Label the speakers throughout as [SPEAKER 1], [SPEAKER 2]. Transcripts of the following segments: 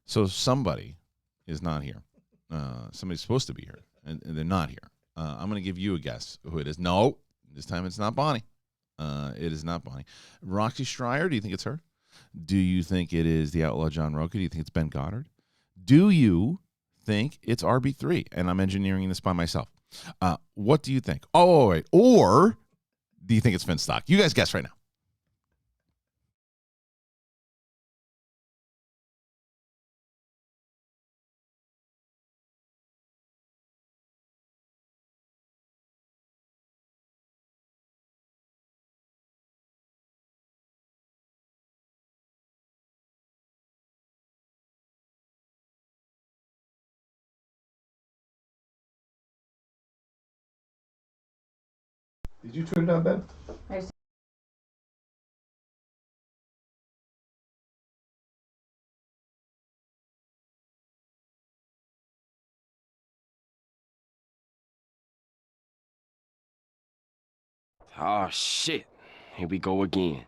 [SPEAKER 1] So somebody is not here. Somebody's supposed to be here, and they're not here. I'm going to give you a guess who it is. No, this time it's not Bonnie. It is not Bonnie. Roxy Striar, do you think it's her? Do you think it is the outlaw John Rocha? Do you think it's Ben Goddard? Do you think it's RB3? And I'm engineering this by myself. What do you think? Oh, wait. Or do you think it's Finstock? You guys guess right now.
[SPEAKER 2] Did you turn it on, Ben?
[SPEAKER 3] Oh, shit. Here we go again.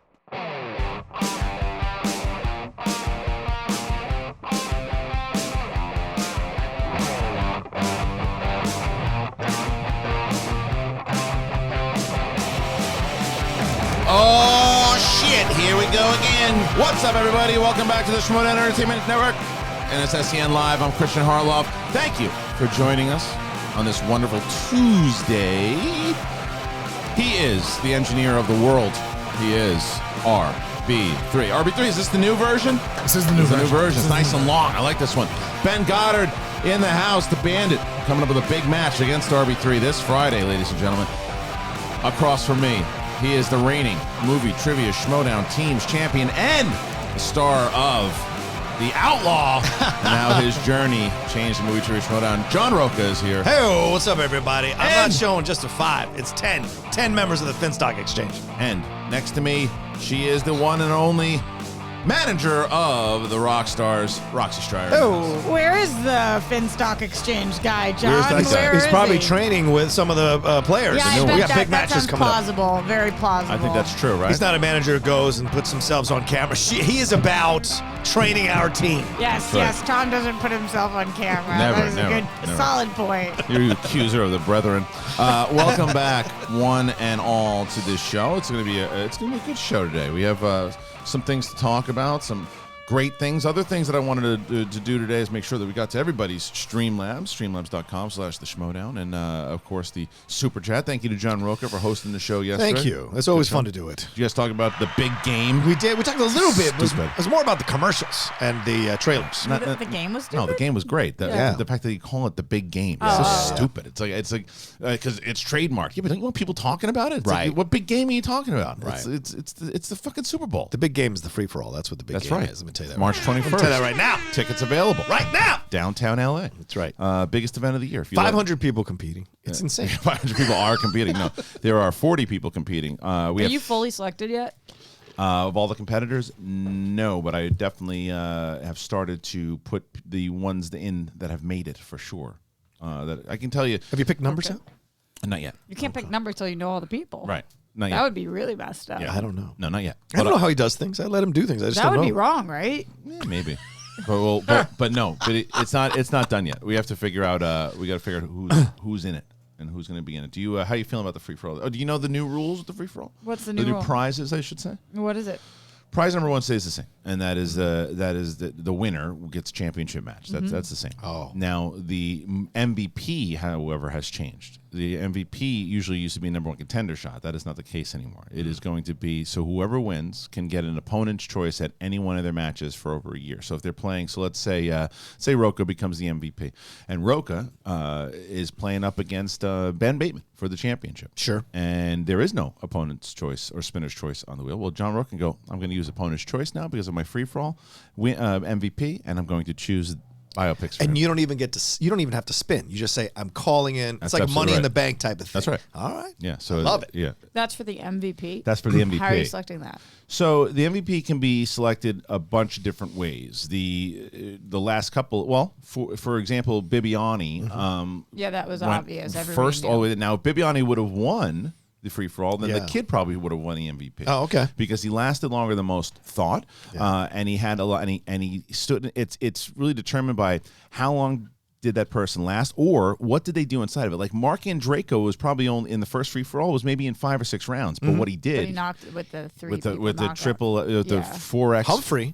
[SPEAKER 1] Oh, shit. Here we go again. What's up, everybody? Welcome back to the Schmodown Entertainment Network. And it's SEN Live. I'm Kristian Harloff. Thank you for joining us on this wonderful Tuesday. He is the engineer of the world. He is RB3. RB3, is this the new version?
[SPEAKER 4] This is the new version.
[SPEAKER 1] It's nice and long. I like this one. Ben Goddard in the house, the Bandit, coming up with a big match against RB3 this Friday, ladies and gentlemen. Across from me, he is the reigning movie trivia Schmodown Teams champion and the star of The Outlaw. Now his journey changed the movie trivia Schmodown. John Rocha is here.
[SPEAKER 4] Hey, what's up, everybody? I'm not showing just a 5. It's 10. 10 members of the Finstock Exchange.
[SPEAKER 1] And next to me, she is the one and only manager of the rock stars, Roxy Striar.
[SPEAKER 5] Oh, where is the Finstock Exchange guy, John?
[SPEAKER 1] Where's that guy?
[SPEAKER 4] He's
[SPEAKER 5] is
[SPEAKER 4] probably
[SPEAKER 5] he?
[SPEAKER 4] training with some of the players.
[SPEAKER 5] Yeah,
[SPEAKER 4] we
[SPEAKER 5] I
[SPEAKER 4] got
[SPEAKER 5] bet
[SPEAKER 4] big
[SPEAKER 5] that
[SPEAKER 4] matches
[SPEAKER 5] sounds
[SPEAKER 4] coming up.
[SPEAKER 5] plausible. Very plausible.
[SPEAKER 1] I think that's true, right?
[SPEAKER 4] He's not a manager who goes and puts themselves on camera. He is about training our team.
[SPEAKER 5] Yes,
[SPEAKER 1] right.
[SPEAKER 5] yes. Tom doesn't put himself on camera.
[SPEAKER 1] Never,
[SPEAKER 5] That is
[SPEAKER 1] never,
[SPEAKER 5] a good,
[SPEAKER 1] never.
[SPEAKER 5] solid point.
[SPEAKER 1] You're the accuser of the brethren. Welcome back, one and all, to this show. It's going to be a good show today. We have some things to talk about, some great things. Other things that I wanted to do today is make sure that we got to everybody's Streamlabs, streamlabs.com/the Schmodown, and of course the Super Chat. Thank you to John Rocha for hosting the show yesterday.
[SPEAKER 4] Thank you. It's always fun to do it.
[SPEAKER 1] Did you guys talk about the big game?
[SPEAKER 4] We did. We talked a little bit.
[SPEAKER 1] Stupid.
[SPEAKER 4] It was more about the commercials and the trailers.
[SPEAKER 5] The game was stupid?
[SPEAKER 1] No, the game was great. The fact that you call it the big game is so stupid. It's like because it's trademarked. Yeah, but don't you want people talking about it? It's
[SPEAKER 4] Right.
[SPEAKER 1] like, what big game are you talking about?
[SPEAKER 4] Right.
[SPEAKER 1] It's the fucking Super Bowl.
[SPEAKER 4] The big game is the free-for-all. That's what the big
[SPEAKER 1] That's
[SPEAKER 4] game
[SPEAKER 1] right.
[SPEAKER 4] is. Let me tell you that.
[SPEAKER 1] March
[SPEAKER 4] right
[SPEAKER 1] 21st.
[SPEAKER 4] now. I'll tell you that right now.
[SPEAKER 1] Tickets available
[SPEAKER 4] Right now.
[SPEAKER 1] downtown LA.
[SPEAKER 4] That's right.
[SPEAKER 1] Biggest event of the year. If you
[SPEAKER 4] 500 people competing. It's insane.
[SPEAKER 1] 500 people are competing. No, there are 40 people competing.
[SPEAKER 6] Are you fully selected yet?
[SPEAKER 1] Of all the competitors, no, but I definitely have started to put the ones in that have made it for sure. That I can tell you.
[SPEAKER 4] Have you picked numbers out?
[SPEAKER 1] Not yet.
[SPEAKER 6] You can't pick numbers till you know all the people.
[SPEAKER 1] Right. Not
[SPEAKER 6] That
[SPEAKER 1] yet.
[SPEAKER 6] would be really messed up.
[SPEAKER 1] Yeah.
[SPEAKER 4] I don't know.
[SPEAKER 1] No, not yet.
[SPEAKER 4] I don't know how he does things. I let him do things. I just
[SPEAKER 6] That
[SPEAKER 4] don't
[SPEAKER 6] would
[SPEAKER 4] know.
[SPEAKER 6] be wrong, right?
[SPEAKER 1] Maybe. But no. But it's not done yet. We have to figure out. We got to figure out who's in it and who's going to be in it. Do you? How are you feeling about the free for all? Oh, do you know the new rules with the free for all?
[SPEAKER 6] What's the new rule?
[SPEAKER 1] prizes? I should say.
[SPEAKER 6] What is it?
[SPEAKER 1] Prize number one stays the same, and that is the winner gets championship match. That's the same.
[SPEAKER 4] Oh.
[SPEAKER 1] Now the MVP, however, has changed. The MVP usually used to be a number one contender shot. That is not the case anymore. It is going to be so whoever wins can get an opponent's choice at any one of their matches for over a year. So if they're playing, so let's say Rocha becomes the MVP, and Rocha is playing up against Ben Bateman for the championship.
[SPEAKER 4] Sure.
[SPEAKER 1] And there is no opponent's choice or spinner's choice on the wheel. Well, John Rocha can go, I'm going to use opponent's choice now because of my free-for-all MVP, and I'm going to choose biopicks for him.
[SPEAKER 4] And you don't even have to spin. You just say, I'm calling in.
[SPEAKER 1] That's
[SPEAKER 4] It's like a
[SPEAKER 1] absolutely
[SPEAKER 4] money in
[SPEAKER 1] right.
[SPEAKER 4] the bank type of thing.
[SPEAKER 1] That's right.
[SPEAKER 4] All right.
[SPEAKER 1] Yeah, so
[SPEAKER 4] love it.
[SPEAKER 1] Yeah,
[SPEAKER 6] That's for the MVP?
[SPEAKER 1] that's for the MVP.
[SPEAKER 6] How are you selecting that?
[SPEAKER 1] So the MVP can be selected a bunch of different ways. The last couple, well, for example, Bibiani.
[SPEAKER 6] Yeah, that was
[SPEAKER 1] went
[SPEAKER 6] obvious. Everybody
[SPEAKER 1] First,
[SPEAKER 6] knew.
[SPEAKER 1] all the way. Now, if Bibiani would have won the free for all, then the kid probably would have won the MVP.
[SPEAKER 4] Oh, okay.
[SPEAKER 1] Because he lasted longer than most thought, and he had a lot, and he stood. It's really determined by how long did that person last, or what did they do inside of it? Like Mark Andraco was probably only in the first free for all was maybe in 5 or 6 rounds, but what he did
[SPEAKER 6] But he knocked with the three
[SPEAKER 1] with the
[SPEAKER 6] knockout.
[SPEAKER 1] triple the 4x
[SPEAKER 4] Humphrey.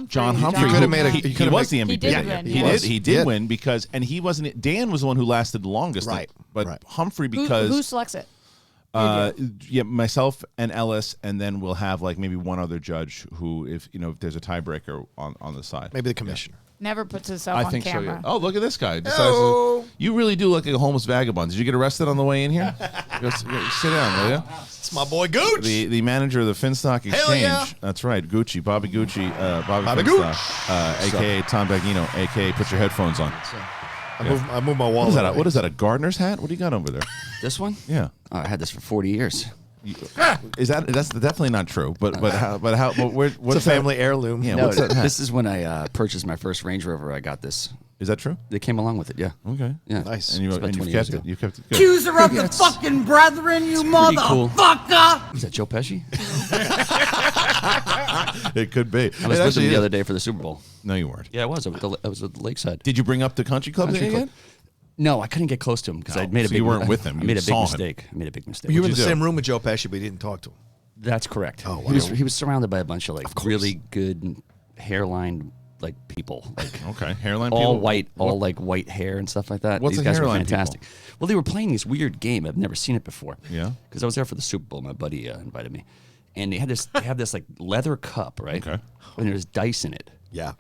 [SPEAKER 1] John Humphrey.
[SPEAKER 4] You could have made a.
[SPEAKER 1] He was the MVP.
[SPEAKER 6] He did win.
[SPEAKER 1] He did win because, and he wasn't. Dan was the one who lasted the longest, but Humphrey because
[SPEAKER 6] Who selects it?
[SPEAKER 1] myself and Ellis, and then we'll have like maybe one other judge who, if there's a tiebreaker on the side,
[SPEAKER 4] Maybe the commissioner.
[SPEAKER 6] Never puts himself
[SPEAKER 1] I
[SPEAKER 6] on
[SPEAKER 1] think
[SPEAKER 6] camera.
[SPEAKER 1] so. Yeah. Oh, look at this guy! You really do look like a homeless vagabond. Did you get arrested on the way in here? Sit down, will you?
[SPEAKER 4] It's my boy Gooch.
[SPEAKER 1] The manager of the Finstock Exchange.
[SPEAKER 4] Yeah.
[SPEAKER 1] That's right, Gucci, Bobby Gucci,
[SPEAKER 4] Bobby
[SPEAKER 1] Finstock, aka Tom Dagnino, aka put your headphones on.
[SPEAKER 4] I moved my wallet.
[SPEAKER 1] What is that? A gardener's hat? What do you got over there?
[SPEAKER 7] This one?
[SPEAKER 1] Yeah.
[SPEAKER 7] Oh, I had this for 40 years.
[SPEAKER 1] That's definitely not true. But what's
[SPEAKER 4] It's a family heirloom.
[SPEAKER 1] Yeah.
[SPEAKER 7] No,
[SPEAKER 1] What's that hat?
[SPEAKER 7] this is when I purchased my first Range Rover. I got this.
[SPEAKER 1] Is that true?
[SPEAKER 7] They came along with it, yeah.
[SPEAKER 1] Okay.
[SPEAKER 7] Yeah.
[SPEAKER 4] Nice.
[SPEAKER 1] And
[SPEAKER 7] It's about 20
[SPEAKER 1] you've
[SPEAKER 7] years
[SPEAKER 1] kept it.
[SPEAKER 7] ago.
[SPEAKER 1] You kept it. Good.
[SPEAKER 5] Accuser of the fucking brethren, you
[SPEAKER 7] pretty cool.
[SPEAKER 5] motherfucker!
[SPEAKER 7] Is that Joe Pesci?
[SPEAKER 1] It could be.
[SPEAKER 7] I was with him the other day for the Super Bowl.
[SPEAKER 1] No, you weren't.
[SPEAKER 7] Yeah, I was. I was at the Lakeside.
[SPEAKER 1] Did you bring up the country club
[SPEAKER 7] Country
[SPEAKER 1] thing
[SPEAKER 7] club.
[SPEAKER 1] again?
[SPEAKER 7] No, I couldn't get close to him because I made a
[SPEAKER 1] so
[SPEAKER 7] big.
[SPEAKER 1] you weren't with him.
[SPEAKER 7] I
[SPEAKER 1] You
[SPEAKER 7] made a big
[SPEAKER 1] saw him.
[SPEAKER 7] mistake. I made a big mistake.
[SPEAKER 4] You were in
[SPEAKER 1] What'd
[SPEAKER 4] the
[SPEAKER 1] you do?
[SPEAKER 4] same room with Joe Pesci, but you didn't talk to him.
[SPEAKER 7] That's correct.
[SPEAKER 4] Oh, wow.
[SPEAKER 7] He was surrounded by a bunch of really good hairline people, like
[SPEAKER 1] Okay. Hairline
[SPEAKER 7] all
[SPEAKER 1] people.
[SPEAKER 7] white, all like white hair and stuff like that.
[SPEAKER 1] What's
[SPEAKER 7] These
[SPEAKER 1] a
[SPEAKER 7] guys were
[SPEAKER 1] hairline
[SPEAKER 7] fantastic. Well, they were playing this weird game. I've never seen it before.
[SPEAKER 1] Yeah.
[SPEAKER 7] Because I was there for the Super Bowl. My buddy invited me, and they have this like leather cup, right?
[SPEAKER 1] Okay.
[SPEAKER 7] And there's dice in it,
[SPEAKER 4] Yeah.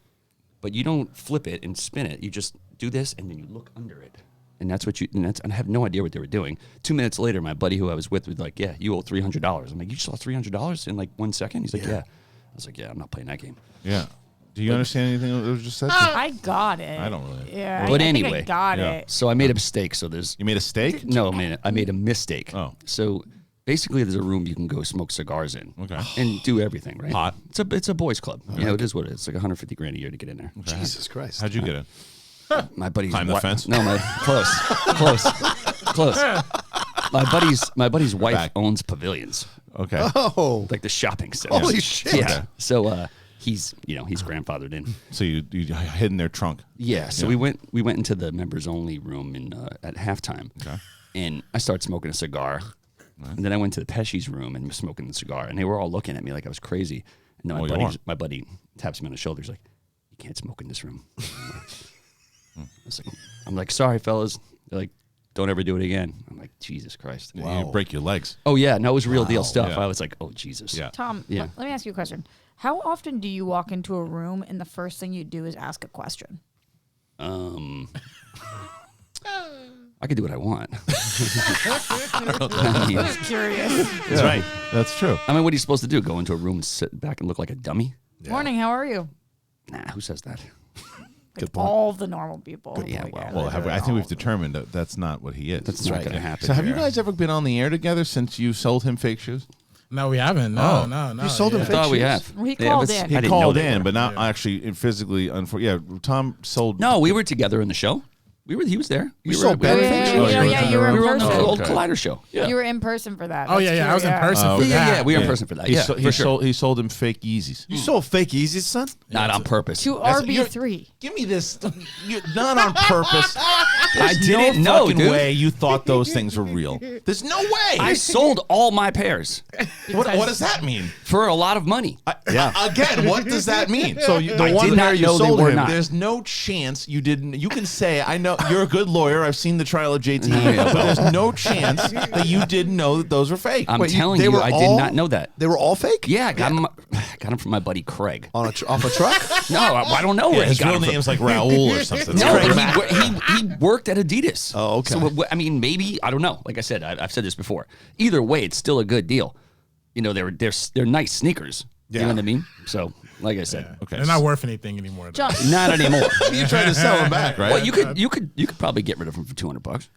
[SPEAKER 7] but you don't flip it and spin it. You just do this, and then you look under it. And that's what and I have no idea what they were doing. 2 minutes later, my buddy who I was with was like, "Yeah, you owe $300." I'm like, "You just lost $300 in like 1 second?" He's like, "Yeah." I was like, "Yeah, I'm not playing that game."
[SPEAKER 1] Yeah. Do you understand anything that was just said?
[SPEAKER 6] I got it.
[SPEAKER 1] I don't really.
[SPEAKER 6] Yeah.
[SPEAKER 7] But
[SPEAKER 6] I think
[SPEAKER 7] anyway,
[SPEAKER 6] I got
[SPEAKER 1] yeah.
[SPEAKER 6] it.
[SPEAKER 7] So I made a mistake. So there's
[SPEAKER 1] You made a steak?
[SPEAKER 7] no, I made a mistake.
[SPEAKER 1] Oh.
[SPEAKER 7] So basically, there's a room you can go smoke cigars in.
[SPEAKER 1] Okay.
[SPEAKER 7] And do everything, right?
[SPEAKER 1] Hot.
[SPEAKER 7] It's a boys club. It is what it is. It's like $150,000 a year to get in there.
[SPEAKER 4] Jesus Christ.
[SPEAKER 1] How'd you get it?
[SPEAKER 7] My buddy's
[SPEAKER 1] Climb the fence?
[SPEAKER 7] No, close. My buddy's wife
[SPEAKER 1] Back.
[SPEAKER 7] owns pavilions,
[SPEAKER 1] Okay.
[SPEAKER 4] Oh.
[SPEAKER 7] like the shopping center.
[SPEAKER 4] Holy shit.
[SPEAKER 7] Yeah. So he's grandfathered in.
[SPEAKER 1] So you hid in their trunk.
[SPEAKER 7] Yeah. So we went into the members only room at halftime.
[SPEAKER 1] Okay.
[SPEAKER 7] And I started smoking a cigar. And then I went to the Pesci's room and was smoking the cigar. And they were all looking at me like I was crazy. And then
[SPEAKER 1] Well, you are.
[SPEAKER 7] my buddy taps me on the shoulder. He's like, "You can't smoke in this room." I'm like, "Sorry, fellas." They're like, "Don't ever do it again." I'm like, Jesus Christ.
[SPEAKER 1] You break your legs.
[SPEAKER 7] Oh, yeah. No, it was real deal stuff.
[SPEAKER 1] Yeah.
[SPEAKER 7] I was like, oh, Jesus.
[SPEAKER 1] Yeah.
[SPEAKER 6] Tom,
[SPEAKER 7] Yeah.
[SPEAKER 6] let me ask you a question. How often do you walk into a room and the first thing you do is ask a question?
[SPEAKER 7] I could do what I want.
[SPEAKER 6] Just curious.
[SPEAKER 1] That's right. That's true.
[SPEAKER 7] I mean, what are you supposed to do? Go into a room and sit back and look like a dummy?
[SPEAKER 6] Morning, how are you?
[SPEAKER 7] Nah, who says that?
[SPEAKER 6] Like all the normal people.
[SPEAKER 7] Yeah,
[SPEAKER 6] Like,
[SPEAKER 7] well,
[SPEAKER 1] Well, I think we've determined that that's not what he is.
[SPEAKER 7] That's not going to happen.
[SPEAKER 1] So have you
[SPEAKER 7] here.
[SPEAKER 1] guys ever been on the air together since you sold him fake shoes?
[SPEAKER 8] No, we haven't. No, no.
[SPEAKER 4] You sold him
[SPEAKER 7] I
[SPEAKER 4] fake
[SPEAKER 7] thought we
[SPEAKER 4] shoes?
[SPEAKER 7] have.
[SPEAKER 6] Well, he
[SPEAKER 7] Yeah,
[SPEAKER 6] called
[SPEAKER 7] but
[SPEAKER 6] in.
[SPEAKER 7] I
[SPEAKER 1] He
[SPEAKER 7] didn't
[SPEAKER 1] called
[SPEAKER 7] know they
[SPEAKER 1] in,
[SPEAKER 7] were.
[SPEAKER 1] but not actually physically. Yeah, Tom sold.
[SPEAKER 7] No, we were together in the show. He was there.
[SPEAKER 4] You sold
[SPEAKER 7] Ben
[SPEAKER 4] Ben
[SPEAKER 6] Yeah,
[SPEAKER 4] fake
[SPEAKER 6] yeah,
[SPEAKER 4] shoes?
[SPEAKER 6] yeah, yeah, you were
[SPEAKER 7] We
[SPEAKER 6] in
[SPEAKER 7] were on the
[SPEAKER 6] person.
[SPEAKER 7] old
[SPEAKER 1] Okay.
[SPEAKER 7] Collider show. Yeah.
[SPEAKER 6] You were in person for that.
[SPEAKER 8] Oh,
[SPEAKER 6] That's
[SPEAKER 8] yeah. I was in
[SPEAKER 6] true,
[SPEAKER 8] person for
[SPEAKER 7] Yeah,
[SPEAKER 8] that.
[SPEAKER 7] yeah, we were in person for that. Yeah, for sure.
[SPEAKER 1] He sold him fake Yeezys.
[SPEAKER 4] You sold fake Yeezys, son?
[SPEAKER 7] Not on purpose.
[SPEAKER 6] To RB3.
[SPEAKER 1] Give me this. Not on purpose.
[SPEAKER 7] I didn't
[SPEAKER 1] no
[SPEAKER 7] know,
[SPEAKER 1] fucking
[SPEAKER 7] dude.
[SPEAKER 1] way you thought those things were real. There's no way.
[SPEAKER 7] I sold all my pairs
[SPEAKER 1] what does that mean?
[SPEAKER 7] for a lot of money.
[SPEAKER 1] Again, what does that mean? So
[SPEAKER 7] I did not know they were not.
[SPEAKER 1] There's no chance you didn't. You can say, I know you're a good lawyer. I've seen the trial of JT, but there's no chance that you didn't know that those were fake.
[SPEAKER 7] I'm
[SPEAKER 4] Wait,
[SPEAKER 7] telling
[SPEAKER 4] they
[SPEAKER 7] you,
[SPEAKER 4] were
[SPEAKER 7] I
[SPEAKER 4] all-
[SPEAKER 7] did not know that.
[SPEAKER 4] They were all fake?
[SPEAKER 7] Yeah, I got him from my buddy Craig.
[SPEAKER 4] Off a truck?
[SPEAKER 7] No, I don't know where he
[SPEAKER 1] his
[SPEAKER 7] got
[SPEAKER 1] real
[SPEAKER 7] him from.
[SPEAKER 1] name's like Raul or something.
[SPEAKER 7] No,
[SPEAKER 1] Craig
[SPEAKER 7] but
[SPEAKER 1] Mack.
[SPEAKER 7] he worked at Adidas.
[SPEAKER 4] Oh, okay.
[SPEAKER 7] So, I mean, maybe, I don't know. Like I said, I've said this before. Either way, it's still a good deal. You know, they're nice sneakers. You know what I mean? So, like I said,
[SPEAKER 1] Okay.
[SPEAKER 8] They're not worth anything anymore. Though.
[SPEAKER 6] John,
[SPEAKER 7] not anymore.
[SPEAKER 1] You tried to sell them back, right?
[SPEAKER 7] Well, you could probably get rid of them for $200.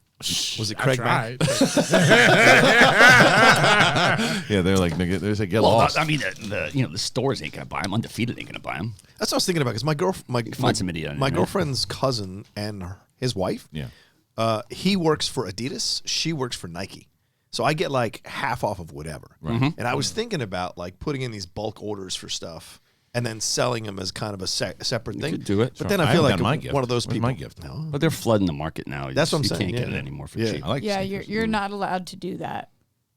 [SPEAKER 4] Was it
[SPEAKER 8] I
[SPEAKER 4] Craig Mack?
[SPEAKER 8] tried.
[SPEAKER 1] Yeah, they're like, get
[SPEAKER 7] Well,
[SPEAKER 1] lost.
[SPEAKER 7] I mean, the stores ain't gonna buy them. Undefeated ain't gonna buy them.
[SPEAKER 4] That's what I was thinking about because
[SPEAKER 7] Find some idiot on
[SPEAKER 4] my
[SPEAKER 7] the internet.
[SPEAKER 4] girlfriend's cousin and his wife,
[SPEAKER 1] Yeah.
[SPEAKER 4] he works for Adidas. She works for Nike.
[SPEAKER 9] So I get like half off of whatever.
[SPEAKER 1] Right.
[SPEAKER 9] And I was thinking about like putting in these bulk orders for stuff and then selling them as kind of a separate thing.
[SPEAKER 7] could do it.
[SPEAKER 9] But then I feel
[SPEAKER 1] haven't
[SPEAKER 9] like
[SPEAKER 1] got my gift.
[SPEAKER 9] one of those
[SPEAKER 1] Where's
[SPEAKER 9] people.
[SPEAKER 1] my gift?
[SPEAKER 9] No.
[SPEAKER 7] But they're flooding the market now.
[SPEAKER 9] That's what I'm saying.
[SPEAKER 7] You can't
[SPEAKER 9] Yeah,
[SPEAKER 7] get
[SPEAKER 9] yeah.
[SPEAKER 7] it anymore for
[SPEAKER 9] Yeah.
[SPEAKER 7] cheap.
[SPEAKER 1] I like
[SPEAKER 6] Yeah,
[SPEAKER 1] sneakers.
[SPEAKER 6] you're not allowed to do that.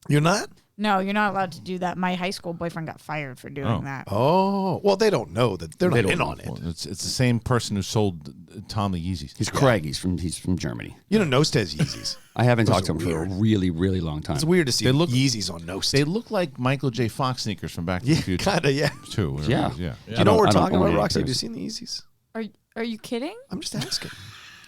[SPEAKER 9] You're not?
[SPEAKER 6] No, you're not allowed to do that. My high school boyfriend got fired for doing that.
[SPEAKER 9] Oh, well, they don't know that they're
[SPEAKER 7] They
[SPEAKER 9] not
[SPEAKER 7] don't
[SPEAKER 9] in
[SPEAKER 7] know.
[SPEAKER 9] on it.
[SPEAKER 1] Well, it's the same person who sold Tom the Yeezys.
[SPEAKER 7] He's Craig. He's from Germany.
[SPEAKER 9] You know, Nostez Yeezys.
[SPEAKER 7] I haven't
[SPEAKER 9] Those
[SPEAKER 7] talked to
[SPEAKER 9] are
[SPEAKER 7] him for a
[SPEAKER 9] weird.
[SPEAKER 7] really, really long time.
[SPEAKER 9] It's weird to see
[SPEAKER 1] They look-
[SPEAKER 9] Yeezys on Nostez.
[SPEAKER 1] They look like Michael J. Fox sneakers from Back to the
[SPEAKER 9] Yeah,
[SPEAKER 1] Future.
[SPEAKER 9] kind of, yeah.
[SPEAKER 1] Too. whatever
[SPEAKER 7] Yeah.
[SPEAKER 1] it is, yeah.
[SPEAKER 9] Do you know what we're
[SPEAKER 7] I don't
[SPEAKER 9] talking
[SPEAKER 7] own
[SPEAKER 9] about,
[SPEAKER 7] any
[SPEAKER 9] Roxy? Have you
[SPEAKER 7] pairs.
[SPEAKER 9] seen the Yeezys?
[SPEAKER 6] Are you kidding?
[SPEAKER 9] I'm just asking.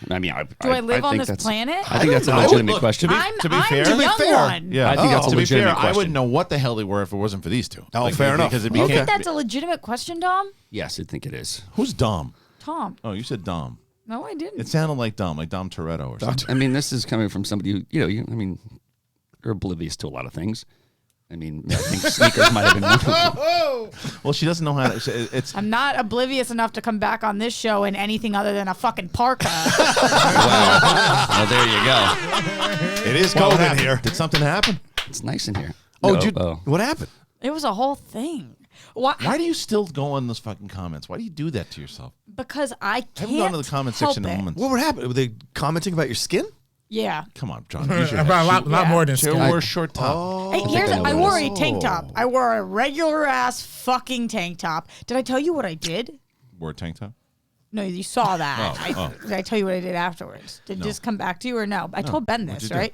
[SPEAKER 7] I mean,
[SPEAKER 6] Do I live on
[SPEAKER 7] think
[SPEAKER 6] this
[SPEAKER 7] that's-
[SPEAKER 6] planet?
[SPEAKER 7] I think that's a
[SPEAKER 9] I don't know.
[SPEAKER 7] legitimate
[SPEAKER 1] Look,
[SPEAKER 7] question.
[SPEAKER 6] I'm
[SPEAKER 1] to be
[SPEAKER 6] I'm
[SPEAKER 1] fair-
[SPEAKER 6] the
[SPEAKER 1] To be
[SPEAKER 6] young
[SPEAKER 9] fair,
[SPEAKER 6] one.
[SPEAKER 7] I think that's a
[SPEAKER 1] to be
[SPEAKER 7] legitimate
[SPEAKER 1] fair, I
[SPEAKER 7] question.
[SPEAKER 1] wouldn't know what the hell they were if it wasn't for these two.
[SPEAKER 9] Oh, fair enough.
[SPEAKER 1] Because it
[SPEAKER 6] You
[SPEAKER 1] became,
[SPEAKER 6] think that's a legitimate question, Dom?
[SPEAKER 7] Yes, I think it is.
[SPEAKER 1] Who's Dom?
[SPEAKER 6] Tom.
[SPEAKER 1] Oh, you said Dom.
[SPEAKER 6] No, I didn't.
[SPEAKER 1] It sounded like Dom Toretto or something.
[SPEAKER 7] I mean, this is coming from somebody who, I mean, you're oblivious to a lot of things. I mean, I think sneakers might have been one of them.
[SPEAKER 1] Well, she doesn't know how to. It's
[SPEAKER 6] I'm not oblivious enough to come back on this show in anything other than a fucking parka.
[SPEAKER 7] Well, there you go.
[SPEAKER 9] It is
[SPEAKER 1] What
[SPEAKER 9] cold in
[SPEAKER 1] happened?
[SPEAKER 9] here.
[SPEAKER 1] Did something happen?
[SPEAKER 7] It's nice in here.
[SPEAKER 9] Oh,
[SPEAKER 7] No,
[SPEAKER 9] dude, what happened?
[SPEAKER 6] It was a whole thing. Why?
[SPEAKER 1] Why do you still go on those fucking comments? Why do you do that to yourself?
[SPEAKER 6] Because I can't.
[SPEAKER 1] I haven't gone to the comment
[SPEAKER 6] help
[SPEAKER 1] section in
[SPEAKER 6] it.
[SPEAKER 1] moments.
[SPEAKER 9] What happened? Were they commenting about your skin?
[SPEAKER 6] Yeah.
[SPEAKER 1] Come on, John. Use your
[SPEAKER 8] About a
[SPEAKER 1] head.
[SPEAKER 8] lot more than
[SPEAKER 1] She
[SPEAKER 8] skin.
[SPEAKER 1] wore a short top.
[SPEAKER 9] Oh.
[SPEAKER 6] Hey,
[SPEAKER 7] think I know
[SPEAKER 6] I
[SPEAKER 7] what
[SPEAKER 6] wore
[SPEAKER 7] it
[SPEAKER 6] a tank top. I wore a regular ass fucking tank top. Did I tell you what I did?
[SPEAKER 1] Wore a tank top.
[SPEAKER 6] No, you saw that.
[SPEAKER 1] Oh.
[SPEAKER 6] Did I tell you what I did afterwards? Did it just come back to you or no? I told Ben
[SPEAKER 1] What'd
[SPEAKER 6] this,
[SPEAKER 1] you do?
[SPEAKER 6] right?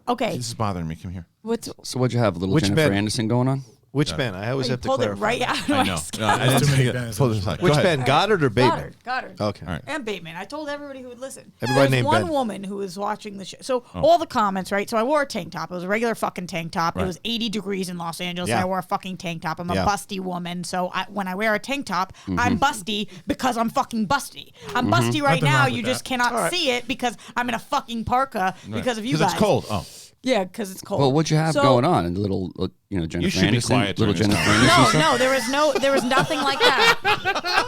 [SPEAKER 6] Okay.
[SPEAKER 1] This is bothering me. Come here.
[SPEAKER 6] What's
[SPEAKER 7] So what'd you have, little
[SPEAKER 9] Which
[SPEAKER 7] Jennifer
[SPEAKER 9] bed?
[SPEAKER 7] Anderson going on?
[SPEAKER 9] Which Ben? I always
[SPEAKER 6] you
[SPEAKER 9] have to
[SPEAKER 6] pulled it
[SPEAKER 9] clarify.
[SPEAKER 6] right out of
[SPEAKER 1] I
[SPEAKER 6] my
[SPEAKER 1] know.
[SPEAKER 6] skin.
[SPEAKER 1] No, I didn't
[SPEAKER 8] Too many
[SPEAKER 1] see it.
[SPEAKER 8] Bens.
[SPEAKER 1] Pull this aside.
[SPEAKER 9] Which
[SPEAKER 1] Go ahead.
[SPEAKER 9] Ben? Goddard or Bateman?
[SPEAKER 6] Goddard.
[SPEAKER 9] Okay.
[SPEAKER 1] All right.
[SPEAKER 6] And Bateman. I told everybody who would listen.
[SPEAKER 9] Everybody
[SPEAKER 6] There's
[SPEAKER 9] named
[SPEAKER 6] one
[SPEAKER 9] Ben.
[SPEAKER 6] woman who was watching the show. So all the comments, right? So I wore a tank top. It was a regular fucking tank top. It
[SPEAKER 1] Right.
[SPEAKER 6] was 80 degrees in Los Angeles,
[SPEAKER 9] Yeah.
[SPEAKER 6] and I wore a fucking tank top. I'm a
[SPEAKER 9] Yeah.
[SPEAKER 6] busty woman, so when I wear a tank top, I'm busty because I'm fucking busty. I'm busty right
[SPEAKER 8] Nothing
[SPEAKER 6] now.
[SPEAKER 8] wrong with
[SPEAKER 6] You
[SPEAKER 8] that.
[SPEAKER 6] just cannot see it because I'm in a fucking parka because of you
[SPEAKER 1] Because
[SPEAKER 6] guys.
[SPEAKER 1] it's cold. Oh.
[SPEAKER 6] Yeah, because it's cold.
[SPEAKER 7] Well, what'd you have
[SPEAKER 6] So-
[SPEAKER 7] going on? A little, Jennifer
[SPEAKER 1] should be
[SPEAKER 7] Anderson?
[SPEAKER 1] quiet
[SPEAKER 7] Little
[SPEAKER 1] during this
[SPEAKER 7] Jennifer
[SPEAKER 1] time.
[SPEAKER 7] Anderson
[SPEAKER 6] No,
[SPEAKER 7] stuff?
[SPEAKER 6] there was nothing like that.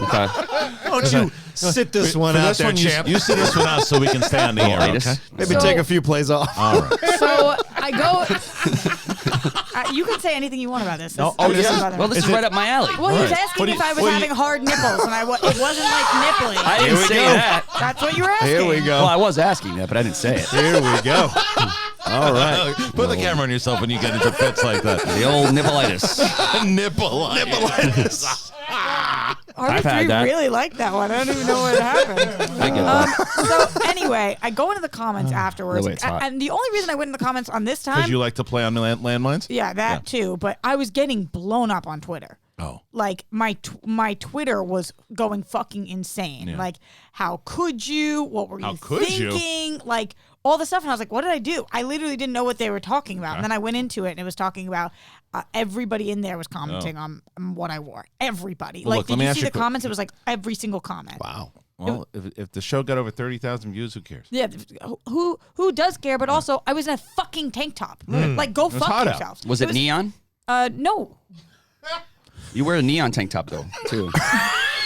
[SPEAKER 7] Okay.
[SPEAKER 9] Don't you sit this one
[SPEAKER 1] For
[SPEAKER 9] out
[SPEAKER 1] this
[SPEAKER 9] there,
[SPEAKER 1] one,
[SPEAKER 9] champ.
[SPEAKER 1] you sit this one out so we can stay on the air.
[SPEAKER 7] Latest.
[SPEAKER 1] Okay.
[SPEAKER 9] Maybe
[SPEAKER 6] So-
[SPEAKER 9] take a few plays off.
[SPEAKER 1] All right.
[SPEAKER 6] So I go. You can say anything you want about this.
[SPEAKER 1] No,
[SPEAKER 6] This
[SPEAKER 1] yeah.
[SPEAKER 6] doesn't bother
[SPEAKER 7] Well,
[SPEAKER 6] me.
[SPEAKER 7] this is right up my alley.
[SPEAKER 6] Well, he was
[SPEAKER 1] Right.
[SPEAKER 6] asking
[SPEAKER 1] What do
[SPEAKER 6] if
[SPEAKER 1] you-
[SPEAKER 6] I was
[SPEAKER 1] what do
[SPEAKER 6] having
[SPEAKER 1] you-
[SPEAKER 6] hard nipples, and it wasn't like nippling.
[SPEAKER 7] I didn't
[SPEAKER 9] we
[SPEAKER 7] say
[SPEAKER 9] go.
[SPEAKER 7] that.
[SPEAKER 6] That's what you were asking.
[SPEAKER 9] Here we go.
[SPEAKER 7] Well, I was asking that, but I didn't say it.
[SPEAKER 9] Here we go. All right.
[SPEAKER 1] Put the camera on yourself when you get into fits like that.
[SPEAKER 7] The old nippleitis.
[SPEAKER 1] Nippleitis.
[SPEAKER 7] I've had
[SPEAKER 6] RB3
[SPEAKER 7] that.
[SPEAKER 6] really liked that one. I don't even know what happened.
[SPEAKER 7] I get that.
[SPEAKER 6] So anyway, I go into the comments afterwards,
[SPEAKER 7] the way it's hot.
[SPEAKER 6] and the only reason I went in the comments on this
[SPEAKER 1] Because
[SPEAKER 6] time,
[SPEAKER 1] you like to play on landmines?
[SPEAKER 6] yeah, that too. But I was getting blown up on Twitter.
[SPEAKER 1] Oh.
[SPEAKER 6] Like my Twitter was going fucking insane.
[SPEAKER 1] Yeah.
[SPEAKER 6] Like, how could you? What were
[SPEAKER 1] How
[SPEAKER 6] you
[SPEAKER 1] could you?
[SPEAKER 6] thinking? Like all the stuff, and I was like, what did I do? I literally didn't know what they were talking about. And then I went into it, and it was talking about everybody in there was commenting on what I wore. Everybody.
[SPEAKER 1] Well,
[SPEAKER 6] Like,
[SPEAKER 1] look, let
[SPEAKER 6] did
[SPEAKER 1] me
[SPEAKER 6] you
[SPEAKER 1] ask
[SPEAKER 6] see
[SPEAKER 1] you
[SPEAKER 6] the
[SPEAKER 1] a quick-
[SPEAKER 6] comments? It was like every single comment.
[SPEAKER 9] Wow.
[SPEAKER 1] Well, if the show got over 30,000 views, who cares?
[SPEAKER 6] Yeah, who does care? But also, I was in a fucking tank top. Like, go
[SPEAKER 1] was
[SPEAKER 6] fuck
[SPEAKER 1] hot out.
[SPEAKER 6] yourself.
[SPEAKER 7] Was it neon?
[SPEAKER 6] No,
[SPEAKER 7] You wear a neon tank top though, too.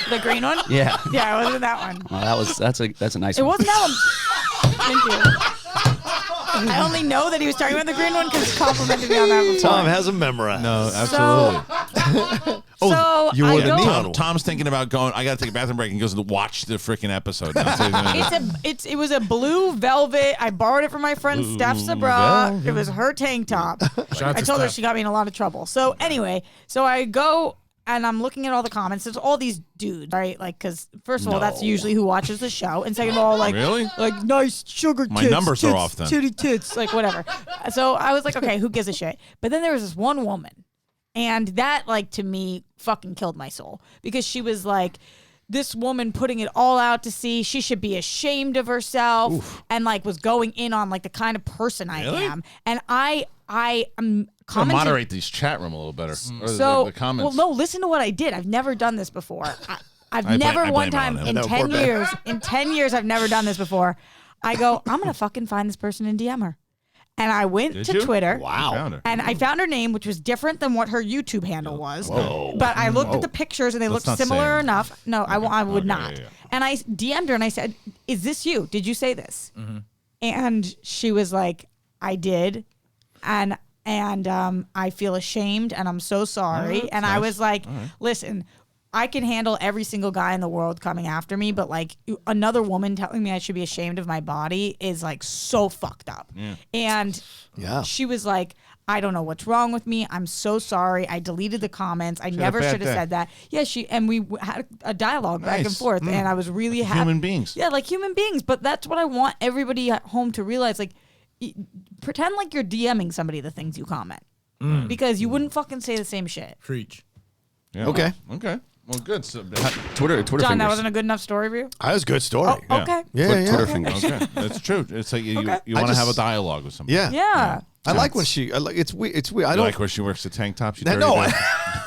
[SPEAKER 6] the green one.
[SPEAKER 7] Yeah.
[SPEAKER 6] Yeah, it wasn't that one.
[SPEAKER 7] Well, that's a nice
[SPEAKER 6] It
[SPEAKER 7] one.
[SPEAKER 6] wasn't that one. Thank you. I only know that he was talking about the green one because he complimented me on that before.
[SPEAKER 9] Tom has them memorized.
[SPEAKER 1] No, absolutely.
[SPEAKER 6] So
[SPEAKER 9] you wore
[SPEAKER 6] I
[SPEAKER 9] the
[SPEAKER 6] go,
[SPEAKER 9] neon one.
[SPEAKER 1] Tom's thinking about going. I got to take a bathroom break and goes to watch the freaking episode.
[SPEAKER 6] It was a blue velvet. I borrowed it from my friend Steph Sabra. It was her tank top. I told her she got me in a lot of trouble. So anyway, so I go and I'm looking at all the comments. There's all these dudes, right? Like, because first of all, that's usually who watches the show, and second of all, like,
[SPEAKER 1] Really?
[SPEAKER 6] like nice sugar
[SPEAKER 1] My
[SPEAKER 6] tits,
[SPEAKER 1] numbers are
[SPEAKER 6] tits,
[SPEAKER 1] off then.
[SPEAKER 6] titty tits, like whatever. So I was like, okay, who gives a shit? But then there was this one woman, and that, like, to me, fucking killed my soul because she was like, this woman putting it all out to see. She should be ashamed of herself, and like was going in on like the kind of person I am, and I am.
[SPEAKER 1] Gotta moderate these chat room a little better. Or
[SPEAKER 6] So,
[SPEAKER 1] the comments.
[SPEAKER 6] well, no, listen to what I did. I've never done this before. I've
[SPEAKER 1] I
[SPEAKER 6] never
[SPEAKER 1] blame
[SPEAKER 6] one
[SPEAKER 1] it
[SPEAKER 6] time
[SPEAKER 1] on him.
[SPEAKER 6] in
[SPEAKER 9] No,
[SPEAKER 6] 10
[SPEAKER 9] poor Ben.
[SPEAKER 6] years, in 10 years, I've never done this before. I go, I'm going to fucking find this person and DM her. And I went
[SPEAKER 1] Did
[SPEAKER 6] to
[SPEAKER 1] you?
[SPEAKER 6] Twitter.
[SPEAKER 1] Wow. Found her.
[SPEAKER 6] And I found her name, which was different than what her YouTube handle was. But I looked at the pictures and they
[SPEAKER 1] Let's
[SPEAKER 6] looked
[SPEAKER 1] not say
[SPEAKER 6] similar
[SPEAKER 1] anything.
[SPEAKER 6] enough. No, I would
[SPEAKER 1] Okay,
[SPEAKER 6] not.
[SPEAKER 1] yeah, yeah.
[SPEAKER 6] And I DM'd her and I said, is this you? Did you say this?
[SPEAKER 1] Mm-hmm.
[SPEAKER 6] And she was like, I did. I feel ashamed, and I'm so sorry.
[SPEAKER 1] Oh,
[SPEAKER 6] and I was like, listen, I can handle every single guy in the world coming after me, but like another woman telling me I should be ashamed of my body is like so fucked up.
[SPEAKER 1] Yeah.
[SPEAKER 6] And she was like, I don't know what's wrong with me. I'm so sorry. I deleted the comments. I never should have said that. Yeah, and we had a dialogue back and forth, and I was really happy.
[SPEAKER 1] Human beings.
[SPEAKER 6] Yeah, like human beings. But that's what I want everybody at home to realize. Like, pretend like you're DMing somebody the things you comment, because you wouldn't fucking say the same shit.
[SPEAKER 8] Preach.
[SPEAKER 1] Yeah,
[SPEAKER 9] Okay.
[SPEAKER 1] Okay. Well, good. So,
[SPEAKER 7] Twitter
[SPEAKER 6] John,
[SPEAKER 7] fingers.
[SPEAKER 6] that wasn't a good enough story for you?
[SPEAKER 9] That was a good story.
[SPEAKER 6] Oh, okay.
[SPEAKER 9] Yeah.
[SPEAKER 7] Twitter fingers.
[SPEAKER 1] okay, that's true. It's like you
[SPEAKER 6] Okay.
[SPEAKER 1] want to
[SPEAKER 9] just-
[SPEAKER 1] have a dialogue with somebody.
[SPEAKER 9] Yeah.
[SPEAKER 6] Yeah.
[SPEAKER 9] I like when she. I like it's weird. It's weird. I
[SPEAKER 1] You
[SPEAKER 9] don't
[SPEAKER 1] like where she wears the tank top. She
[SPEAKER 9] No,
[SPEAKER 1] dirty
[SPEAKER 9] I,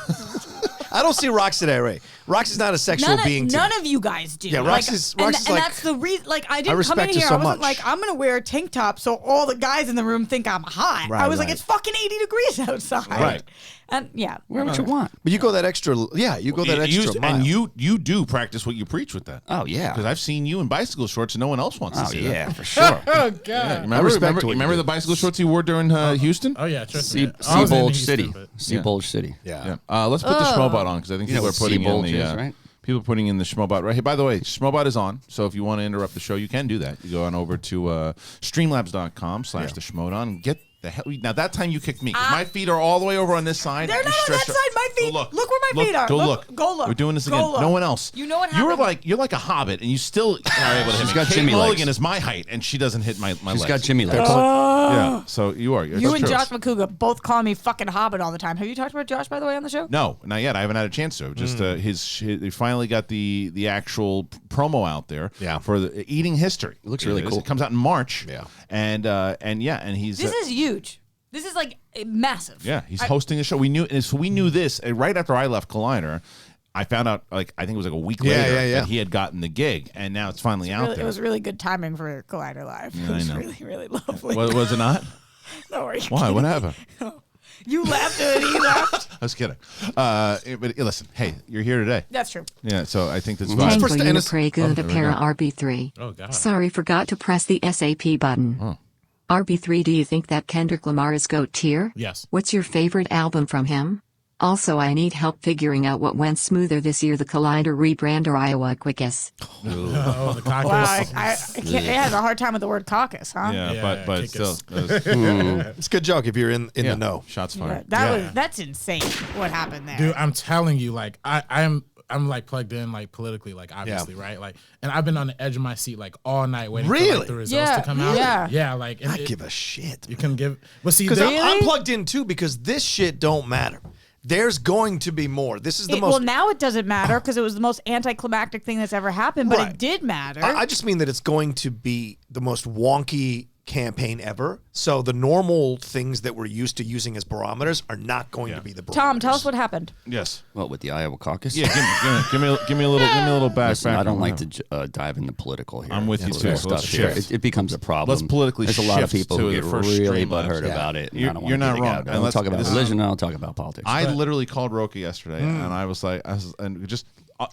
[SPEAKER 1] does?
[SPEAKER 9] I don't see Roxy that way. Roxy's not a sexual being. to
[SPEAKER 6] None
[SPEAKER 9] me.
[SPEAKER 6] of you guys do.
[SPEAKER 9] Yeah, Roxy's
[SPEAKER 6] and
[SPEAKER 9] like-
[SPEAKER 6] that's the reason. Like, I didn't come
[SPEAKER 9] respect
[SPEAKER 6] in
[SPEAKER 9] her
[SPEAKER 6] here.
[SPEAKER 9] so
[SPEAKER 6] I wasn't
[SPEAKER 9] much.
[SPEAKER 6] like, I'm gonna wear a tank top so all the guys in the room think I'm hot.
[SPEAKER 9] Right,
[SPEAKER 6] I was like,
[SPEAKER 9] right.
[SPEAKER 6] it's fucking 80 degrees outside.
[SPEAKER 1] Right.
[SPEAKER 6] And yeah,
[SPEAKER 7] Wear what you want.
[SPEAKER 9] But you go that extra. Yeah, you go that extra mile.
[SPEAKER 1] And you do practice what you preach with that.
[SPEAKER 7] Oh, yeah.
[SPEAKER 1] Because I've seen you in bicycle shorts and no one else wants to
[SPEAKER 7] Oh,
[SPEAKER 1] see
[SPEAKER 7] yeah,
[SPEAKER 1] that.
[SPEAKER 7] for sure.
[SPEAKER 8] Oh God.
[SPEAKER 1] Yeah,
[SPEAKER 9] I respect what you
[SPEAKER 1] remember
[SPEAKER 9] do.
[SPEAKER 1] the bicycle shorts you wore during Houston?
[SPEAKER 8] Oh yeah, trust me. I was in
[SPEAKER 7] Seabold
[SPEAKER 8] Houston,
[SPEAKER 7] City.
[SPEAKER 8] but-
[SPEAKER 7] Seabold City.
[SPEAKER 9] Yeah.
[SPEAKER 1] Let's put the Schmobot on because I think
[SPEAKER 7] You know
[SPEAKER 1] people are
[SPEAKER 7] what
[SPEAKER 1] putting in
[SPEAKER 7] Seabold
[SPEAKER 1] the
[SPEAKER 7] is, right?
[SPEAKER 1] people are putting in the Schmobot right. Hey, by the way, Schmobot is on. So if you want to interrupt the show, you can do that. You go on over to streamlabs.com/the Schmodon and get the hell. Now that time you kicked me. 'Cause my feet are all the way over on this side.
[SPEAKER 6] They're
[SPEAKER 1] and
[SPEAKER 6] not on
[SPEAKER 1] stretched
[SPEAKER 6] that
[SPEAKER 1] out.
[SPEAKER 6] side. My feet.
[SPEAKER 1] Go
[SPEAKER 6] Look where my feet are.
[SPEAKER 1] Go
[SPEAKER 6] Look.
[SPEAKER 1] look.
[SPEAKER 6] Go look.
[SPEAKER 1] We're doing this
[SPEAKER 6] Go
[SPEAKER 1] again.
[SPEAKER 6] look.
[SPEAKER 1] No one else.
[SPEAKER 6] You know what
[SPEAKER 1] You were
[SPEAKER 6] happened?
[SPEAKER 1] you're like a hobbit, and you still are able to hit
[SPEAKER 7] She's
[SPEAKER 1] me.
[SPEAKER 7] got
[SPEAKER 1] Kate
[SPEAKER 7] Jimmy
[SPEAKER 1] Mulligan
[SPEAKER 7] legs.
[SPEAKER 1] is my height, and she doesn't hit my
[SPEAKER 7] She's
[SPEAKER 1] legs.
[SPEAKER 7] got Jimmy legs.
[SPEAKER 1] Yeah, so you are.
[SPEAKER 6] You and Josh McCouga both call me fucking Hobbit all the time. Have you talked about Josh, by the way, on the show?
[SPEAKER 1] No, not yet. I haven't had a chance to. Just he finally got the actual promo out there. For the Eating History.
[SPEAKER 7] It looks really cool.
[SPEAKER 1] It comes out in March.
[SPEAKER 9] Yeah.
[SPEAKER 1] And he's
[SPEAKER 6] This is huge. This is like massive.
[SPEAKER 1] yeah, he's hosting the show. We knew this right after I left Collider. I found out I think it was like a week later that he had gotten the gig, and now it's finally out there.
[SPEAKER 6] It was really good timing for Collider Live.
[SPEAKER 1] Yeah,
[SPEAKER 6] It was
[SPEAKER 1] I know.
[SPEAKER 6] really, really lovely.
[SPEAKER 1] Was it not?
[SPEAKER 6] No, are you
[SPEAKER 1] Why?
[SPEAKER 6] kidding
[SPEAKER 1] What
[SPEAKER 6] me?
[SPEAKER 1] happened?
[SPEAKER 6] You laughed and he laughed.
[SPEAKER 1] I was kidding. But listen, hey, you're here today.
[SPEAKER 6] That's true.
[SPEAKER 1] Yeah, so I think that's
[SPEAKER 9] Thank
[SPEAKER 1] fine.
[SPEAKER 9] you.
[SPEAKER 10] Tango Prego the para RB3.
[SPEAKER 8] Oh God.
[SPEAKER 10] Sorry, forgot to press the SAP button. RB3, do you think that Kendrick Lamar is GOAT tier?
[SPEAKER 8] Yes.
[SPEAKER 10] What's your favorite album from him? Also, I need help figuring out what went smoother this year, the Collider rebrand or Iowa Quickus.
[SPEAKER 8] Oh, the caucus.
[SPEAKER 6] Wow, I can't, it has a hard time with the word caucus, huh?
[SPEAKER 1] Yeah,
[SPEAKER 8] Yeah,
[SPEAKER 1] but
[SPEAKER 8] kick
[SPEAKER 1] still,
[SPEAKER 8] us.
[SPEAKER 9] It's a good joke if you're in the know.
[SPEAKER 1] shots
[SPEAKER 6] Yeah,
[SPEAKER 1] fired.
[SPEAKER 6] that's insane. What happened there?
[SPEAKER 8] Dude, I'm telling you, like I'm like plugged in like politically, like obviously, right? Like, and I've been on the edge of my seat like all night waiting for
[SPEAKER 9] Really?
[SPEAKER 8] like, the results to come out.
[SPEAKER 6] Yeah.
[SPEAKER 8] Like
[SPEAKER 9] I give a shit.
[SPEAKER 8] you can give. But see,
[SPEAKER 9] Because
[SPEAKER 8] they,
[SPEAKER 9] I'm plugged in too. Because this shit don't matter. There's going to be more. This is the most.
[SPEAKER 6] Well, now it doesn't matter because it was the most anticlimactic thing that's ever happened, but
[SPEAKER 9] Right.
[SPEAKER 6] it did matter.
[SPEAKER 9] I just mean that it's going to be the most wonky campaign ever. So the normal things that we're used to using as barometers are not going to be the barometers.
[SPEAKER 6] Tom, tell us what happened.
[SPEAKER 1] Yes.
[SPEAKER 7] What, with the Iowa caucus?
[SPEAKER 1] Yeah, give me a little back.
[SPEAKER 7] Listen, I don't like
[SPEAKER 1] background.
[SPEAKER 7] to dive into political here.
[SPEAKER 1] I'm with you,
[SPEAKER 7] Political
[SPEAKER 1] too. Let's
[SPEAKER 7] stuff here.
[SPEAKER 1] shift.
[SPEAKER 7] It becomes a problem.
[SPEAKER 1] Let's politically
[SPEAKER 7] There's a lot of
[SPEAKER 1] shift
[SPEAKER 7] people
[SPEAKER 1] to
[SPEAKER 7] who
[SPEAKER 1] the
[SPEAKER 7] get
[SPEAKER 1] first
[SPEAKER 7] really
[SPEAKER 1] Streamlabs.
[SPEAKER 7] butthurt
[SPEAKER 1] Yeah.
[SPEAKER 7] about it. And
[SPEAKER 1] You're
[SPEAKER 7] I don't want
[SPEAKER 1] not
[SPEAKER 7] to
[SPEAKER 1] wrong.
[SPEAKER 7] I
[SPEAKER 1] And
[SPEAKER 7] don't
[SPEAKER 1] let's-
[SPEAKER 7] talk about
[SPEAKER 1] this is-
[SPEAKER 7] religion. I don't talk about politics.
[SPEAKER 1] I literally called Rocha yesterday, and I was like, and just. I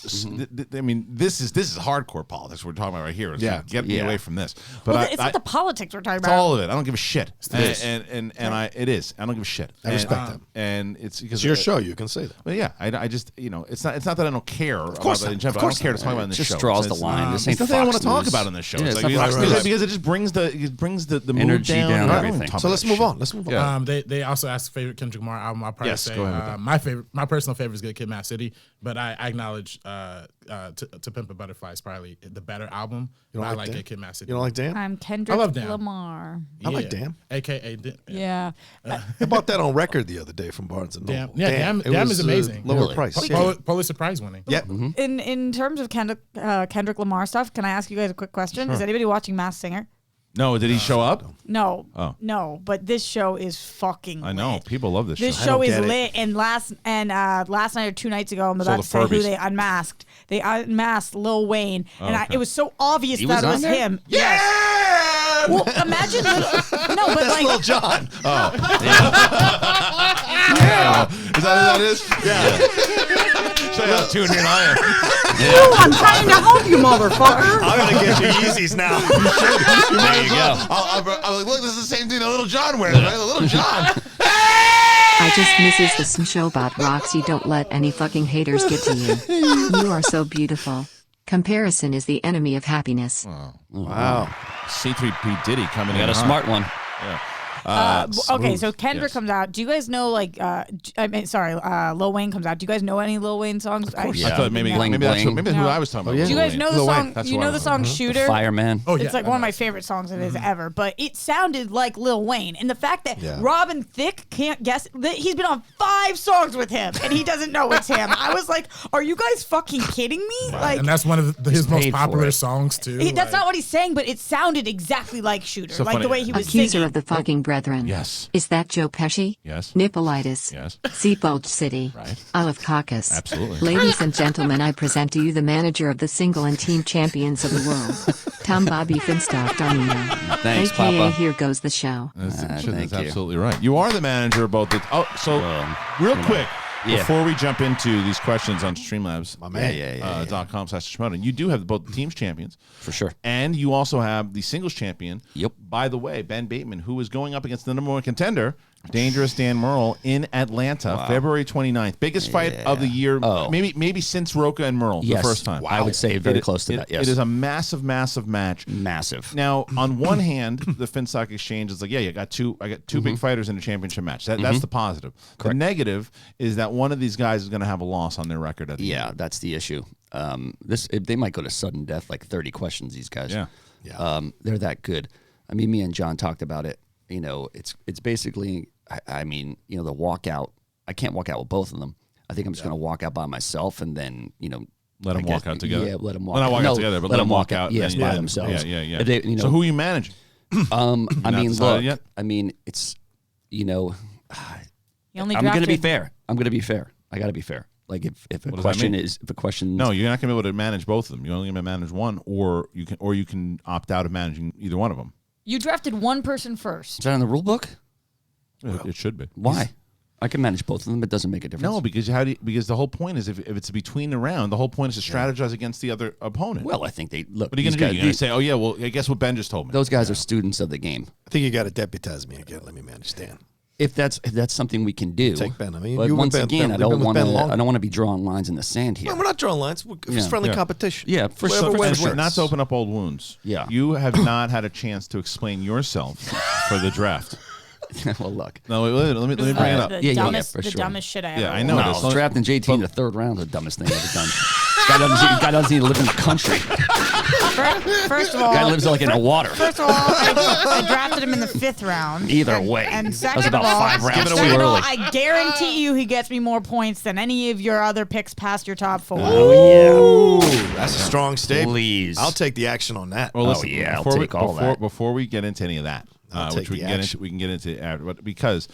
[SPEAKER 1] mean, this is hardcore politics we're talking about right here. It's like, get me away from this. But
[SPEAKER 6] Well, it's not the politics we're talking
[SPEAKER 1] it's
[SPEAKER 6] about.
[SPEAKER 1] all of it. I don't give a shit. And it is. I don't give a shit.
[SPEAKER 9] I respect that.
[SPEAKER 1] And it's because
[SPEAKER 9] It's your show. You can say that.
[SPEAKER 1] But yeah, I just it's not that I don't care. Of
[SPEAKER 9] course
[SPEAKER 1] about it in
[SPEAKER 9] not.
[SPEAKER 1] general.
[SPEAKER 9] Of
[SPEAKER 1] I
[SPEAKER 9] course
[SPEAKER 1] don't care to
[SPEAKER 9] not.
[SPEAKER 1] talk about it in this
[SPEAKER 7] It just
[SPEAKER 1] show.
[SPEAKER 7] draws the
[SPEAKER 1] It's-
[SPEAKER 7] line. This
[SPEAKER 1] It's
[SPEAKER 7] ain't
[SPEAKER 1] nothing I want
[SPEAKER 7] Fox
[SPEAKER 1] to talk
[SPEAKER 7] News.
[SPEAKER 1] about in this show.
[SPEAKER 7] Yeah,
[SPEAKER 1] It's
[SPEAKER 7] it's
[SPEAKER 1] like,
[SPEAKER 7] not Fox News.
[SPEAKER 1] because it just brings the mood
[SPEAKER 7] Energy down,
[SPEAKER 1] I don't
[SPEAKER 7] everything.
[SPEAKER 1] talk
[SPEAKER 9] So
[SPEAKER 1] about
[SPEAKER 9] let's
[SPEAKER 1] that
[SPEAKER 9] move
[SPEAKER 1] shit.
[SPEAKER 9] on. Let's move on.
[SPEAKER 1] Yeah.
[SPEAKER 8] They also asked favorite Kendrick Lamar album. I'll probably
[SPEAKER 1] Yes,
[SPEAKER 8] say
[SPEAKER 1] go ahead with that.
[SPEAKER 8] my personal favorite is Good Kid, Mad City, but I acknowledge To Pimp a Butterfly is probably the better album.
[SPEAKER 9] You don't
[SPEAKER 8] I
[SPEAKER 9] like
[SPEAKER 8] like
[SPEAKER 9] Dan?
[SPEAKER 8] Good Kid, Mad City.
[SPEAKER 9] You don't like Dan?
[SPEAKER 6] I'm Kendrick
[SPEAKER 8] I love Dan.
[SPEAKER 6] Lamar.
[SPEAKER 9] I like Dan.
[SPEAKER 8] AKA
[SPEAKER 6] Yeah.
[SPEAKER 9] I bought that on record the other day from Barnes and Noble.
[SPEAKER 8] Damn.
[SPEAKER 9] It
[SPEAKER 8] Damn
[SPEAKER 9] was,
[SPEAKER 8] is amazing.
[SPEAKER 9] Lower
[SPEAKER 7] Really?
[SPEAKER 9] price. Yeah.
[SPEAKER 8] Pulitzer Prize winning.
[SPEAKER 9] Yep.
[SPEAKER 6] In terms of Kendrick Lamar stuff, can I ask you guys a quick question? Is anybody watching Masked Singer?
[SPEAKER 1] No, did he show up?
[SPEAKER 6] No.
[SPEAKER 1] Oh.
[SPEAKER 6] No, but this show is fucking
[SPEAKER 1] I know
[SPEAKER 6] lit.
[SPEAKER 1] people love this
[SPEAKER 6] This
[SPEAKER 1] show.
[SPEAKER 6] show is
[SPEAKER 9] get it.
[SPEAKER 6] lit, and last night or 2 nights ago, I'm
[SPEAKER 1] So
[SPEAKER 6] about
[SPEAKER 1] the
[SPEAKER 6] to say who
[SPEAKER 1] Furbies.
[SPEAKER 6] they unmasked. They unmasked Lil Wayne, and
[SPEAKER 1] okay.
[SPEAKER 6] it was so obvious
[SPEAKER 7] He
[SPEAKER 6] that
[SPEAKER 7] was
[SPEAKER 6] it
[SPEAKER 7] on
[SPEAKER 6] was
[SPEAKER 7] there?
[SPEAKER 6] him.
[SPEAKER 9] Yeah.
[SPEAKER 6] Yes. Well, imagine no, but
[SPEAKER 9] That's
[SPEAKER 6] like
[SPEAKER 9] Lil Jon.
[SPEAKER 1] Is that what that is? Yeah. way out tuned in I am.
[SPEAKER 5] I'm trying to help you, motherfucker.
[SPEAKER 9] I'm gonna get you Yeezys now.
[SPEAKER 7] There you go.
[SPEAKER 1] I'm like, look, this is the same thing that Little John wears, right? Little John.
[SPEAKER 10] I just misses the show about Roxy. Don't let any fucking haters get to you. You are so beautiful. Comparison is the enemy of happiness.
[SPEAKER 9] Wow.
[SPEAKER 1] C3P Diddy coming
[SPEAKER 7] I
[SPEAKER 1] in
[SPEAKER 7] got a
[SPEAKER 1] hot.
[SPEAKER 7] smart one.
[SPEAKER 1] Yeah.
[SPEAKER 6] Okay,
[SPEAKER 1] Smooth.
[SPEAKER 6] so Kendrick
[SPEAKER 1] Yes.
[SPEAKER 6] comes out. Do you guys know Lil Wayne comes out. Do you guys know any Lil Wayne songs?
[SPEAKER 1] I thought maybe
[SPEAKER 7] Bling,
[SPEAKER 1] that's
[SPEAKER 7] bling.
[SPEAKER 1] maybe who
[SPEAKER 6] No.
[SPEAKER 1] I was talking about.
[SPEAKER 6] Do you guys know the
[SPEAKER 1] Lil Wayne.
[SPEAKER 6] song?
[SPEAKER 1] That's
[SPEAKER 6] You
[SPEAKER 1] who I
[SPEAKER 6] know the
[SPEAKER 1] was
[SPEAKER 6] song
[SPEAKER 1] talking
[SPEAKER 6] "Shooter"?
[SPEAKER 7] Fireman.
[SPEAKER 8] Oh,
[SPEAKER 6] It's like one of my favorite songs it is ever. But it sounded like Lil Wayne, and the fact that Robin Thicke can't guess that he's been on 5 songs with him, and he doesn't know it's him. I was like, "Are you guys fucking kidding me?" Like,
[SPEAKER 8] And that's one of his most
[SPEAKER 7] paid for
[SPEAKER 8] popular
[SPEAKER 7] it.
[SPEAKER 8] songs too.
[SPEAKER 6] that's not what he's saying, but it sounded exactly like "Shooter,"
[SPEAKER 1] So
[SPEAKER 6] like
[SPEAKER 1] funny.
[SPEAKER 6] the way he was
[SPEAKER 10] Accuser
[SPEAKER 6] singing.
[SPEAKER 10] of the fucking brethren.
[SPEAKER 1] Yes.
[SPEAKER 10] Is that Joe Pesci?
[SPEAKER 1] Yes.
[SPEAKER 10] Nippolitis.
[SPEAKER 1] Yes.
[SPEAKER 10] Seatbulge City.
[SPEAKER 1] Right.
[SPEAKER 10] Olive Caucus.
[SPEAKER 1] Absolutely.
[SPEAKER 10] Ladies and gentlemen, I present to you the manager of the single and team champions of the world, Tom Bobby Finstock Dagnino.
[SPEAKER 7] Thanks,
[SPEAKER 10] AKA
[SPEAKER 7] Papa.
[SPEAKER 10] Here Goes the show.
[SPEAKER 1] That's
[SPEAKER 7] thank you.
[SPEAKER 1] absolutely right. You are the manager of both. Real quick,
[SPEAKER 7] Yeah.
[SPEAKER 1] before we jump into these questions on Streamlabs,
[SPEAKER 7] Yeah.
[SPEAKER 1] .com/Shimoda, you do have both the teams champions.
[SPEAKER 7] For sure.
[SPEAKER 1] And you also have the singles champion.
[SPEAKER 7] Yep.
[SPEAKER 1] By the way, Ben Bateman, who is going up against the number 1 contender, Dangerous Dan Merle, in Atlanta, February 29th. Biggest fight of the year, maybe since Rocha and Merle,
[SPEAKER 7] Yes.
[SPEAKER 1] the first time.
[SPEAKER 7] I would say very close to that, yes.
[SPEAKER 1] It is a massive, massive match.
[SPEAKER 7] Massive.
[SPEAKER 1] Now, on one hand, the Finstock Exchange is like, I got two big fighters in a championship match. That's the positive. The negative is that one of these guys is going to have a loss on their record at the end.
[SPEAKER 7] That's the issue. They might go to sudden death, like 30 questions. These guys, they're that good. I mean, me and John talked about it. You know, it's basically, I mean, you know, the walkout. I can't walk out with both of them. I think I'm just going to walk out by myself, and then
[SPEAKER 1] let them walk out together.
[SPEAKER 7] Yeah, let them walk.
[SPEAKER 1] Well, not walk
[SPEAKER 7] out
[SPEAKER 1] out together, but
[SPEAKER 7] let them walk out. Yes,
[SPEAKER 1] and
[SPEAKER 7] by
[SPEAKER 1] then-
[SPEAKER 7] themselves.
[SPEAKER 1] Yeah.
[SPEAKER 7] If they,
[SPEAKER 1] So who are you managing?
[SPEAKER 7] I mean,
[SPEAKER 1] decided
[SPEAKER 7] look.
[SPEAKER 1] yet?
[SPEAKER 7] I mean, it's
[SPEAKER 6] You only
[SPEAKER 7] I'm going to be
[SPEAKER 6] drafted-
[SPEAKER 7] fair. I'm going to be fair. I got to be fair. Like if a
[SPEAKER 1] What does that
[SPEAKER 7] question
[SPEAKER 1] mean?
[SPEAKER 7] is if a question
[SPEAKER 1] No, you're not going to be able to manage both of them. You're only going to manage one, or you can opt out of managing either one of them.
[SPEAKER 6] You drafted one person first.
[SPEAKER 7] is that in the rule book?
[SPEAKER 1] It should be.
[SPEAKER 7] Why? I can manage both of them. It doesn't make a difference.
[SPEAKER 1] No, because because the whole point is if it's between the round, the whole point is to strategize against the other opponent.
[SPEAKER 7] Well, I think they look.
[SPEAKER 1] What are you
[SPEAKER 7] these
[SPEAKER 1] going to do?
[SPEAKER 7] guys-
[SPEAKER 1] You're going to say, "Oh yeah, well, I guess what Ben just told me."
[SPEAKER 7] those guys are students of the game.
[SPEAKER 9] I think you got to deputize me again. Let me manage Dan.
[SPEAKER 7] If that's something we can do,
[SPEAKER 9] Take Ben. I mean,
[SPEAKER 7] but
[SPEAKER 9] you
[SPEAKER 7] once
[SPEAKER 9] and Ben-
[SPEAKER 7] again,
[SPEAKER 9] Ben-
[SPEAKER 7] I
[SPEAKER 9] you've
[SPEAKER 7] don't
[SPEAKER 9] been with
[SPEAKER 7] want
[SPEAKER 9] Ben
[SPEAKER 7] to.
[SPEAKER 9] longer.
[SPEAKER 7] I don't want to be drawing lines in the sand here.
[SPEAKER 9] No, we're not drawing lines. It's
[SPEAKER 7] Yeah.
[SPEAKER 9] friendly
[SPEAKER 1] Yeah.
[SPEAKER 9] competition.
[SPEAKER 7] Yeah, for
[SPEAKER 9] Whoever
[SPEAKER 7] sure.
[SPEAKER 9] wins
[SPEAKER 7] For sure.
[SPEAKER 1] Not to open up old wounds.
[SPEAKER 7] Yeah.
[SPEAKER 1] You have not had a chance to explain yourself for the draft.
[SPEAKER 7] Well, look.
[SPEAKER 1] No, wait, let me bring it up.
[SPEAKER 6] The
[SPEAKER 7] Yeah,
[SPEAKER 6] dumbest,
[SPEAKER 7] for
[SPEAKER 6] the
[SPEAKER 7] sure.
[SPEAKER 6] dumbest shit I ever.
[SPEAKER 1] Yeah, I know.
[SPEAKER 7] No,
[SPEAKER 1] this.
[SPEAKER 7] drafting JT in the third round is the dumbest thing I've ever done. Guy doesn't need to live in the country.
[SPEAKER 6] First of all,
[SPEAKER 7] Guy lives like in the water.
[SPEAKER 6] First of all, I drafted him in the 5th round.
[SPEAKER 7] Either way.
[SPEAKER 6] And
[SPEAKER 7] That was
[SPEAKER 6] second
[SPEAKER 7] about
[SPEAKER 6] of all,
[SPEAKER 7] 5 rounds too
[SPEAKER 6] second of all,
[SPEAKER 7] early.
[SPEAKER 6] I guarantee you he gets me more points than any of your other picks past your top 4.
[SPEAKER 7] Oh
[SPEAKER 9] That's a strong statement.
[SPEAKER 7] Please.
[SPEAKER 9] I'll take the action on that.
[SPEAKER 1] Well, listen,
[SPEAKER 7] yeah, I'll
[SPEAKER 1] before
[SPEAKER 7] take all that.
[SPEAKER 1] Before we get into any of that,
[SPEAKER 9] I'll
[SPEAKER 1] which
[SPEAKER 9] take
[SPEAKER 1] we
[SPEAKER 9] the
[SPEAKER 1] can get
[SPEAKER 9] action.
[SPEAKER 1] into, we can get into after, but because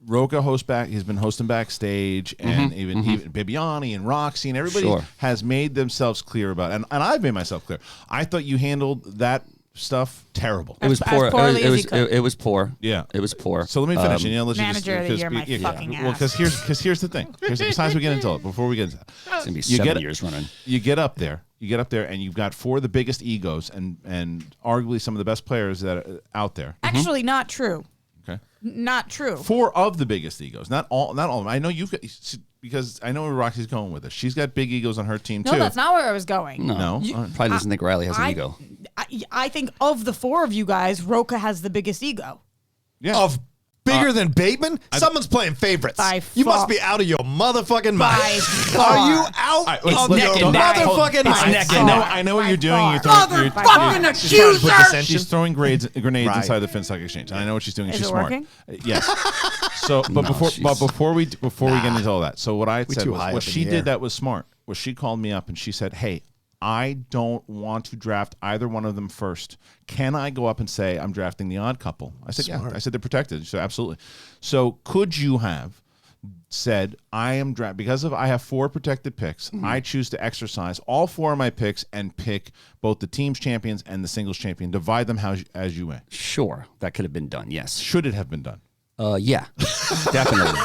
[SPEAKER 1] Rocha he's been hosting backstage, and even Bibiani and Roxy and everybody
[SPEAKER 7] Sure.
[SPEAKER 1] has made themselves clear about it, and I've made myself clear. I thought you handled that stuff terrible.
[SPEAKER 7] It was
[SPEAKER 6] As
[SPEAKER 7] poor.
[SPEAKER 6] poorly
[SPEAKER 7] It
[SPEAKER 6] as
[SPEAKER 7] was.
[SPEAKER 6] you could.
[SPEAKER 7] It was poor.
[SPEAKER 1] Yeah.
[SPEAKER 7] It was poor.
[SPEAKER 1] So let me finish. And, let's
[SPEAKER 6] Manager of the year, my fucking
[SPEAKER 1] Well,
[SPEAKER 6] ass.
[SPEAKER 1] because here's the thing. Besides we get into it, before we get into that,
[SPEAKER 7] It's gonna be
[SPEAKER 1] You
[SPEAKER 7] 7
[SPEAKER 1] get it.
[SPEAKER 7] years running.
[SPEAKER 1] you get up there, and you've got 4 of the biggest egos, and arguably some of the best players that are out there.
[SPEAKER 6] Actually, not true.
[SPEAKER 1] Okay.
[SPEAKER 6] Not true.
[SPEAKER 1] 4 of the biggest egos, not all of them. I know you've got, because I know where Roxy's going with this. She's got big egos on her team
[SPEAKER 6] No,
[SPEAKER 1] too.
[SPEAKER 6] that's not where I was going.
[SPEAKER 1] No?
[SPEAKER 7] Probably doesn't think Riley has an ego.
[SPEAKER 6] I think of the 4 of you guys, Rocha has the biggest ego.
[SPEAKER 1] Yeah.
[SPEAKER 9] Of bigger than Bateman? Someone's playing favorites.
[SPEAKER 6] By
[SPEAKER 9] You must
[SPEAKER 6] far.
[SPEAKER 9] be out of your motherfucking mind.
[SPEAKER 6] By
[SPEAKER 9] Are you
[SPEAKER 6] far.
[SPEAKER 9] out
[SPEAKER 1] It's
[SPEAKER 9] of
[SPEAKER 1] neck
[SPEAKER 9] your
[SPEAKER 1] and neck.
[SPEAKER 9] motherfucking
[SPEAKER 6] By
[SPEAKER 9] mind?
[SPEAKER 6] far.
[SPEAKER 1] I know what
[SPEAKER 6] By
[SPEAKER 1] you're doing.
[SPEAKER 6] far.
[SPEAKER 1] You're throwing,
[SPEAKER 5] Motherfucking
[SPEAKER 9] She's trying to put
[SPEAKER 5] accuser!
[SPEAKER 9] dissension.
[SPEAKER 1] she's throwing grenades
[SPEAKER 9] Right.
[SPEAKER 1] inside the Finstock Exchange, and I know what she's doing.
[SPEAKER 6] Is
[SPEAKER 1] She's
[SPEAKER 6] it
[SPEAKER 1] smart.
[SPEAKER 6] working?
[SPEAKER 1] Yes. So, but before we get into all that, so what I had
[SPEAKER 9] We
[SPEAKER 1] said
[SPEAKER 9] too
[SPEAKER 1] was
[SPEAKER 9] high
[SPEAKER 1] what
[SPEAKER 9] up in
[SPEAKER 1] she
[SPEAKER 9] the
[SPEAKER 1] did
[SPEAKER 9] air.
[SPEAKER 1] that was smart. Was she called me up and she said, "Hey, I don't want to draft either one of them first. Can I go up and say I'm drafting the odd couple?" I said, "Yeah." I said, "They're protected." She said, "Absolutely." So could you have said, I am because I have 4 protected picks, I choose to exercise all 4 of my picks and pick both the team's champions and the singles champion, divide them as you may?
[SPEAKER 7] Sure, that could have been done. Yes.
[SPEAKER 1] Should it have been done?
[SPEAKER 7] Yeah, definitely.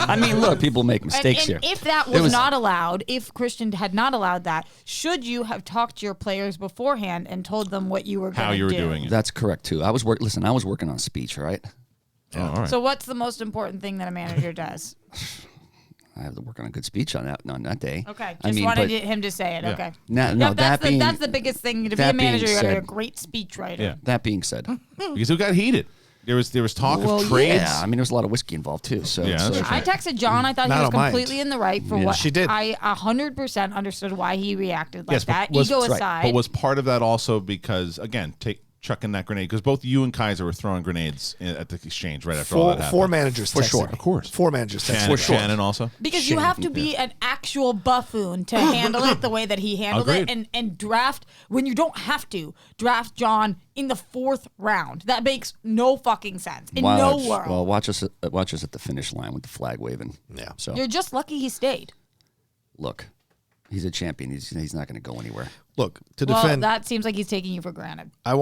[SPEAKER 7] I mean, look, people make mistakes
[SPEAKER 6] and
[SPEAKER 7] here.
[SPEAKER 6] If that was not allowed, if Kristian had not allowed that, should you have talked to your players beforehand and told them what you were going to do?
[SPEAKER 1] How you were doing it.
[SPEAKER 7] That's correct too. I was working on speech, all right?
[SPEAKER 1] Oh, all right.
[SPEAKER 6] So what's the most important thing that a manager does?
[SPEAKER 7] I have to work on a good speech on that day.
[SPEAKER 6] Okay, just
[SPEAKER 7] I mean,
[SPEAKER 6] wanted him to say it.
[SPEAKER 1] Yeah.
[SPEAKER 6] Okay.
[SPEAKER 7] That's
[SPEAKER 6] the biggest thing. To be a manager, you got to be a great speech writer.
[SPEAKER 1] Yeah.
[SPEAKER 7] That being said,
[SPEAKER 1] Because it got heated. There was talk of trades.
[SPEAKER 7] Yeah, I mean, there was a lot of whiskey involved too. So,
[SPEAKER 1] Yeah, that's
[SPEAKER 6] I texted John. I thought he
[SPEAKER 9] Not
[SPEAKER 6] was
[SPEAKER 9] on mine.
[SPEAKER 6] completely in the right for
[SPEAKER 7] Yeah.
[SPEAKER 6] what
[SPEAKER 9] She did.
[SPEAKER 6] I 100% understood why he reacted like
[SPEAKER 1] Yes, but
[SPEAKER 6] that.
[SPEAKER 1] was-
[SPEAKER 6] Ego
[SPEAKER 1] that's right.
[SPEAKER 6] aside.
[SPEAKER 1] But was part of that also because, again, chucking that grenade, because both you and Kaiser were throwing grenades at the exchange right after all that happened.
[SPEAKER 9] Four managers
[SPEAKER 7] For
[SPEAKER 9] texted
[SPEAKER 7] sure.
[SPEAKER 9] me.
[SPEAKER 1] Of course.
[SPEAKER 9] 4 managers texted
[SPEAKER 1] Shannon,
[SPEAKER 9] me.
[SPEAKER 1] Shannon also.
[SPEAKER 6] Because you have to be an actual buffoon to handle it the way that he handled
[SPEAKER 1] Agreed.
[SPEAKER 6] it, and draft when you don't have to draft John in the 4th round. That makes no fucking sense in no world.
[SPEAKER 7] Well, watch us at the finish line with the flag waving.
[SPEAKER 9] Yeah.
[SPEAKER 7] So
[SPEAKER 6] You're just lucky he stayed.
[SPEAKER 7] look, he's a champion. He's not going to go anywhere.
[SPEAKER 9] Look, to
[SPEAKER 6] Well,
[SPEAKER 9] defend,
[SPEAKER 6] that seems like he's taking you for granted.
[SPEAKER 9] I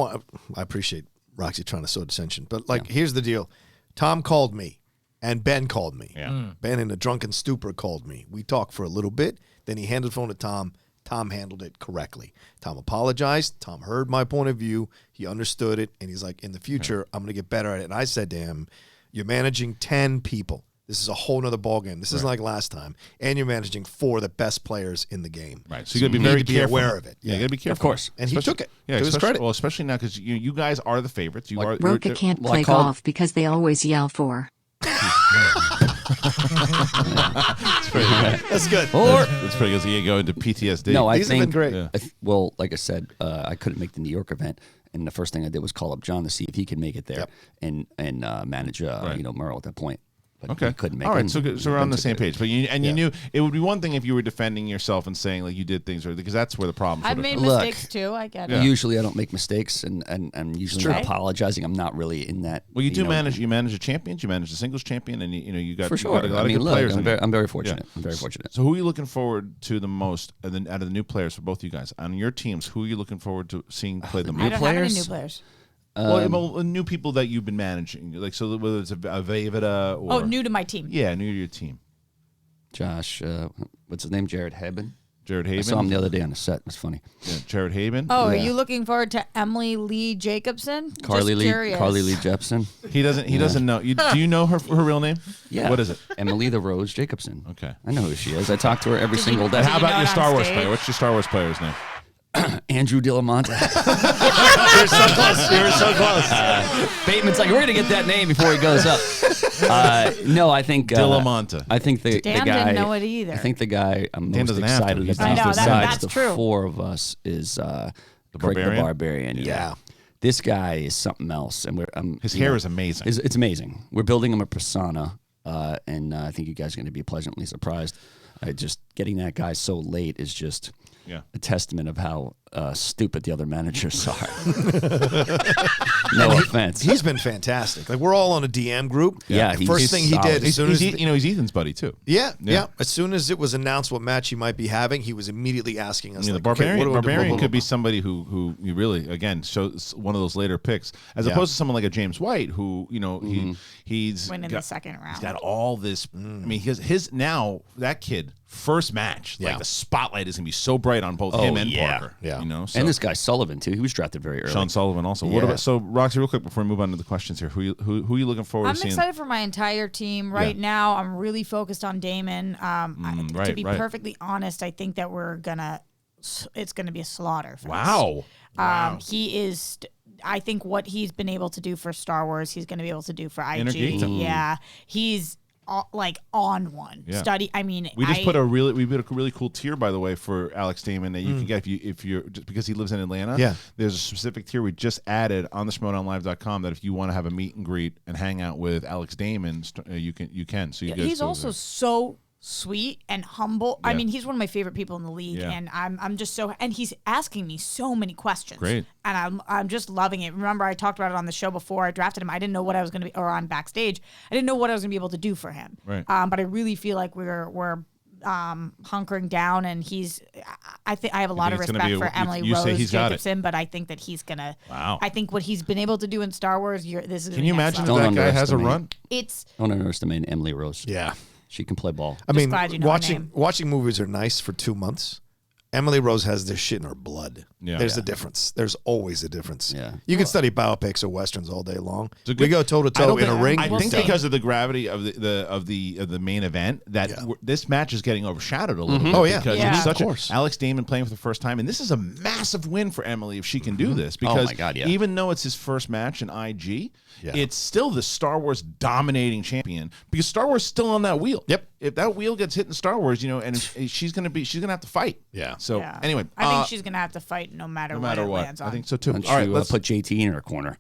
[SPEAKER 9] appreciate Roxy trying to sow dissension, but here's the deal. Tom called me and Ben called me.
[SPEAKER 1] Yeah.
[SPEAKER 9] Ben in a drunken stupor called me. We talked for a little bit. Then he handed the phone to Tom. Tom handled it correctly. Tom apologized. Tom heard my point of view. He understood it. And he's like, in the future, I'm going to get better at it. And I said to him, you're managing 10 people. This is a whole nother ballgame. This isn't like last time. And you're managing 4 of the best players in the game.
[SPEAKER 1] Right. So you got to be very careful.
[SPEAKER 9] aware of it.
[SPEAKER 1] Yeah, you got to be careful.
[SPEAKER 7] Of course.
[SPEAKER 9] And he took it.
[SPEAKER 1] Yeah,
[SPEAKER 9] to his
[SPEAKER 1] especially-
[SPEAKER 9] credit.
[SPEAKER 1] Well, especially now because you guys are the favorites. You are.
[SPEAKER 10] Rocha can't
[SPEAKER 7] well, I
[SPEAKER 10] play
[SPEAKER 7] called-
[SPEAKER 10] golf because they always yell for.
[SPEAKER 1] That's pretty good.
[SPEAKER 9] That's good.
[SPEAKER 7] Or
[SPEAKER 1] That's pretty good. So you go into PTSD.
[SPEAKER 7] no, I
[SPEAKER 9] These have
[SPEAKER 7] think
[SPEAKER 9] been great.
[SPEAKER 1] Yeah.
[SPEAKER 7] well, like I said, I couldn't make the New York event, and the first thing I did was call up John to see if he could make it there and manage Merle at that point. But
[SPEAKER 1] Okay.
[SPEAKER 7] he couldn't make
[SPEAKER 1] All
[SPEAKER 7] it.
[SPEAKER 1] right. So we're on the same page. But you knew it would be one thing if you were defending yourself and saying like you did things, because that's where the problem.
[SPEAKER 6] I've made
[SPEAKER 7] Look.
[SPEAKER 6] mistakes too. I get
[SPEAKER 1] Yeah.
[SPEAKER 6] it.
[SPEAKER 7] Usually I don't make mistakes, and I'm usually not apologizing. I'm not really in that.
[SPEAKER 1] Well, you do
[SPEAKER 7] know,
[SPEAKER 1] manage. You manage a champion. You manage a singles champion, and you got
[SPEAKER 7] for
[SPEAKER 1] you
[SPEAKER 7] sure.
[SPEAKER 1] got a lot
[SPEAKER 7] I mean,
[SPEAKER 1] of good
[SPEAKER 7] look,
[SPEAKER 1] players.
[SPEAKER 7] I'm very fortunate. I'm very fortunate.
[SPEAKER 1] So who are you looking forward to the most out of the new players for both you guys on your teams? Who are you looking forward to seeing play the
[SPEAKER 6] I
[SPEAKER 1] most?
[SPEAKER 6] don't have any new players.
[SPEAKER 1] Well, new people that you've been managing, like so whether it's a Vavida or
[SPEAKER 6] New to my team.
[SPEAKER 1] yeah, new to your team.
[SPEAKER 7] Josh, what's his name? Jared Haben.
[SPEAKER 1] Jared
[SPEAKER 7] I
[SPEAKER 1] Haben.
[SPEAKER 7] saw him the other day on the set. It was funny.
[SPEAKER 1] Yeah, Jared Haben.
[SPEAKER 6] Oh, are
[SPEAKER 7] Yeah.
[SPEAKER 6] you looking forward to Emily Lee Jacobson?
[SPEAKER 7] Carly
[SPEAKER 6] Just
[SPEAKER 7] Lee.
[SPEAKER 6] curious.
[SPEAKER 7] Carly Lee Jepsen.
[SPEAKER 1] He doesn't know. Do you know her real name?
[SPEAKER 7] Yeah.
[SPEAKER 1] What is it?
[SPEAKER 7] Emily the Rose Jacobson.
[SPEAKER 1] Okay.
[SPEAKER 7] I know who she is. I talk to her every single day.
[SPEAKER 1] And how
[SPEAKER 6] you know
[SPEAKER 1] about
[SPEAKER 6] it
[SPEAKER 1] your
[SPEAKER 6] on
[SPEAKER 1] Star Wars
[SPEAKER 6] stage?
[SPEAKER 1] player? What's your Star Wars player's name?
[SPEAKER 7] Andrew Dillamonte.
[SPEAKER 9] You're so close. You're so close.
[SPEAKER 7] Bateman's like, we're gonna get that name before he goes up. No, I think
[SPEAKER 1] Dillamonte.
[SPEAKER 7] I think the
[SPEAKER 6] Dan
[SPEAKER 7] guy.
[SPEAKER 6] didn't know it either.
[SPEAKER 7] I think the guy I'm
[SPEAKER 1] Dan
[SPEAKER 7] most
[SPEAKER 1] doesn't have to.
[SPEAKER 7] excited
[SPEAKER 1] He's
[SPEAKER 7] about
[SPEAKER 6] I know,
[SPEAKER 7] besides
[SPEAKER 6] that's
[SPEAKER 7] the
[SPEAKER 6] true.
[SPEAKER 7] 4 of us is Craig the
[SPEAKER 1] Barbarian?
[SPEAKER 7] Barbarian. Yeah. This guy is something else, and
[SPEAKER 1] His hair is amazing.
[SPEAKER 7] It's amazing. We're building him a persona, and I think you guys are going to be pleasantly surprised. Just getting that guy so late is just a testament of how stupid the other managers are. No offense.
[SPEAKER 9] He's been fantastic. Like we're all on a DM group.
[SPEAKER 7] Yeah,
[SPEAKER 9] The
[SPEAKER 7] he's
[SPEAKER 9] first thing he
[SPEAKER 7] solid.
[SPEAKER 9] did as soon as
[SPEAKER 1] he's Ethan's buddy too.
[SPEAKER 9] yeah. As soon as it was announced what match he might be having, he was immediately asking us.
[SPEAKER 1] The
[SPEAKER 9] like,
[SPEAKER 1] Barbarian,
[SPEAKER 9] okay, what do I do?
[SPEAKER 1] Barbarian
[SPEAKER 9] Blah, blah,
[SPEAKER 1] could be
[SPEAKER 9] blah.
[SPEAKER 1] somebody who you really again shows one of those later picks, as
[SPEAKER 9] Yeah.
[SPEAKER 1] opposed to someone like a James White who he's
[SPEAKER 6] Win in
[SPEAKER 1] got,
[SPEAKER 6] the second round.
[SPEAKER 1] He's got all this. I mean, his now that kid first match, like
[SPEAKER 9] Yeah.
[SPEAKER 1] the spotlight is gonna be so bright on both him and Parker.
[SPEAKER 9] Yeah.
[SPEAKER 1] So.
[SPEAKER 7] And this guy Sullivan too. He was drafted very early.
[SPEAKER 1] Sean Sullivan also. What
[SPEAKER 9] Yeah.
[SPEAKER 1] about Roxy? Real quick before we move on to the questions here, who are you looking forward
[SPEAKER 6] I'm
[SPEAKER 1] to seeing?
[SPEAKER 6] excited for my entire team. Right now, I'm really focused on Damon. To
[SPEAKER 1] right,
[SPEAKER 6] be
[SPEAKER 1] right.
[SPEAKER 6] perfectly honest, I think that it's gonna be a slaughter. For
[SPEAKER 1] Wow.
[SPEAKER 6] us. He is. I think what he's been able to do for Star Wars, he's going to be able to do for IG.
[SPEAKER 1] Intergeekdom.
[SPEAKER 6] Yeah, he's like on one
[SPEAKER 1] Yeah.
[SPEAKER 6] study. I mean,
[SPEAKER 1] We put a really cool tier, by the way, for Alex Damon that you can get if you're just because he lives in Atlanta.
[SPEAKER 9] Yeah.
[SPEAKER 1] There's a specific tier we just added on the SchmodownLive.com that if you want to have a meet and greet and hang out with Alex Damon, you can. So you guys
[SPEAKER 6] he's
[SPEAKER 1] go
[SPEAKER 6] also
[SPEAKER 1] there.
[SPEAKER 6] so sweet and humble. I
[SPEAKER 1] Yeah.
[SPEAKER 6] mean, he's one of my favorite people in the league,
[SPEAKER 1] Yeah.
[SPEAKER 6] and I'm just so. And he's asking me so many questions.
[SPEAKER 1] Great.
[SPEAKER 6] And I'm just loving it. Remember, I talked about it on the show before I drafted him. I didn't know what I was going to be, or on backstage, I didn't know what I was going to be able to do for him.
[SPEAKER 1] Right.
[SPEAKER 6] But I really feel like we're hunkering down, and I have a lot of
[SPEAKER 1] it's gonna
[SPEAKER 6] respect
[SPEAKER 1] be
[SPEAKER 6] for Emily
[SPEAKER 1] you say
[SPEAKER 6] Rose
[SPEAKER 1] he's got it.
[SPEAKER 6] Jacobson, but I think that he's gonna.
[SPEAKER 1] Wow.
[SPEAKER 6] I think what he's been able to do in Star Wars, this is.
[SPEAKER 1] Can you imagine if
[SPEAKER 6] level.
[SPEAKER 1] that guy has a
[SPEAKER 7] underestimate.
[SPEAKER 1] run?
[SPEAKER 6] It's
[SPEAKER 7] Don't underestimate Emily Rose.
[SPEAKER 9] Yeah.
[SPEAKER 7] She can play ball.
[SPEAKER 9] I mean,
[SPEAKER 6] glad you know her name.
[SPEAKER 9] watching movies are nice for 2 months. Emily Rose has this shit in her blood.
[SPEAKER 1] Yeah.
[SPEAKER 9] There's a difference. There's always a difference.
[SPEAKER 7] Yeah.
[SPEAKER 9] You can study biopics or westerns all day long.
[SPEAKER 1] a good-
[SPEAKER 9] We go toe to toe in a ring.
[SPEAKER 1] I
[SPEAKER 6] We'll
[SPEAKER 1] think
[SPEAKER 6] see.
[SPEAKER 1] because of the gravity of the main event that this match is getting overshadowed a little bit.
[SPEAKER 9] Oh, yeah.
[SPEAKER 1] because
[SPEAKER 6] Yeah.
[SPEAKER 1] it's such
[SPEAKER 9] Of course.
[SPEAKER 1] Alex Damon playing for the first time, and this is a massive win for Emily if she can do this.
[SPEAKER 7] Oh,
[SPEAKER 1] Because
[SPEAKER 7] my God, yeah.
[SPEAKER 1] even though it's his first match in IG,
[SPEAKER 9] Yeah.
[SPEAKER 1] it's still the Star Wars dominating champion because Star Wars is still on that wheel.
[SPEAKER 9] Yep.
[SPEAKER 1] If that wheel gets hit in Star Wars, and she's gonna have to fight.
[SPEAKER 9] Yeah.
[SPEAKER 1] So
[SPEAKER 6] yeah.
[SPEAKER 1] anyway,
[SPEAKER 6] I think she's gonna have to fight no matter
[SPEAKER 1] no matter
[SPEAKER 6] what it
[SPEAKER 1] what.
[SPEAKER 6] lands on.
[SPEAKER 1] I think so too.
[SPEAKER 7] Why don't
[SPEAKER 1] All right,
[SPEAKER 7] you
[SPEAKER 1] let's
[SPEAKER 7] put JT in her corner.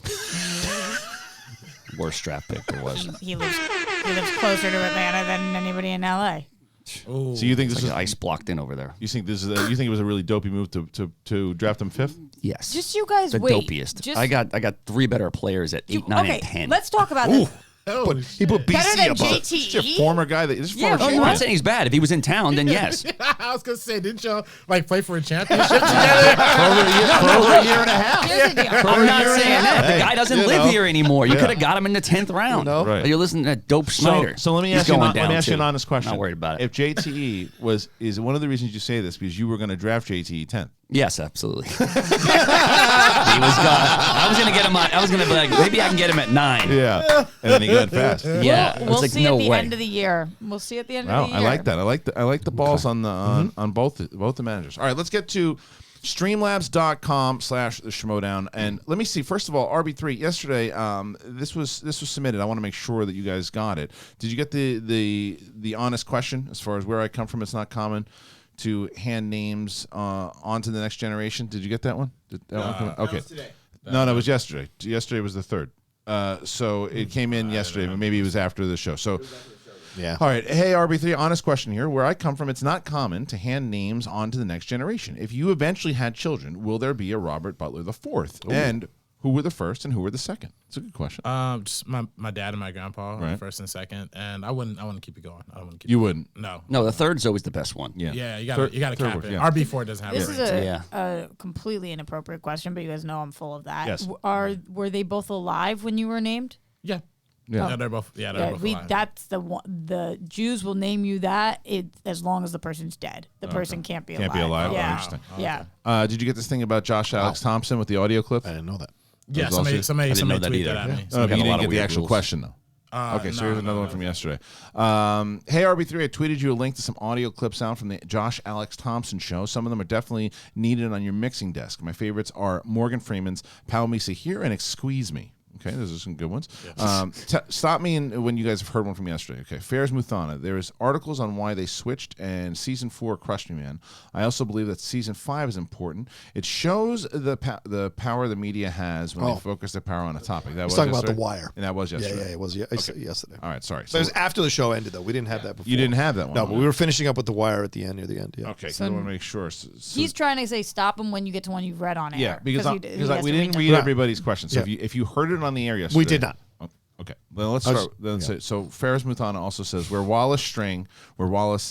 [SPEAKER 7] Worst draft pick there was.
[SPEAKER 6] He lives closer to Atlanta than anybody in LA.
[SPEAKER 1] So you think
[SPEAKER 7] It's
[SPEAKER 1] this
[SPEAKER 7] like
[SPEAKER 1] is
[SPEAKER 7] an ice blocked in over there.
[SPEAKER 1] you think this is you think it was a really dopey move to draft him 5th?
[SPEAKER 7] Yes.
[SPEAKER 6] Just you guys
[SPEAKER 7] the
[SPEAKER 6] wait.
[SPEAKER 7] dopiest.
[SPEAKER 6] Just,
[SPEAKER 7] I got 3 better players at 8, 9,
[SPEAKER 6] okay,
[SPEAKER 7] and 10.
[SPEAKER 6] let's talk about this.
[SPEAKER 9] He put BC
[SPEAKER 6] Better than
[SPEAKER 9] above.
[SPEAKER 1] This is your
[SPEAKER 6] JTE.
[SPEAKER 1] former guy that this is
[SPEAKER 6] Yeah,
[SPEAKER 1] former
[SPEAKER 7] Oh,
[SPEAKER 6] but
[SPEAKER 7] I'm
[SPEAKER 1] champion.
[SPEAKER 7] not saying he's bad. If he was in town, then yes.
[SPEAKER 8] I was gonna say, didn't y'all play for a championship
[SPEAKER 1] for over a year and a half.
[SPEAKER 6] Here's the deal.
[SPEAKER 7] I'm not saying that.
[SPEAKER 1] Hey,
[SPEAKER 7] The guy doesn't
[SPEAKER 9] you
[SPEAKER 7] live
[SPEAKER 9] know.
[SPEAKER 7] here anymore. You could have got him in the 10th round.
[SPEAKER 9] know.
[SPEAKER 1] Right.
[SPEAKER 7] But you're listening to Dope Snyder.
[SPEAKER 1] So let me
[SPEAKER 7] He's
[SPEAKER 1] ask you,
[SPEAKER 7] going
[SPEAKER 1] let me
[SPEAKER 7] down,
[SPEAKER 1] ask you an
[SPEAKER 7] too.
[SPEAKER 1] honest question.
[SPEAKER 7] Not worried about it.
[SPEAKER 1] If JTE is one of the reasons you say this because you were going to draft JTE 10th.
[SPEAKER 7] Yes, absolutely. He was gone. I was gonna get him. I was gonna be like, maybe I can get him at 9.
[SPEAKER 1] Yeah, and then he got fast.
[SPEAKER 7] Yeah, I was
[SPEAKER 6] We'll
[SPEAKER 7] like,
[SPEAKER 6] see
[SPEAKER 7] no
[SPEAKER 6] at the
[SPEAKER 7] way.
[SPEAKER 6] end of the year. We'll see at the end
[SPEAKER 1] Wow,
[SPEAKER 6] of the
[SPEAKER 1] I
[SPEAKER 6] year.
[SPEAKER 1] like that. I like the balls on the on both the managers. All right, let's get to streamlabs.com/the Schmodown. And let me see. First of all, RB3 yesterday. This was submitted. I want to make sure that you guys got it. Did you get the honest question as far as where I come from? It's not common to hand names on to the next generation. Did you get that one? Did that one come? Okay. No, it was yesterday. Yesterday was the 3rd. So it came in yesterday, but maybe it was after the show. So,
[SPEAKER 9] Yeah.
[SPEAKER 1] all right. Hey, RB3, honest question here. Where I come from, it's not common to hand names on to the next generation. If you eventually had children, will there be a Robert Butler the 4th? And who were the first and who were the second? It's a good question.
[SPEAKER 8] Just my dad and my grandpa, were
[SPEAKER 1] Right.
[SPEAKER 8] first and second, and I wouldn't keep it going. I wouldn't keep
[SPEAKER 1] You
[SPEAKER 8] it
[SPEAKER 1] wouldn't.
[SPEAKER 8] No.
[SPEAKER 7] No, the 3rd's always the best one.
[SPEAKER 1] Yeah.
[SPEAKER 8] Yeah, you
[SPEAKER 1] Third
[SPEAKER 8] gotta cap
[SPEAKER 1] work,
[SPEAKER 8] it.
[SPEAKER 1] yeah.
[SPEAKER 8] RB4 doesn't have
[SPEAKER 6] This
[SPEAKER 8] it.
[SPEAKER 6] is
[SPEAKER 8] Right.
[SPEAKER 6] a completely inappropriate question, but you guys know I'm full of that.
[SPEAKER 1] Yes.
[SPEAKER 6] Were they both alive when you were named?
[SPEAKER 8] Yeah.
[SPEAKER 1] Yeah.
[SPEAKER 8] Yeah, they're both. Yeah, they're
[SPEAKER 6] Yeah,
[SPEAKER 8] both alive.
[SPEAKER 6] that's the one. The Jews will name you that as long as the person's dead. The person can't be alive.
[SPEAKER 1] Can't be alive.
[SPEAKER 6] Yeah.
[SPEAKER 1] Interesting.
[SPEAKER 6] Yeah.
[SPEAKER 1] Did you get this thing about Josh Alex Thompson with the audio clip?
[SPEAKER 9] I didn't know that.
[SPEAKER 8] Yeah,
[SPEAKER 1] Those also-
[SPEAKER 8] somebody
[SPEAKER 7] didn't know that
[SPEAKER 8] tweeted
[SPEAKER 7] either.
[SPEAKER 8] that at me.
[SPEAKER 1] I don't know if
[SPEAKER 7] got
[SPEAKER 1] you
[SPEAKER 7] a lot
[SPEAKER 1] didn't
[SPEAKER 7] of
[SPEAKER 1] get the
[SPEAKER 7] weird
[SPEAKER 1] actual
[SPEAKER 7] rules.
[SPEAKER 1] question, though. Okay, so
[SPEAKER 8] no,
[SPEAKER 1] here's another one from yesterday. Hey, RB3, I tweeted you a link to some audio clips out from the Josh Alex Thompson show. Some of them are definitely needed on your mixing desk. My favorites are Morgan Freeman's Pal Me Say Here and Squeeze Me. Okay, those are some good ones. Stop me when you guys have heard one from yesterday. Okay, Fares Muthana. There's articles on why they switched, and season 4 crushed me, man. I also believe that season 5 is important. It shows the power the media has when they focus their power on a topic. That was
[SPEAKER 9] talking about
[SPEAKER 1] yesterday?
[SPEAKER 9] The Wire.
[SPEAKER 1] And that was yesterday.
[SPEAKER 9] Yeah, it was yesterday.
[SPEAKER 1] All right, sorry.
[SPEAKER 9] But it was after the show ended, though. We didn't have that before.
[SPEAKER 1] You didn't have that one.
[SPEAKER 9] No, but we were finishing up with The Wire at the end, near the end. Yeah.
[SPEAKER 1] Okay, so I want to make sure. So,
[SPEAKER 6] He's trying to say stop him when you get to one you've read on air.
[SPEAKER 1] yeah, because
[SPEAKER 6] he
[SPEAKER 1] we
[SPEAKER 6] has to
[SPEAKER 1] didn't
[SPEAKER 6] them.
[SPEAKER 1] read everybody's questions. So
[SPEAKER 9] Yeah.
[SPEAKER 1] if you heard it on the air yesterday,
[SPEAKER 9] We did not.
[SPEAKER 1] Oh, okay, well let's start. So Fares Muthana also says where Wallace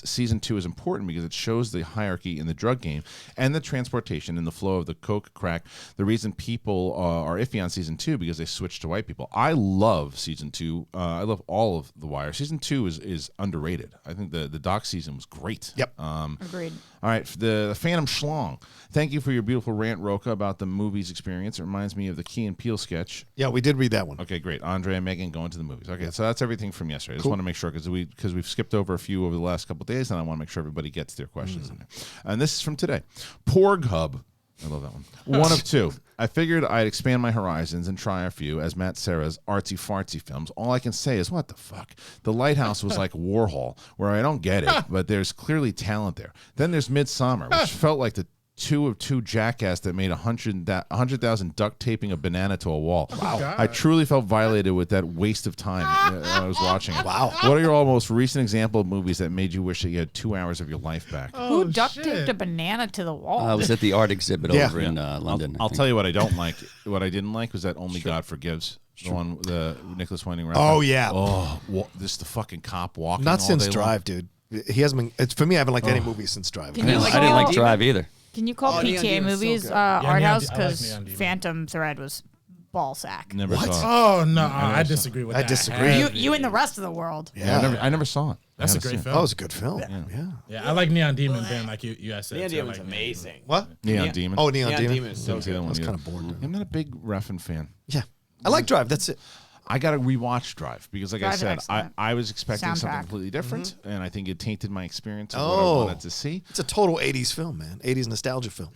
[SPEAKER 1] season 2 is important because it shows the hierarchy in the drug game and the transportation and the flow of the coke crack. The reason people are iffy on season 2 because they switched to white people. I love season 2. I love all of The Wire. Season 2 is underrated. I think the doc season was great.
[SPEAKER 9] Yep.
[SPEAKER 6] Agreed.
[SPEAKER 1] All right, the Phantom Schlong. Thank you for your beautiful rant, Rocha, about the movie's experience. It reminds me of the Key and Peele sketch.
[SPEAKER 9] Yeah, we did read that one.
[SPEAKER 1] Okay, great. Andre and Megan going to the movies. Okay, so that's everything from yesterday. I just want to make sure because we've skipped over a few over the last couple of days, and I want to make sure everybody gets their questions in there. And this is from today. Porg Hub. I love that one. One of two. I figured I'd expand my horizons and try a few as Matt Serra's artsy-fartsy films. All I can say is, what the fuck? The Lighthouse was like Warhol, where I don't get it, but there's clearly talent there. Then there's Midsummer, which felt like the two of two jackass that made 100,000 duct taping a banana to a wall. Wow. I truly felt violated with that waste of time I was watching it.
[SPEAKER 9] Wow.
[SPEAKER 1] What are your most recent example of movies that made you wish that you had 2 hours of your life back?
[SPEAKER 6] Who duct taped a banana to the wall?
[SPEAKER 7] I was at the art exhibit over in London.
[SPEAKER 1] I'll tell you what I don't like. What I didn't like was that Only God Forgives. The one, the Nicholas Winding Refn.
[SPEAKER 9] Oh, yeah.
[SPEAKER 1] Oh, this the fucking cop walking.
[SPEAKER 9] Not
[SPEAKER 1] all
[SPEAKER 9] since
[SPEAKER 1] day
[SPEAKER 9] Drive, dude. He hasn't been. It's for me. I haven't liked any movie since Drive.
[SPEAKER 6] Can
[SPEAKER 7] I
[SPEAKER 6] you
[SPEAKER 7] didn't like Drive either.
[SPEAKER 6] Can you call
[SPEAKER 11] Neon
[SPEAKER 6] PTA
[SPEAKER 11] Demon is so
[SPEAKER 6] movies
[SPEAKER 11] good.
[SPEAKER 6] art house?
[SPEAKER 8] I like
[SPEAKER 6] Because
[SPEAKER 8] Neon Demon.
[SPEAKER 6] Phantom Thread was ball sack.
[SPEAKER 1] Never saw it.
[SPEAKER 8] Oh no, I disagree with
[SPEAKER 9] I
[SPEAKER 8] that.
[SPEAKER 9] disagree.
[SPEAKER 6] You and the rest of the world.
[SPEAKER 1] Yeah, I never saw it.
[SPEAKER 8] That's
[SPEAKER 1] I
[SPEAKER 8] a
[SPEAKER 1] gotta
[SPEAKER 8] great
[SPEAKER 1] see it.
[SPEAKER 8] film.
[SPEAKER 9] That was a good film. Yeah.
[SPEAKER 8] Yeah, I like Neon Demon, Ben, like you guys said.
[SPEAKER 11] Neon
[SPEAKER 8] too. I
[SPEAKER 11] Demon's
[SPEAKER 8] like
[SPEAKER 11] amazing.
[SPEAKER 9] What?
[SPEAKER 1] Neon Demon.
[SPEAKER 9] Oh, Neon Demon.
[SPEAKER 11] Demon is so
[SPEAKER 1] Didn't see that
[SPEAKER 11] good.
[SPEAKER 1] one
[SPEAKER 9] I was
[SPEAKER 1] either.
[SPEAKER 9] kind of bored.
[SPEAKER 1] I'm not a big Refn fan.
[SPEAKER 9] Yeah. I like Drive. That's it.
[SPEAKER 1] I got to rewatch Drive because, like I
[SPEAKER 6] Drive is
[SPEAKER 1] said,
[SPEAKER 6] excellent.
[SPEAKER 1] I was expecting something
[SPEAKER 6] Soundtrack.
[SPEAKER 1] completely different, and I think it tainted my experience of what
[SPEAKER 9] Oh.
[SPEAKER 1] I wanted to see.
[SPEAKER 9] It's a total 80s film, man. 80s nostalgia film.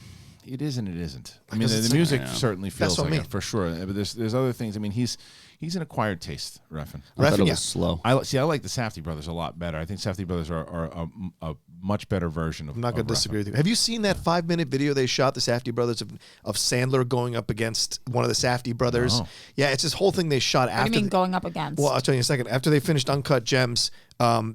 [SPEAKER 1] It is and it isn't. I mean,
[SPEAKER 9] Because
[SPEAKER 1] the
[SPEAKER 9] it's-
[SPEAKER 1] music
[SPEAKER 7] Yeah.
[SPEAKER 1] certainly feels
[SPEAKER 9] what I
[SPEAKER 1] like
[SPEAKER 9] mean.
[SPEAKER 1] it for sure. But there's other things. I mean, he's an acquired taste, Refn.
[SPEAKER 7] I thought it
[SPEAKER 9] Refn, yeah.
[SPEAKER 7] was slow.
[SPEAKER 1] I like the Safdie brothers a lot better. I think Safdie brothers are a much better version of.
[SPEAKER 9] I'm not going
[SPEAKER 1] of
[SPEAKER 9] to
[SPEAKER 1] Refn.
[SPEAKER 9] disagree with you. Have you seen that 5-minute video they shot, the Safdie brothers, of Sandler going up against one of the Safdie brothers?
[SPEAKER 1] No.
[SPEAKER 9] Yeah, it's this whole thing they shot
[SPEAKER 6] What
[SPEAKER 9] after.
[SPEAKER 6] do you mean
[SPEAKER 9] the-
[SPEAKER 6] going up against?
[SPEAKER 9] Well, I'll tell you in a second. After they finished Uncut Gems,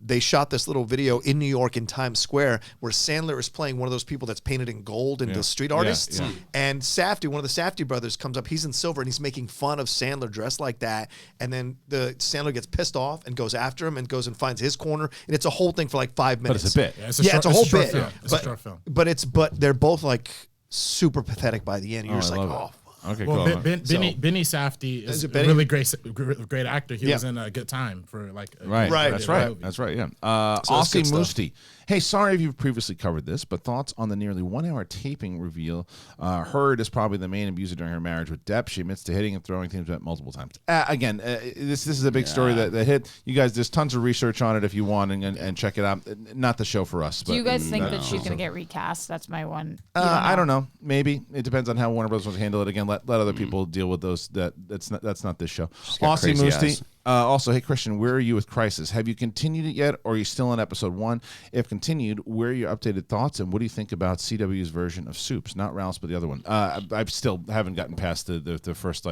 [SPEAKER 9] they shot this little video in New York in Times Square where Sandler is playing one of those people that's painted in gold and
[SPEAKER 1] Yeah.
[SPEAKER 9] the street
[SPEAKER 1] Yeah,
[SPEAKER 9] artists.
[SPEAKER 1] yeah.
[SPEAKER 9] And Safdie, one of the Safdie brothers, comes up. He's in silver and he's making fun of Sandler dressed like that. And then the Sandler gets pissed off and goes after him and goes and finds his corner. And it's a whole thing for like 5
[SPEAKER 1] But
[SPEAKER 9] minutes.
[SPEAKER 1] it's a bit.
[SPEAKER 8] Yeah,
[SPEAKER 9] It's
[SPEAKER 8] short-
[SPEAKER 9] a whole
[SPEAKER 8] short
[SPEAKER 9] bit.
[SPEAKER 8] film. It's
[SPEAKER 9] But,
[SPEAKER 8] a short film.
[SPEAKER 9] but they're both like super pathetic by the end. You're just
[SPEAKER 1] I
[SPEAKER 9] like,
[SPEAKER 1] love
[SPEAKER 9] oh.
[SPEAKER 1] it. Okay,
[SPEAKER 8] Well,
[SPEAKER 1] cool.
[SPEAKER 8] Benny Safdie is
[SPEAKER 9] Is
[SPEAKER 8] a
[SPEAKER 9] it Benny?
[SPEAKER 8] really great actor. He
[SPEAKER 9] Yeah.
[SPEAKER 8] was in a Good Time for like
[SPEAKER 1] Right,
[SPEAKER 9] Right.
[SPEAKER 1] That's
[SPEAKER 8] Yeah.
[SPEAKER 1] right. That's right. Yeah.
[SPEAKER 9] So that's
[SPEAKER 1] Aussie
[SPEAKER 9] good stuff.
[SPEAKER 1] Musti. Hey, sorry if you've previously covered this, but thoughts on the nearly 1 hour taping reveal? Heard is probably the main abuser during her marriage with Depp. She admits to hitting and throwing things multiple times. Again, this is a big story that hit. You guys, there's tons of research on it if you want and check it out. Not the show for us.
[SPEAKER 6] do you
[SPEAKER 1] but-
[SPEAKER 6] guys think that she's going to get recast? That's my one. You
[SPEAKER 1] I don't know. Maybe it depends on how Warner Bros. wants to handle it. Again, let other people deal with those. That's not this show.
[SPEAKER 7] got
[SPEAKER 1] Aussie
[SPEAKER 7] crazy
[SPEAKER 1] Musti.
[SPEAKER 7] eyes.
[SPEAKER 1] Also, hey Kristian, where are you with Crisis? Have you continued it yet, or are you still on episode 1? If continued, where are your updated thoughts, and what do you think about CW's version of Soups? Not Ralph's, but the other one. I still haven't gotten past the first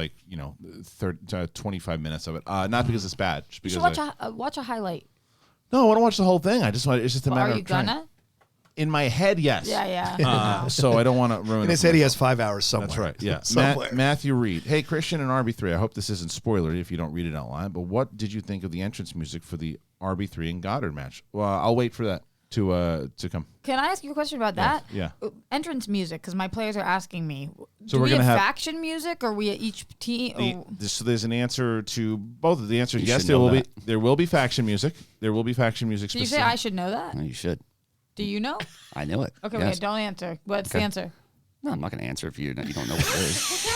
[SPEAKER 1] 25 minutes of it. Not because it's bad, just
[SPEAKER 6] You
[SPEAKER 1] because
[SPEAKER 6] should watch a highlight.
[SPEAKER 1] no, I want to watch the whole thing. I just want. It's just a
[SPEAKER 6] Well,
[SPEAKER 1] matter
[SPEAKER 6] are you
[SPEAKER 1] of trying.
[SPEAKER 6] gonna?
[SPEAKER 1] In my head, yes.
[SPEAKER 6] Yeah.
[SPEAKER 1] So I don't want to ruin.
[SPEAKER 9] In
[SPEAKER 1] it
[SPEAKER 9] his
[SPEAKER 1] for
[SPEAKER 9] head, he
[SPEAKER 1] myself.
[SPEAKER 9] has 5 hours somewhere.
[SPEAKER 1] That's right. Yeah.
[SPEAKER 9] Somewhere.
[SPEAKER 1] Matthew Reed. Hey, Kristian and RB3. I hope this isn't spoilery if you don't read it out loud. But what did you think of the entrance music for the RB3 and Goddard match? Well, I'll wait for that to come.
[SPEAKER 6] Can I ask you a question about that?
[SPEAKER 1] Yeah.
[SPEAKER 6] Entrance music, because my players are asking me.
[SPEAKER 1] So
[SPEAKER 6] do
[SPEAKER 1] we're
[SPEAKER 6] we
[SPEAKER 1] gonna
[SPEAKER 6] have
[SPEAKER 1] have-
[SPEAKER 6] faction music, or we at each team?
[SPEAKER 1] So there's an answer to both of the answers.
[SPEAKER 7] You
[SPEAKER 1] Yes,
[SPEAKER 7] should
[SPEAKER 1] there
[SPEAKER 7] know
[SPEAKER 1] will
[SPEAKER 7] that.
[SPEAKER 1] be. There will be faction music. There will be faction music.
[SPEAKER 6] Did you say I should know that?
[SPEAKER 7] No, you should.
[SPEAKER 6] Do you know?
[SPEAKER 7] I know it.
[SPEAKER 6] Okay,
[SPEAKER 7] Yes.
[SPEAKER 6] wait, don't answer. What's the
[SPEAKER 7] Okay.
[SPEAKER 6] answer?
[SPEAKER 7] No, I'm not going to answer if you don't know what it is.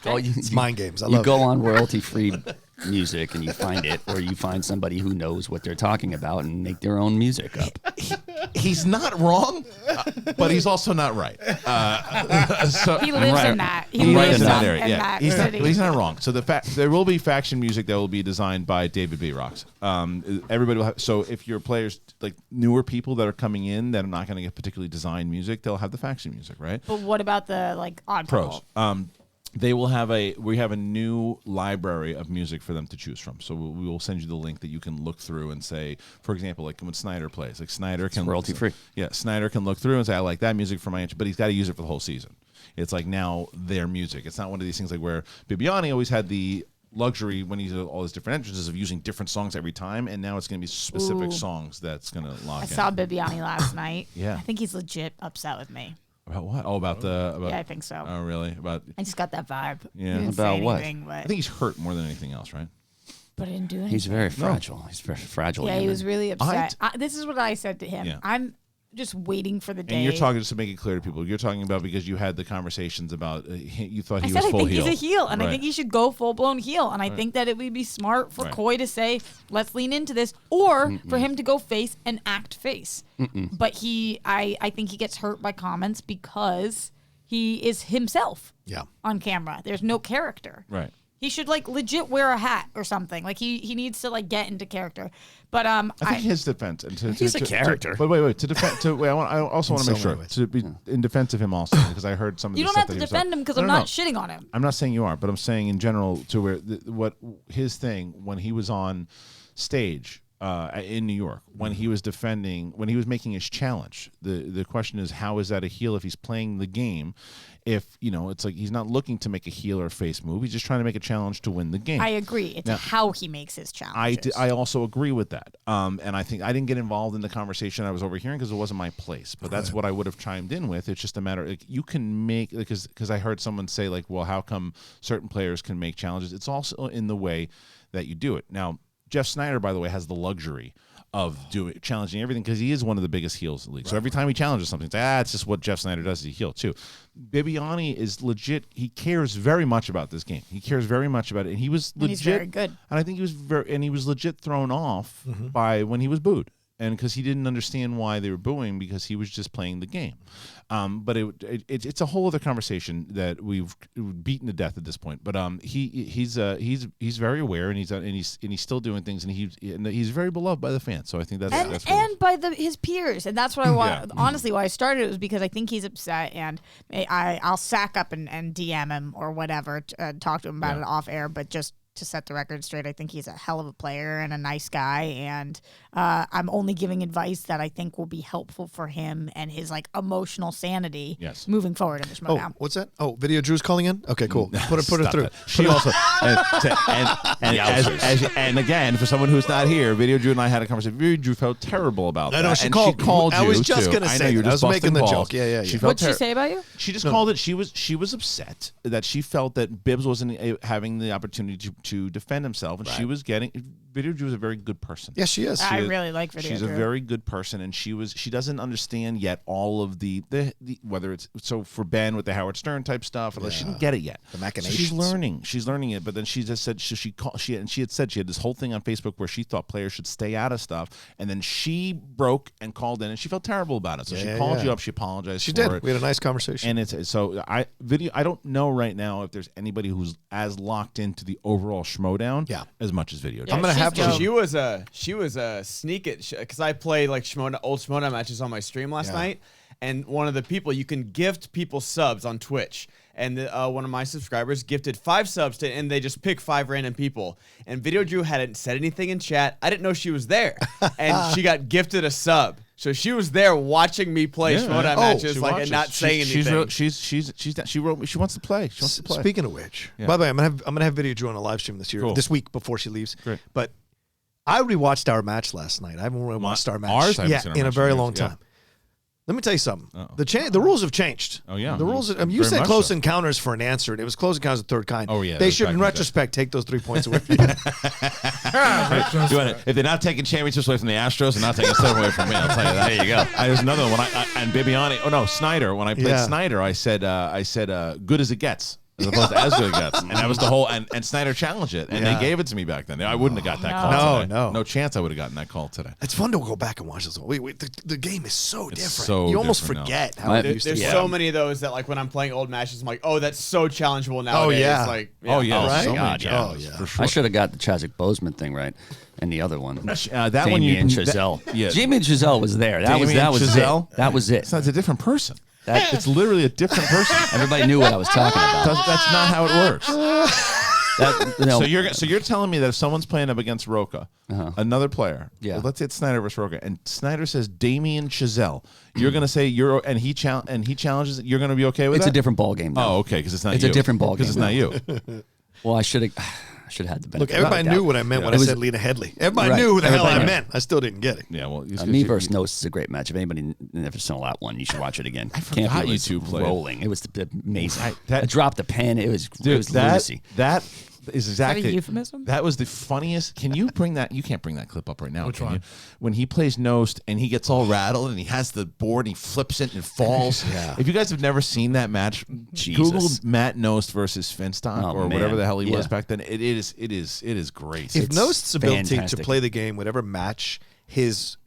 [SPEAKER 7] Oh,
[SPEAKER 9] It's mind games. I
[SPEAKER 7] You
[SPEAKER 9] love
[SPEAKER 7] go
[SPEAKER 9] it.
[SPEAKER 7] on royalty-free music and you find it, or you find somebody who knows what they're talking about and make their own music up.
[SPEAKER 1] He's not wrong, but he's also not right. So,
[SPEAKER 6] He lives
[SPEAKER 1] right,
[SPEAKER 6] in that. He
[SPEAKER 1] He
[SPEAKER 6] lives
[SPEAKER 1] in that
[SPEAKER 6] in
[SPEAKER 1] area. Yeah,
[SPEAKER 6] that
[SPEAKER 1] he's not.
[SPEAKER 6] city.
[SPEAKER 1] He's not wrong. So there will be faction music that will be designed by David B. Rocks. Everybody will have. So if your players like newer people that are coming in that are not going to get particularly designed music, they'll have the faction music, right?
[SPEAKER 6] But what about the odd
[SPEAKER 1] Pros.
[SPEAKER 6] couple?
[SPEAKER 1] They will have we have a new library of music for them to choose from. So we will send you the link that you can look through and say, for example, like when Snyder plays, like Snyder can
[SPEAKER 7] royalty free.
[SPEAKER 1] Yeah, Snyder can look through and say, I like that music for my intro, but he's got to use it for the whole season. It's like now their music. It's not one of these things like where Bibiani always had the luxury when he's all his different entrances of using different songs every time, and now it's going to be specific
[SPEAKER 6] Ooh.
[SPEAKER 1] songs that's going to lock
[SPEAKER 6] I
[SPEAKER 1] in.
[SPEAKER 6] saw Bibiani last night.
[SPEAKER 1] Yeah.
[SPEAKER 6] I think he's legit upset with me.
[SPEAKER 1] About what? Oh, about the. About,
[SPEAKER 6] Yeah, I think so.
[SPEAKER 1] Oh, really? About.
[SPEAKER 6] I just got that vibe.
[SPEAKER 1] Yeah.
[SPEAKER 6] He didn't
[SPEAKER 7] About
[SPEAKER 6] say
[SPEAKER 7] what?
[SPEAKER 6] anything,
[SPEAKER 1] I
[SPEAKER 6] but,
[SPEAKER 1] think he's hurt more than anything else, right?
[SPEAKER 6] but I didn't do anything.
[SPEAKER 7] He's very fragile. He's very fragile.
[SPEAKER 6] Yeah, he
[SPEAKER 7] human.
[SPEAKER 6] was really upset. This is what I said to him.
[SPEAKER 1] Yeah.
[SPEAKER 6] I'm just waiting for the day.
[SPEAKER 1] And you're talking, just to make it clear to people, you're talking about because you had the conversations about you thought
[SPEAKER 6] I
[SPEAKER 1] he
[SPEAKER 6] said
[SPEAKER 1] was
[SPEAKER 6] I
[SPEAKER 1] full
[SPEAKER 6] think
[SPEAKER 1] heel.
[SPEAKER 6] he's a heel, and I
[SPEAKER 1] Right.
[SPEAKER 6] think he should go full blown heel. And I think that it would be smart for
[SPEAKER 1] Right.
[SPEAKER 6] Coy to say, "Let's lean into this," or for him to go face and act face. But I think he gets hurt by comments because he is himself.
[SPEAKER 9] Yeah.
[SPEAKER 6] On camera, there's no character.
[SPEAKER 1] Right.
[SPEAKER 6] He should legit wear a hat or something. Like he needs to get into character. But
[SPEAKER 1] I think his defense and
[SPEAKER 7] He's a character.
[SPEAKER 1] But wait, to defend. I also want to
[SPEAKER 9] In
[SPEAKER 1] make
[SPEAKER 9] so
[SPEAKER 1] sure
[SPEAKER 9] many ways.
[SPEAKER 1] to be in defense of him also because I heard some of
[SPEAKER 6] you
[SPEAKER 1] the
[SPEAKER 6] don't
[SPEAKER 1] stuff
[SPEAKER 6] have to
[SPEAKER 1] that he was
[SPEAKER 6] defend
[SPEAKER 1] talking-
[SPEAKER 6] him because
[SPEAKER 1] No,
[SPEAKER 6] I'm
[SPEAKER 1] no,
[SPEAKER 6] not
[SPEAKER 1] no.
[SPEAKER 6] shitting on him.
[SPEAKER 1] I'm not saying you aren't, but I'm saying in general to where what his thing when he was on stage. in New York when he was making his challenge. The question is, how is that a heel if he's playing the game? If it's like he's not looking to make a heel or face move, he's just trying to make a challenge to win the game.
[SPEAKER 6] I agree. It's how he makes his challenges.
[SPEAKER 1] I also agree with that. And I think I didn't get involved in the conversation I was overhearing because it wasn't my place. But that's what I would have chimed in with. It's just a matter of, you can make, because I heard someone say like, well, how come certain players can make challenges? It's also in the way that you do it. Now, Jeff Snyder, by the way, has the luxury of challenging everything because he is one of the biggest heels in the league. So every time he challenges something, it's just what Jeff Snyder does. He's a heel too. Bibiani is legit. He cares very much about this game. He cares very much about it, and he was legit. And he's very
[SPEAKER 6] good.
[SPEAKER 1] And I think he was legit thrown off by when he was booed, and because he didn't understand why they were booing because he was just playing the game. But it's a whole other conversation that we've beaten to death at this point. But he's very aware, and he's still doing things, and he's very beloved by the fans. So I think that's
[SPEAKER 6] by his peers, and that's what I want. Honestly, why I started it was because I think he's upset, and I'll sack up and DM him or whatever, talk to him about it off air, but just to set the record straight, I think he's a hell of a player and a nice guy, and I'm only giving advice that I think will be helpful for him and his emotional sanity moving forward in the Schmodown.
[SPEAKER 9] Oh, what's that? Oh, Video Drew's calling in? Okay, cool. Put her through.
[SPEAKER 1] She also and again, for someone who's not here, Video Drew and I had a conversation. Video Drew felt terrible about that.
[SPEAKER 9] I know, she called you. I was just going to say that. I was making the joke. Yeah.
[SPEAKER 6] What'd she say about you?
[SPEAKER 1] She just called it. She was upset that she felt that Bibbs wasn't having the opportunity to defend himself, and she was getting. Video Drew is a very good person.
[SPEAKER 9] Yes, she is.
[SPEAKER 6] I really like Video Drew.
[SPEAKER 1] She's a very good person, and she doesn't understand yet all of the whether it's so for Ben with the Howard Stern type stuff. She didn't get it yet.
[SPEAKER 9] The machinations.
[SPEAKER 1] So she's learning it, but then she just said she had said she had this whole thing on Facebook where she thought players should stay out of stuff, and then she broke and called in, and she felt terrible about it. So she called you up, she apologized.
[SPEAKER 9] She
[SPEAKER 1] for
[SPEAKER 9] did.
[SPEAKER 1] it.
[SPEAKER 9] We had a nice conversation.
[SPEAKER 1] And I don't know right now if there's anybody who's as locked into the overall Schmodown as much as Video Drew.
[SPEAKER 9] I'm gonna have to.
[SPEAKER 11] She was a sneak it because I played old Schmodown matches on my stream last night, and one of the people, you can gift people subs on Twitch, and one of my subscribers gifted 5 subs to, and they just pick 5 random people, and Video Drew hadn't said anything in chat. I didn't know she was there, and she got gifted a sub. So she was there watching me play Schmodown matches, and not saying anything.
[SPEAKER 1] She wrote me. She wants to play.
[SPEAKER 9] Speaking of which, by the way, I'm gonna have Video Drew on a live stream this week before she leaves.
[SPEAKER 1] Great.
[SPEAKER 9] But I rewatched our match last night. I haven't rewatched our match in a very long time. Let me tell you something. The rules have changed.
[SPEAKER 1] Oh yeah,
[SPEAKER 9] the rules. You said close encounters for an answer, and it was close encounters of the third kind.
[SPEAKER 1] Oh yeah,
[SPEAKER 9] they should, in retrospect, take those 3 points away.
[SPEAKER 1] If they're not taking championships away from the Astros, they're not taking stuff away from me. I'll tell you that. There you go. There's another one. And Bibiani. Oh no, Snyder. When I played Snyder, I said good as it gets. As opposed to as good as it gets. And that was the whole, and Snyder challenged it, and they gave it to me back then. I wouldn't have got that call today. No chance I would have gotten that call today.
[SPEAKER 9] It's fun to go back and watch this. The game is so different.
[SPEAKER 1] So
[SPEAKER 9] you almost forget how it used to be.
[SPEAKER 11] There's so many of those that, when I'm playing old matches, I'm like, oh, that's so challengeable nowadays.
[SPEAKER 9] Right?
[SPEAKER 1] So
[SPEAKER 7] God,
[SPEAKER 1] for sure.
[SPEAKER 7] I should have got the Chadwick Boseman thing right. And the other one,
[SPEAKER 1] that one,
[SPEAKER 7] Damien Chazelle. Damien Chazelle was there. That was Chazelle? It. That was it.
[SPEAKER 1] So it's a different person. It's literally a different person.
[SPEAKER 7] Everybody knew what I was talking about.
[SPEAKER 1] That's not how it works. So you're telling me that if someone's playing up against Rocha, another player, let's say it's Snyder versus Rocha, and Snyder says Damien Chazelle, you're gonna say he challenges it. You're gonna be okay with
[SPEAKER 7] it's
[SPEAKER 1] that?
[SPEAKER 7] It's a different ball game.
[SPEAKER 1] Oh, okay, because it's not.
[SPEAKER 7] It's
[SPEAKER 1] you.
[SPEAKER 7] a different ball game.
[SPEAKER 1] Because it's not you.
[SPEAKER 7] Well, I should have had the benefit.
[SPEAKER 9] Look, everybody knew what I meant when I said Lena Headley. Everybody knew who the hell I meant. I still didn't get it.
[SPEAKER 1] Yeah, well,
[SPEAKER 7] me versus Gnost is a great match. If anybody never saw that one, you should watch it again.
[SPEAKER 1] I forgot you two played.
[SPEAKER 7] Rolling. It was amazing. I dropped the pen. It was lunacy.
[SPEAKER 1] That is exactly.
[SPEAKER 6] Is that a euphemism?
[SPEAKER 1] That was the funniest. Can you bring that? You can't bring that clip up right now.
[SPEAKER 8] Which
[SPEAKER 1] can
[SPEAKER 8] one?
[SPEAKER 1] You? When he plays Gnost and he gets all rattled and he has the board and he flips it and it falls. If you guys have never seen that match, Google Matt Gnost versus Finstock or whatever the hell he was back then. It is great.
[SPEAKER 9] If Gnost's ability to play the game, whatever match his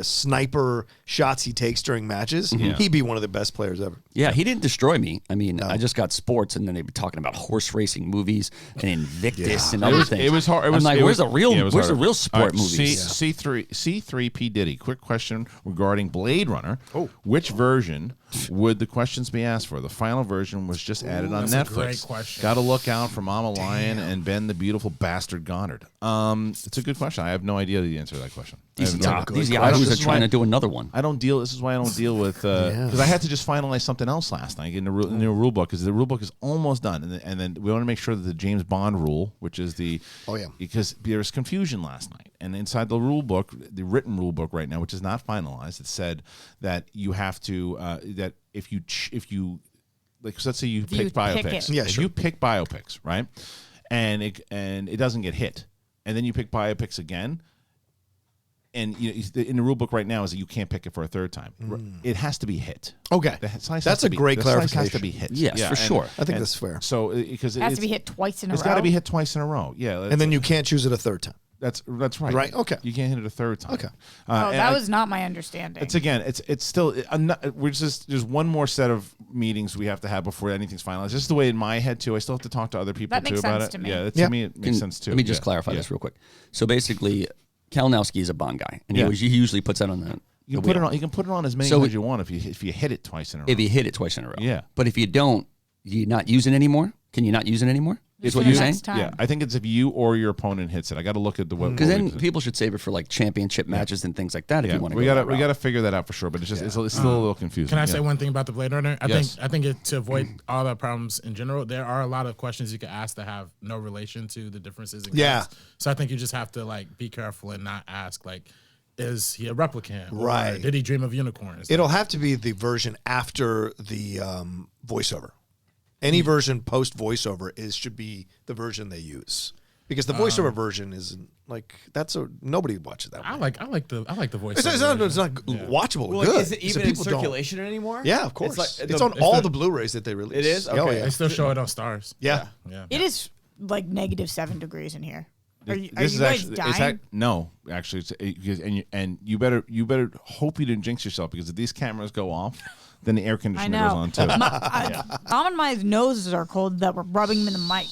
[SPEAKER 9] sniper shots he takes during matches, he'd be one of the best players ever.
[SPEAKER 7] Yeah, he didn't destroy me. I mean, I just got sports, and then they were talking about horse racing movies and Invictus and other things.
[SPEAKER 1] It was hard.
[SPEAKER 7] I'm like, where's the real sport movies?
[SPEAKER 1] C3 P Diddy. Quick question regarding Blade Runner. Which version would the questions be asked for? The final version was just added on
[SPEAKER 8] that's
[SPEAKER 1] Netflix.
[SPEAKER 8] a great question.
[SPEAKER 1] Got to look out for Mama Lion and Ben the Beautiful Bastard Goddard. It's a good question. I have no idea the answer to that question.
[SPEAKER 7] These yahoos are trying to do another one.
[SPEAKER 1] I don't deal. This is why I don't deal with because I had to just finalize something else last night in the new rule book because the rule book is almost done, and then we want to make sure that the James Bond rule, which is because there was confusion last night, and inside the rule book, the written rule book right now, which is not finalized, it said that you have to that if you like, so let's say you pick biopics, if you pick biopics, right, and it doesn't get hit, and then you pick biopics again. And in the rule book right now is that you can't pick it for a third time. It has to be hit.
[SPEAKER 9] Okay, that's a great clarification.
[SPEAKER 1] Has to be hit.
[SPEAKER 7] Yes, for sure.
[SPEAKER 9] I think that's fair.
[SPEAKER 1] So because
[SPEAKER 6] it has to be hit twice in a row.
[SPEAKER 1] It's got to be hit twice in a row. Yeah,
[SPEAKER 9] and then you can't choose it a third time.
[SPEAKER 1] That's right.
[SPEAKER 9] Right. Okay.
[SPEAKER 1] You can't hit it a third time.
[SPEAKER 9] Okay.
[SPEAKER 6] That was not my understanding.
[SPEAKER 1] It's still there's one more set of meetings we have to have before anything's finalized. This is the way in my head too. I still have to talk to other people
[SPEAKER 6] that
[SPEAKER 1] too
[SPEAKER 6] makes
[SPEAKER 1] about
[SPEAKER 6] sense
[SPEAKER 1] it.
[SPEAKER 6] To me.
[SPEAKER 1] Yeah, to me it makes sense too.
[SPEAKER 7] Let me just clarify this real quick. So basically, Kalinowski is a Bond guy, and he usually puts that on the.
[SPEAKER 1] You can put it on. You can put it on as many times as you want if you hit it twice in a row.
[SPEAKER 7] If you hit it twice in a row.
[SPEAKER 1] Yeah.
[SPEAKER 7] But if you don't, you not use it anymore. Can you not use it anymore? Is what you're saying?
[SPEAKER 1] Yeah, I think it's if you or your opponent hits it. I got to look at the
[SPEAKER 7] because then people should save it for like championship matches and things like that. If you want to,
[SPEAKER 1] we got to figure that out for sure. But it's just it's still a little confusing.
[SPEAKER 8] Can I say one thing about the Blade Runner? I think to avoid all the problems in general, there are a lot of questions you could ask that have no relation to the differences in cast. So I think you just have to like be careful and not ask like, is he a replicant?
[SPEAKER 9] Right.
[SPEAKER 8] Or did he dream of unicorns?
[SPEAKER 9] It'll have to be the version after the voiceover. Any version post voiceover should be the version they use because the voiceover version isn't like nobody watches that.
[SPEAKER 8] I like the voiceover.
[SPEAKER 9] It's not watchable.
[SPEAKER 11] Well,
[SPEAKER 9] good.
[SPEAKER 11] Is it even in circulation anymore?
[SPEAKER 9] Yeah, of course. It's on all the Blu-rays that they release.
[SPEAKER 11] It is. Okay.
[SPEAKER 9] Oh, yeah.
[SPEAKER 8] They still show it on Stars.
[SPEAKER 9] Yeah.
[SPEAKER 6] It is like -7 degrees in here. Are you
[SPEAKER 1] This is
[SPEAKER 6] guys
[SPEAKER 1] actually
[SPEAKER 6] dying?
[SPEAKER 1] no, actually, and you better hope you didn't jinx yourself because if these cameras go off, then the air
[SPEAKER 6] I
[SPEAKER 1] conditioner
[SPEAKER 6] know.
[SPEAKER 1] goes on too.
[SPEAKER 6] Mom and my noses are cold that we're rubbing them in the mic.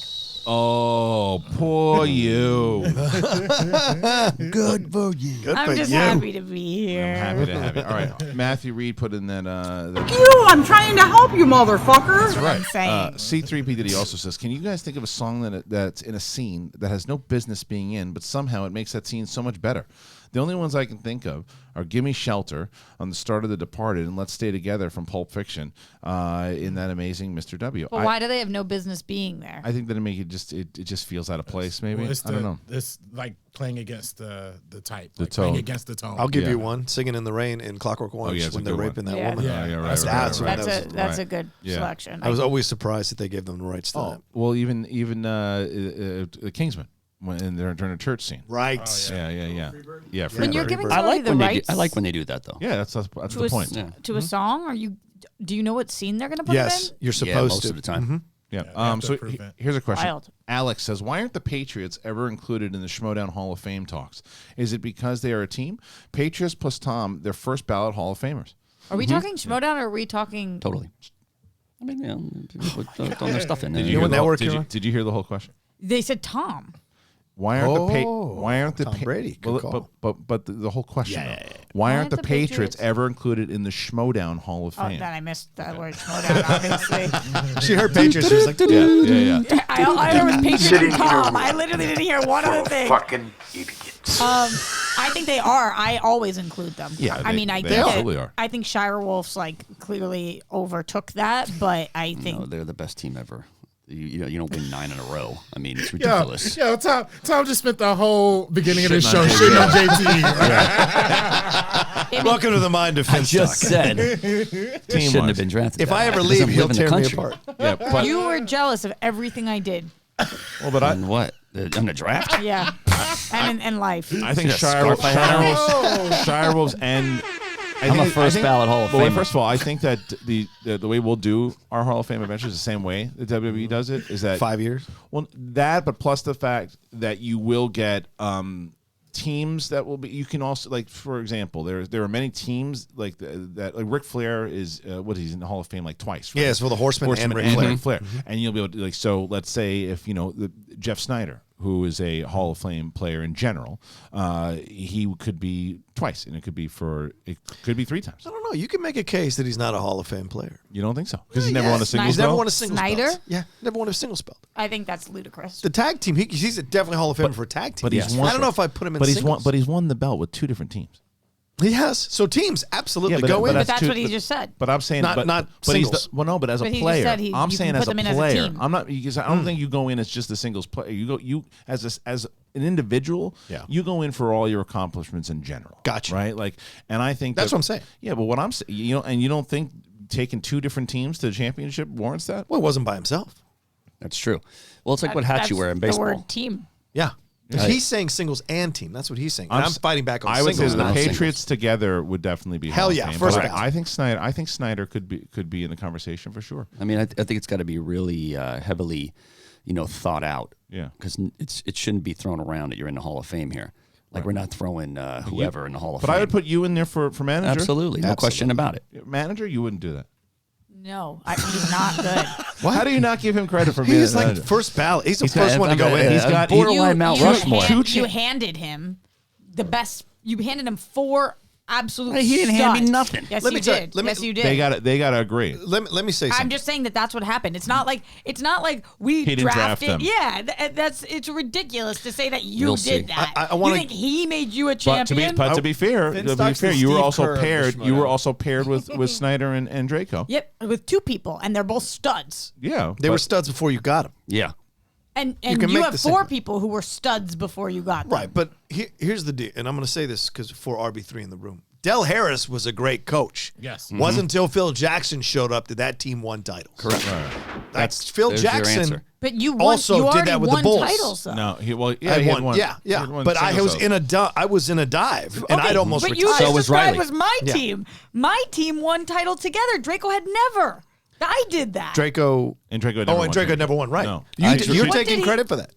[SPEAKER 1] Oh, poor you.
[SPEAKER 9] Good for you. Good
[SPEAKER 6] I'm just happy to be here.
[SPEAKER 1] I'm happy to have you. All right, Matthew Reed put in that.
[SPEAKER 5] I'm trying to help you, motherfucker.
[SPEAKER 6] That's what I'm saying.
[SPEAKER 1] C3P also says, can you guys think of a song that's in a scene that has no business being in, but somehow it makes that scene so much better? The only ones I can think of are "Gimme Shelter" on the start of The Departed and "Let's Stay Together" from Pulp Fiction in that amazing Mr. W.
[SPEAKER 6] But why do they have no business being there?
[SPEAKER 1] I think that it just feels out of place. Maybe I don't know.
[SPEAKER 8] It's like playing against the type,
[SPEAKER 1] the
[SPEAKER 8] like
[SPEAKER 1] tone.
[SPEAKER 8] playing against the tone.
[SPEAKER 9] I'll give you one: "Singing in the Rain" in Clockwork Orange when they're raping that woman.
[SPEAKER 6] That's a good selection.
[SPEAKER 9] I was always surprised that they gave them the rights to that.
[SPEAKER 1] Well, even Kingsman. When they're during a church scene,
[SPEAKER 9] right?
[SPEAKER 1] Oh, yeah.
[SPEAKER 6] When you're giving
[SPEAKER 7] I like
[SPEAKER 6] the rights,
[SPEAKER 7] I like when they do that though.
[SPEAKER 1] Yeah, that's the point.
[SPEAKER 6] To a song, do you know what scene they're going to put it in?
[SPEAKER 9] Yes, you're supposed
[SPEAKER 7] most
[SPEAKER 9] to.
[SPEAKER 7] of the time.
[SPEAKER 1] Yeah. So here's a question.
[SPEAKER 6] Wild.
[SPEAKER 1] Alex says, why aren't the Patriots ever included in the Schmoedown Hall of Fame talks? Is it because they are a team? Patriots plus Tom, they're first ballot Hall of Famers.
[SPEAKER 6] Are we talking Schmoedown or are we talking?
[SPEAKER 7] Totally. I mean, people put their stuff in there.
[SPEAKER 1] Did you hear the whole question?
[SPEAKER 6] They said Tom.
[SPEAKER 1] Why aren't the
[SPEAKER 9] Tom Brady?
[SPEAKER 1] But the whole question. Why aren't the Patriots ever included in the Schmoedown Hall of Fame?
[SPEAKER 6] Oh, then I missed that word Schmoedown. Obviously,
[SPEAKER 9] she heard Patriots. She was like,
[SPEAKER 1] yeah.
[SPEAKER 6] I heard it was Patriots and Tom. I literally didn't hear one other thing.
[SPEAKER 12] Fucking idiot.
[SPEAKER 6] I think they are. I always include them.
[SPEAKER 1] Yeah,
[SPEAKER 6] they
[SPEAKER 1] absolutely are.
[SPEAKER 6] I think Shire Wolves clearly overtook that, but I think
[SPEAKER 7] they're the best team ever. You don't win 9 in a row. I mean, it's ridiculous.
[SPEAKER 8] Yo, Tom just spent the whole beginning of this show shitting on JT.
[SPEAKER 9] Welcome to the Mind of
[SPEAKER 7] I just said he shouldn't have been drafted.
[SPEAKER 9] If I ever leave, he'll tear me apart.
[SPEAKER 1] Yeah, but
[SPEAKER 6] you were jealous of everything I did.
[SPEAKER 1] Well, but
[SPEAKER 7] what? On the draft?
[SPEAKER 6] Yeah, and in life.
[SPEAKER 1] I think Shire Wolves and.
[SPEAKER 7] I'm a first ballot Hall of Famer.
[SPEAKER 1] First of all, I think that the way we'll do our Hall of Fame eventually is the same way the WWE does it. Is that
[SPEAKER 9] 5 years?
[SPEAKER 1] Well, that, but plus the fact that you will get teams that will be. You can also, like, for example, there are many teams like that. Like Ric Flair is he's in the Hall of Fame like twice. Right?
[SPEAKER 9] Yes, for the Horseman and Ric Flair.
[SPEAKER 1] And you'll be able to, like, so let's say if Jeff Snyder who is a Hall of Fame player in general, he could be twice, and it could be 3 times.
[SPEAKER 9] I don't know. You can make a case that he's not a Hall of Fame player.
[SPEAKER 1] You don't think so? Because he never won a singles
[SPEAKER 9] He's never
[SPEAKER 1] belt?
[SPEAKER 9] won a singles
[SPEAKER 6] Snyder?
[SPEAKER 9] belt. Yeah, never won a singles belt.
[SPEAKER 6] I think that's ludicrous.
[SPEAKER 9] The tag team, he's definitely Hall of Fame for a tag team.
[SPEAKER 1] But he's won,
[SPEAKER 9] I don't know if I put him in
[SPEAKER 1] but
[SPEAKER 9] singles.
[SPEAKER 1] But he's won the belt with 2 different teams.
[SPEAKER 9] He has. So teams absolutely go in.
[SPEAKER 6] But that's what he just said.
[SPEAKER 1] But I'm saying,
[SPEAKER 9] Not
[SPEAKER 1] but
[SPEAKER 9] singles.
[SPEAKER 1] But as
[SPEAKER 6] But
[SPEAKER 1] a
[SPEAKER 6] he just
[SPEAKER 1] player,
[SPEAKER 6] said
[SPEAKER 1] I'm
[SPEAKER 6] you
[SPEAKER 1] saying
[SPEAKER 6] can
[SPEAKER 1] as
[SPEAKER 6] put
[SPEAKER 1] a
[SPEAKER 6] them in as a
[SPEAKER 1] player,
[SPEAKER 6] team.
[SPEAKER 1] I'm not because I don't think you go in as just a singles player. You as an individual, you go in for all your accomplishments in general.
[SPEAKER 9] Gotcha.
[SPEAKER 1] Right? Like, and I think
[SPEAKER 9] That's what I'm saying.
[SPEAKER 1] Yeah, but what I'm saying, and you don't think taking 2 different teams to the championship warrants that?
[SPEAKER 9] Well, it wasn't by himself.
[SPEAKER 7] That's true. Well, it's like what hat you wear in baseball.
[SPEAKER 6] The word team.
[SPEAKER 9] Yeah. He's saying singles and team. That's what he's saying. And I'm fighting back on
[SPEAKER 1] I would
[SPEAKER 9] singles.
[SPEAKER 1] say the
[SPEAKER 7] not
[SPEAKER 1] Patriots together would definitely be
[SPEAKER 9] Hell
[SPEAKER 1] Hall of
[SPEAKER 9] yeah,
[SPEAKER 1] Fame,
[SPEAKER 9] first
[SPEAKER 1] but
[SPEAKER 9] ballot.
[SPEAKER 1] I think Snyder could be in the conversation for sure.
[SPEAKER 7] I mean, I think it's got to be really heavily, thought out.
[SPEAKER 1] Yeah.
[SPEAKER 7] Because it shouldn't be thrown around that you're in the Hall of Fame here. Like we're not throwing whoever in the Hall of Fame.
[SPEAKER 1] But I would put you in there for manager.
[SPEAKER 7] Absolutely, no question about it.
[SPEAKER 1] Manager, you wouldn't do that.
[SPEAKER 6] No, he's not good.
[SPEAKER 1] How do you not give him credit for being
[SPEAKER 9] He's
[SPEAKER 1] a
[SPEAKER 9] like
[SPEAKER 1] manager?
[SPEAKER 9] first ballot. He's the first one to go in.
[SPEAKER 1] He's got
[SPEAKER 7] borderline Mount Rushmore.
[SPEAKER 6] You handed him the best. You handed him 4 absolute.
[SPEAKER 7] He didn't hand me
[SPEAKER 6] studs.
[SPEAKER 7] nothing.
[SPEAKER 6] Yes,
[SPEAKER 9] Let me
[SPEAKER 6] you
[SPEAKER 9] tell you-
[SPEAKER 6] did.
[SPEAKER 9] let me-
[SPEAKER 6] Yes, you did.
[SPEAKER 1] They got to agree.
[SPEAKER 9] Let me say something.
[SPEAKER 6] I'm just saying that's what happened. It's not like we
[SPEAKER 1] He didn't draft
[SPEAKER 6] drafted.
[SPEAKER 1] them.
[SPEAKER 6] Yeah, it's ridiculous to say that you
[SPEAKER 7] We'll
[SPEAKER 6] did
[SPEAKER 7] see.
[SPEAKER 6] that.
[SPEAKER 9] I wanna-
[SPEAKER 6] You think he made you a
[SPEAKER 1] But
[SPEAKER 6] champion?
[SPEAKER 1] to be fair,
[SPEAKER 11] Finstock's the
[SPEAKER 1] you were
[SPEAKER 11] Steve
[SPEAKER 1] also
[SPEAKER 11] Kerr of the
[SPEAKER 1] paired. You were
[SPEAKER 11] Schmoedown.
[SPEAKER 1] also paired with Snyder and Draco.
[SPEAKER 6] Yep, with 2 people, and they're both studs.
[SPEAKER 1] Yeah,
[SPEAKER 9] They were studs before you got them.
[SPEAKER 7] Yeah.
[SPEAKER 6] And
[SPEAKER 9] can
[SPEAKER 6] you
[SPEAKER 9] make
[SPEAKER 6] have
[SPEAKER 9] the
[SPEAKER 6] 4
[SPEAKER 9] same-
[SPEAKER 6] people who were studs before you got them.
[SPEAKER 9] Right, but here's the deal, and I'm going to say this because for RB3 in the room. Del Harris was a great coach.
[SPEAKER 8] Yes.
[SPEAKER 9] Wasn't until Phil Jackson showed up that that team won titles.
[SPEAKER 7] Correct.
[SPEAKER 9] That's Phil
[SPEAKER 7] there's your
[SPEAKER 9] Jackson.
[SPEAKER 7] answer.
[SPEAKER 6] But you
[SPEAKER 9] Also
[SPEAKER 6] you
[SPEAKER 9] did
[SPEAKER 6] already
[SPEAKER 9] that with the
[SPEAKER 6] won
[SPEAKER 9] Bulls.
[SPEAKER 6] titles, though.
[SPEAKER 1] No, he
[SPEAKER 9] I
[SPEAKER 1] had
[SPEAKER 9] won.
[SPEAKER 1] one.
[SPEAKER 9] Yeah.
[SPEAKER 1] He had one
[SPEAKER 9] But I
[SPEAKER 1] singles
[SPEAKER 9] was in I was in a dive, and
[SPEAKER 6] Okay,
[SPEAKER 9] I'd almost
[SPEAKER 6] but
[SPEAKER 9] retired.
[SPEAKER 6] you
[SPEAKER 7] So
[SPEAKER 6] just
[SPEAKER 7] was
[SPEAKER 6] described
[SPEAKER 7] Riley.
[SPEAKER 6] was my
[SPEAKER 9] Yeah.
[SPEAKER 6] team. My team won title together. Draco had never. I did that.
[SPEAKER 9] Draco.
[SPEAKER 1] And Draco never won.
[SPEAKER 9] Draco never won. Right.
[SPEAKER 1] No.
[SPEAKER 9] You're
[SPEAKER 6] What
[SPEAKER 9] taking
[SPEAKER 6] did he-
[SPEAKER 9] credit for that.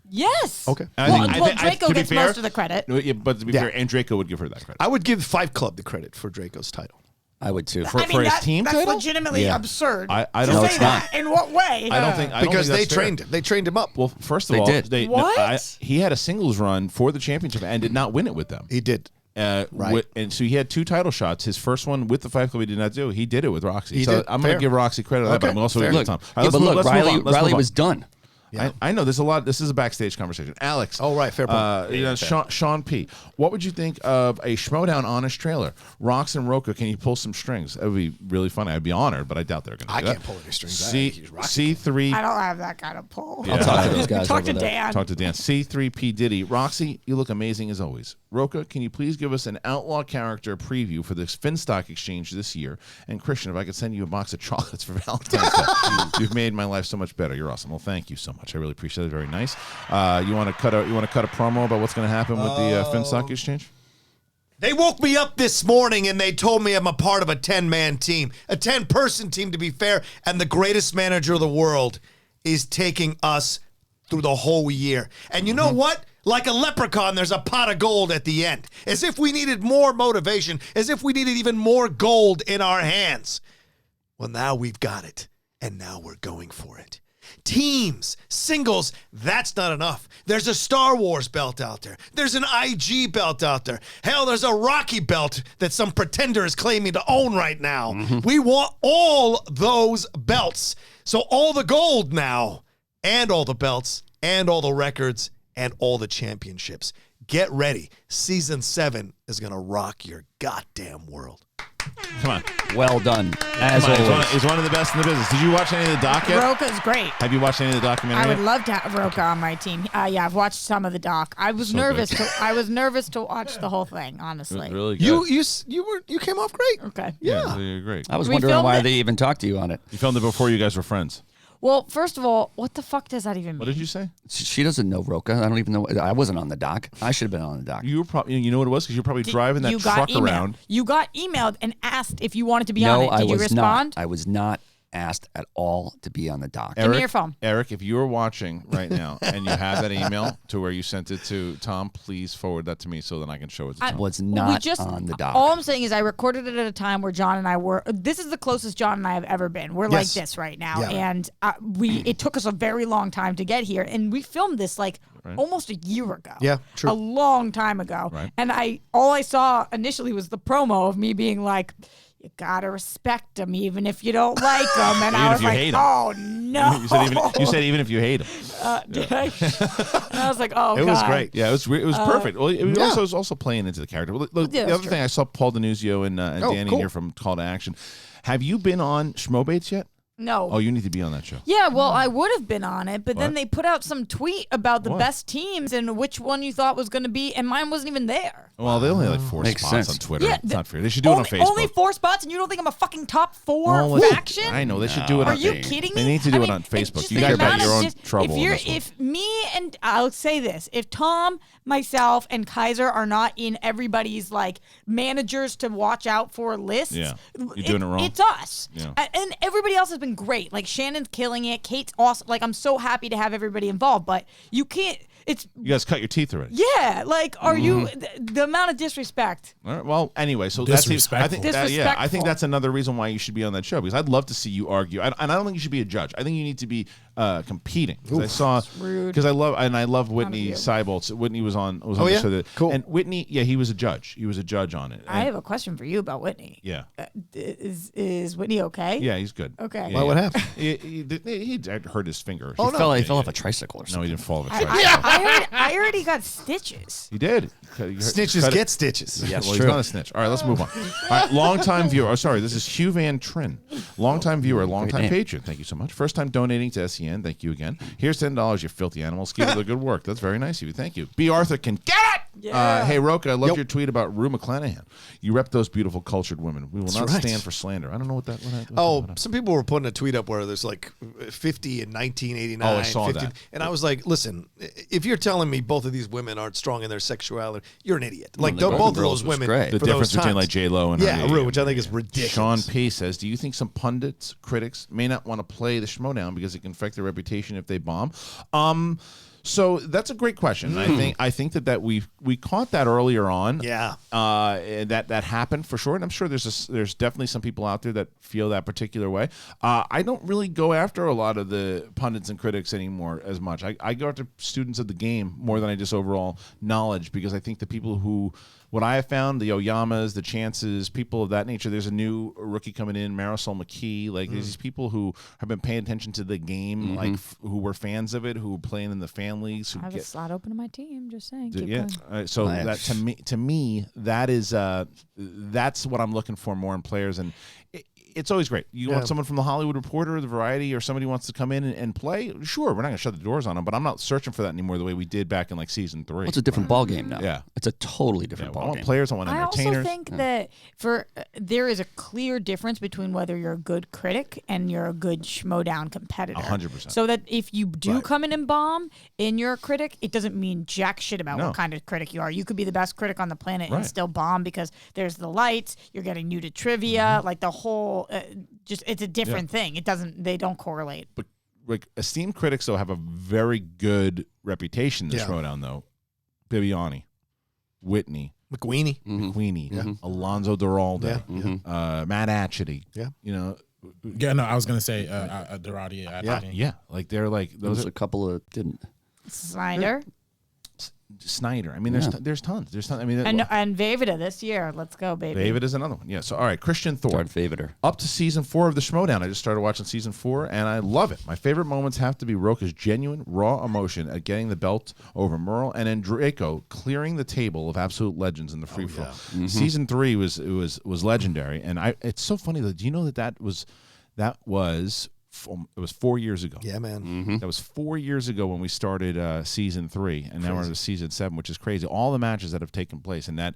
[SPEAKER 6] Yes.
[SPEAKER 9] Okay.
[SPEAKER 6] Well, Draco
[SPEAKER 1] to be
[SPEAKER 6] gets
[SPEAKER 1] fair-
[SPEAKER 6] most of the credit.
[SPEAKER 1] No, yeah, but to be
[SPEAKER 9] Yeah.
[SPEAKER 1] fair, and Draco would give her that credit.
[SPEAKER 9] I would give Fight Club the credit for Draco's title.
[SPEAKER 7] I would too.
[SPEAKER 1] For his team
[SPEAKER 6] that's
[SPEAKER 1] title?
[SPEAKER 6] legitimately
[SPEAKER 7] Yeah.
[SPEAKER 6] absurd.
[SPEAKER 1] I
[SPEAKER 6] to
[SPEAKER 1] don't
[SPEAKER 6] say
[SPEAKER 7] it's
[SPEAKER 6] that. In what way?
[SPEAKER 1] I don't think
[SPEAKER 9] Because
[SPEAKER 1] think
[SPEAKER 9] they
[SPEAKER 1] that's fair.
[SPEAKER 9] trained him. They trained him up.
[SPEAKER 1] Well, first of
[SPEAKER 7] They
[SPEAKER 1] all,
[SPEAKER 7] did.
[SPEAKER 6] What?
[SPEAKER 1] he had a singles run for the championship and did not win it with them.
[SPEAKER 9] He did. Right.
[SPEAKER 1] And so he had 2 title shots. His first one with the Fight Club he did not do. He did it with Roxy.
[SPEAKER 9] He
[SPEAKER 1] so
[SPEAKER 9] did.
[SPEAKER 1] I'm going
[SPEAKER 9] Fair.
[SPEAKER 1] to give Roxy credit on that, but
[SPEAKER 9] Okay.
[SPEAKER 1] I'm also
[SPEAKER 9] Fair.
[SPEAKER 1] going to
[SPEAKER 7] Look,
[SPEAKER 1] give
[SPEAKER 7] yeah, but look, Riley was done.
[SPEAKER 1] I know there's a lot. This is a backstage conversation. Alex.
[SPEAKER 9] Oh, right. Fair point.
[SPEAKER 1] Sean P. What would you think of a Schmoedown honest trailer? Rox and Rocha, can you pull some strings? That would be really funny. I'd be honored, but I doubt they're going to do that.
[SPEAKER 9] I can't pull any strings.
[SPEAKER 1] C3.
[SPEAKER 6] I don't have that kind of pull.
[SPEAKER 1] Yeah. I'll talk to those
[SPEAKER 7] guys
[SPEAKER 6] Talk
[SPEAKER 7] over
[SPEAKER 6] to
[SPEAKER 7] there.
[SPEAKER 6] Dan.
[SPEAKER 1] Talk to Dan. C3 P. Diddy. Roxy, you look amazing as always. Rocha, can you please give us an outlaw character preview for the Finstock Exchange this year? And Kristian, if I could send you a box of chocolates for Valentine's Day. You've made my life so much better. You're awesome. Well, thank you so much. I really appreciate it. Very nice. You want to cut a promo about what's going to happen with the Finstock Exchange?
[SPEAKER 9] They woke me up this morning and they told me I'm a part of a 10-man team, a 10-person team to be fair, and the greatest manager of the world is taking us through the whole year. And you know what? Like a leprechaun, there's a pot of gold at the end. As if we needed more motivation, as if we needed even more gold in our hands. Well, now we've got it, and now we're going for it. Teams, singles, that's not enough. There's a Star Wars belt out there. There's an IG belt out there. Hell, there's a Rocky belt that some pretender is claiming to own right now. We want all those belts. So all the gold now, and all the belts, and all the records, and all the championships. Get ready. Season 7 is going to rock your goddamn world.
[SPEAKER 1] Come on.
[SPEAKER 7] Well done. As
[SPEAKER 1] Come on.
[SPEAKER 7] always.
[SPEAKER 1] He's one of the best in the business. Did you watch any of the doc yet?
[SPEAKER 6] Rocha's great.
[SPEAKER 1] Have you watched any of the documentary
[SPEAKER 6] I would
[SPEAKER 1] yet?
[SPEAKER 6] love to have Rocha on my team. Yeah, I've watched some of the doc. I was
[SPEAKER 1] So
[SPEAKER 6] nervous.
[SPEAKER 1] good.
[SPEAKER 6] I was nervous to watch the whole thing. Honestly,
[SPEAKER 1] Really good.
[SPEAKER 9] You came off great.
[SPEAKER 6] Okay.
[SPEAKER 1] Yeah, you're great.
[SPEAKER 7] I was
[SPEAKER 6] We
[SPEAKER 7] wondering
[SPEAKER 6] filmed
[SPEAKER 7] why
[SPEAKER 6] it.
[SPEAKER 7] they even talked to you on it.
[SPEAKER 1] You filmed it before you guys were friends.
[SPEAKER 6] Well, first of all, what the fuck does that even mean?
[SPEAKER 1] What did you say?
[SPEAKER 7] She doesn't know Rocha. I don't even know. I wasn't on the dock. I should have been on the dock.
[SPEAKER 1] You were probably. You know what it was? Because you were probably driving that
[SPEAKER 6] you
[SPEAKER 1] truck
[SPEAKER 6] got emailed.
[SPEAKER 1] around.
[SPEAKER 6] You got emailed and asked if you wanted to be
[SPEAKER 7] no,
[SPEAKER 6] on it. Did
[SPEAKER 7] I
[SPEAKER 6] you
[SPEAKER 7] was
[SPEAKER 6] respond?
[SPEAKER 7] not. I was not asked at all to be on the dock.
[SPEAKER 6] Give me your phone.
[SPEAKER 1] Eric, if you are watching right now and you have that email to where you sent it to Tom, please forward that to me so that I can show it to
[SPEAKER 7] I
[SPEAKER 1] Tom.
[SPEAKER 7] was not on the dock.
[SPEAKER 6] All I'm saying is I recorded it at a time where John and I were. This is the closest John and I have ever been. We're like
[SPEAKER 9] Yes.
[SPEAKER 6] this right now,
[SPEAKER 9] Yeah.
[SPEAKER 6] and it took us a very long time to get here, and we filmed this like almost a year ago.
[SPEAKER 9] Yeah, true.
[SPEAKER 6] A long time ago.
[SPEAKER 1] Right.
[SPEAKER 6] And all I saw initially was the promo of me being like, you gotta respect him even if you don't like him. And I was like, oh no.
[SPEAKER 1] You said even if you hate him.
[SPEAKER 6] Did I? And I was like, oh,
[SPEAKER 9] It
[SPEAKER 6] God.
[SPEAKER 9] was great.
[SPEAKER 1] Yeah, it was perfect. Well, it was also playing into the character. Look,
[SPEAKER 6] Yeah,
[SPEAKER 1] the
[SPEAKER 6] that's
[SPEAKER 1] other
[SPEAKER 6] true.
[SPEAKER 1] thing, I saw Paul Denuzio and Danny
[SPEAKER 9] cool.
[SPEAKER 1] here from Call to Action. Have you been on Schmobates yet?
[SPEAKER 6] No.
[SPEAKER 1] Oh, you need to be on that show.
[SPEAKER 6] Yeah, well, I would have been on it, but then
[SPEAKER 1] What?
[SPEAKER 6] they put out some tweet about the
[SPEAKER 1] What?
[SPEAKER 6] best teams and which one you thought was going to be, and mine wasn't even there.
[SPEAKER 1] Well, they only have like 4
[SPEAKER 7] Makes
[SPEAKER 1] spots
[SPEAKER 7] sense.
[SPEAKER 1] on Twitter.
[SPEAKER 6] Yeah,
[SPEAKER 1] it's not fair. They should do it on Facebook.
[SPEAKER 6] Only 4 spots, and you don't think I'm a fucking top 4
[SPEAKER 1] Well, listen,
[SPEAKER 6] faction?
[SPEAKER 1] I know they should do it.
[SPEAKER 6] Are
[SPEAKER 1] on
[SPEAKER 6] you
[SPEAKER 1] Facebook.
[SPEAKER 6] kidding me?
[SPEAKER 1] They need to do
[SPEAKER 6] I
[SPEAKER 1] it
[SPEAKER 6] mean,
[SPEAKER 1] on Facebook.
[SPEAKER 6] just
[SPEAKER 1] You
[SPEAKER 6] the
[SPEAKER 1] guys got
[SPEAKER 6] amount
[SPEAKER 1] your
[SPEAKER 6] of
[SPEAKER 1] own
[SPEAKER 6] just-
[SPEAKER 1] trouble.
[SPEAKER 6] If me and I'll say this, if Tom, myself, and Kaiser are not in everybody's like managers to watch out for lists,
[SPEAKER 1] Yeah. You're doing it wrong.
[SPEAKER 6] It's us.
[SPEAKER 1] Yeah.
[SPEAKER 6] And everybody else has been great. Like Shannon's killing it. Kate's awesome. Like I'm so happy to have everybody involved, but you can't. It's
[SPEAKER 1] You guys cut your teeth already.
[SPEAKER 6] yeah. Like, are you the amount of disrespect?
[SPEAKER 1] All right, well, anyway, so that's I think
[SPEAKER 6] Disrespectful.
[SPEAKER 1] I think that's another reason why you should be on that show, because I'd love to see you argue. And I don't think you should be a judge. I think you need to be competing. 'Cause I saw because I love Whitney Seiboltz. Whitney was on the
[SPEAKER 9] yeah?
[SPEAKER 1] show that,
[SPEAKER 9] Cool.
[SPEAKER 1] and Whitney, he was a judge. He was a judge on it.
[SPEAKER 6] I
[SPEAKER 1] And-
[SPEAKER 6] have a question for you about Whitney.
[SPEAKER 1] yeah.
[SPEAKER 6] Is Whitney okay?
[SPEAKER 1] Yeah, he's good.
[SPEAKER 6] Okay.
[SPEAKER 1] Yeah,
[SPEAKER 9] Why, what happened?
[SPEAKER 1] He hurt his finger.
[SPEAKER 7] He fell off a tricycle or
[SPEAKER 1] No, he
[SPEAKER 7] something.
[SPEAKER 1] didn't fall off a
[SPEAKER 6] I,
[SPEAKER 1] tricycle.
[SPEAKER 6] I heard he got stitches.
[SPEAKER 1] He did.
[SPEAKER 9] Snitches get stitches.
[SPEAKER 1] Yeah,
[SPEAKER 7] Yes,
[SPEAKER 1] well,
[SPEAKER 7] true.
[SPEAKER 1] he's not a snitch. All right, let's move on. All right, longtime viewer. Oh, sorry, this is Hugh Van Trin. Longtime viewer, longtime
[SPEAKER 7] name.
[SPEAKER 1] patron. Thank you so much. First time donating to SEN. Thank you again. Here's $10, you filthy animals. Keep up the good work. That's very nice of you. Thank you. B. Arthur can get it! Hey, Rocha, I loved your tweet about Rue McClanahan. You rep those beautiful, cultured women. We will not
[SPEAKER 9] right.
[SPEAKER 1] stand for slander. I don't know what that.
[SPEAKER 9] Some people were putting a tweet up where there's like 50 in 1989.
[SPEAKER 1] Oh, I saw
[SPEAKER 9] 50,
[SPEAKER 1] that.
[SPEAKER 9] And I was like, listen, if you're telling me both of these women aren't strong in their sexuality, you're an idiot. Like,
[SPEAKER 7] the
[SPEAKER 9] both
[SPEAKER 7] Golden
[SPEAKER 9] of those
[SPEAKER 7] Girls was
[SPEAKER 9] women.
[SPEAKER 7] great.
[SPEAKER 1] The
[SPEAKER 9] for
[SPEAKER 1] difference
[SPEAKER 9] those
[SPEAKER 1] between
[SPEAKER 9] times.
[SPEAKER 1] like J Lo and
[SPEAKER 9] Yeah,
[SPEAKER 1] her.
[SPEAKER 9] Rue, which I think is ridiculous.
[SPEAKER 1] Sean P says, "Do you think some pundits, critics, may not want to play the Schmodown because it can affect their reputation if they bomb?" So that's a great question. I think that we caught that earlier on.
[SPEAKER 9] Yeah.
[SPEAKER 1] That happened for sure, and I'm sure there's definitely some people out there that feel that particular way. I don't really go after a lot of the pundits and critics anymore as much. I go after students of the game more than I just overall knowledge, because I think the people who, what I have found, the Oyamas, the Chances, people of that nature. There's a new rookie coming in, Marisol McKee. Like there's these people who have been paying attention to the game, like who were fans of it, who were playing in the fan leagues. Who
[SPEAKER 6] I have a slot open to my team. Just saying. Keep
[SPEAKER 1] yeah.
[SPEAKER 6] going.
[SPEAKER 1] So that to me, that is that's what I'm looking for more in players, and it's always great. You want someone from the Hollywood Reporter, the Variety, or somebody wants to come in and play. Sure, we're not going to shut the doors on them, but I'm not searching for that anymore the way we did back in like season 3.
[SPEAKER 7] Well, it's a different ball game now.
[SPEAKER 1] Yeah.
[SPEAKER 7] It's a totally different
[SPEAKER 1] I
[SPEAKER 7] ball
[SPEAKER 1] want
[SPEAKER 7] game.
[SPEAKER 1] players. I want
[SPEAKER 6] I
[SPEAKER 1] entertainers.
[SPEAKER 6] also think that there is a clear difference between whether you're a good critic and you're a good schmodown competitor.
[SPEAKER 1] 100%.
[SPEAKER 6] So that if you do come in and bomb and you're a critic, it doesn't mean jack shit about
[SPEAKER 1] No.
[SPEAKER 6] what kind of critic you are. You could be the best critic on the planet
[SPEAKER 1] Right.
[SPEAKER 6] and still bomb because there's the lights, you're getting new to trivia, like the whole it's a different thing. They don't correlate.
[SPEAKER 1] But like esteemed critics though have a very good reputation in the Schmodown though. Bibiani, Whitney,
[SPEAKER 9] McQueenie.
[SPEAKER 1] McQueenie, Alonzo Duralde, Matt Atchity.
[SPEAKER 9] Yeah.
[SPEAKER 1] You know,
[SPEAKER 8] Yeah, no, I was gonna say Dorati.
[SPEAKER 1] yeah. Like they're like those
[SPEAKER 7] There's
[SPEAKER 1] are
[SPEAKER 7] a couple of didn't.
[SPEAKER 6] Snyder
[SPEAKER 1] Snyder. I mean, there's tons. I mean,
[SPEAKER 6] and Vavida this year. Let's go, baby.
[SPEAKER 1] David is another one. Yeah. So all right, Kristian Thor.
[SPEAKER 7] Darth Vader.
[SPEAKER 1] Up to season 4 of the Schmodown. I just started watching season 4, and I love it. My favorite moments have to be Rocha's genuine, raw emotion at getting the belt over Merle, and then Draco clearing the table of absolute legends in the free for all. Season 3 was legendary, and it's so funny though. Do you know that was 4 years ago?
[SPEAKER 9] Yeah, man.
[SPEAKER 1] That was 4 years ago when we started season 3, and now we're into season 7, which is crazy. All the matches that have taken place, and that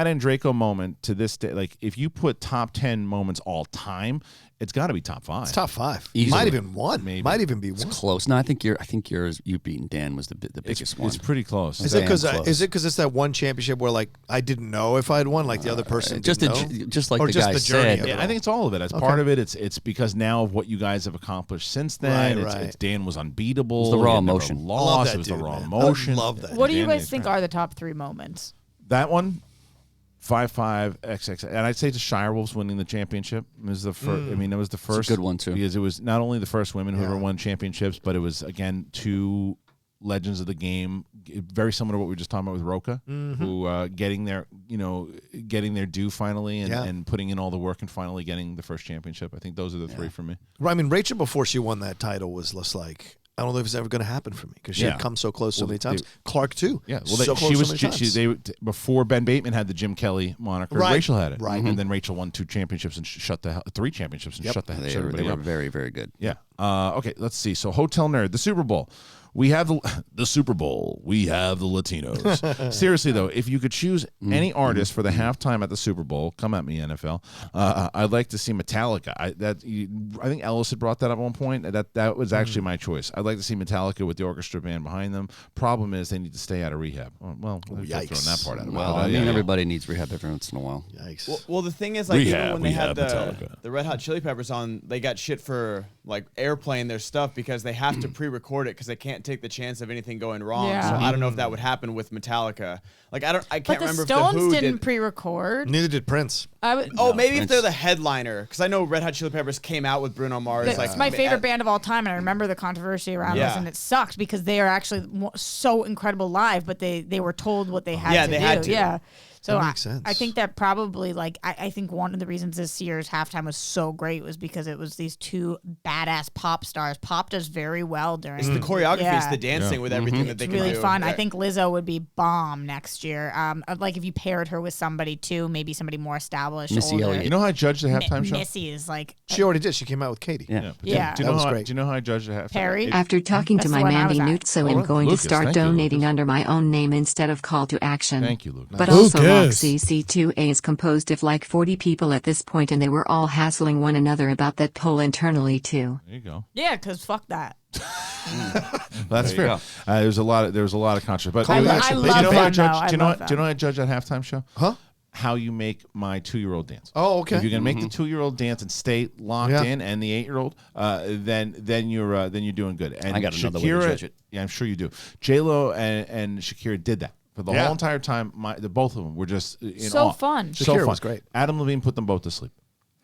[SPEAKER 1] and Draco moment to this day, like if you put top 10 moments all time, it's got to be top 5.
[SPEAKER 9] It's top 5.
[SPEAKER 7] Easily.
[SPEAKER 9] Might even one.
[SPEAKER 1] Maybe.
[SPEAKER 9] Might even be
[SPEAKER 7] It's
[SPEAKER 9] one.
[SPEAKER 7] close. No, I think you beating Dan was the biggest one.
[SPEAKER 1] It's pretty close.
[SPEAKER 9] Is it because
[SPEAKER 7] close.
[SPEAKER 9] it's that one championship where like I didn't know if I'd won, like the other person
[SPEAKER 7] just
[SPEAKER 9] didn't know?
[SPEAKER 7] just like
[SPEAKER 9] Or
[SPEAKER 7] the
[SPEAKER 9] just
[SPEAKER 7] guy
[SPEAKER 9] the journey
[SPEAKER 7] said.
[SPEAKER 9] of it
[SPEAKER 1] Yeah, I think it's all of it. As part of it, it's because now of what you guys have accomplished since then.
[SPEAKER 9] Right,
[SPEAKER 1] It's Dan was unbeatable.
[SPEAKER 7] It was the raw
[SPEAKER 1] He had never
[SPEAKER 7] emotion.
[SPEAKER 9] I love
[SPEAKER 1] Lost.
[SPEAKER 9] that
[SPEAKER 1] It was the
[SPEAKER 9] dude,
[SPEAKER 1] raw
[SPEAKER 9] man.
[SPEAKER 1] emotion.
[SPEAKER 9] I love that.
[SPEAKER 6] What do you
[SPEAKER 1] Dan
[SPEAKER 6] guys
[SPEAKER 1] is
[SPEAKER 6] think
[SPEAKER 1] great.
[SPEAKER 6] are the top 3 moments?
[SPEAKER 1] That one, 5-5 XX, and I'd say the Shirewolves winning the championship was the first. I mean, it was the first
[SPEAKER 7] good one, too.
[SPEAKER 1] because it was not only the first women who ever won championships, but it was again 2 legends of the game, very similar to what we were just talking about with Rocha, who getting their due finally and putting in all the work and finally getting the first championship. I think those are the three for me.
[SPEAKER 9] Right, I mean, Rachel before she won that title was just like, I don't know if it's ever going to happen for me because she had come so close so many times. Clark too.
[SPEAKER 1] Yeah, well, before Ben Bateman had the Jim Kelly moniker.
[SPEAKER 9] Right.
[SPEAKER 1] Rachel had it,
[SPEAKER 9] right?
[SPEAKER 1] And then Rachel won 2 championships and shut the 3 championships and shut the
[SPEAKER 7] They were very, very good.
[SPEAKER 1] Yeah. Okay, let's see. So Hotel Nerd, the Super Bowl. We have the Super Bowl. We have the Latinos. Seriously though, if you could choose any artist for the halftime at the Super Bowl, come at me NFL. I'd like to see Metallica. I think Ellis had brought that up at one point. That was actually my choice. I'd like to see Metallica with the orchestra band behind them. Problem is they need to stay out of rehab. Well,
[SPEAKER 9] yikes.
[SPEAKER 1] throwing that part out.
[SPEAKER 7] Well, I mean, everybody needs rehab every once in a while.
[SPEAKER 9] Yikes.
[SPEAKER 11] Well, the thing is, like,
[SPEAKER 1] Rehab,
[SPEAKER 11] even when they had
[SPEAKER 1] Metallica.
[SPEAKER 11] the Red Hot Chili Peppers on, they got shit for like airplaying their stuff because they have to pre-record it because they can't take the chance of anything going wrong.
[SPEAKER 6] Yeah.
[SPEAKER 11] So I don't know if that would happen with Metallica. Like I can't remember
[SPEAKER 6] But the Stones
[SPEAKER 11] if the Who
[SPEAKER 6] didn't
[SPEAKER 11] did.
[SPEAKER 6] Pre-record.
[SPEAKER 9] Neither did Prince.
[SPEAKER 11] Maybe if they're the headliner, because I know Red Hot Chili Peppers came out with Bruno Mars.
[SPEAKER 6] It's my favorite band of all time, and I remember the controversy around this, and it sucked because they are actually so incredible live, but they were told what they had to do.
[SPEAKER 11] Had to.
[SPEAKER 6] Yeah. So
[SPEAKER 9] That makes sense.
[SPEAKER 6] I think that probably, like, I think one of the reasons this year's halftime was so great was because it was these 2 badass pop stars. Pop does very well during
[SPEAKER 11] It's the choreography, it's the dancing with everything that they
[SPEAKER 6] it's
[SPEAKER 11] can
[SPEAKER 6] really
[SPEAKER 11] do.
[SPEAKER 6] fun.
[SPEAKER 11] Yeah.
[SPEAKER 6] I think Lizzo would be bomb next year. Like if you paired her with somebody too, maybe somebody more established.
[SPEAKER 7] Missy
[SPEAKER 6] older.
[SPEAKER 7] Elliott.
[SPEAKER 1] You know how I judge the halftime show?
[SPEAKER 6] Missy is like
[SPEAKER 9] She already did. She came out with Katie.
[SPEAKER 7] Yeah.
[SPEAKER 6] Yeah.
[SPEAKER 1] Do you
[SPEAKER 9] That
[SPEAKER 1] know
[SPEAKER 9] was
[SPEAKER 1] how,
[SPEAKER 9] great.
[SPEAKER 1] Do you know how I judge the halftime?
[SPEAKER 6] Perry.
[SPEAKER 10] After talking to
[SPEAKER 6] That's
[SPEAKER 10] my
[SPEAKER 6] the one I
[SPEAKER 10] Mandy
[SPEAKER 6] was at.
[SPEAKER 10] Nutso,
[SPEAKER 1] Oh,
[SPEAKER 10] I'm going
[SPEAKER 1] Lucas,
[SPEAKER 10] to start
[SPEAKER 1] thank you,
[SPEAKER 10] donating
[SPEAKER 1] Lucas.
[SPEAKER 10] under my own name instead of call to action.
[SPEAKER 1] Thank you, Luke.
[SPEAKER 10] But also,
[SPEAKER 8] Lucas.
[SPEAKER 10] Roxy C2A is composed of like 40 people at this point, and they were all hassling one another about that poll internally too.
[SPEAKER 1] There you go.
[SPEAKER 6] Yeah, because fuck that.
[SPEAKER 1] That's
[SPEAKER 7] There you
[SPEAKER 1] fair. There was a lot of controversy. But
[SPEAKER 6] I
[SPEAKER 1] do
[SPEAKER 6] love
[SPEAKER 1] you know how I
[SPEAKER 6] them,
[SPEAKER 1] judge?
[SPEAKER 6] though.
[SPEAKER 1] Do you know?
[SPEAKER 6] I love
[SPEAKER 1] Do you know how I judge that halftime show?
[SPEAKER 9] Huh?
[SPEAKER 1] How you make my 2-year-old dance.
[SPEAKER 9] Oh, okay.
[SPEAKER 1] If you're gonna make the 2-year-old dance and stay locked
[SPEAKER 9] Yeah.
[SPEAKER 1] in, and the 8-year-old, then you're doing good. And
[SPEAKER 7] I got another way to
[SPEAKER 1] Shakira,
[SPEAKER 7] judge it.
[SPEAKER 1] Yeah, I'm sure you do. J-Lo and Shakira did that for the whole entire time. The both of them were just in
[SPEAKER 6] So
[SPEAKER 1] awe.
[SPEAKER 6] fun.
[SPEAKER 1] So
[SPEAKER 9] Shakira
[SPEAKER 1] fun.
[SPEAKER 9] was great.
[SPEAKER 1] Adam Levine put them both to sleep.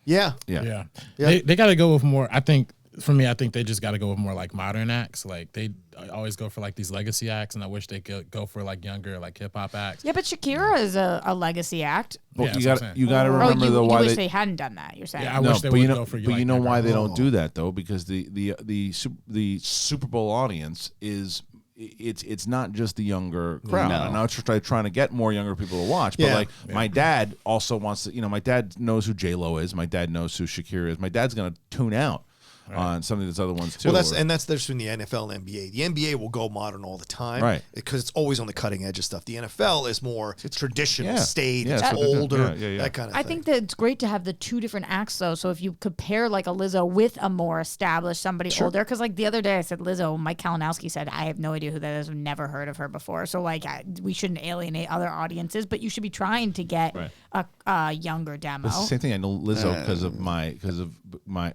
[SPEAKER 9] Yeah.
[SPEAKER 1] Yeah.
[SPEAKER 8] Yeah. They got to go with more. I think for me, I think they just got to go with more like modern acts. Like they always go for like these legacy acts, and I wish they could go for like younger like hip hop acts.
[SPEAKER 6] Yeah, but Shakira is a legacy act.
[SPEAKER 1] But
[SPEAKER 8] Yeah,
[SPEAKER 1] you
[SPEAKER 8] that's what
[SPEAKER 1] got
[SPEAKER 8] I'm
[SPEAKER 1] you
[SPEAKER 8] saying.
[SPEAKER 1] got to
[SPEAKER 6] Oh,
[SPEAKER 1] remember though
[SPEAKER 6] you
[SPEAKER 1] why
[SPEAKER 6] wish
[SPEAKER 1] they
[SPEAKER 6] they hadn't done that. You're saying.
[SPEAKER 8] Yeah, I wish they
[SPEAKER 1] but
[SPEAKER 8] would
[SPEAKER 1] you know,
[SPEAKER 8] go for
[SPEAKER 1] but
[SPEAKER 8] like
[SPEAKER 1] you know why
[SPEAKER 8] younger.
[SPEAKER 1] they don't do that though? Because the Super Bowl audience is it's not just the younger crowd.
[SPEAKER 7] No.
[SPEAKER 1] I know it's just trying to get more younger people to watch. But
[SPEAKER 9] Yeah.
[SPEAKER 1] like my dad also wants to. My dad knows who J-Lo is. My dad knows who Shakira is. My dad's gonna tune out on some of these other ones too.
[SPEAKER 9] Well, that's the difference between the NFL and NBA. The NBA will go modern all the time,
[SPEAKER 1] Right.
[SPEAKER 9] Because it's always on the cutting edge of stuff. The NFL is more traditional,
[SPEAKER 1] yeah.
[SPEAKER 9] staid,
[SPEAKER 1] Yeah,
[SPEAKER 9] it's
[SPEAKER 1] that's what they're doing.
[SPEAKER 9] older,
[SPEAKER 1] Yeah.
[SPEAKER 9] that kind of
[SPEAKER 6] I
[SPEAKER 9] thing.
[SPEAKER 6] think that it's great to have the 2 different acts though. So if you compare like a Lizzo with a more established somebody older, because like the other day I said Lizzo, Mike Kalinowski said I have no idea who that is. I've never heard of her before. So like we shouldn't alienate other audiences, but you should be trying to get a younger demo.
[SPEAKER 1] But it's the same thing. I know Lizzo because of my.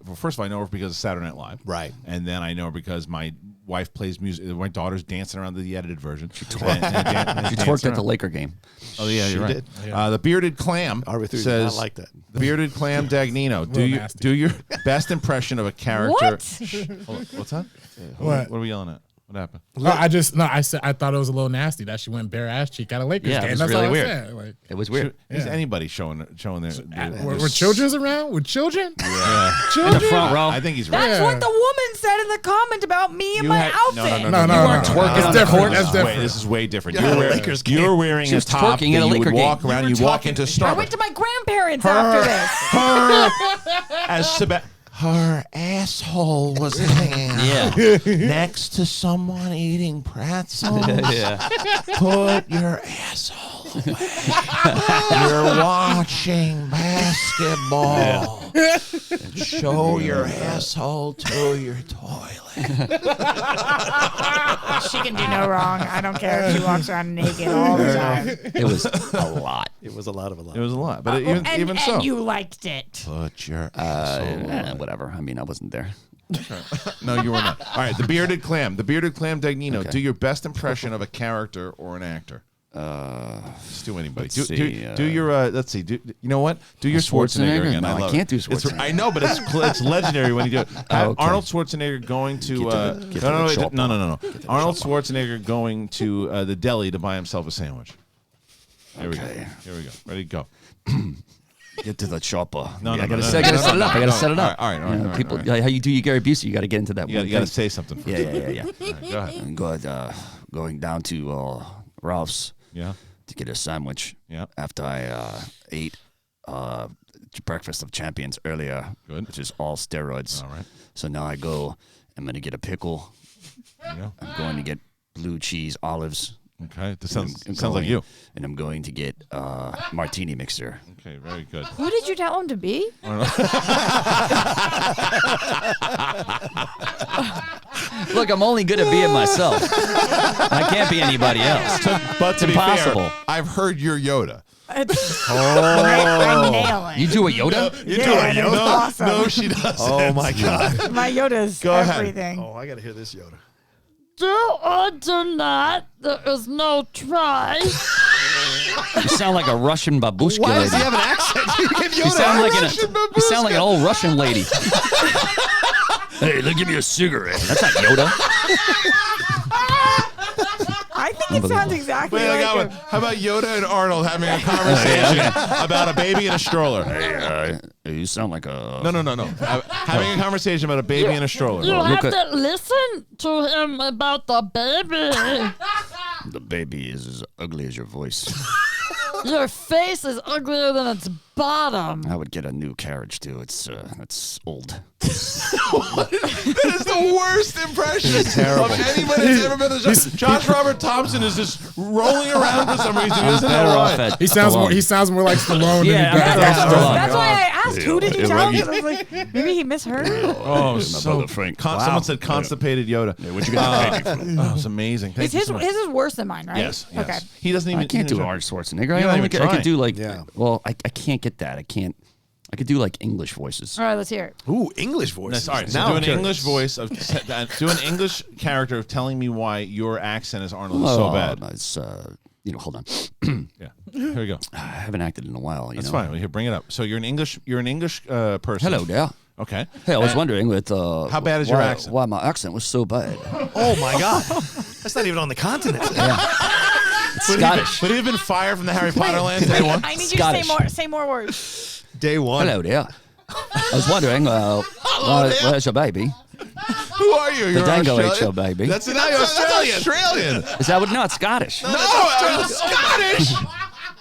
[SPEAKER 1] Well, first of all, I know her because of Saturday Night Live,
[SPEAKER 9] Right.
[SPEAKER 1] And then I know her because my wife plays music. My daughter's dancing around to the edited version. She
[SPEAKER 7] She twerked at the Laker game.
[SPEAKER 1] Oh yeah, you're right.
[SPEAKER 9] did.
[SPEAKER 1] The bearded clam
[SPEAKER 9] RB3 did
[SPEAKER 1] says,
[SPEAKER 9] not like that.
[SPEAKER 1] The bearded clam Dagnino.
[SPEAKER 8] nasty.
[SPEAKER 1] Do your best impression of a character.
[SPEAKER 6] What?
[SPEAKER 1] Hold on, what's that?
[SPEAKER 8] What?
[SPEAKER 1] What are we yelling at? What happened?
[SPEAKER 8] I said I thought it was a little nasty that she went bare ass cheek at a Lakers
[SPEAKER 7] Yeah,
[SPEAKER 8] game.
[SPEAKER 7] it was
[SPEAKER 8] That's
[SPEAKER 7] really
[SPEAKER 8] all I
[SPEAKER 7] weird.
[SPEAKER 8] said. Like,
[SPEAKER 7] It was weird.
[SPEAKER 1] Is
[SPEAKER 8] Yeah.
[SPEAKER 1] anybody showing their
[SPEAKER 8] were children's around? With children?
[SPEAKER 1] Yeah.
[SPEAKER 8] Children?
[SPEAKER 7] In the front row.
[SPEAKER 1] I think he's right.
[SPEAKER 6] That's
[SPEAKER 8] Yeah.
[SPEAKER 6] what the woman said in the comment about me and
[SPEAKER 1] You
[SPEAKER 6] my
[SPEAKER 1] had-
[SPEAKER 6] outfit.
[SPEAKER 8] No,
[SPEAKER 7] You weren't twerking
[SPEAKER 8] It's
[SPEAKER 7] on the
[SPEAKER 8] different.
[SPEAKER 7] court.
[SPEAKER 8] That's
[SPEAKER 1] Wait,
[SPEAKER 8] different.
[SPEAKER 1] this is way different.
[SPEAKER 9] Yeah,
[SPEAKER 1] You're wearing,
[SPEAKER 9] Lakers game.
[SPEAKER 1] you're wearing
[SPEAKER 7] She
[SPEAKER 1] a
[SPEAKER 7] was
[SPEAKER 1] top
[SPEAKER 7] twerking
[SPEAKER 1] that
[SPEAKER 7] at a
[SPEAKER 1] you would
[SPEAKER 7] Laker
[SPEAKER 1] walk
[SPEAKER 7] game.
[SPEAKER 1] around and you walk into
[SPEAKER 6] I
[SPEAKER 1] Starbucks.
[SPEAKER 6] went to my grandparents after this.
[SPEAKER 1] Her asshole was hanging next to someone eating pretzels.
[SPEAKER 7] Yeah.
[SPEAKER 1] Put your asshole away. You're watching basketball. Show your asshole to your toilet.
[SPEAKER 6] She can do no wrong. I don't care if she walks around naked all the time.
[SPEAKER 7] It was a lot.
[SPEAKER 9] It was a lot of a lot.
[SPEAKER 1] It was a lot, but even
[SPEAKER 6] and
[SPEAKER 1] so.
[SPEAKER 6] you liked it.
[SPEAKER 1] Put your asshole
[SPEAKER 7] Whatever. I mean, I wasn't there.
[SPEAKER 1] No, you were not. All right, the bearded clam. The bearded clam Dagnino.
[SPEAKER 7] Okay.
[SPEAKER 1] Do your best impression of a character or an actor. Just do anybody.
[SPEAKER 7] Let's see,
[SPEAKER 1] Do your. Let's see. You know what? Do your Schwarzenegger again.
[SPEAKER 7] No, I
[SPEAKER 1] love
[SPEAKER 7] can't
[SPEAKER 1] it.
[SPEAKER 7] do Schwarzenegger.
[SPEAKER 1] I know, but it's legendary when you do it. Have
[SPEAKER 7] Okay.
[SPEAKER 1] Arnold Schwarzenegger going to. No. Arnold Schwarzenegger going to the deli to buy himself a sandwich. Here we go. Ready to go.
[SPEAKER 7] Get to the chopper.
[SPEAKER 1] I
[SPEAKER 7] gotta set it up. I gotta set it up.
[SPEAKER 1] All right.
[SPEAKER 7] People, how you do your Gary Busey? You got to get into that.
[SPEAKER 1] You got to say something. First.
[SPEAKER 7] Yeah.
[SPEAKER 1] All right, go ahead.
[SPEAKER 7] I'm going down to Ralph's.
[SPEAKER 1] Yeah.
[SPEAKER 7] To get a sandwich.
[SPEAKER 1] Yeah.
[SPEAKER 7] After I ate breakfast of champions earlier, which is all steroids.
[SPEAKER 1] All right.
[SPEAKER 7] So now I'm gonna get a pickle.
[SPEAKER 1] Yeah.
[SPEAKER 7] I'm going to get blue cheese olives.
[SPEAKER 1] Okay. This sounds like you.
[SPEAKER 7] And I'm going to get martini mixer.
[SPEAKER 1] Okay, very good.
[SPEAKER 6] Who did you tell him to be?
[SPEAKER 7] Look, I'm only good at being myself. I can't be anybody else.
[SPEAKER 1] But to be
[SPEAKER 7] impossible.
[SPEAKER 1] fair, I've heard your Yoda.
[SPEAKER 6] I nail it.
[SPEAKER 7] You do a Yoda?
[SPEAKER 9] You do a Yoda?
[SPEAKER 6] Awesome.
[SPEAKER 1] No, she doesn't.
[SPEAKER 9] Oh my God.
[SPEAKER 6] My Yoda's
[SPEAKER 1] Go ahead.
[SPEAKER 6] everything.
[SPEAKER 9] Oh, I got to hear this Yoda.
[SPEAKER 5] Do or do not. There is no try.
[SPEAKER 7] You sound like a Russian babushka
[SPEAKER 9] Why
[SPEAKER 7] lady.
[SPEAKER 9] does he have an accent? You give Yoda
[SPEAKER 7] You sound like
[SPEAKER 9] Russian
[SPEAKER 7] you sound like an old Russian lady. Hey, let give me a cigarette. That's not Yoda.
[SPEAKER 6] I think it sounds exactly
[SPEAKER 1] Wait, I got
[SPEAKER 6] like
[SPEAKER 1] one.
[SPEAKER 6] him.
[SPEAKER 1] How about Yoda and Arnold having a conversation about a baby in a stroller?
[SPEAKER 7] Hey, you sound like a...
[SPEAKER 1] No. Having a conversation about a baby in a stroller.
[SPEAKER 5] You
[SPEAKER 7] Look
[SPEAKER 5] have
[SPEAKER 7] at-
[SPEAKER 5] to listen to him about the baby.
[SPEAKER 7] The baby is as ugly as your voice.
[SPEAKER 5] Your face is uglier than its bottom.
[SPEAKER 7] I would get a new carriage too. That's old.
[SPEAKER 1] That is the worst impression of anybody that's ever been to the show. Josh Robert Thompson is just rolling around for some reason. He doesn't know why.
[SPEAKER 8] He sounds more like Stallone
[SPEAKER 7] Yeah,
[SPEAKER 8] than he does.
[SPEAKER 6] That's why I asked, who did you tell? Because I was like, maybe he misheard.
[SPEAKER 1] Oh, so
[SPEAKER 7] Frank.
[SPEAKER 1] Someone said constipated Yoda.
[SPEAKER 7] Yeah, where'd you get the baby from?
[SPEAKER 1] Oh, it's amazing. Thank
[SPEAKER 6] Is
[SPEAKER 1] you
[SPEAKER 6] his
[SPEAKER 1] so much.
[SPEAKER 6] his is worse than mine, right?
[SPEAKER 1] Yes.
[SPEAKER 6] Okay.
[SPEAKER 1] He doesn't even.
[SPEAKER 7] I can't do Arnold Schwarzenegger.
[SPEAKER 1] You're not even
[SPEAKER 7] I
[SPEAKER 1] trying.
[SPEAKER 7] could do like,
[SPEAKER 9] Yeah.
[SPEAKER 7] well, I can't get that. I could do like English voices.
[SPEAKER 6] All right, let's hear it.
[SPEAKER 9] Ooh, English voice.
[SPEAKER 1] That's all right. So do an English voice of do an English character of telling me why your accent as Arnold is so bad.
[SPEAKER 7] It's, hold on.
[SPEAKER 1] Yeah. Here we go.
[SPEAKER 7] I haven't acted in a while.
[SPEAKER 1] That's fine. Here, bring it up. So you're an English person.
[SPEAKER 7] Hello there.
[SPEAKER 1] Okay.
[SPEAKER 7] Hey, I was wondering with how
[SPEAKER 1] bad is your accent?
[SPEAKER 7] Why my accent was so bad.
[SPEAKER 9] Oh my God. That's not even on the continent.
[SPEAKER 7] Scottish.
[SPEAKER 1] Would he have been fired from the Harry Potter land day one?
[SPEAKER 6] I need
[SPEAKER 7] Scottish.
[SPEAKER 6] you to say more words.
[SPEAKER 9] Day one.
[SPEAKER 7] Hello there. I was wondering, where's your baby?
[SPEAKER 1] Who are you?
[SPEAKER 7] The
[SPEAKER 1] You're
[SPEAKER 7] Dango
[SPEAKER 1] Australian?
[SPEAKER 7] ate your baby.
[SPEAKER 1] That's Australian.
[SPEAKER 7] Is that what? No, it's Scottish.
[SPEAKER 1] No, Scottish.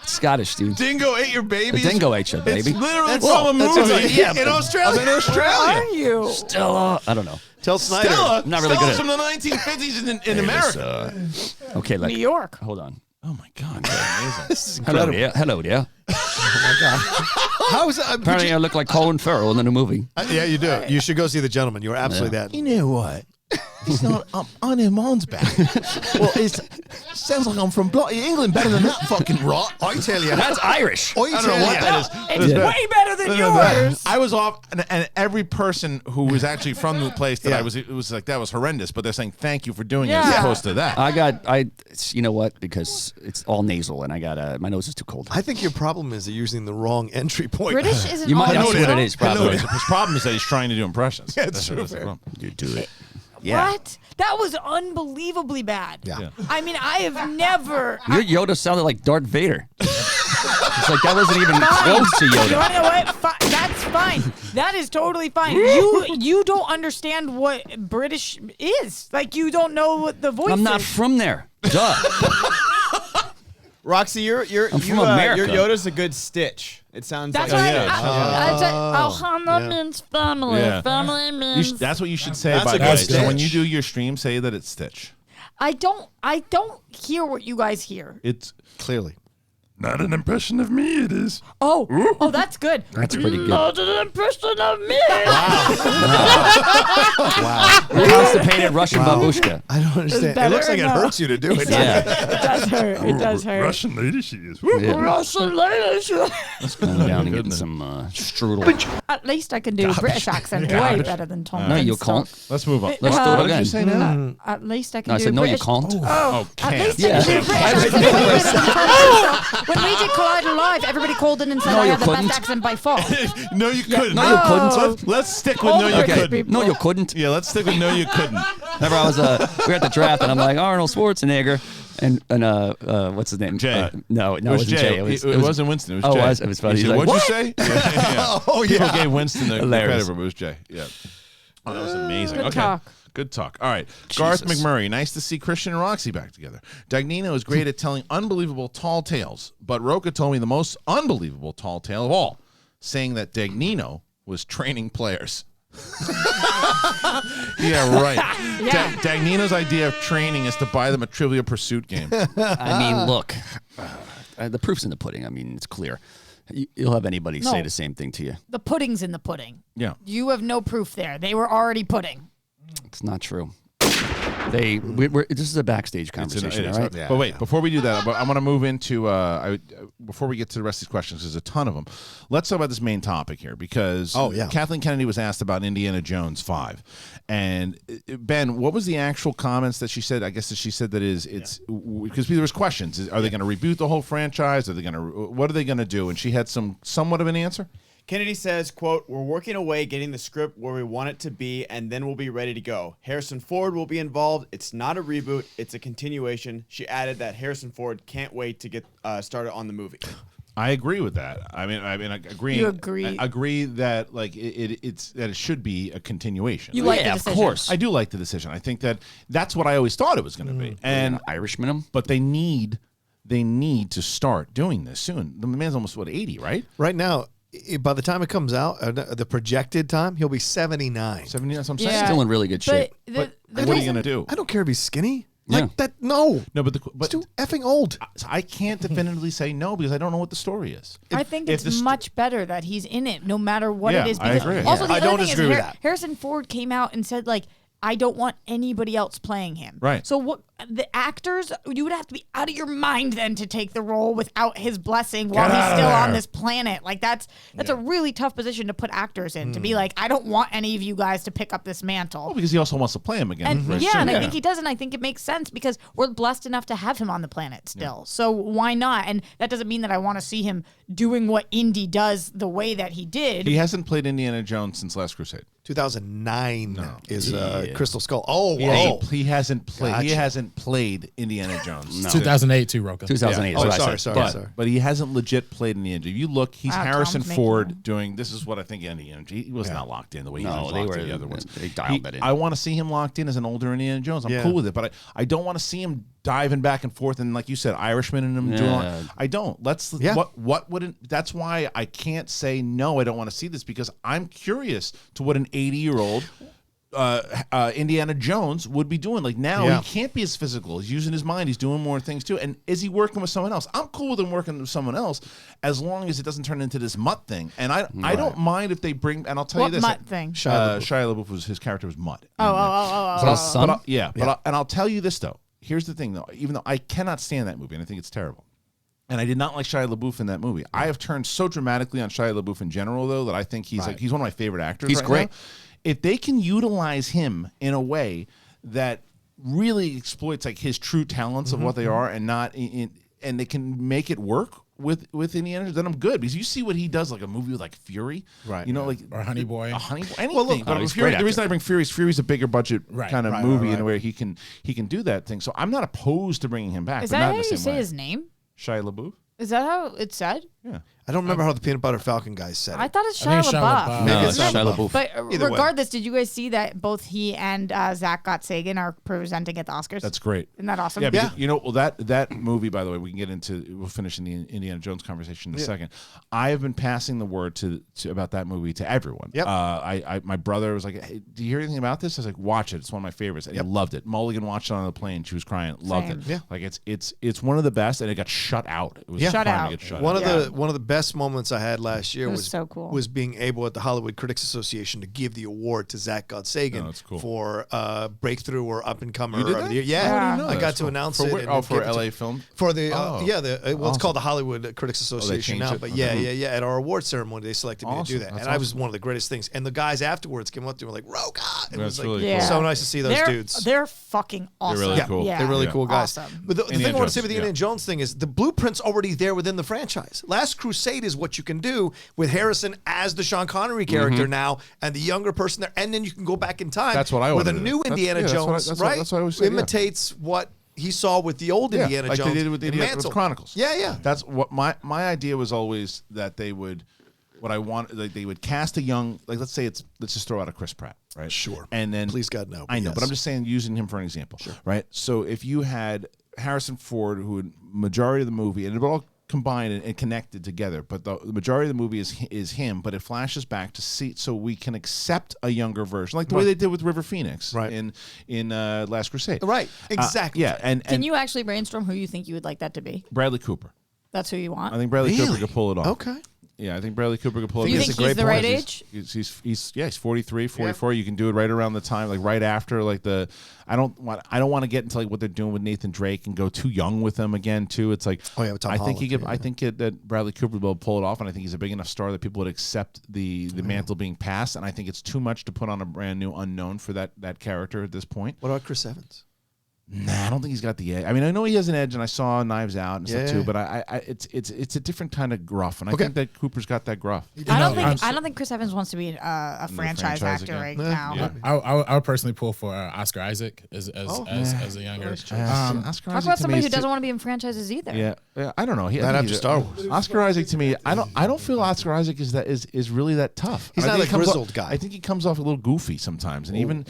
[SPEAKER 7] Scottish, dude.
[SPEAKER 1] Dingo ate your baby.
[SPEAKER 7] The dingo ate your baby.
[SPEAKER 1] It's literally
[SPEAKER 9] Well,
[SPEAKER 1] from a
[SPEAKER 9] that's
[SPEAKER 1] movie.
[SPEAKER 9] yeah, in Australia.
[SPEAKER 1] In Australia.
[SPEAKER 6] Are you?
[SPEAKER 7] Stella. I don't know.
[SPEAKER 9] Tell Snyder.
[SPEAKER 1] Stella.
[SPEAKER 7] Not really
[SPEAKER 1] Stella's
[SPEAKER 7] good
[SPEAKER 1] from the 1950s in America.
[SPEAKER 7] Okay,
[SPEAKER 6] New York.
[SPEAKER 7] Hold on.
[SPEAKER 1] Oh my God, that's amazing.
[SPEAKER 9] This is
[SPEAKER 7] Hello
[SPEAKER 9] incredible.
[SPEAKER 7] there. Hello there.
[SPEAKER 9] How is that?
[SPEAKER 7] Apparently, I look like Colin Farrell in the new movie.
[SPEAKER 9] Yeah, you do. You should go see The Gentleman. You're absolutely that.
[SPEAKER 1] You know what? It's not. I'm on him mom's back. Well, it sounds like I'm from bloody England. Better than that fucking rot.
[SPEAKER 9] I tell you.
[SPEAKER 7] That's Irish.
[SPEAKER 9] I
[SPEAKER 1] I don't
[SPEAKER 9] tell
[SPEAKER 1] know what
[SPEAKER 9] you.
[SPEAKER 1] that is.
[SPEAKER 6] It's way better than yours.
[SPEAKER 1] I was off, and every person who was actually from the place that I was, it was like that was horrendous. But they're saying thank you for doing it as
[SPEAKER 6] Yeah.
[SPEAKER 1] opposed to that.
[SPEAKER 7] You know what? Because it's all nasal, and my nose is too cold.
[SPEAKER 9] I think your problem is that you're using the wrong entry point.
[SPEAKER 6] British isn't
[SPEAKER 7] You might
[SPEAKER 6] all
[SPEAKER 7] that's
[SPEAKER 6] nasal?
[SPEAKER 7] what it is, probably.
[SPEAKER 1] His problem is that he's trying to do impressions.
[SPEAKER 9] Yeah,
[SPEAKER 1] That's
[SPEAKER 9] true,
[SPEAKER 1] the
[SPEAKER 9] fair.
[SPEAKER 1] problem.
[SPEAKER 7] You do it. Yeah.
[SPEAKER 6] What? That was unbelievably bad.
[SPEAKER 9] Yeah.
[SPEAKER 6] I mean, I have never.
[SPEAKER 7] Your Yoda sounded like Darth Vader. It's like that wasn't even close to
[SPEAKER 6] You
[SPEAKER 7] Yoda.
[SPEAKER 6] want to know what? That's fine. That is totally fine. You don't understand what British is. Like you don't know what the voice
[SPEAKER 7] I'm not
[SPEAKER 6] is.
[SPEAKER 7] from there. Duh.
[SPEAKER 11] Roxy,
[SPEAKER 7] I'm from
[SPEAKER 11] your
[SPEAKER 7] America.
[SPEAKER 11] Yoda's a good Stitch. It sounds
[SPEAKER 6] That's
[SPEAKER 11] like
[SPEAKER 6] what
[SPEAKER 11] a
[SPEAKER 6] I.
[SPEAKER 11] Stitch.
[SPEAKER 5] Ohana means family.
[SPEAKER 1] Yeah.
[SPEAKER 5] Family means.
[SPEAKER 1] That's what you should say.
[SPEAKER 11] That's
[SPEAKER 1] By
[SPEAKER 11] a
[SPEAKER 1] the way,
[SPEAKER 11] good
[SPEAKER 1] so when
[SPEAKER 9] Stitch.
[SPEAKER 1] you do your stream, say that it's Stitch.
[SPEAKER 6] I don't hear what you guys hear.
[SPEAKER 1] It's
[SPEAKER 9] Clearly.
[SPEAKER 12] Not an impression of me, it is.
[SPEAKER 6] Oh, that's good.
[SPEAKER 7] That's pretty good.
[SPEAKER 5] Not an impression of me.
[SPEAKER 7] Wow. Constipated Russian babushka.
[SPEAKER 9] I don't understand. It looks like it hurts you to do it.
[SPEAKER 7] Yeah.
[SPEAKER 6] It does hurt. It does hurt.
[SPEAKER 12] Russian lady she is.
[SPEAKER 7] Yeah.
[SPEAKER 5] Russian lady.
[SPEAKER 7] Going down and getting some strudel.
[SPEAKER 6] At least I can do a British accent way better than Tom.
[SPEAKER 7] No, you
[SPEAKER 6] Finstock.
[SPEAKER 7] can't.
[SPEAKER 1] Let's move on.
[SPEAKER 7] Let's do it
[SPEAKER 1] What did
[SPEAKER 7] again.
[SPEAKER 1] you say now?
[SPEAKER 6] At least I can
[SPEAKER 7] No, I
[SPEAKER 6] do
[SPEAKER 7] said
[SPEAKER 6] a
[SPEAKER 7] no, you
[SPEAKER 6] British.
[SPEAKER 7] can't.
[SPEAKER 1] Oh,
[SPEAKER 6] At
[SPEAKER 1] can't.
[SPEAKER 6] least I can do a British accent. When we did Collider Live, everybody called in and said
[SPEAKER 7] No,
[SPEAKER 6] I
[SPEAKER 7] you
[SPEAKER 6] had the
[SPEAKER 7] couldn't.
[SPEAKER 6] best accent by far.
[SPEAKER 1] No, you couldn't.
[SPEAKER 7] No, you couldn't.
[SPEAKER 1] Let's stick with
[SPEAKER 6] All
[SPEAKER 1] no,
[SPEAKER 6] the
[SPEAKER 1] you
[SPEAKER 6] British
[SPEAKER 1] couldn't.
[SPEAKER 6] people.
[SPEAKER 7] No, you couldn't.
[SPEAKER 1] Yeah, let's stick with no, you couldn't.
[SPEAKER 7] Remember, I was we were at the draft, and I'm like Arnold Schwarzenegger, and what's his name?
[SPEAKER 1] Jay.
[SPEAKER 7] No,
[SPEAKER 1] It
[SPEAKER 7] it
[SPEAKER 1] was
[SPEAKER 7] wasn't
[SPEAKER 1] Jay.
[SPEAKER 7] Jay.
[SPEAKER 1] It wasn't Winston. It was
[SPEAKER 7] Oh,
[SPEAKER 1] Jay.
[SPEAKER 7] it was funny.
[SPEAKER 1] He
[SPEAKER 7] He's
[SPEAKER 1] said,
[SPEAKER 7] like,
[SPEAKER 1] what'd you say? Yeah.
[SPEAKER 9] Oh, yeah.
[SPEAKER 1] People gave Winston the
[SPEAKER 7] Hilarious.
[SPEAKER 1] credit, but it was Jay. Yeah. Oh, that was amazing.
[SPEAKER 6] Good
[SPEAKER 1] Okay.
[SPEAKER 6] talk.
[SPEAKER 1] Good talk. All right. Garth
[SPEAKER 7] Jesus.
[SPEAKER 1] McMurray. Nice to see Kristian and Roxy back together. Dagnino is great at telling unbelievable tall tales, but Rocha told me the most unbelievable tall tale of all, saying that Dagnino was training players. Yeah, right.
[SPEAKER 6] Yeah.
[SPEAKER 1] Dagnino's idea of training is to buy them a Trivial Pursuit game.
[SPEAKER 7] I mean, look, the proof's in the pudding. I mean, it's clear. You'll have anybody say
[SPEAKER 6] No.
[SPEAKER 7] the same thing to you.
[SPEAKER 6] The pudding's in the pudding.
[SPEAKER 1] Yeah.
[SPEAKER 6] You have no proof there. They were already pudding.
[SPEAKER 7] It's not true. This is a backstage conversation,
[SPEAKER 1] It
[SPEAKER 7] all
[SPEAKER 1] is.
[SPEAKER 7] right?
[SPEAKER 1] But wait, before we do that, I want to move into before we get to the rest of these questions, there's a ton of them. Let's talk about this main topic here because Kathleen Kennedy was asked about Indiana Jones 5, and Ben, what was the actual comments that she said? I guess that she said that it's because there was questions. Are they going to reboot the whole franchise? What are they going to do? And she had somewhat of an answer.
[SPEAKER 11] Kennedy says, quote, "We're working away getting the script where we want it to be, and then we'll be ready to go. Harrison Ford will be involved. It's not a reboot. It's a continuation." She added that Harrison Ford can't wait to get started on the movie.
[SPEAKER 1] I agree with that. I mean, agreeing.
[SPEAKER 6] You agree?
[SPEAKER 1] I agree that it's that it should be a continuation.
[SPEAKER 6] You like the decision.
[SPEAKER 7] Of course.
[SPEAKER 1] I do like the decision. I think that's what I always thought it was going to be. And
[SPEAKER 7] Irishman him?
[SPEAKER 1] But they need to start doing this soon. The man's almost 80, right?
[SPEAKER 9] Right now, by the time it comes out, the projected time, he'll be 79.
[SPEAKER 1] 70. That's what I'm saying.
[SPEAKER 6] Yeah.
[SPEAKER 7] Still in really good shape.
[SPEAKER 6] But
[SPEAKER 1] What are you going to do?
[SPEAKER 9] I don't care if he's skinny.
[SPEAKER 7] Yeah.
[SPEAKER 9] Like that, no.
[SPEAKER 1] No, but
[SPEAKER 9] It's too effing old.
[SPEAKER 1] I can't definitively say no because I don't know what the story is.
[SPEAKER 6] I think
[SPEAKER 1] if
[SPEAKER 6] it's
[SPEAKER 1] the
[SPEAKER 6] much better that he's in it, no matter what
[SPEAKER 1] Yeah,
[SPEAKER 6] it is.
[SPEAKER 1] I
[SPEAKER 6] Because
[SPEAKER 1] agree.
[SPEAKER 6] Also,
[SPEAKER 9] Yeah.
[SPEAKER 6] the
[SPEAKER 9] I
[SPEAKER 6] other
[SPEAKER 9] don't
[SPEAKER 6] thing
[SPEAKER 9] disagree
[SPEAKER 6] is
[SPEAKER 9] with that.
[SPEAKER 6] Harrison Ford came out and said, like, I don't want anybody else playing him.
[SPEAKER 1] Right.
[SPEAKER 6] So what the actors, you would have to be out of your mind then to take the role without his blessing while he's still on this planet. Like that's a really tough position to put actors in, to be like, I don't want any of you guys to pick up this mantle.
[SPEAKER 1] Well, because he also wants to play him again.
[SPEAKER 6] And
[SPEAKER 1] very
[SPEAKER 6] yeah,
[SPEAKER 1] soon.
[SPEAKER 6] and I think he does, and I think it makes sense because we're blessed enough to have him on the planet still. So why not? And that doesn't mean that I want to see him doing what Indy does the way that he did.
[SPEAKER 1] He hasn't played Indiana Jones since Last Crusade.
[SPEAKER 9] 2009 is Crystal Skull. Oh,
[SPEAKER 1] He hasn't played. He
[SPEAKER 9] Gotcha.
[SPEAKER 1] hasn't played Indiana Jones.
[SPEAKER 7] No.
[SPEAKER 8] 2008 too, Rocha.
[SPEAKER 7] 2008 is
[SPEAKER 9] Oh,
[SPEAKER 7] what I said.
[SPEAKER 9] sorry.
[SPEAKER 1] But he hasn't legit played Indiana Jones. If you look, he's
[SPEAKER 6] Wow,
[SPEAKER 1] Harrison
[SPEAKER 6] Tom's making
[SPEAKER 1] Ford
[SPEAKER 6] them.
[SPEAKER 1] doing. This is what I think Indiana Jones. He was not locked in the way he
[SPEAKER 7] No,
[SPEAKER 1] was
[SPEAKER 7] they
[SPEAKER 1] locked
[SPEAKER 7] were-
[SPEAKER 1] in the other ones.
[SPEAKER 7] they dialed that in.
[SPEAKER 1] I want to see him locked in as an older Indiana Jones. I'm
[SPEAKER 9] Yeah.
[SPEAKER 1] cool with it, but I don't want to see him diving back and forth and like you said, Irishman and him doing.
[SPEAKER 7] Yeah.
[SPEAKER 1] I don't.
[SPEAKER 9] Yeah.
[SPEAKER 1] What would it? That's why I can't say no. I don't want to see this because I'm curious to what an 80-year-old. Indiana Jones would be doing. Like now,
[SPEAKER 9] Yeah.
[SPEAKER 1] he can't be as physical. He's using his mind. He's doing more things too. And is he working with someone else? I'm cool with him working with someone else as long as it doesn't turn into this Mutt thing. And I don't mind if they bring. And I'll tell
[SPEAKER 6] What
[SPEAKER 1] you this:
[SPEAKER 6] Mutt thing?
[SPEAKER 1] Shia LaBeouf was his character was Mutt.
[SPEAKER 7] Is that his son?
[SPEAKER 1] And I'll tell you this though. Here's the thing though. Even though I cannot stand that movie and I think it's terrible. And I did not like Shia LaBeouf in that movie. I have turned so dramatically on Shia LaBeouf in general, though, that I think he's he's one of my favorite actors.
[SPEAKER 7] He's
[SPEAKER 1] right
[SPEAKER 7] great.
[SPEAKER 1] now. If they can utilize him in a way that really exploits like his true talents of what they are, and not and they can make it work with Indiana, then I'm good because you see what he does, like a movie with like Fury,
[SPEAKER 9] Right?
[SPEAKER 1] You know, like
[SPEAKER 8] Or Honey Boy.
[SPEAKER 1] anything.
[SPEAKER 9] Well, look,
[SPEAKER 1] but
[SPEAKER 7] he's a
[SPEAKER 1] Fury,
[SPEAKER 7] great
[SPEAKER 1] the reason
[SPEAKER 7] actor.
[SPEAKER 1] I bring Fury's a bigger budget kind of movie,
[SPEAKER 9] right.
[SPEAKER 1] in where he can do that thing. So I'm not opposed to bringing him back.
[SPEAKER 6] Is
[SPEAKER 1] but
[SPEAKER 6] that
[SPEAKER 1] not
[SPEAKER 6] how
[SPEAKER 1] in the
[SPEAKER 6] you
[SPEAKER 1] same
[SPEAKER 6] say
[SPEAKER 1] way.
[SPEAKER 6] his name?
[SPEAKER 1] Shia LaBeouf?
[SPEAKER 6] Is that how it's said?
[SPEAKER 1] Yeah.
[SPEAKER 9] I don't remember how the Peanut Butter Falcon guys said it.
[SPEAKER 6] I thought it's
[SPEAKER 8] I
[SPEAKER 6] Shia
[SPEAKER 8] think it's Shia
[SPEAKER 6] LaBeouf.
[SPEAKER 8] LaBeouf.
[SPEAKER 7] No,
[SPEAKER 9] Maybe
[SPEAKER 7] it's
[SPEAKER 9] it's
[SPEAKER 7] Shia
[SPEAKER 9] Shia
[SPEAKER 7] LaBeouf.
[SPEAKER 6] But
[SPEAKER 9] Either way.
[SPEAKER 6] regardless, did you guys see that both he and Zach Gottsagen are presenting at the Oscars?
[SPEAKER 1] That's great.
[SPEAKER 6] Isn't that awesome?
[SPEAKER 1] Yeah, because, you know, well, that movie, by the way, we can get into. We'll finish in the Indiana Jones conversation in a second. I have been passing the word to about that movie to everyone.
[SPEAKER 9] Yep.
[SPEAKER 1] My brother was like, "Hey, do you hear anything about this?" I was like, "Watch it. It's one of my favorites." And he loved it. Mulligan watched it on the plane. She was crying. Loved
[SPEAKER 6] Same.
[SPEAKER 1] it.
[SPEAKER 9] Yeah.
[SPEAKER 1] Like it's one of the best, and it got shut out. It was
[SPEAKER 9] Yeah.
[SPEAKER 1] fun
[SPEAKER 6] Shut out.
[SPEAKER 1] to get shut
[SPEAKER 9] One
[SPEAKER 1] out.
[SPEAKER 9] of the best moments I had last year
[SPEAKER 6] It was so cool.
[SPEAKER 9] was being able at the Hollywood Critics Association to give the award to Zach Gottsagen
[SPEAKER 1] that's cool.
[SPEAKER 9] for breakthrough or up and comer.
[SPEAKER 1] You did
[SPEAKER 9] of
[SPEAKER 1] that?
[SPEAKER 9] the year.
[SPEAKER 1] I
[SPEAKER 9] Yeah,
[SPEAKER 1] didn't know
[SPEAKER 9] I
[SPEAKER 1] that.
[SPEAKER 9] got
[SPEAKER 1] That's
[SPEAKER 9] to
[SPEAKER 1] cool.
[SPEAKER 9] announce
[SPEAKER 1] For
[SPEAKER 9] it.
[SPEAKER 1] where-
[SPEAKER 9] and
[SPEAKER 1] oh,
[SPEAKER 9] give
[SPEAKER 1] for
[SPEAKER 9] it to-
[SPEAKER 1] LA Film?
[SPEAKER 9] for the
[SPEAKER 1] Oh.
[SPEAKER 9] it's called the Hollywood Critics Association
[SPEAKER 1] changed
[SPEAKER 9] now.
[SPEAKER 1] it?
[SPEAKER 9] But
[SPEAKER 1] Okay.
[SPEAKER 9] yeah. At our award ceremony, they selected me to do
[SPEAKER 1] Awesome.
[SPEAKER 9] that,
[SPEAKER 1] That's
[SPEAKER 9] and I was
[SPEAKER 1] awesome.
[SPEAKER 9] one of the greatest things. And the guys afterwards came up to me like, "Rocha!" It was
[SPEAKER 1] That's
[SPEAKER 9] like
[SPEAKER 1] really
[SPEAKER 6] cool.
[SPEAKER 9] so nice to see those
[SPEAKER 6] they're,
[SPEAKER 9] dudes.
[SPEAKER 6] They're fucking awesome.
[SPEAKER 1] really cool.
[SPEAKER 6] Yeah.
[SPEAKER 9] They're really
[SPEAKER 1] Yeah.
[SPEAKER 9] cool guys.
[SPEAKER 6] Awesome.
[SPEAKER 9] But the thing
[SPEAKER 1] Indiana
[SPEAKER 9] I want to say
[SPEAKER 1] Jones,
[SPEAKER 9] with the
[SPEAKER 1] yeah.
[SPEAKER 9] Indiana Jones thing is the blueprint's already there within the franchise. Last Crusade is what you can do with Harrison as the Sean Connery character now, and the younger person there, and then you can go back in time.
[SPEAKER 1] That's what I
[SPEAKER 9] with a
[SPEAKER 1] wanted to do.
[SPEAKER 9] new
[SPEAKER 1] That's-
[SPEAKER 9] Indiana
[SPEAKER 1] yeah, that's what I-
[SPEAKER 9] Jones,
[SPEAKER 1] that's what-
[SPEAKER 9] right?
[SPEAKER 1] that's what I always say, yeah.
[SPEAKER 9] Imitates what he saw with the old Indiana
[SPEAKER 1] like
[SPEAKER 9] Jones.
[SPEAKER 1] they did with the
[SPEAKER 9] and
[SPEAKER 1] Indiana
[SPEAKER 9] Mansell.
[SPEAKER 1] Chronicles.
[SPEAKER 9] Yeah.
[SPEAKER 1] That's what my idea was always, that they would, what I want, like they would cast a young, like let's just throw out a Chris Pratt, right?
[SPEAKER 9] Sure.
[SPEAKER 1] And then
[SPEAKER 9] Please God no.
[SPEAKER 1] I know, but
[SPEAKER 9] yes.
[SPEAKER 1] I'm just saying, using him for an example, right? So if you had Harrison Ford, who would majority of the movie, and it would all combined and connected together, but the majority of the movie is him, but it flashes back to see, so we can accept a younger version, like the way they did with River Phoenix in Last Crusade.
[SPEAKER 9] Right. Exactly.
[SPEAKER 1] Yeah, and
[SPEAKER 6] Can you actually brainstorm who you think you would like that to be?
[SPEAKER 1] Bradley Cooper.
[SPEAKER 6] That's who you want?
[SPEAKER 1] I think Bradley Cooper
[SPEAKER 9] Really?
[SPEAKER 1] could pull it off.
[SPEAKER 9] Okay.
[SPEAKER 1] Yeah, I think Bradley Cooper could pull it
[SPEAKER 6] You
[SPEAKER 1] off.
[SPEAKER 6] think he's the right age?
[SPEAKER 1] He's 43, 44. You can do it right around the time, like right after, like the. I don't want to get into like what they're doing with Nathan Drake and go too young with him again too. It's like,
[SPEAKER 9] with Tom
[SPEAKER 1] I think he
[SPEAKER 9] Holland,
[SPEAKER 1] could. I think that Bradley Cooper will pull it off, and I think he's a big enough star that people would accept the mantle being passed. And I think it's too much to put on a brand new unknown for that character at this point.
[SPEAKER 9] What about Chris Evans?
[SPEAKER 1] Nah, I don't think he's got the edge. I mean, I know he has an edge, and I saw Knives Out and stuff
[SPEAKER 9] Yeah.
[SPEAKER 1] too. But it's a different kind of gruff, and I think that Cooper's got that gruff.
[SPEAKER 6] I don't think Chris Evans wants to be a franchise actor
[SPEAKER 1] again.
[SPEAKER 6] right now.
[SPEAKER 1] Yeah.
[SPEAKER 8] I would personally pull for Oscar Isaac as a younger.
[SPEAKER 1] Oscar
[SPEAKER 6] Talk
[SPEAKER 1] Isaac
[SPEAKER 6] about
[SPEAKER 1] to
[SPEAKER 6] somebody
[SPEAKER 1] me
[SPEAKER 6] who
[SPEAKER 1] is
[SPEAKER 6] doesn't want to be in franchises either.
[SPEAKER 1] Yeah, I don't know.
[SPEAKER 9] Not after Star Wars.
[SPEAKER 1] Oscar Isaac to me, I don't feel Oscar Isaac is really that tough.
[SPEAKER 9] He's
[SPEAKER 1] I
[SPEAKER 9] not
[SPEAKER 1] think
[SPEAKER 9] a
[SPEAKER 1] he comes
[SPEAKER 9] grizzled
[SPEAKER 1] off-
[SPEAKER 9] guy.
[SPEAKER 1] I think he comes off a little goofy sometimes, and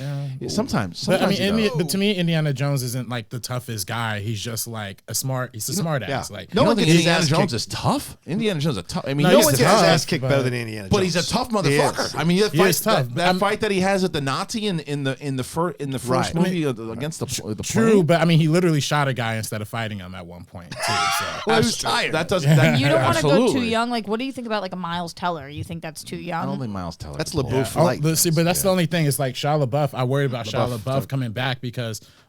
[SPEAKER 1] sometimes.
[SPEAKER 8] But I mean,
[SPEAKER 1] he does.
[SPEAKER 8] to me, Indiana Jones isn't like the toughest guy. He's just like he's a smart ass.
[SPEAKER 9] Yeah.
[SPEAKER 8] Like
[SPEAKER 9] No
[SPEAKER 1] You
[SPEAKER 9] one
[SPEAKER 1] don't think
[SPEAKER 9] gets his
[SPEAKER 1] Indiana
[SPEAKER 9] ass
[SPEAKER 1] Jones
[SPEAKER 9] kicked.
[SPEAKER 1] is tough. Indiana Jones is tough. I mean,
[SPEAKER 8] No,
[SPEAKER 9] No
[SPEAKER 8] he's
[SPEAKER 9] one
[SPEAKER 8] tough,
[SPEAKER 9] gets his ass kicked
[SPEAKER 8] but-
[SPEAKER 9] better than Indiana Jones.
[SPEAKER 1] but he's a tough motherfucker.
[SPEAKER 9] is.
[SPEAKER 1] I mean,
[SPEAKER 8] He is tough, but I'm-
[SPEAKER 1] fight that he has at the Nazi in the first
[SPEAKER 9] Right.
[SPEAKER 1] movie against the
[SPEAKER 8] True,
[SPEAKER 1] plane.
[SPEAKER 8] but I mean, he literally shot a guy instead of fighting him at one point too. So.
[SPEAKER 9] Well, he was tired.
[SPEAKER 1] That does. That,
[SPEAKER 6] You don't want to go too
[SPEAKER 1] absolutely.
[SPEAKER 6] young. Like, what do you think about like a Miles Teller? You think that's too
[SPEAKER 1] I don't
[SPEAKER 6] young?
[SPEAKER 1] think Miles Teller.
[SPEAKER 9] That's
[SPEAKER 1] can pull
[SPEAKER 9] LaBeouf
[SPEAKER 1] it.
[SPEAKER 8] Oh,
[SPEAKER 9] light.
[SPEAKER 8] see, but that's the only thing. It's like Shia LaBeouf. I worry about Shia
[SPEAKER 1] LaBeouf.
[SPEAKER 8] LaBeouf coming back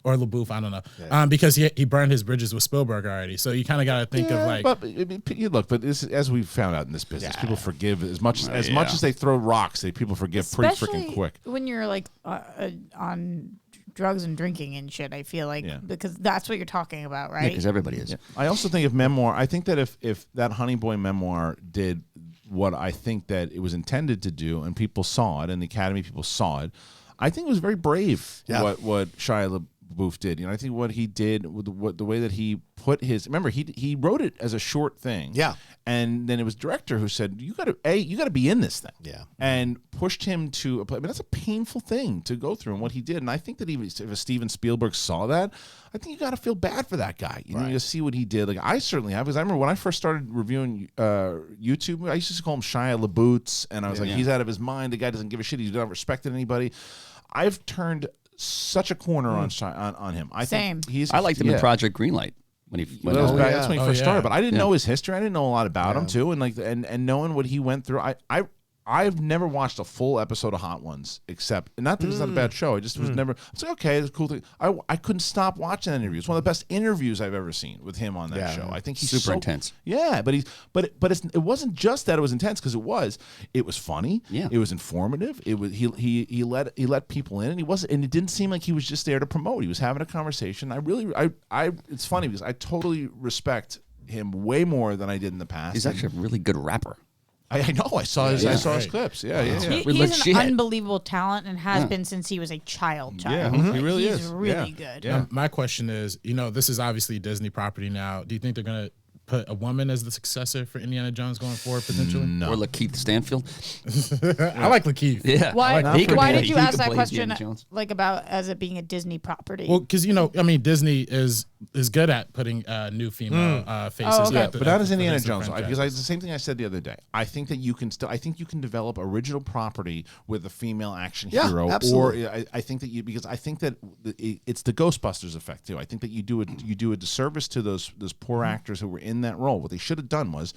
[SPEAKER 8] or LaBeouf. I don't know, because he burned his bridges with Spielberg already. So you kind of got to think of like.
[SPEAKER 1] But you look, but this, as we've found out in this business, people forgive as much as they throw rocks. People forgive pretty freaking
[SPEAKER 6] Especially
[SPEAKER 1] quick.
[SPEAKER 6] when you're like on drugs and drinking and shit. I feel like because that's what you're talking about, right?
[SPEAKER 7] because everybody is.
[SPEAKER 1] I also think I think that if that Honey Boy memoir did what I think that it was intended to do, and people saw it, and the Academy people saw it, I think it was very brave.
[SPEAKER 9] Yeah.
[SPEAKER 1] What Shia LaBeouf did. I think what he did, the way that he put his. Remember, he wrote it as a short thing.
[SPEAKER 9] Yeah.
[SPEAKER 1] And then it was director who said, you got to be in this thing.
[SPEAKER 9] Yeah.
[SPEAKER 1] And pushed him to. I mean, that's a painful thing to go through, and what he did. And I think that even if Steven Spielberg saw that, I think you got to feel bad for that guy. You know, you see what he did. Like I certainly have, because I remember when I first started reviewing YouTube, I used to call him Shia LaBoots, and I was like, he's out of his mind. The guy doesn't give a shit. He's not respecting anybody. I've turned such a corner on him.
[SPEAKER 6] Same.
[SPEAKER 1] Think
[SPEAKER 7] I liked him in Project Greenlight when he went
[SPEAKER 1] that's
[SPEAKER 7] out.
[SPEAKER 1] back, that's when he first started, but I didn't
[SPEAKER 7] Yeah.
[SPEAKER 1] know his history. I didn't know a lot about him too, and knowing what he went through. I've never watched a full episode of Hot Ones, except, and not that it's not a bad show. I just was never. It's like, okay, it's a cool thing. I couldn't stop watching that interview. It's one of the best interviews I've ever seen with him on that show. I think he's
[SPEAKER 7] Super
[SPEAKER 1] so
[SPEAKER 7] intense.
[SPEAKER 1] Yeah, but it wasn't just that it was intense, because it was funny.
[SPEAKER 7] Yeah.
[SPEAKER 1] It was informative. It was he let people in, and it didn't seem like he was just there to promote. He was having a conversation. It's funny because I totally respect him way more than I did in the past.
[SPEAKER 7] He's actually a really good rapper.
[SPEAKER 1] I know. I saw his clips. Yeah.
[SPEAKER 6] He's an unbelievable talent and has been since he was a child.
[SPEAKER 1] Yeah,
[SPEAKER 6] Like,
[SPEAKER 1] he really
[SPEAKER 6] he's
[SPEAKER 1] is.
[SPEAKER 6] really good.
[SPEAKER 1] Yeah.
[SPEAKER 8] My question is, this is obviously Disney property now. Do you think they're gonna put a woman as the successor for Indiana Jones going forward potentially?
[SPEAKER 7] Or Lakeith Stanfield.
[SPEAKER 8] I like Lakeith.
[SPEAKER 7] Yeah.
[SPEAKER 6] Why?
[SPEAKER 8] He could
[SPEAKER 6] Why
[SPEAKER 8] play-
[SPEAKER 6] did you
[SPEAKER 7] he
[SPEAKER 6] ask
[SPEAKER 7] could
[SPEAKER 6] that
[SPEAKER 7] play
[SPEAKER 6] question?
[SPEAKER 7] Indiana Jones.
[SPEAKER 6] Like about as it being a Disney property?
[SPEAKER 8] Well, because Disney is good at putting new female faces.
[SPEAKER 6] Oh, okay.
[SPEAKER 8] at the-
[SPEAKER 1] But not as
[SPEAKER 8] for
[SPEAKER 1] Indiana
[SPEAKER 8] these
[SPEAKER 1] Jones,
[SPEAKER 8] franchises.
[SPEAKER 1] because it's the same thing I said the other day. I think that you can still. I think you can develop original property with a female action hero,
[SPEAKER 9] absolutely.
[SPEAKER 1] or I think that because I think that it's the Ghostbusters effect too. I think that you do a disservice to those poor actors who were in that role. What they should have done was,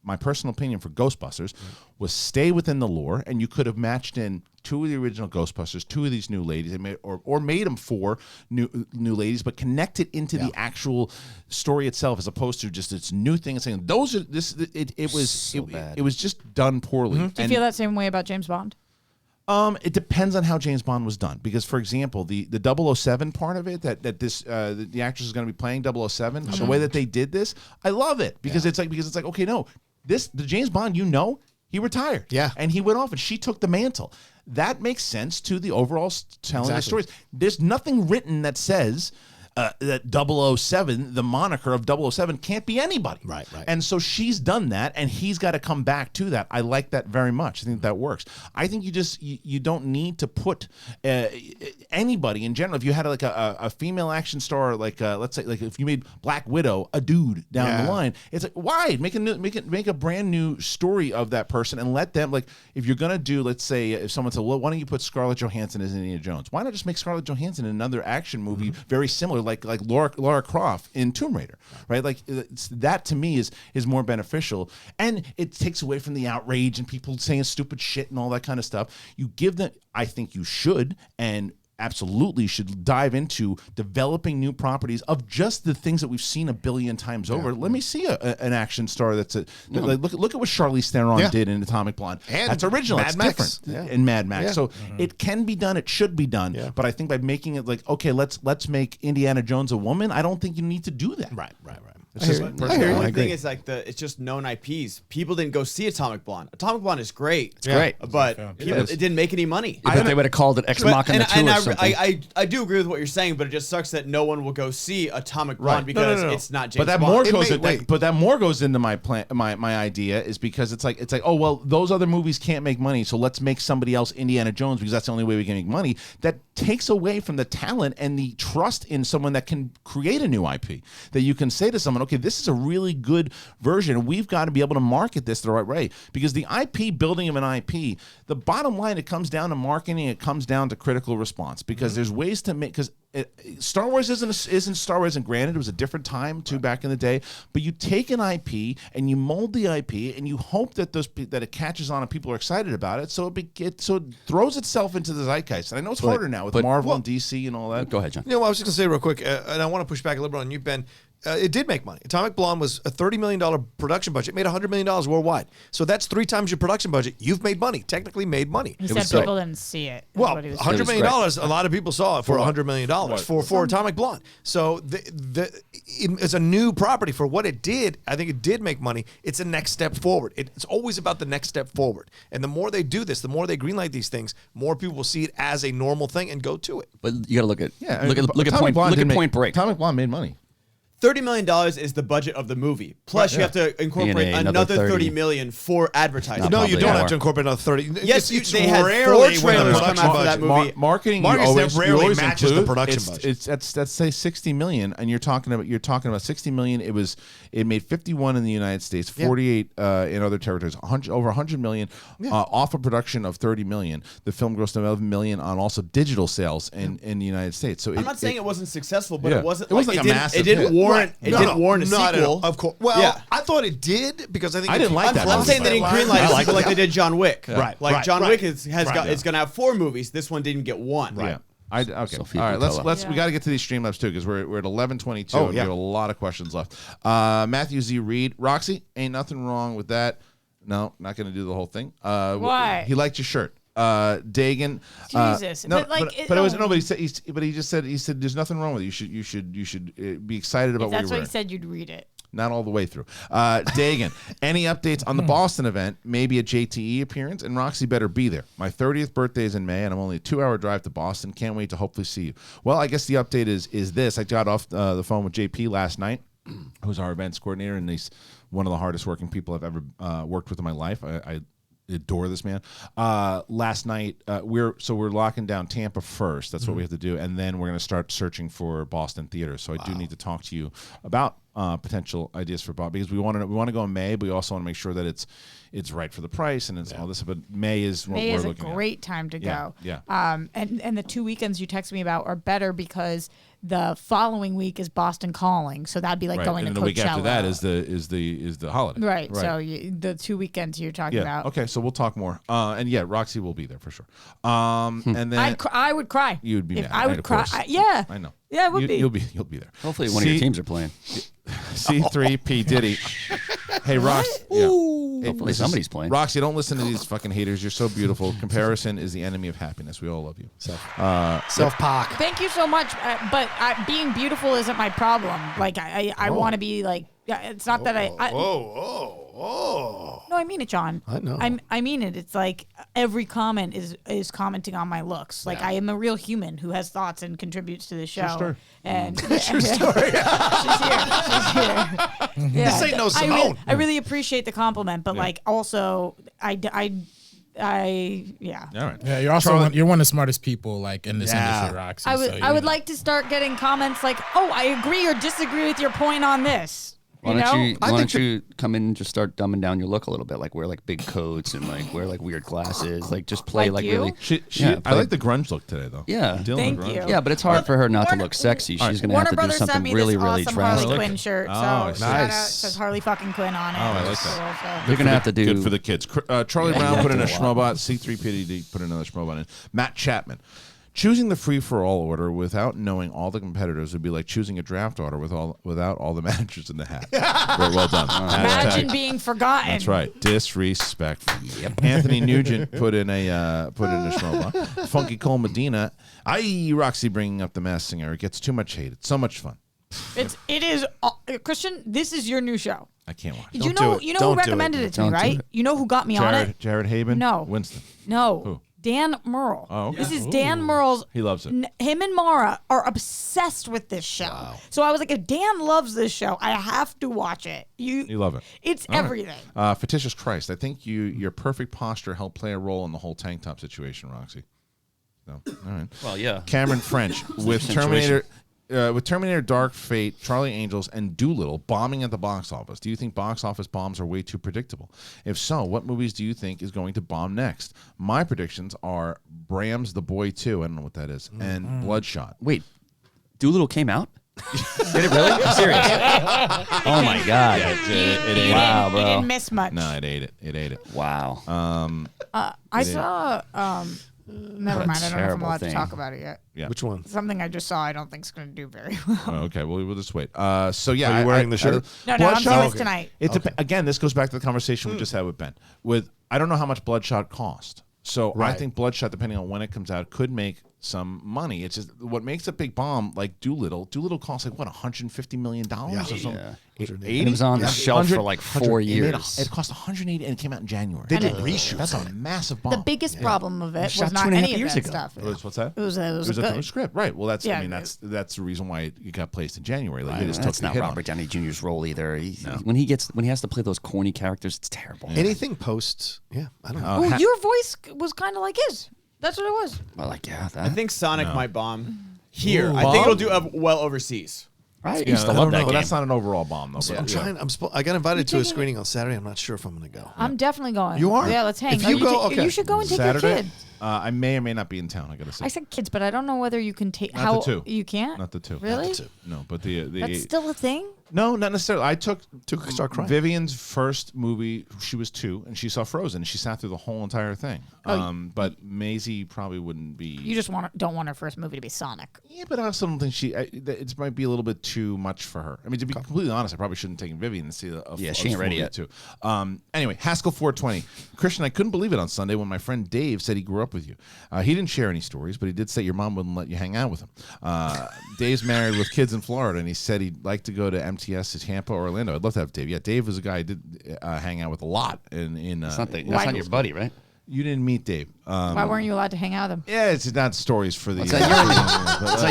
[SPEAKER 1] my personal opinion for Ghostbusters, was stay within the lore, and you could have matched in 2 of the original Ghostbusters, 2 of these new ladies, and made them 4 new ladies, but connect it into the actual story itself, as opposed to just its new thing and saying those are this. It was just done poorly.
[SPEAKER 6] Do you feel that same way about James Bond?
[SPEAKER 1] It depends on how James Bond was done, because, for example, the 007 part of it, that the actress is going to be playing 007, the way that they did this, I love it, because it's like okay, no, the James Bond, he retired, and he went off, and she took the mantle. That makes sense to the overall telling of the stories. There's nothing written that says that 007, the moniker of 007, can't be anybody.
[SPEAKER 9] Right.
[SPEAKER 1] And so she's done that, and he's got to come back to that. I like that very much. I think that works. I think you don't need to put anybody in general. If you had like a female action star, like let's say, like if you made Black Widow a dude down the line, it's like, why make a brand new story of that person, and let them, like, if you're gonna do, let's say, if someone said, well, why don't you put Scarlett Johansson as Indiana Jones? Why not just make Scarlett Johansson in another action movie very similar, like Lara Croft in Tomb Raider, right? Like that to me is more beneficial, and it takes away from the outrage and people saying stupid shit and all that kind of stuff. You give them, I think you should, and absolutely should dive into developing new properties of just the things that we've seen a billion times over. Let me see an action star that's like, look at what Charlize Theron did in Atomic Blonde.
[SPEAKER 9] And
[SPEAKER 1] that's original.
[SPEAKER 9] Mad
[SPEAKER 1] It's
[SPEAKER 9] Max.
[SPEAKER 1] different in Mad Max.
[SPEAKER 9] Yeah.
[SPEAKER 1] So it can be done. It should be done. But I think by making it like, okay, let's make Indiana Jones a woman, I don't think you need to do that.
[SPEAKER 9] Right.
[SPEAKER 1] It's just
[SPEAKER 11] The only thing is it's just known IPs. People didn't go see Atomic Blonde. Atomic Blonde is great.
[SPEAKER 7] It's great.
[SPEAKER 11] But it didn't make any money.
[SPEAKER 7] I bet they would have called it Ex Machina 2 or something.
[SPEAKER 11] I do agree with what you're saying, but it just sucks that no one will go see Atomic Blonde because it's not James Bond.
[SPEAKER 1] But that more goes into my plan. My idea is because it's like, oh well, those other movies can't make money, so let's make somebody else Indiana Jones because that's the only way we can make money. That takes away from the talent and the trust in someone that can create a new IP. That you can say to someone, okay, this is a really good version. We've got to be able to market this the right way, because the IP building of an IP, the bottom line, it comes down to marketing. It comes down to critical response, because there's ways to make, because Star Wars isn't Star Wars, and granted it was a different time too back in the day, but you take an IP and you mold the IP and you hope that that it catches on and people are excited about it, so it throws itself into the zeitgeist. And I know it's harder now with Marvel and DC and all that.
[SPEAKER 7] Go ahead, John.
[SPEAKER 9] I was just gonna say real quick, and I want to push back a little bit on you, Ben. It did make money. Atomic Blonde was a $30 million production budget. It made $100 million worldwide. So that's 3 times your production budget. You've made money. Technically made money.
[SPEAKER 6] He said people didn't see it.
[SPEAKER 9] Well, $100 million, a lot of people saw it for $100 million for Atomic Blonde. So it's a new property for what it did. I think it did make money. It's a next step forward. It's always about the next step forward. And the more they do this, the more they greenlight these things, more people will see it as a normal thing and go to it.
[SPEAKER 7] But you got to look at
[SPEAKER 1] Atomic Blonde
[SPEAKER 7] Point Break.
[SPEAKER 1] Atomic Blonde made money.
[SPEAKER 11] $30 million is the budget of the movie. Plus, you have to incorporate another $30 million for advertising.
[SPEAKER 9] No, you don't have to incorporate another 30.
[SPEAKER 11] Yes, they had 4 trailers come out for that movie.
[SPEAKER 1] Marketing
[SPEAKER 9] rarely matches the production budget.
[SPEAKER 1] That's say $60 million, and you're talking about $60 million. It made 51 in the United States, 48 in other territories, over $100 million off a production of $30 million. The film grossed $11 million on also digital sales in the United States. So
[SPEAKER 11] I'm not saying it wasn't successful, but it wasn't.
[SPEAKER 1] It was like a massive.
[SPEAKER 11] It didn't warrant a sequel.
[SPEAKER 9] Of course. Well, I thought it did, because I think
[SPEAKER 1] I didn't like that.
[SPEAKER 11] I'm saying they didn't greenlight a sequel like they did John Wick.
[SPEAKER 9] Right.
[SPEAKER 11] Like John Wick it's going to have 4 movies. This one didn't get 1.
[SPEAKER 1] Right. Okay.
[SPEAKER 7] Sophia
[SPEAKER 1] All right.
[SPEAKER 7] Coppola.
[SPEAKER 1] We got to get to these Streamlabs too, because we're at 11:22.
[SPEAKER 9] Oh,
[SPEAKER 1] and we have a lot of questions left. Matthew Z. Reed, Roxy, ain't nothing wrong with that. No, not going to do the whole thing.
[SPEAKER 6] Why?
[SPEAKER 1] He liked your shirt. Dagan.
[SPEAKER 6] Jesus.
[SPEAKER 1] No,
[SPEAKER 6] But, like,
[SPEAKER 1] but it was nobody said. But he just said there's nothing wrong with it. You should be excited about
[SPEAKER 6] if
[SPEAKER 1] what
[SPEAKER 6] that's
[SPEAKER 1] you're
[SPEAKER 6] what he
[SPEAKER 1] wearing.
[SPEAKER 6] said, you'd read it.
[SPEAKER 1] Not all the way through. Dagan, any updates on the Boston event? Maybe a JTE appearance? And Roxy better be there. My 30th birthday is in May, and I'm only a 2-hour drive to Boston. Can't wait to hopefully see you. Well, I guess the update is this. I got off the phone with JP last night. who's our events coordinator, and he's one of the hardest working people I've ever worked with in my life. I adore this man. Last night, we're locking down Tampa first. That's what we have to do, and then we're going to start searching for Boston theaters. So I do need to talk to you about potential ideas for Bob, because we want to go in May, but we also want to make sure that it's right for the price and it's all this. But May is what we're looking at.
[SPEAKER 6] May is a great time to go.
[SPEAKER 1] Yeah.
[SPEAKER 6] And the 2 weekends you texted me about are better because the following week is Boston Calling, so that'd be like going
[SPEAKER 1] and
[SPEAKER 6] to
[SPEAKER 1] the
[SPEAKER 6] Coachella.
[SPEAKER 1] week after that is the holiday.
[SPEAKER 6] Right. So the 2 weekends you're talking about.
[SPEAKER 1] Okay, so we'll talk more. And yeah, Roxy will be there for sure. And then
[SPEAKER 6] I would cry.
[SPEAKER 1] You would be mad.
[SPEAKER 6] I would cry. Yeah.
[SPEAKER 1] I know.
[SPEAKER 6] Yeah, it would be.
[SPEAKER 1] You'll be there.
[SPEAKER 7] Hopefully one of your teams are playing.
[SPEAKER 1] C3 P Diddy. Hey, Rox. Yeah.
[SPEAKER 7] Hopefully somebody's playing.
[SPEAKER 1] Roxy, don't listen to these fucking haters. You're so beautiful. Comparison is the enemy of happiness. We all love you.
[SPEAKER 9] Self-park.
[SPEAKER 6] Thank you so much. But being beautiful isn't my problem. Like I want to be like. It's not that I. No, I mean it, John.
[SPEAKER 9] I know.
[SPEAKER 6] I mean it. It's like every comment is commenting on my looks. Like I am a real human who has thoughts and contributes to the show.
[SPEAKER 1] story.
[SPEAKER 6] And
[SPEAKER 9] True story.
[SPEAKER 6] She's here. Yeah.
[SPEAKER 9] This ain't no Simone.
[SPEAKER 6] I really appreciate the compliment, but like also I yeah.
[SPEAKER 1] All right.
[SPEAKER 8] Yeah, you're also you're one of the smartest people like in this industry, Roxy.
[SPEAKER 6] I would like to start getting comments like, "Oh, I agree or disagree with your point on this."
[SPEAKER 7] Why don't you come in and just start dumbing down your look a little bit? Like wear like big coats and like wear like weird glasses. Like just play like
[SPEAKER 6] you?
[SPEAKER 7] really.
[SPEAKER 1] I like the grunge look today though.
[SPEAKER 7] Yeah.
[SPEAKER 6] Thank
[SPEAKER 1] grunge.
[SPEAKER 6] you.
[SPEAKER 7] Yeah, but it's hard for her not to look sexy. She's gonna have to do
[SPEAKER 6] Warner Brothers sent
[SPEAKER 7] something
[SPEAKER 6] me
[SPEAKER 7] really,
[SPEAKER 6] this
[SPEAKER 7] really
[SPEAKER 6] awesome
[SPEAKER 7] drastic.
[SPEAKER 6] Harley Quinn shirt. So
[SPEAKER 1] nice.
[SPEAKER 6] shout out, says Harley fucking Quinn on it.
[SPEAKER 1] Oh, I like
[SPEAKER 6] It's
[SPEAKER 1] that.
[SPEAKER 6] cool, so.
[SPEAKER 7] You're gonna have to do
[SPEAKER 1] Good for the kids. Charlie Brown put in a schmobot. C3PD put another schmobot in. Matt Chapman. Choosing the free-for-all order without knowing all the competitors would be like choosing a draft order without all the managers in the hat. Very well done.
[SPEAKER 6] Imagine being forgotten.
[SPEAKER 1] That's right. Disrespectful. Yep. Anthony Nugent put in a schmobot. Funky Cole Medina. Roxy bringing up the Masked Singer. It gets too much hate. It's so much fun.
[SPEAKER 6] It is Kristian. This is your new show.
[SPEAKER 1] I can't watch.
[SPEAKER 6] You know who recommended it to me, right? You know who got me on it?
[SPEAKER 1] Jared Haben?
[SPEAKER 6] No.
[SPEAKER 1] Winston?
[SPEAKER 6] No.
[SPEAKER 1] Who?
[SPEAKER 6] Dan Merle.
[SPEAKER 1] Oh, okay.
[SPEAKER 6] This is Dan Merle's.
[SPEAKER 1] He loves it.
[SPEAKER 6] Him and Mara are obsessed with this show. Wow. So I was like, if Dan loves this show, I have to watch it. You
[SPEAKER 1] love it.
[SPEAKER 6] It's
[SPEAKER 1] all
[SPEAKER 6] everything.
[SPEAKER 1] Right. Fictitious Christ. I think your perfect posture helped play a role in the whole tank top situation, Roxy. No. All right.
[SPEAKER 7] Well, yeah.
[SPEAKER 1] Cameron French with Terminator. With Terminator Dark Fate, Charlie Angels, and Doolittle bombing at the box office, do you think box office bombs are way too predictable? If so, what movies do you think is going to bomb next? My predictions are Bram's The Boy 2, I don't know what that is, and Bloodshot.
[SPEAKER 7] Wait, Doolittle came out? Did it really? I'm serious. Oh my god!
[SPEAKER 1] Yeah, it ate
[SPEAKER 7] wow,
[SPEAKER 1] it.
[SPEAKER 7] bro.
[SPEAKER 6] You didn't miss much.
[SPEAKER 1] No, it ate it.
[SPEAKER 7] Wow.
[SPEAKER 6] I saw. Never mind. I don't know if I'm allowed to talk about it yet.
[SPEAKER 1] Yeah.
[SPEAKER 9] Which one?
[SPEAKER 6] Something I just saw. I don't think is going to do very well.
[SPEAKER 1] Oh, okay, well, we'll just wait. So yeah,
[SPEAKER 9] Are you wearing the shirt?
[SPEAKER 6] No, I'm
[SPEAKER 1] Bloodshot?
[SPEAKER 6] seeing this tonight.
[SPEAKER 1] Again, this goes back to the conversation we just had with Ben. I don't know how much Bloodshot cost. So I think Bloodshot, depending on when it comes out, could make some money. It's just what makes a big bomb like Doolittle. Doolittle costs like what, $150 million or something.
[SPEAKER 7] Yeah.
[SPEAKER 1] 80?
[SPEAKER 7] It was on the shelf for like 4 years.
[SPEAKER 1] It cost $180 and it came out in January.
[SPEAKER 9] They did reshoots.
[SPEAKER 1] That's a massive bomb.
[SPEAKER 6] The biggest problem of it
[SPEAKER 7] shot
[SPEAKER 6] was not
[SPEAKER 7] 2.5
[SPEAKER 6] any of
[SPEAKER 7] years
[SPEAKER 6] that
[SPEAKER 7] ago.
[SPEAKER 6] stuff.
[SPEAKER 1] What's that?
[SPEAKER 6] It was a good
[SPEAKER 1] script, right? Well, that's
[SPEAKER 6] Yeah,
[SPEAKER 1] I mean that's the reason why it got placed in January. Like they just
[SPEAKER 7] That's
[SPEAKER 1] took the
[SPEAKER 7] not
[SPEAKER 1] hit
[SPEAKER 7] Robert
[SPEAKER 1] on it.
[SPEAKER 7] Downey Jr.'s role either. When he has to play those corny characters, it's terrible.
[SPEAKER 9] Anything posts? Yeah, I don't know.
[SPEAKER 6] Well, your voice was kind of like his. That's what it was.
[SPEAKER 7] Well, like that.
[SPEAKER 11] I think Sonic might bomb here.
[SPEAKER 1] Ooh.
[SPEAKER 11] I think it'll do well overseas.
[SPEAKER 7] I
[SPEAKER 1] Yeah,
[SPEAKER 7] used to
[SPEAKER 1] I
[SPEAKER 7] love
[SPEAKER 1] don't
[SPEAKER 7] that
[SPEAKER 1] know.
[SPEAKER 7] game.
[SPEAKER 1] That's not an overall bomb though.
[SPEAKER 9] I'm trying. I got invited to a screening on Saturday. I'm not sure if I'm going to go.
[SPEAKER 6] I'm definitely going.
[SPEAKER 9] You are?
[SPEAKER 6] Yeah, let's hang.
[SPEAKER 9] If you go, okay.
[SPEAKER 6] You should go and take
[SPEAKER 1] Saturday.
[SPEAKER 6] your kid.
[SPEAKER 1] I may or may not be in town. I gotta say.
[SPEAKER 6] I said kids, but I don't know whether you can take.
[SPEAKER 1] Not
[SPEAKER 6] how
[SPEAKER 1] the two.
[SPEAKER 6] You can't.
[SPEAKER 1] Not the two.
[SPEAKER 6] Really?
[SPEAKER 9] Not the two.
[SPEAKER 1] No, but the
[SPEAKER 6] That's still a thing.
[SPEAKER 1] No, not necessarily. I took
[SPEAKER 9] start crying.
[SPEAKER 1] Vivian's first movie. She was 2, and she saw Frozen. She sat through the whole entire thing. But Maisie probably wouldn't be.
[SPEAKER 6] You just don't want her first movie to be Sonic.
[SPEAKER 1] Yeah, but I also don't think it might be a little bit too much for her. I mean, to be completely honest, I probably shouldn't take Vivian and see
[SPEAKER 7] she ain't ready yet.
[SPEAKER 1] Too. Anyway, Haskell 420. Kristian, I couldn't believe it on Sunday when my friend Dave said he grew up with you. He didn't share any stories, but he did say your mom wouldn't let you hang out with him. Dave's married with kids in Florida, and he said he'd like to go to MTS to Tampa or Orlando. I'd love to have Dave. Yeah, Dave was a guy I did hang out with a lot. That's
[SPEAKER 7] not your buddy, right?
[SPEAKER 1] You didn't meet Dave.
[SPEAKER 6] Why weren't you allowed to hang out with him?
[SPEAKER 1] Yeah, it's not stories for the.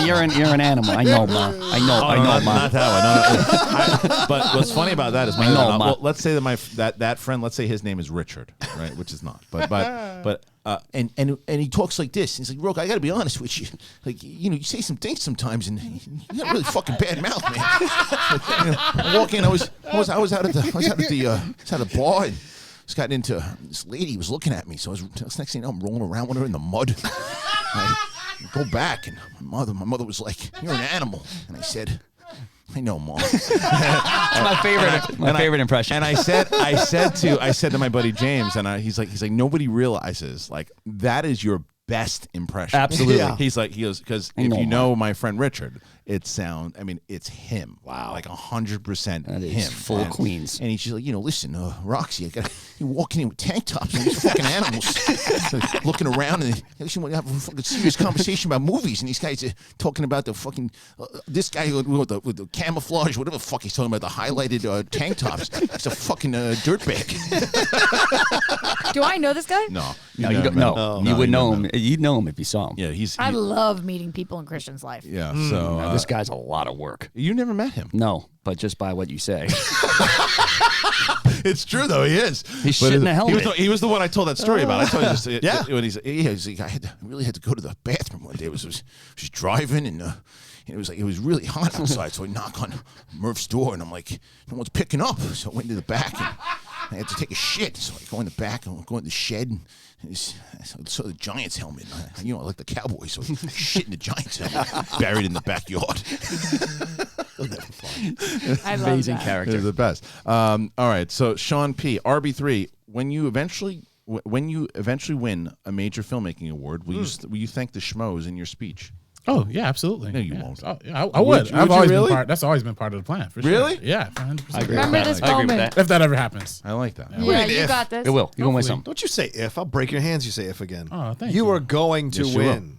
[SPEAKER 7] You're an animal. I know, Ma. I know, Ma.
[SPEAKER 1] Not that one. No. But what's funny about that is
[SPEAKER 7] I know, Ma.
[SPEAKER 1] well, let's say that that friend. Let's say his name is Richard, right? Which is not. But and he talks like this. He's like, Roke, I got to be honest with you. Like, you say some things sometimes, and you got really fucking bad mouth, man. I walk in. I was out at the bar. And just got into this lady was looking at me, so next thing you know, I'm rolling around with her in the mud. I go back, and my mother was like, "You're an animal," and I said, "I know, Mom."
[SPEAKER 7] It's my favorite impression.
[SPEAKER 1] And I said to my buddy James, and he's like, nobody realizes like that is your best impression.
[SPEAKER 7] Absolutely.
[SPEAKER 1] Yeah. He goes, because if you know my friend Richard, it's him.
[SPEAKER 7] Wow.
[SPEAKER 1] Like 100%
[SPEAKER 7] That is
[SPEAKER 1] him.
[SPEAKER 7] full Queens.
[SPEAKER 1] And he's like, listen, Roxy, you're walking in with tank tops and these fucking animals looking around, and they want to have a fucking serious conversation about movies, and these guys are talking about the fucking this guy with the camouflage, whatever the fuck he's talking about, the highlighted tank tops. He's a fucking dirtbag.
[SPEAKER 6] Do I know this guy?
[SPEAKER 1] No,
[SPEAKER 7] you don't know. You would know him. You'd know him if you saw him.
[SPEAKER 1] Yeah,
[SPEAKER 6] I love meeting people in Kristian's life.
[SPEAKER 1] Yeah, so
[SPEAKER 7] this guy's a lot of work.
[SPEAKER 1] You never met him?
[SPEAKER 7] No, but just by what you say.
[SPEAKER 1] It's true though. He is.
[SPEAKER 7] He's shitting the helmet.
[SPEAKER 1] He was the one I told that story about. I told you this. When he's like, I really had to go to the bathroom one day. I was driving, and it was really hot outside. So I knock on Murph's door, and I'm like, no one's picking up. So I went to the back, and I had to take a shit. So I go in the back, and I go in the shed, and I saw the Giants helmet. I like the Cowboys, so shit in the Giants helmet, buried in the backyard.
[SPEAKER 6] I love
[SPEAKER 7] Amazing
[SPEAKER 6] that.
[SPEAKER 7] character.
[SPEAKER 1] They're the best. All right, so Sean P. RB3. When you eventually win a major filmmaking award, will you thank the schmoes in your speech?
[SPEAKER 8] Oh yeah, absolutely.
[SPEAKER 1] No, you won't.
[SPEAKER 8] Oh, yeah, I would.
[SPEAKER 1] I've
[SPEAKER 8] always
[SPEAKER 1] really?
[SPEAKER 8] been part. That's always been part of the plan. For sure.
[SPEAKER 1] Really?
[SPEAKER 8] Yeah, 100%.
[SPEAKER 7] I agree.
[SPEAKER 6] Remember this moment.
[SPEAKER 8] If that ever happens.
[SPEAKER 1] I like that.
[SPEAKER 6] Yeah, you got this.
[SPEAKER 7] It will. You're going to win some.
[SPEAKER 9] Don't you say if. I'll break your hands. You say if again.
[SPEAKER 8] Oh, thank you.
[SPEAKER 9] You are going to
[SPEAKER 1] Yes, you will.
[SPEAKER 9] win.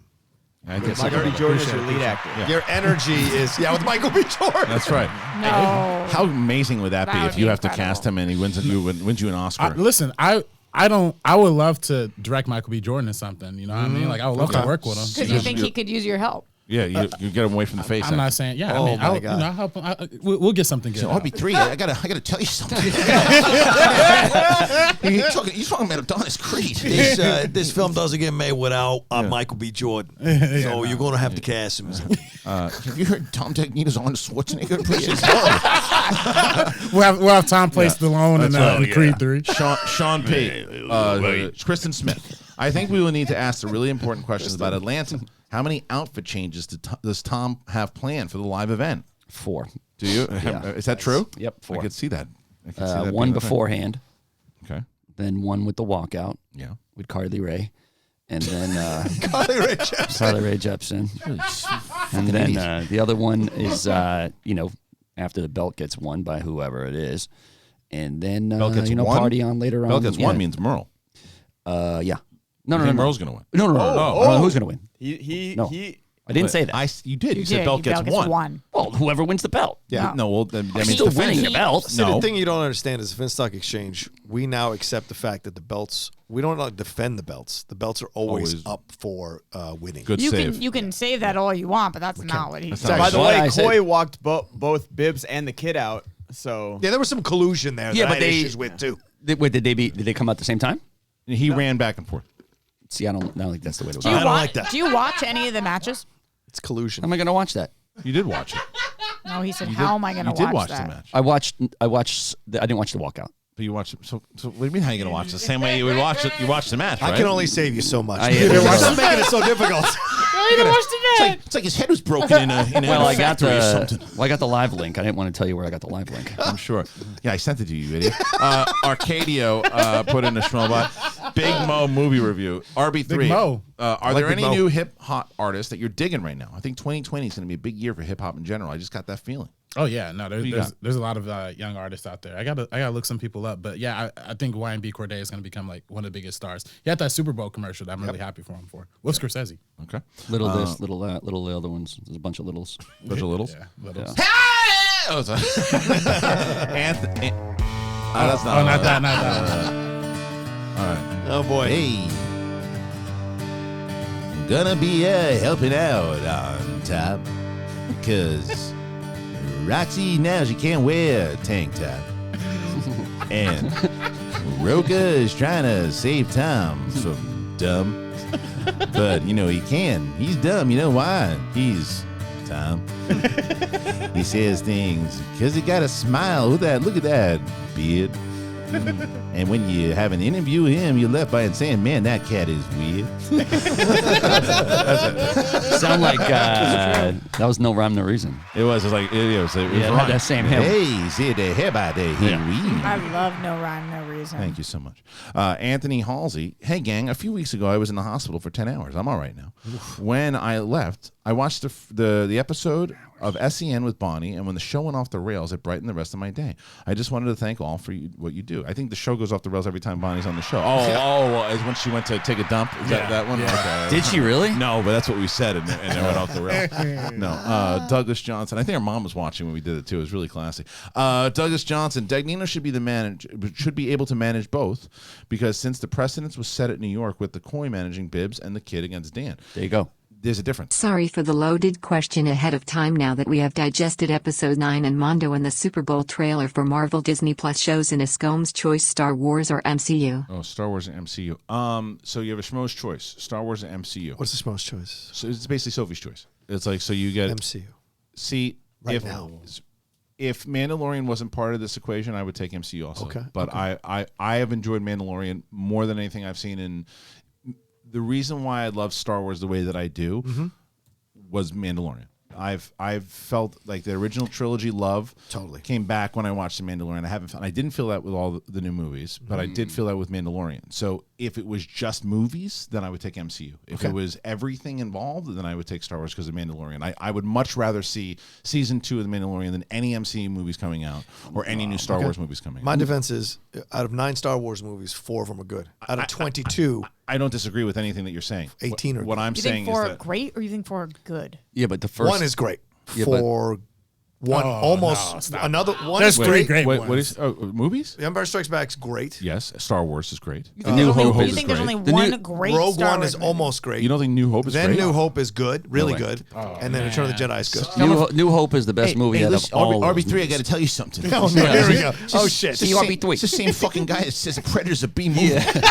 [SPEAKER 1] I guess
[SPEAKER 11] Michael B. Jordan is your lead actor.
[SPEAKER 1] Yeah.
[SPEAKER 9] Your energy is with Michael B. Jordan.
[SPEAKER 1] That's right.
[SPEAKER 6] No.
[SPEAKER 1] How amazing would that be
[SPEAKER 6] That
[SPEAKER 1] if
[SPEAKER 6] would
[SPEAKER 1] you
[SPEAKER 6] be
[SPEAKER 1] have to
[SPEAKER 6] incredible.
[SPEAKER 1] cast him and he wins you an Oscar?
[SPEAKER 8] Listen, I would love to direct Michael B. Jordan in something. You know what I mean? Like I would love to work with him.
[SPEAKER 6] Because you think he could use your help.
[SPEAKER 1] Yeah, you get him away from the face.
[SPEAKER 8] I'm not saying. Yeah,
[SPEAKER 9] Oh,
[SPEAKER 8] I mean,
[SPEAKER 9] my
[SPEAKER 8] I'll,
[SPEAKER 9] God.
[SPEAKER 8] I'll help him. We'll get something good.
[SPEAKER 1] So
[SPEAKER 8] out.
[SPEAKER 1] RB3, I gotta tell you something. He's talking about Adonis Creed.
[SPEAKER 13] This film doesn't get made without Michael B. Jordan. So you're going to have to cast him.
[SPEAKER 1] Have you heard Tom Dagnino's Arnold Schwarzenegger?
[SPEAKER 8] We'll have Tom play Stallone in Creed 3.
[SPEAKER 1] Sean P. Kristen Smith. I think we will need to ask the really important questions about Atlanta. How many outfit changes does Tom have planned for the live event?
[SPEAKER 7] 4.
[SPEAKER 1] Do you?
[SPEAKER 7] Yeah.
[SPEAKER 1] Is that true?
[SPEAKER 7] Yep, 4.
[SPEAKER 1] I could see that. Being
[SPEAKER 7] One
[SPEAKER 1] the thing.
[SPEAKER 7] beforehand.
[SPEAKER 1] Okay.
[SPEAKER 7] Then one with the walkout.
[SPEAKER 1] Yeah.
[SPEAKER 7] With Carly Rae. And then
[SPEAKER 9] Carly Rae Jepsen.
[SPEAKER 7] Carly Rae Jepsen. And then the other one is, after the belt gets won by whoever it is. And then,
[SPEAKER 1] Belt gets won?
[SPEAKER 7] party on later on.
[SPEAKER 1] Belt gets won means Merle.
[SPEAKER 7] Yeah. No.
[SPEAKER 1] Merle's going to win.
[SPEAKER 7] No.
[SPEAKER 1] Oh.
[SPEAKER 7] Who's going to win?
[SPEAKER 11] He
[SPEAKER 7] I didn't say that.
[SPEAKER 1] You did. You
[SPEAKER 6] You
[SPEAKER 1] said
[SPEAKER 6] did.
[SPEAKER 1] belt gets won.
[SPEAKER 7] Well, whoever wins the belt.
[SPEAKER 1] Yeah. No, well, that means
[SPEAKER 7] Still winning the
[SPEAKER 1] defending.
[SPEAKER 7] belt.
[SPEAKER 9] See, the thing you don't understand is the Finstock Stock Exchange, we now accept the fact that the belts, we don't defend the belts. The belts are always up for winning.
[SPEAKER 1] Good
[SPEAKER 6] You
[SPEAKER 1] save.
[SPEAKER 6] can say that all you want, but that's not what he
[SPEAKER 1] That's
[SPEAKER 6] said.
[SPEAKER 1] not
[SPEAKER 11] By the
[SPEAKER 7] What
[SPEAKER 11] way,
[SPEAKER 7] I said-
[SPEAKER 11] Coy walked both Bibbs and the kid out. So
[SPEAKER 9] Yeah, there was some collusion there
[SPEAKER 7] Yeah,
[SPEAKER 9] that I
[SPEAKER 7] but
[SPEAKER 9] had
[SPEAKER 7] they-
[SPEAKER 9] issues with, too.
[SPEAKER 7] Did they come out at the same time?
[SPEAKER 1] He ran back and forth.
[SPEAKER 7] See, I don't think that's the way to
[SPEAKER 6] Do
[SPEAKER 7] go.
[SPEAKER 6] you,
[SPEAKER 13] I don't like that.
[SPEAKER 6] do you watch any of the matches?
[SPEAKER 9] It's collusion.
[SPEAKER 7] How am I going to watch that?
[SPEAKER 1] You did watch it.
[SPEAKER 6] No, he said, how am I going to
[SPEAKER 1] You did watch
[SPEAKER 6] that?
[SPEAKER 1] the match.
[SPEAKER 7] I didn't watch the walkout.
[SPEAKER 1] But you watched it. So what do you mean how you going to watch it? The same way you would watch it. You watched the match, right?
[SPEAKER 9] I can only save you so much.
[SPEAKER 7] I-
[SPEAKER 9] Stop making it so difficult.
[SPEAKER 1] It's like his head was broken in a
[SPEAKER 7] Well, I got
[SPEAKER 1] factory or something.
[SPEAKER 7] I got the live link. I didn't want to tell you where I got the live link.
[SPEAKER 1] I'm sure. Yeah, I sent it to you, idiot. Arcadio put in a Schmelbot. Big Mo movie review. RB3.
[SPEAKER 8] Big Mo.
[SPEAKER 1] Are
[SPEAKER 9] like
[SPEAKER 1] there
[SPEAKER 9] Big
[SPEAKER 1] any
[SPEAKER 9] Mo.
[SPEAKER 1] new hip hop artists that you're digging right now? I think 2020 is going to be a big year for hip hop in general. I just got that feeling.
[SPEAKER 8] Oh yeah, no,
[SPEAKER 1] you
[SPEAKER 8] there's a lot of young artists out there. I gotta look some people up, but yeah, I think YNB Cordae is gonna become like one of the biggest stars. He had that Super Bowl commercial that I'm really happy for him for. With Scorsese.
[SPEAKER 1] Okay.
[SPEAKER 7] Little this, little that, little the other ones. There's a bunch of littles.
[SPEAKER 1] Bunch of littles.
[SPEAKER 8] Yeah, littles.
[SPEAKER 7] Yeah.
[SPEAKER 1] Oh, sorry. Anthony. That's
[SPEAKER 8] Oh, not that.
[SPEAKER 1] All right.
[SPEAKER 9] Oh, boy.
[SPEAKER 1] Hey. Gonna be helping out on top. Because Roxy now she can't wear a tank top. And Rocha is trying to save Tom from dumb. But, he can. He's dumb. You know why? He's Tom. He says things because he got a smile. Look at that beard. And when you have an interview with him, you're left by saying, man, that cat is weird.
[SPEAKER 7] Sound like that was No Rhyme, No Reason.
[SPEAKER 1] It was like, it was
[SPEAKER 7] it had that same hymn.
[SPEAKER 1] Hey, see the hair by the
[SPEAKER 6] I love No Rhyme, No Reason.
[SPEAKER 1] Thank you so much. Anthony Halsey. Hey, gang, a few weeks ago, I was in the hospital for 10 hours. I'm all right now. When I left, I watched the episode of SEN with Bonnie, and when the show went off the rails, it brightened the rest of my day. I just wanted to thank all for what you do. I think the show goes off the rails every time Bonnie's on the show. Is when she went to take a dump? Is that one?
[SPEAKER 7] Yeah.
[SPEAKER 1] Okay.
[SPEAKER 7] Did she really?
[SPEAKER 1] No, but that's what we said, and it went off the rails. No, Douglas Johnson. I think our mom was watching when we did it, too. It was really classy. Douglas Johnson. Dagnino should be able to manage both, because since the precedence was set at New York with the Coy managing Bibbs and the kid against Dan.
[SPEAKER 7] There you go.
[SPEAKER 1] There's a difference.
[SPEAKER 10] Sorry for the loaded question ahead of time now that we have digested episode 9 and Mondo and the Super Bowl trailer for Marvel Disney Plus shows in a Scome's choice, Star Wars or MCU.
[SPEAKER 1] Oh, Star Wars and MCU. So you have a Schmo's choice, Star Wars and MCU.
[SPEAKER 9] What's the Schmo's choice?
[SPEAKER 1] So it's basically Sophie's choice. It's like, so you get
[SPEAKER 9] MCU.
[SPEAKER 1] See,
[SPEAKER 9] right now.
[SPEAKER 1] If Mandalorian wasn't part of this equation, I would take MCU also.
[SPEAKER 9] Okay.
[SPEAKER 1] But I have enjoyed Mandalorian more than anything I've seen in. The reason why I love Star Wars the way that I do was Mandalorian. I've felt like the original trilogy love came back when I watched The Mandalorian. I didn't feel that with all the new movies, but I did feel that with Mandalorian. So if it was just movies, then I would take MCU. If it was everything involved, then I would take Star Wars because of Mandalorian. I would much rather see season 2 of The Mandalorian than any MCU movies coming out or any new Star Wars movies coming out.
[SPEAKER 9] My defense is, out of 9 Star Wars movies, 4 of them are good. Out of 22...
[SPEAKER 1] I don't disagree with anything that you're saying.
[SPEAKER 9] 18 are
[SPEAKER 1] what I'm
[SPEAKER 6] You
[SPEAKER 1] saying
[SPEAKER 6] think 4
[SPEAKER 1] is
[SPEAKER 6] are
[SPEAKER 1] that
[SPEAKER 6] great, or you think 4 are good?
[SPEAKER 7] Yeah, but the first
[SPEAKER 9] 1 is great.
[SPEAKER 7] Yeah,
[SPEAKER 9] 4... One almost another one.
[SPEAKER 8] There's
[SPEAKER 9] is
[SPEAKER 8] 3
[SPEAKER 9] great.
[SPEAKER 8] great ones.
[SPEAKER 1] What is movies?
[SPEAKER 9] The Empire Strikes Back's great.
[SPEAKER 1] Yes, Star Wars is great.
[SPEAKER 7] The New Hope
[SPEAKER 6] You
[SPEAKER 7] is
[SPEAKER 6] think
[SPEAKER 7] great.
[SPEAKER 6] there's only
[SPEAKER 7] The
[SPEAKER 6] one
[SPEAKER 7] new-
[SPEAKER 6] great
[SPEAKER 9] Rogue
[SPEAKER 6] Star
[SPEAKER 9] One
[SPEAKER 6] Wars
[SPEAKER 9] is
[SPEAKER 6] movie?
[SPEAKER 9] almost great.
[SPEAKER 1] You don't think New Hope is
[SPEAKER 9] Then
[SPEAKER 1] great?
[SPEAKER 9] New Hope is good, really
[SPEAKER 1] way.
[SPEAKER 9] good, and then Return of the Jedi is good.
[SPEAKER 7] New Hope is the best movie out of all.
[SPEAKER 1] RB3, I got to tell you something.
[SPEAKER 9] Oh, no, here we go. Oh shit!
[SPEAKER 7] See RB3.
[SPEAKER 1] It's the same fucking guy that says Predator's a B movie.
[SPEAKER 7] Yeah.
[SPEAKER 9] It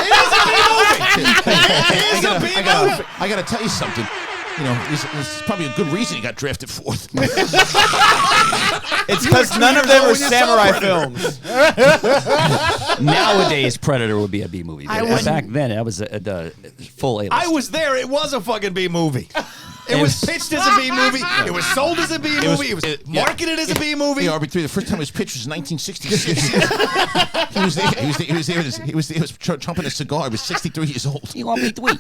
[SPEAKER 9] is a B movie.
[SPEAKER 1] I got to tell you something. There's probably a good reason he got drafted 4th.
[SPEAKER 11] It's because none of them are samurai films.
[SPEAKER 7] Nowadays, Predator would be a B movie.
[SPEAKER 6] I
[SPEAKER 7] But
[SPEAKER 6] wouldn't-
[SPEAKER 7] back then, that was the full A-list.
[SPEAKER 9] I was there. It was a fucking B movie. It was pitched as a B movie. It was sold as a B movie. It was marketed as a B movie.
[SPEAKER 1] Yeah, RB3. The first time it was pitched was 1966. He was there. He was chomping a cigar. He was 63 years old.
[SPEAKER 7] RB3.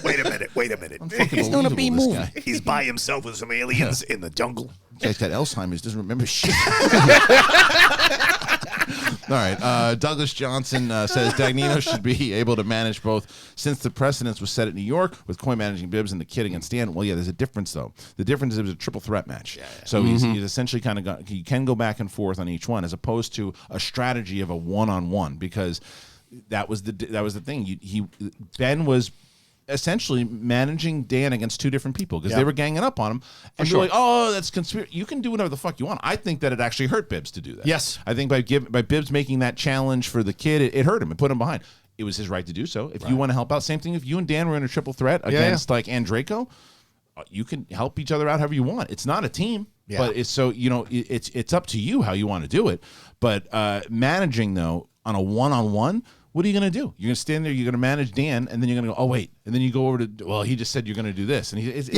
[SPEAKER 9] Wait a minute.
[SPEAKER 7] It's not a B movie.
[SPEAKER 9] He's by himself with some aliens in the jungle.
[SPEAKER 1] Guy's got Alzheimer's. Doesn't remember shit. All right. Douglas Johnson says Dagnino should be able to manage both since the precedence was set at New York with Coy managing Bibbs and the kid against Dan. Well, yeah, there's a difference, though. The difference is it was a triple threat match. So he's essentially kind of he can go back and forth on each one as opposed to a strategy of a one-on-one because that was the thing. Ben was essentially managing Dan against 2 different people because they were ganging up on him. And you're like, oh, that's conspiracy. You can do whatever the fuck you want. I think that it actually hurt Bibbs to do that.
[SPEAKER 9] Yes.
[SPEAKER 1] I think by Bibbs making that challenge for the kid, it hurt him. It put him behind. It was his right to do so. If you want to help out, same thing if you and Dan were in a triple threat against like Andraco, you can help each other out however you want. It's not a team.
[SPEAKER 9] Yeah.
[SPEAKER 1] But it's so, it's up to you how you want to do it. But managing, though, on a one-on-one, what are you going to do? You're going to stand there, you're going to manage Dan, and then you're going to go, oh, wait. And then you go over to, well, he just said you're going to do this. And it's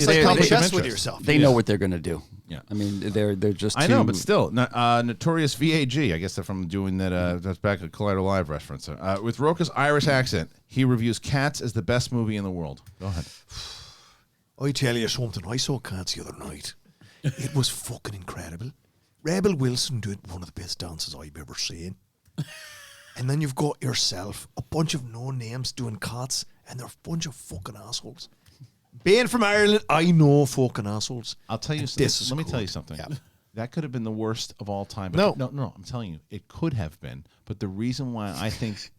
[SPEAKER 9] like playing chess with yourself.
[SPEAKER 7] They know what they're going to do.
[SPEAKER 1] Yeah.
[SPEAKER 7] I mean, they're just
[SPEAKER 1] I know, but still. Notorious VAG, I guess they're from doing that, that's back at Collider Live reference. With Rocha's Irish accent, he reviews Cats as the best movie in the world. Go ahead.
[SPEAKER 9] I tell you something. I saw Cats the other night. It was fucking incredible. Rebel Wilson did one of the best dances I've ever seen. And then you've got yourself a bunch of no-names doing Cats, and they're a bunch of fucking assholes. Being from Ireland, I know fucking assholes.
[SPEAKER 1] I'll tell you
[SPEAKER 9] and
[SPEAKER 1] something.
[SPEAKER 9] this is
[SPEAKER 1] Let me
[SPEAKER 9] good.
[SPEAKER 1] tell you something.
[SPEAKER 9] Yeah.
[SPEAKER 1] That could have been the worst of all time.
[SPEAKER 9] No.
[SPEAKER 1] No. I'm telling you, it could have been. But the reason why I think,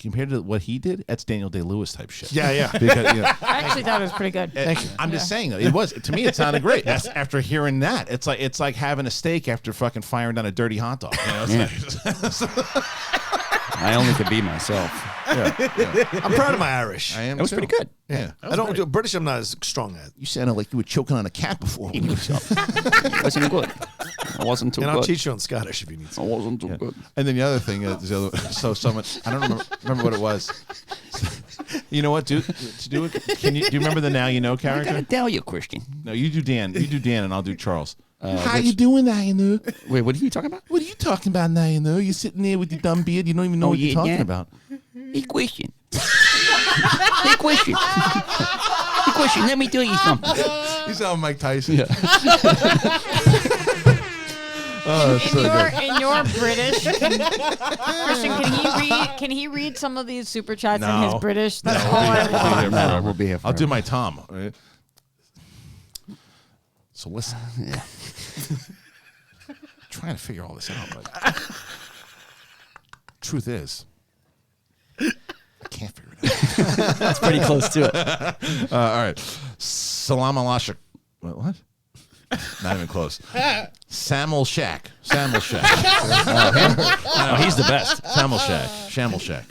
[SPEAKER 1] compared to what he did, that's Daniel Day-Lewis type shit.
[SPEAKER 9] Yeah.
[SPEAKER 1] Because,
[SPEAKER 6] I actually thought it was pretty good.
[SPEAKER 1] Thank you. I'm just saying, though, it was, to me, it sounded great. After hearing that, it's like having a steak after fucking firing down a dirty hot dog. It's
[SPEAKER 7] I only could be myself.
[SPEAKER 9] I'm proud of my Irish.
[SPEAKER 1] I am.
[SPEAKER 7] That was pretty good.
[SPEAKER 9] Yeah. I don't do British. I'm not as strong at.
[SPEAKER 1] You sounded like you were choking on a cat before.
[SPEAKER 7] It wasn't good. I wasn't too
[SPEAKER 9] And
[SPEAKER 7] good.
[SPEAKER 9] I'll teach you on Scottish if you need
[SPEAKER 7] I
[SPEAKER 9] some.
[SPEAKER 7] wasn't too good.
[SPEAKER 1] And then the other thing is, so someone, I don't remember what it was. You know what, dude? To do it, do you remember the Now You Know
[SPEAKER 7] I
[SPEAKER 1] character?
[SPEAKER 7] gotta tell you, Kristian.
[SPEAKER 1] No, you do Dan. You do Dan, and I'll do Charles. How
[SPEAKER 7] which-
[SPEAKER 1] you doing, Now You Know?
[SPEAKER 7] Wait, what are you talking about?
[SPEAKER 1] What are you talking about, Now You Know? You're sitting there with your dumb beard. You don't even know what you're talking about.
[SPEAKER 7] Hey, Kristian. Hey, Kristian. Hey, Kristian, let me tell you something.
[SPEAKER 1] You sound Mike Tyson.
[SPEAKER 7] Yeah.
[SPEAKER 6] In your British, Kristian, can he read some of these super chats in his British? That's all I want.
[SPEAKER 7] No, we'll be here
[SPEAKER 1] I'll
[SPEAKER 7] forever.
[SPEAKER 1] do my Tom. all right? So listen.
[SPEAKER 7] Yeah.
[SPEAKER 1] Trying to figure all this out, but truth is, I can't figure it out.
[SPEAKER 7] That's pretty close to it.
[SPEAKER 1] All right. Salam alashik. What? Not even close. Samuel Shack. Samuel Shack.
[SPEAKER 7] Oh, he's the best.
[SPEAKER 1] Samuel Shack. Shamel Shack.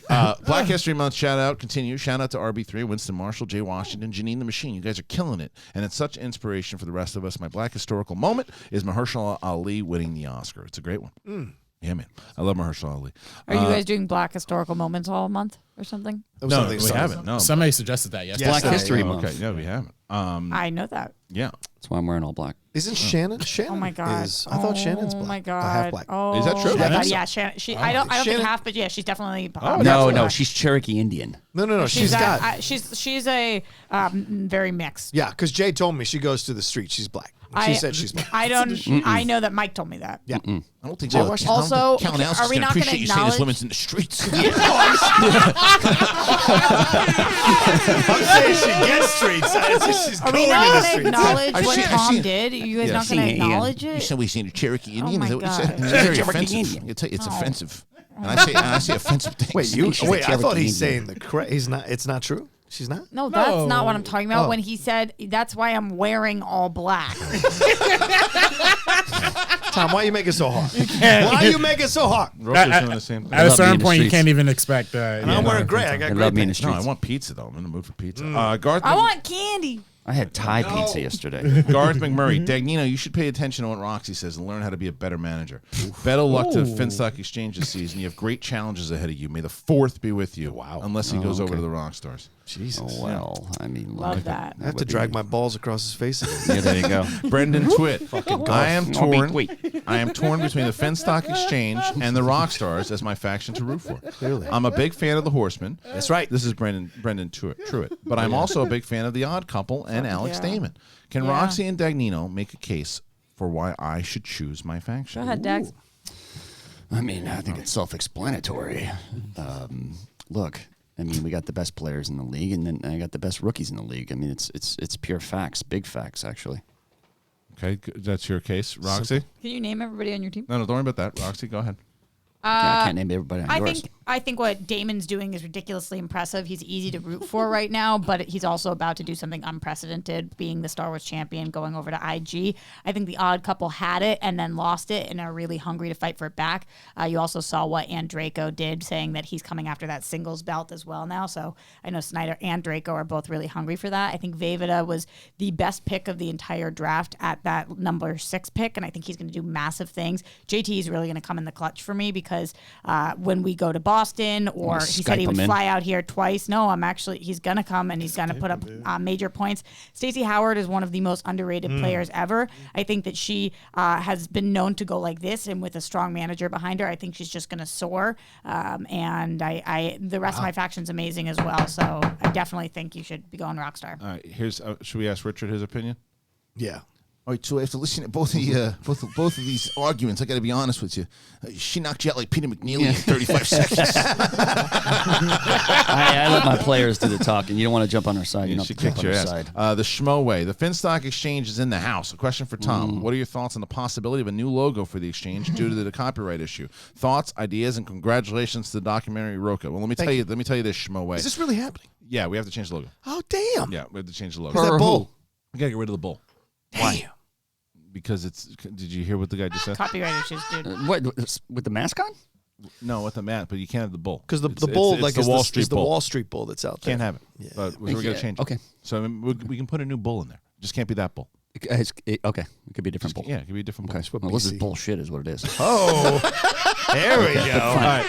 [SPEAKER 1] Black History Month shout out. Continue. Shout out to RB3, Winston Marshall, Jay Washington, Janine the Machine. You guys are killing it. And it's such inspiration for the rest of us. My black historical moment is Mahershala Ali winning the Oscar. It's a great one. Yeah, man. I love Mahershala Ali.
[SPEAKER 6] Are you guys doing Black historical moments all month or something?
[SPEAKER 1] No, we haven't. No.
[SPEAKER 8] Somebody suggested that yesterday.
[SPEAKER 7] Black History Month.
[SPEAKER 1] Okay, no, we haven't.
[SPEAKER 6] I know that.
[SPEAKER 1] Yeah.
[SPEAKER 7] That's why I'm wearing all black.
[SPEAKER 9] Isn't Shannon? Shannon.
[SPEAKER 6] Oh my god!
[SPEAKER 9] I thought Shannon's black.
[SPEAKER 6] Oh my god!
[SPEAKER 9] Half black.
[SPEAKER 6] Oh,
[SPEAKER 1] Is that true?
[SPEAKER 6] my God.
[SPEAKER 8] Shannon?
[SPEAKER 6] Yeah, Shannon. I don't think
[SPEAKER 9] Shannon-
[SPEAKER 6] half, but yeah, she's definitely.
[SPEAKER 7] No, she's Cherokee Indian.
[SPEAKER 9] No. She's got.
[SPEAKER 6] She's a very mixed.
[SPEAKER 9] Yeah, because Jay told me she goes to the street. She's black. She said she's black.
[SPEAKER 6] I don't. I know that Mike told me that.
[SPEAKER 9] Yeah.
[SPEAKER 1] I don't think Jay Washington.
[SPEAKER 6] Also,
[SPEAKER 1] Count Alice
[SPEAKER 6] are
[SPEAKER 1] is
[SPEAKER 6] we
[SPEAKER 1] going to
[SPEAKER 6] not going
[SPEAKER 1] appreciate
[SPEAKER 6] to
[SPEAKER 1] you saying this
[SPEAKER 6] acknowledge?
[SPEAKER 1] women's in the streets.
[SPEAKER 9] I'm saying she gets streets. She's
[SPEAKER 6] Are
[SPEAKER 9] going
[SPEAKER 6] we
[SPEAKER 9] to
[SPEAKER 6] not
[SPEAKER 9] the
[SPEAKER 6] going to
[SPEAKER 9] streets.
[SPEAKER 6] acknowledge
[SPEAKER 1] I've
[SPEAKER 6] what
[SPEAKER 1] seen- I've
[SPEAKER 6] Tom
[SPEAKER 1] seen-
[SPEAKER 6] did? You guys
[SPEAKER 7] Yeah.
[SPEAKER 6] not going to
[SPEAKER 7] Seen it, yeah.
[SPEAKER 6] acknowledge
[SPEAKER 1] You
[SPEAKER 6] it?
[SPEAKER 1] said we seen a Cherokee Indian.
[SPEAKER 6] my
[SPEAKER 1] Is that what you
[SPEAKER 6] God.
[SPEAKER 1] said? It's
[SPEAKER 7] Yeah,
[SPEAKER 1] very
[SPEAKER 7] Cherokee
[SPEAKER 1] offensive.
[SPEAKER 7] Indian.
[SPEAKER 1] It's offensive. And I say offensive things.
[SPEAKER 9] Wait,
[SPEAKER 7] She's a
[SPEAKER 9] wait. I thought
[SPEAKER 7] Cherokee
[SPEAKER 9] he's
[SPEAKER 7] Indian.
[SPEAKER 9] saying the correct. He's not. It's not true. She's not.
[SPEAKER 6] No, that's not what I'm talking about.
[SPEAKER 9] Oh.
[SPEAKER 6] When he said, "That's why I'm wearing all black."
[SPEAKER 9] Tom, why you make it so hard? Why you make it so hard?
[SPEAKER 1] Rocha's doing the same thing.
[SPEAKER 8] At a
[SPEAKER 7] love being
[SPEAKER 8] certain
[SPEAKER 7] in the
[SPEAKER 8] point, you
[SPEAKER 7] streets.
[SPEAKER 8] can't even expect.
[SPEAKER 9] And I'm wearing gray. I got
[SPEAKER 7] They
[SPEAKER 9] gray
[SPEAKER 7] love me in the
[SPEAKER 9] pants.
[SPEAKER 1] No, I
[SPEAKER 7] streets.
[SPEAKER 1] want pizza though. I'm in the mood for pizza. Garth,
[SPEAKER 6] I want candy.
[SPEAKER 7] I had Thai pizza yesterday.
[SPEAKER 1] Garth McMurray, Dagnino, you should pay attention to what Roxy says and learn how to be a better manager. Better luck to Finstock Exchange this season. You have great challenges ahead of you. May the 4th be with you. Wow. Unless he goes over to the rock stars.
[SPEAKER 9] Jesus.
[SPEAKER 7] Oh, well, I mean,
[SPEAKER 6] Love
[SPEAKER 7] look,
[SPEAKER 6] that.
[SPEAKER 9] I have to drag my balls across his face again.
[SPEAKER 7] Yeah, there you go.
[SPEAKER 1] Brendan Twitt. I am
[SPEAKER 7] Oh,
[SPEAKER 1] torn.
[SPEAKER 7] wait.
[SPEAKER 1] I am torn between the Finstock Exchange and the Rockstars as my faction to root for.
[SPEAKER 9] Clearly.
[SPEAKER 1] I'm a big fan of the Horsemen.
[SPEAKER 9] That's right.
[SPEAKER 1] This is Brendan Truitt. But I'm also a big fan of the Odd Couple and Alex Damon. Can Roxy and Dagnino make a case for why I should choose my faction?
[SPEAKER 6] Go ahead, Dax.
[SPEAKER 7] I mean, I think it's self-explanatory. Look, I mean, we got the best players in the league, and then I got the best rookies in the league. I mean, it's pure facts, big facts, actually.
[SPEAKER 1] Okay, that's your case, Roxy.
[SPEAKER 6] Can you name everybody on your team?
[SPEAKER 1] No, don't worry about that. Roxy, go ahead.
[SPEAKER 7] I can't name everybody on yours.
[SPEAKER 6] I think what Damon's doing is ridiculously impressive. He's easy to root for right now, but he's also about to do something unprecedented, being the Star Wars champion, going over to IG. I think the Odd Couple had it and then lost it and are really hungry to fight for it back. You also saw what Andreyko did, saying that he's coming after that singles belt as well now. So I know Snyder and Draco are both really hungry for that. I think Vejvoda was the best pick of the entire draft at that number 6 pick, and I think he's going to do massive things. JT is really going to come in the clutch for me because when we go to Boston, or he said he would fly out here twice. No, he's going to come and he's going to put up major points. Stacey Howard is one of the most underrated players ever. I think that she has been known to go like this, and with a strong manager behind her, I think she's just going to soar. And the rest of my faction's amazing as well. So I definitely think you should be going Rockstar.
[SPEAKER 1] All right, should we ask Richard his opinion?
[SPEAKER 9] Yeah.
[SPEAKER 1] All right, so after listening to both of these arguments, I got to be honest with you. She knocked you out like Peter McNeely in 35 seconds.
[SPEAKER 7] I let my players do the talking. You don't want to jump on their side. You don't have to jump on their side.
[SPEAKER 1] The Schmo Way. The Finstock Exchange is in the house. A question for Tom. What are your thoughts on the possibility of a new logo for the exchange due to the copyright issue? Thoughts, ideas, and congratulations to the documentary Rocha. Well, let me tell you this, Schmo Way.
[SPEAKER 9] Is this really happening?
[SPEAKER 1] Yeah, we have to change the logo.
[SPEAKER 9] Oh, damn.
[SPEAKER 1] Yeah, we have to change the logo.
[SPEAKER 9] Who's that bull?
[SPEAKER 1] We got to get rid of the bull.
[SPEAKER 9] Why?
[SPEAKER 1] Because it's. Did you hear what the guy just said?
[SPEAKER 6] Copyright issues, dude.
[SPEAKER 7] What with the mask on?
[SPEAKER 1] No, with the mat, but you can't have the bull.
[SPEAKER 9] Because the bull,
[SPEAKER 1] it's
[SPEAKER 9] like,
[SPEAKER 1] the
[SPEAKER 9] is
[SPEAKER 1] Wall
[SPEAKER 9] the
[SPEAKER 1] Street bull.
[SPEAKER 9] Wall Street bull that's out there.
[SPEAKER 1] Can't have it.
[SPEAKER 9] Yeah.
[SPEAKER 1] But we're going to change it.
[SPEAKER 7] Okay.
[SPEAKER 1] So I mean, we can put a new bull in there. Just can't be that bull.
[SPEAKER 7] Okay, it could be a different bull.
[SPEAKER 1] Yeah, it could be a different bull.
[SPEAKER 7] Okay, well, this is bullshit, is what it is.
[SPEAKER 9] Oh, there we go.
[SPEAKER 1] All right.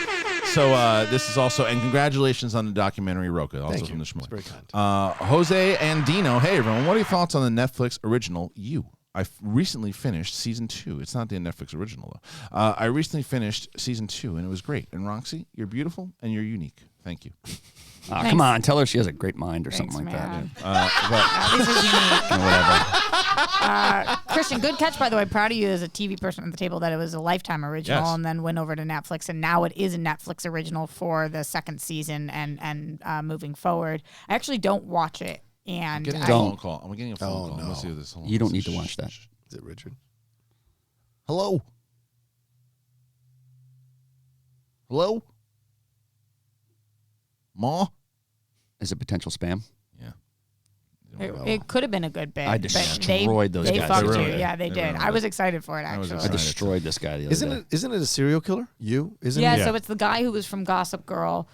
[SPEAKER 1] So this is also, and congratulations on the documentary Rocha, also from the Schmo.
[SPEAKER 9] Very kind.
[SPEAKER 1] Jose Andino. Hey everyone, what are your thoughts on the Netflix original You? I recently finished season 2. It's not the Netflix original though. I recently finished season 2 and it was great. And Roxy, you're beautiful and you're unique. Thank you.
[SPEAKER 7] Come on, tell her she has a great mind or something like that.
[SPEAKER 6] At least it's unique.
[SPEAKER 7] Whatever.
[SPEAKER 6] Kristian, good catch, by the way. Proud of you as a TV person at the table that it was a Lifetime original and then went over to Netflix, and now it is a Netflix original for the second season and moving forward. I actually don't watch it. And
[SPEAKER 1] I'm getting a phone call. I'm getting a phone call.
[SPEAKER 9] No.
[SPEAKER 1] Let's see this. Hold on.
[SPEAKER 7] You don't need to watch that.
[SPEAKER 9] Is it Richard?
[SPEAKER 1] Hello? Hello? Ma?
[SPEAKER 7] Is it potential spam?
[SPEAKER 1] Yeah.
[SPEAKER 6] It could have been a good bit.
[SPEAKER 7] I
[SPEAKER 6] but
[SPEAKER 7] destroyed those
[SPEAKER 6] they
[SPEAKER 7] guys.
[SPEAKER 6] fucked
[SPEAKER 1] They
[SPEAKER 6] you.
[SPEAKER 1] ruined it.
[SPEAKER 6] Yeah, they did.
[SPEAKER 1] ruined
[SPEAKER 6] I was
[SPEAKER 1] it.
[SPEAKER 6] excited for it,
[SPEAKER 1] I was
[SPEAKER 6] actually.
[SPEAKER 7] I
[SPEAKER 1] excited.
[SPEAKER 7] destroyed this guy the other day.
[SPEAKER 9] Isn't it a serial killer? Isn't
[SPEAKER 6] Yeah,
[SPEAKER 9] it?
[SPEAKER 6] so it's the guy who was from Gossip Girl.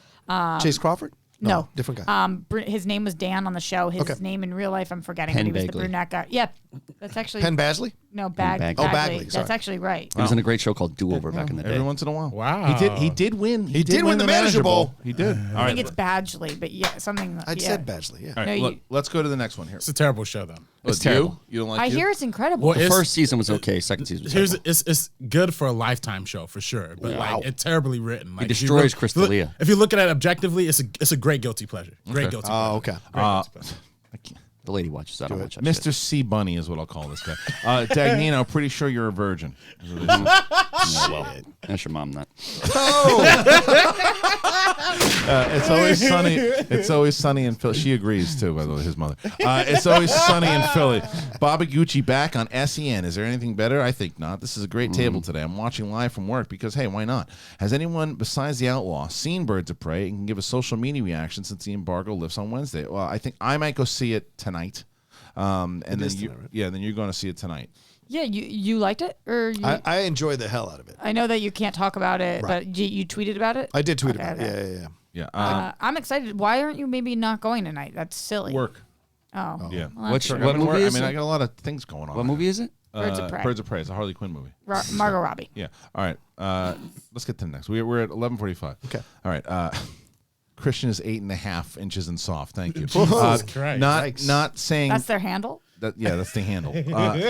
[SPEAKER 9] Chase Crawford?
[SPEAKER 6] No,
[SPEAKER 9] different guy.
[SPEAKER 6] His name was Dan on the show. His
[SPEAKER 9] Okay.
[SPEAKER 6] name in real life, I'm forgetting,
[SPEAKER 7] Penn
[SPEAKER 6] but he was the
[SPEAKER 7] Bagley.
[SPEAKER 6] brunette guy. Yeah, that's actually
[SPEAKER 9] Penn Bagley?
[SPEAKER 6] No,
[SPEAKER 7] Bagley.
[SPEAKER 9] Oh, Bagley, sorry.
[SPEAKER 6] That's actually right.
[SPEAKER 7] He was in a great show called Do Over back in the day.
[SPEAKER 1] Every once in a while.
[SPEAKER 8] Wow.
[SPEAKER 1] He did win.
[SPEAKER 9] He did win the Manager Bowl.
[SPEAKER 1] He did. All
[SPEAKER 6] I
[SPEAKER 1] right.
[SPEAKER 6] think it's Badgley, but yeah, something.
[SPEAKER 9] I said Badgley, yeah.
[SPEAKER 1] All right,
[SPEAKER 6] No,
[SPEAKER 1] look, let's go to the next one here.
[SPEAKER 8] It's a terrible show, though.
[SPEAKER 7] It's terrible.
[SPEAKER 1] You don't like
[SPEAKER 6] I
[SPEAKER 1] you?
[SPEAKER 6] hear it's incredible.
[SPEAKER 8] Well,
[SPEAKER 7] The
[SPEAKER 8] it's-
[SPEAKER 7] first season was okay. Second season was terrible.
[SPEAKER 8] It's good for a Lifetime show for sure, but like it's terribly written. Like, if you
[SPEAKER 7] destroys
[SPEAKER 8] look-
[SPEAKER 7] Crystalia.
[SPEAKER 8] If you look at it objectively, it's a great guilty pleasure. Great guilty pleasure.
[SPEAKER 9] Oh, okay.
[SPEAKER 8] Great guilty pleasure.
[SPEAKER 1] I can't.
[SPEAKER 7] The lady watches. I don't watch that
[SPEAKER 1] Mr.
[SPEAKER 7] shit.
[SPEAKER 1] C. Bunny is what I'll call this guy. Dagnino, pretty sure you're a virgin.
[SPEAKER 7] Yeah, well, that's your mom, that.
[SPEAKER 1] It's always sunny. It's always sunny in Philly. She agrees too, by the way, his mother. It's always sunny in Philly. Bobby Gucci back on SEN. Is there anything better? I think not. This is a great table today. I'm watching live from work because, hey, why not? Has anyone besides the Outlaw seen Birds of Prey and can give a social media reaction since the embargo lifts on Wednesday? Well, I think I might go see it tonight. And then
[SPEAKER 9] is
[SPEAKER 1] you,
[SPEAKER 9] tonight, right?
[SPEAKER 1] yeah, then you're going to see it tonight.
[SPEAKER 6] Yeah, you liked it, or you,
[SPEAKER 9] I enjoy the hell out of it.
[SPEAKER 6] I know that you can't talk about it,
[SPEAKER 9] Right.
[SPEAKER 6] but you tweeted about it.
[SPEAKER 9] I did tweet
[SPEAKER 6] Okay,
[SPEAKER 9] about it.
[SPEAKER 6] okay.
[SPEAKER 9] Yeah.
[SPEAKER 1] Yeah.
[SPEAKER 6] I'm excited. Why aren't you maybe not going tonight? That's silly.
[SPEAKER 1] Work.
[SPEAKER 6] Oh,
[SPEAKER 1] Yeah.
[SPEAKER 6] Well,
[SPEAKER 7] What's
[SPEAKER 6] that's
[SPEAKER 7] what
[SPEAKER 6] true.
[SPEAKER 7] movie is
[SPEAKER 1] I
[SPEAKER 7] it?
[SPEAKER 1] mean, I got a lot of things going on.
[SPEAKER 7] What movie is it?
[SPEAKER 6] Birds of Prey.
[SPEAKER 1] Birds of Prey. It's a Harley Quinn movie.
[SPEAKER 6] Margot Robbie.
[SPEAKER 1] Yeah. All right. Let's get to the next. We're at 11:45.
[SPEAKER 9] Okay.
[SPEAKER 1] All right. Kristian is 8.5 inches in soft. Thank you.
[SPEAKER 8] Jesus Christ.
[SPEAKER 1] Not saying
[SPEAKER 6] That's their handle.
[SPEAKER 1] that's the handle.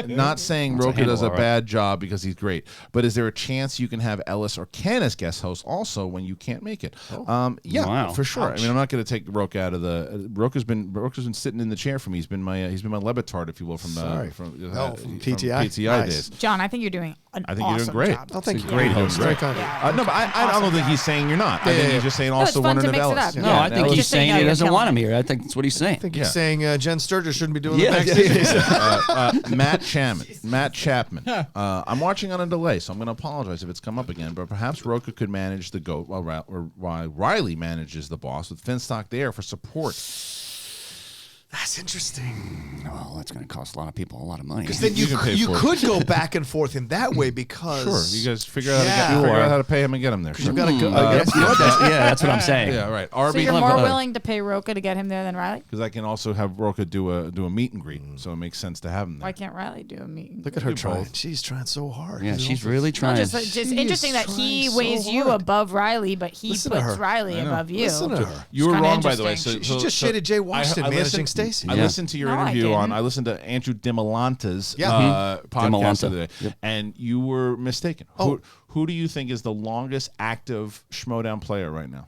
[SPEAKER 1] Not saying
[SPEAKER 7] That's a
[SPEAKER 1] Rocha
[SPEAKER 7] handle,
[SPEAKER 1] does a
[SPEAKER 7] all right.
[SPEAKER 1] bad job because he's great, but is there a chance you can have Ellis or Ken as guest hosts also when you can't make it? Yeah,
[SPEAKER 7] Wow.
[SPEAKER 1] for sure. I mean, I'm not going to take Rocha out of the. Rocha's been sitting in the chair for me. He's been my Lebitard, if you will, from
[SPEAKER 9] PTI.
[SPEAKER 1] PTI
[SPEAKER 9] Nice.
[SPEAKER 1] days.
[SPEAKER 6] John, I think you're doing an
[SPEAKER 1] I think you're doing
[SPEAKER 6] awesome
[SPEAKER 1] great.
[SPEAKER 6] job.
[SPEAKER 9] Oh, thank you.
[SPEAKER 1] Great host.
[SPEAKER 9] Very kind.
[SPEAKER 1] I don't think he's saying you're not. I think he's just saying
[SPEAKER 6] No, it's
[SPEAKER 1] also
[SPEAKER 6] fun
[SPEAKER 1] wondering
[SPEAKER 6] to
[SPEAKER 1] if
[SPEAKER 6] mix it
[SPEAKER 1] Ellis.
[SPEAKER 6] up.
[SPEAKER 7] No,
[SPEAKER 6] Yeah,
[SPEAKER 7] I think
[SPEAKER 6] Ellis.
[SPEAKER 7] he's
[SPEAKER 6] Just saying
[SPEAKER 7] saying
[SPEAKER 6] no,
[SPEAKER 7] he
[SPEAKER 6] you're
[SPEAKER 7] doesn't
[SPEAKER 6] killing
[SPEAKER 7] want him
[SPEAKER 6] it.
[SPEAKER 7] here. I think that's what he's saying.
[SPEAKER 9] I think
[SPEAKER 1] Yeah.
[SPEAKER 9] he's saying Jen Sturgis shouldn't be doing
[SPEAKER 7] Yeah,
[SPEAKER 9] the backstage.
[SPEAKER 1] Matt Chapman. I'm watching on a delay, so I'm going to apologize if it's come up again. But perhaps Rocha could manage the goat while Riley manages the boss with Finstock there for support.
[SPEAKER 9] That's interesting.
[SPEAKER 7] Well, that's going to cost a lot of people a lot of money.
[SPEAKER 9] Because then
[SPEAKER 1] You can pay
[SPEAKER 9] you
[SPEAKER 1] for it.
[SPEAKER 9] could go back and forth in that way because
[SPEAKER 1] Sure, you guys figure out how to pay him and get him there. Sure.
[SPEAKER 9] you got to go.
[SPEAKER 7] yeah, that's what I'm saying.
[SPEAKER 1] Yeah, right.
[SPEAKER 6] So
[SPEAKER 1] RB,
[SPEAKER 6] you're more willing to pay Rocha to get him there than Riley?
[SPEAKER 1] because I can also have Rocha do a meet and greet, so it makes sense to have him there.
[SPEAKER 6] Why can't Riley do a meeting?
[SPEAKER 9] Look at her trying. She's trying so hard.
[SPEAKER 7] Yeah, she's really trying.
[SPEAKER 6] Just interesting that he
[SPEAKER 9] trying
[SPEAKER 6] weighs
[SPEAKER 9] so
[SPEAKER 6] you
[SPEAKER 9] hard.
[SPEAKER 6] above Riley, but he
[SPEAKER 9] Listen to
[SPEAKER 6] puts
[SPEAKER 9] her.
[SPEAKER 6] Riley above you.
[SPEAKER 9] Listen to her.
[SPEAKER 1] You were
[SPEAKER 6] It's kinda
[SPEAKER 1] wrong, by the way.
[SPEAKER 6] interesting.
[SPEAKER 1] So,
[SPEAKER 9] She just shaded Jay Washington managing
[SPEAKER 1] listened-
[SPEAKER 9] Stacey.
[SPEAKER 1] I
[SPEAKER 7] Yeah.
[SPEAKER 1] listened to your
[SPEAKER 6] No, I
[SPEAKER 1] interview
[SPEAKER 6] didn't.
[SPEAKER 1] I listened to Andrew DiMolanta's podcast
[SPEAKER 7] DiMolanta.
[SPEAKER 1] the other day,
[SPEAKER 7] Yep.
[SPEAKER 1] and you were mistaken.
[SPEAKER 9] Oh.
[SPEAKER 1] Who do you think is the longest active Schmodown player right now?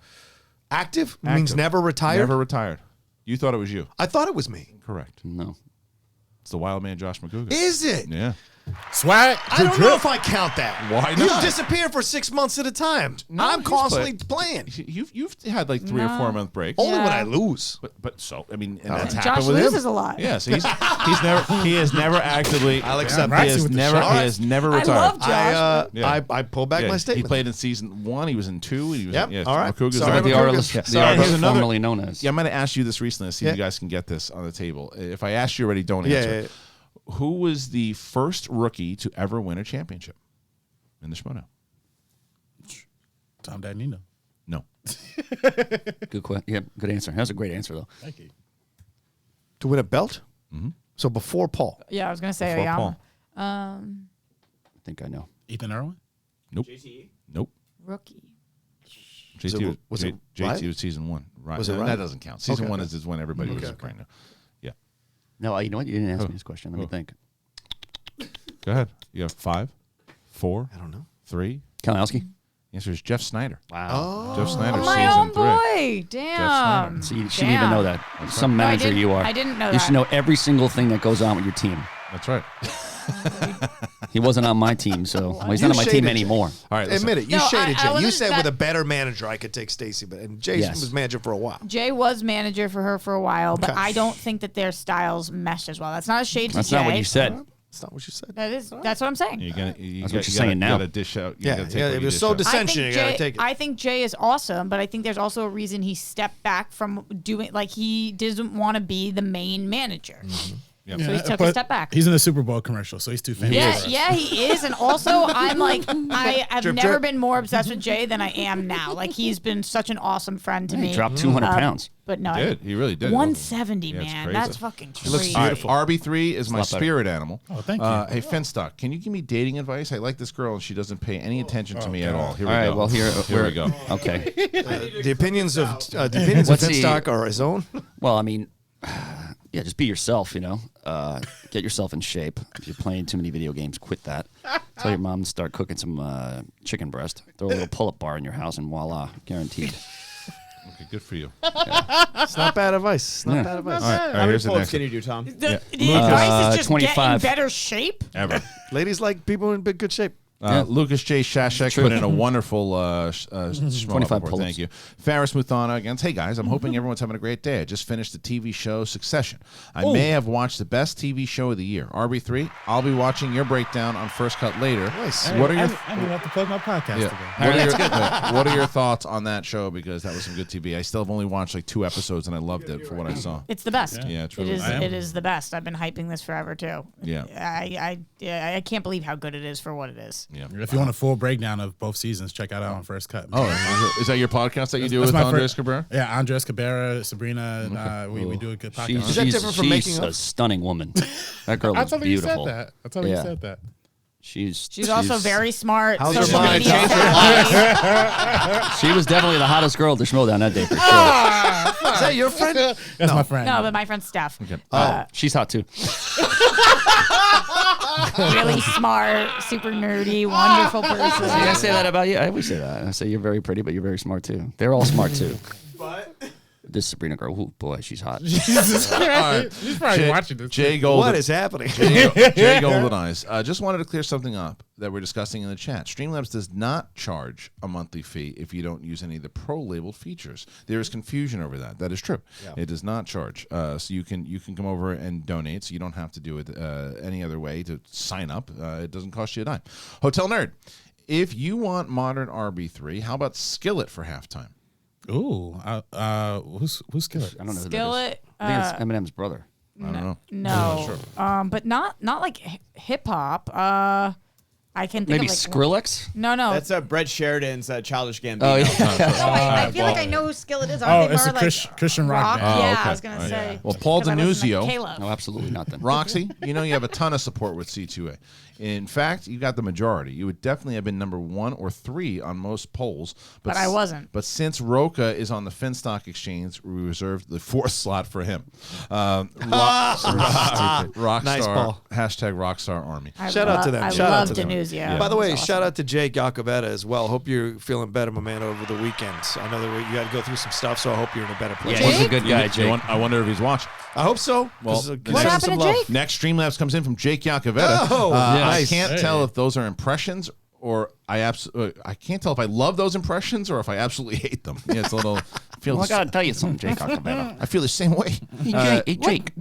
[SPEAKER 9] Active means
[SPEAKER 1] Active.
[SPEAKER 9] never retired.
[SPEAKER 1] Never retired. You thought it was you.
[SPEAKER 9] I thought it was me.
[SPEAKER 1] Correct.
[SPEAKER 7] No.
[SPEAKER 1] It's the wild man Josh McCougar.
[SPEAKER 9] Is it?
[SPEAKER 1] Yeah.
[SPEAKER 8] Swag.
[SPEAKER 9] I don't know if I count that.
[SPEAKER 1] Why
[SPEAKER 9] You
[SPEAKER 1] not?
[SPEAKER 9] disappear for 6 months at a time. I'm
[SPEAKER 1] he's
[SPEAKER 9] constantly playing.
[SPEAKER 1] You've had like 3 or 4 month breaks.
[SPEAKER 9] Only when I lose.
[SPEAKER 1] But so I mean, and that's
[SPEAKER 6] Josh
[SPEAKER 1] happened with him.
[SPEAKER 6] loses a lot.
[SPEAKER 1] Yeah, so he has never actively.
[SPEAKER 9] I'll accept
[SPEAKER 1] He has never
[SPEAKER 6] I
[SPEAKER 1] retired.
[SPEAKER 6] love Josh.
[SPEAKER 9] I pull back my statement.
[SPEAKER 1] He played in season 1. He was in 2. He was
[SPEAKER 9] Yep.
[SPEAKER 1] yeah,
[SPEAKER 9] All right.
[SPEAKER 1] McCougar's
[SPEAKER 9] Sorry,
[SPEAKER 1] on
[SPEAKER 7] The
[SPEAKER 9] McCougar.
[SPEAKER 7] artist,
[SPEAKER 1] Here's another-
[SPEAKER 7] formerly known as.
[SPEAKER 1] Yeah, I'm going to ask you this recently. See if you guys can get this on the table. If I asked you already, don't answer.
[SPEAKER 9] Yeah.
[SPEAKER 1] Who was the first rookie to ever win a championship in the Schmoedown?
[SPEAKER 8] Tom Dagnino.
[SPEAKER 1] No.
[SPEAKER 7] Good question. Yeah, good answer. That was a great answer, though.
[SPEAKER 8] Thank you.
[SPEAKER 9] To win a belt?
[SPEAKER 1] Mm-hmm.
[SPEAKER 9] So before Paul.
[SPEAKER 6] Yeah, I was gonna say
[SPEAKER 1] Before
[SPEAKER 6] Oyama.
[SPEAKER 7] I think I know.
[SPEAKER 8] Ethan Irwin.
[SPEAKER 1] Nope. Nope.
[SPEAKER 6] Rookie.
[SPEAKER 1] JT
[SPEAKER 9] was it
[SPEAKER 1] JT
[SPEAKER 9] Riley?
[SPEAKER 1] was season 1. Right.
[SPEAKER 9] Was it
[SPEAKER 1] That
[SPEAKER 9] Riley?
[SPEAKER 1] doesn't count. Season
[SPEAKER 9] Okay,
[SPEAKER 1] 1
[SPEAKER 9] okay.
[SPEAKER 1] is when everybody was
[SPEAKER 9] Okay.
[SPEAKER 1] brand new. Yeah.
[SPEAKER 7] No, you know what? You didn't ask
[SPEAKER 1] Who?
[SPEAKER 7] me this question. Let me
[SPEAKER 1] Who?
[SPEAKER 7] think.
[SPEAKER 1] Go ahead. You have 5, 4,
[SPEAKER 9] I don't know.
[SPEAKER 1] 3.
[SPEAKER 7] Kalinowski.
[SPEAKER 1] The answer is Jeff Snyder.
[SPEAKER 7] Wow.
[SPEAKER 1] Jeff Snyder,
[SPEAKER 6] My
[SPEAKER 1] season
[SPEAKER 6] own
[SPEAKER 1] 3.
[SPEAKER 6] boy. Damn.
[SPEAKER 7] So you shouldn't even know that. Some
[SPEAKER 6] No, I
[SPEAKER 7] manager
[SPEAKER 6] didn't-
[SPEAKER 7] you are.
[SPEAKER 6] I didn't know
[SPEAKER 7] You
[SPEAKER 6] that.
[SPEAKER 7] should know every single thing that goes on with your team.
[SPEAKER 1] That's right.
[SPEAKER 7] He wasn't on my team, so well, he's
[SPEAKER 9] You
[SPEAKER 7] not on my team
[SPEAKER 9] shaded
[SPEAKER 7] anymore.
[SPEAKER 1] All right.
[SPEAKER 9] Admit it. You
[SPEAKER 6] No,
[SPEAKER 9] shaded
[SPEAKER 6] I
[SPEAKER 9] Jay. You
[SPEAKER 6] wasn't
[SPEAKER 9] said
[SPEAKER 6] that-
[SPEAKER 9] with a better manager, I could take Stacy, and Jason
[SPEAKER 7] Yes.
[SPEAKER 9] was manager for a while.
[SPEAKER 6] Jay was manager for her for a while, but
[SPEAKER 9] Okay.
[SPEAKER 6] I don't think that their styles meshed as well. That's not a shade to
[SPEAKER 7] That's
[SPEAKER 6] Jay.
[SPEAKER 7] not what you said.
[SPEAKER 9] That's not what you said.
[SPEAKER 6] That's what I'm saying.
[SPEAKER 1] You gotta,
[SPEAKER 7] That's what you're saying now.
[SPEAKER 1] You gotta dish out. You
[SPEAKER 9] Yeah,
[SPEAKER 1] gotta take
[SPEAKER 9] yeah,
[SPEAKER 1] what
[SPEAKER 9] if
[SPEAKER 1] you
[SPEAKER 9] it's
[SPEAKER 1] dish
[SPEAKER 9] so
[SPEAKER 1] out.
[SPEAKER 9] dissension, you gotta take it.
[SPEAKER 6] I think Jay is awesome, but I think there's also a reason he stepped back from doing, like, he doesn't want to be the main manager.
[SPEAKER 1] Yep.
[SPEAKER 6] So he took a
[SPEAKER 8] but
[SPEAKER 6] step back.
[SPEAKER 8] He's in the Super Bowl commercial, so he's too famous.
[SPEAKER 6] Yeah,
[SPEAKER 8] for us.
[SPEAKER 6] yeah, he is. And also, I'm like, I have
[SPEAKER 9] Drip,
[SPEAKER 6] never
[SPEAKER 9] drip.
[SPEAKER 6] been more obsessed with Jay than I am now. Like, he's been such an awesome friend to me.
[SPEAKER 7] He dropped 200 pounds.
[SPEAKER 6] But no,
[SPEAKER 1] He did. He really did.
[SPEAKER 6] 170,
[SPEAKER 1] Yeah, it's
[SPEAKER 6] man.
[SPEAKER 1] crazy.
[SPEAKER 6] That's fucking
[SPEAKER 9] He looks
[SPEAKER 6] crazy.
[SPEAKER 1] All right,
[SPEAKER 9] beautiful.
[SPEAKER 1] RB3 is my
[SPEAKER 7] a lot better.
[SPEAKER 1] spirit animal.
[SPEAKER 8] Oh, thank you.
[SPEAKER 1] Hey, Finstock, can you give me dating advice? I like this girl, and she doesn't pay any attention to me at all. Here
[SPEAKER 7] All
[SPEAKER 1] we
[SPEAKER 7] right,
[SPEAKER 1] go.
[SPEAKER 7] well, here
[SPEAKER 1] we go.
[SPEAKER 7] Okay.
[SPEAKER 9] The opinions of
[SPEAKER 7] What's the-
[SPEAKER 9] Finstock are his own.
[SPEAKER 7] Well, I mean, yeah, just be yourself, you know. Get yourself in shape. If you're playing too many video games, quit that. Tell your mom to start cooking some chicken breast. Throw a little pull-up bar in your house, and voila, guaranteed.
[SPEAKER 1] Okay, good for you.
[SPEAKER 9] It's not bad advice. It's not
[SPEAKER 7] Yeah.
[SPEAKER 9] bad advice.
[SPEAKER 1] All right,
[SPEAKER 11] How many
[SPEAKER 1] here's the
[SPEAKER 11] pull-ups
[SPEAKER 1] next
[SPEAKER 11] can
[SPEAKER 1] one.
[SPEAKER 11] you do, Tom?
[SPEAKER 6] The advice is just get in
[SPEAKER 7] 25.
[SPEAKER 6] better shape.
[SPEAKER 1] Ever.
[SPEAKER 9] Ladies like people in good shape.
[SPEAKER 1] Lucas J. Shashek put in a wonderful
[SPEAKER 7] 25
[SPEAKER 1] 25
[SPEAKER 7] pull-ups.
[SPEAKER 1] Thank you. Faris Muthana against. Hey guys, I'm hoping everyone's having a great day. I just finished the TV show Succession. I may have watched the best TV show of the year. RB3. I'll be watching your breakdown on First Cut later.
[SPEAKER 9] Nice.
[SPEAKER 1] What are your
[SPEAKER 8] I'm gonna have to plug my podcast
[SPEAKER 1] yeah.
[SPEAKER 8] today.
[SPEAKER 1] What are your thoughts on that show? Because that was some good TV. I still have only watched like 2 episodes, and I loved it for what I saw.
[SPEAKER 6] It's the best.
[SPEAKER 1] Yeah, it's
[SPEAKER 6] It
[SPEAKER 1] really
[SPEAKER 6] is.
[SPEAKER 1] good.
[SPEAKER 6] It is the best. I've been hyping this forever too.
[SPEAKER 1] Yeah.
[SPEAKER 6] I can't believe how good it is for what it is.
[SPEAKER 1] Yeah.
[SPEAKER 8] If you want a full breakdown of both seasons, check out on First Cut.
[SPEAKER 1] Oh, is that your podcast that you do
[SPEAKER 8] That's
[SPEAKER 1] with
[SPEAKER 8] my
[SPEAKER 1] Andres
[SPEAKER 8] first-
[SPEAKER 1] Cabrera?
[SPEAKER 8] Yeah, Andres Cabrera, Sabrina. We do a good podcast.
[SPEAKER 7] She's,
[SPEAKER 9] Is that
[SPEAKER 7] she's,
[SPEAKER 9] different from
[SPEAKER 7] she's
[SPEAKER 9] making
[SPEAKER 7] a
[SPEAKER 9] up?
[SPEAKER 7] stunning woman. That girl
[SPEAKER 8] I
[SPEAKER 7] is
[SPEAKER 8] told her you said
[SPEAKER 7] beautiful.
[SPEAKER 8] that. I told her you
[SPEAKER 7] Yeah.
[SPEAKER 8] said that.
[SPEAKER 6] She's also very smart.
[SPEAKER 9] How's her
[SPEAKER 6] social
[SPEAKER 9] mind?
[SPEAKER 6] media
[SPEAKER 9] Change her
[SPEAKER 6] savvy.
[SPEAKER 7] She was definitely the hottest girl at the Schmoedown that day for sure.
[SPEAKER 9] Is that your friend?
[SPEAKER 8] That's my friend.
[SPEAKER 6] No, but my friend Steph.
[SPEAKER 7] She's hot too.
[SPEAKER 6] Really smart, super nerdy, wonderful person.
[SPEAKER 7] I say that about you. I always say that. I say you're very pretty, but you're very smart too. They're all smart too.
[SPEAKER 11] But
[SPEAKER 7] This Sabrina girl, ooh, boy, she's hot.
[SPEAKER 8] Jesus Christ. He's probably watching this.
[SPEAKER 1] Jay Golden.
[SPEAKER 9] What is happening?
[SPEAKER 1] Jay Golden Eyes. Just wanted to clear something up that we're discussing in the chat. Streamlabs does not charge a monthly fee if you don't use any of the pro labeled features. There is confusion over that. That is true.
[SPEAKER 9] Yeah.
[SPEAKER 1] It does not charge. So you can come over and donate. So you don't have to do it any other way to sign up. It doesn't cost you a dime. Hotel Nerd. If you want modern RB3, how about Skillet for halftime?
[SPEAKER 8] Ooh, who's Skillet?
[SPEAKER 7] I don't know who that is.
[SPEAKER 6] Skillet.
[SPEAKER 7] I think it's Eminem's brother.
[SPEAKER 1] I don't know.
[SPEAKER 6] No, but not like hip hop. I can think
[SPEAKER 7] Maybe
[SPEAKER 6] of like
[SPEAKER 7] Skrillex?
[SPEAKER 6] No.
[SPEAKER 11] that's Brett Sheridan's Childish Gambino.
[SPEAKER 7] Oh, yeah.
[SPEAKER 6] I feel like I know who Skillet is.
[SPEAKER 8] Oh, it's a Christian rock band.
[SPEAKER 6] Yeah,
[SPEAKER 1] okay.
[SPEAKER 6] I was gonna say.
[SPEAKER 1] Well, Paul
[SPEAKER 6] 'cause I listen to
[SPEAKER 1] Denuzio.
[SPEAKER 6] Caleb.
[SPEAKER 7] No, absolutely not then.
[SPEAKER 1] Roxy, you know you have a ton of support with C2A. In fact, you got the majority. You would definitely have been number 1 or 3 on most polls.
[SPEAKER 6] But I wasn't.
[SPEAKER 1] But since Rocha is on the Finstock Exchange, we reserved the 4th slot for him. Rockstar.
[SPEAKER 9] Nice ball.
[SPEAKER 1] Hashtag Rockstar Army.
[SPEAKER 9] Shout out to them.
[SPEAKER 6] I
[SPEAKER 9] Shout out
[SPEAKER 6] love
[SPEAKER 9] to them.
[SPEAKER 6] news. Yeah.
[SPEAKER 9] By the way, shout out to Jake Yacovetta as well. Hope you're feeling better, my man, over the weekends. I know that you had to go through some stuff, so I hope you're in a better place.
[SPEAKER 7] Yeah, he's a good guy, Jake.
[SPEAKER 1] I wonder if he's watching.
[SPEAKER 9] I hope so.
[SPEAKER 1] Well,
[SPEAKER 6] what happened to Jake?
[SPEAKER 1] Next Streamlabs comes in from Jake Yacovetta.
[SPEAKER 9] Oh,
[SPEAKER 1] I can't tell if those are impressions or I can't tell if I love those impressions or if I absolutely hate them. Yeah, it's a little.
[SPEAKER 7] Well, I gotta tell you something, Jake Yacovetta.
[SPEAKER 1] I feel the same way.
[SPEAKER 7] Hey, Jake.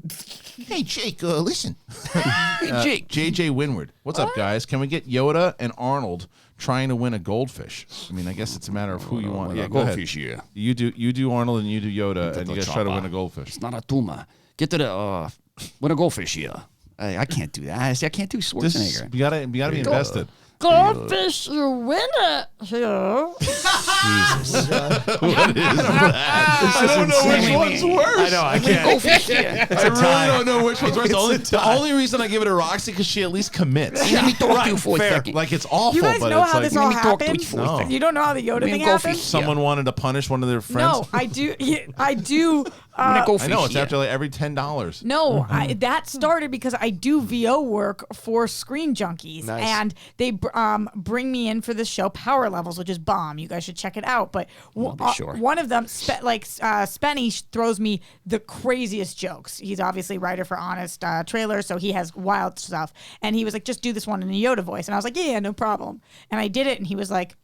[SPEAKER 1] Hey, Jake, listen.
[SPEAKER 7] Hey, Jake.
[SPEAKER 1] JJ Winward. What's up, guys? Can we get Yoda and Arnold trying to win a goldfish? I mean, I guess it's a matter of who you want. Yeah, go
[SPEAKER 7] goldfish,
[SPEAKER 1] ahead.
[SPEAKER 7] yeah.
[SPEAKER 1] You do Arnold and you do Yoda, and you guys try to win a goldfish.
[SPEAKER 7] It's not a tumor. Get to the win a goldfish here. I can't do that. I can't do Schwarzenegger.
[SPEAKER 1] You gotta be invested.
[SPEAKER 5] Goldfish, you win it here.
[SPEAKER 1] Jesus. What is that? I don't know which one's worse.
[SPEAKER 9] I know, I can't.
[SPEAKER 7] Goldfish here.
[SPEAKER 1] I really don't know which one's worse. The only reason I give it to Roxy because she at least commits.
[SPEAKER 7] Let me talk to you for a second.
[SPEAKER 1] Like it's awful,
[SPEAKER 6] You guys
[SPEAKER 1] but
[SPEAKER 6] know
[SPEAKER 1] it's
[SPEAKER 6] how
[SPEAKER 1] like
[SPEAKER 6] this all
[SPEAKER 7] Let me talk to
[SPEAKER 6] happened?
[SPEAKER 7] you for a second.
[SPEAKER 6] You don't know how the Yoda thing
[SPEAKER 7] go
[SPEAKER 6] happened?
[SPEAKER 1] someone wanted to punish one of their friends.
[SPEAKER 6] No, I do. Yeah, I do.
[SPEAKER 1] I know it's after like every $10.
[SPEAKER 6] No, that started because I do VO work for Screen Junkies,
[SPEAKER 9] Nice.
[SPEAKER 6] and they bring me in for this show, Power Levels, which is bomb. You guys should check it out. But
[SPEAKER 7] sure.
[SPEAKER 6] one of them, Spenny, throws me the craziest jokes. He's obviously writer for Honest Trailer, so he has wild stuff. And he was like, just do this one in a Yoda voice. And I was like, yeah, no problem. And I did it, and he was like,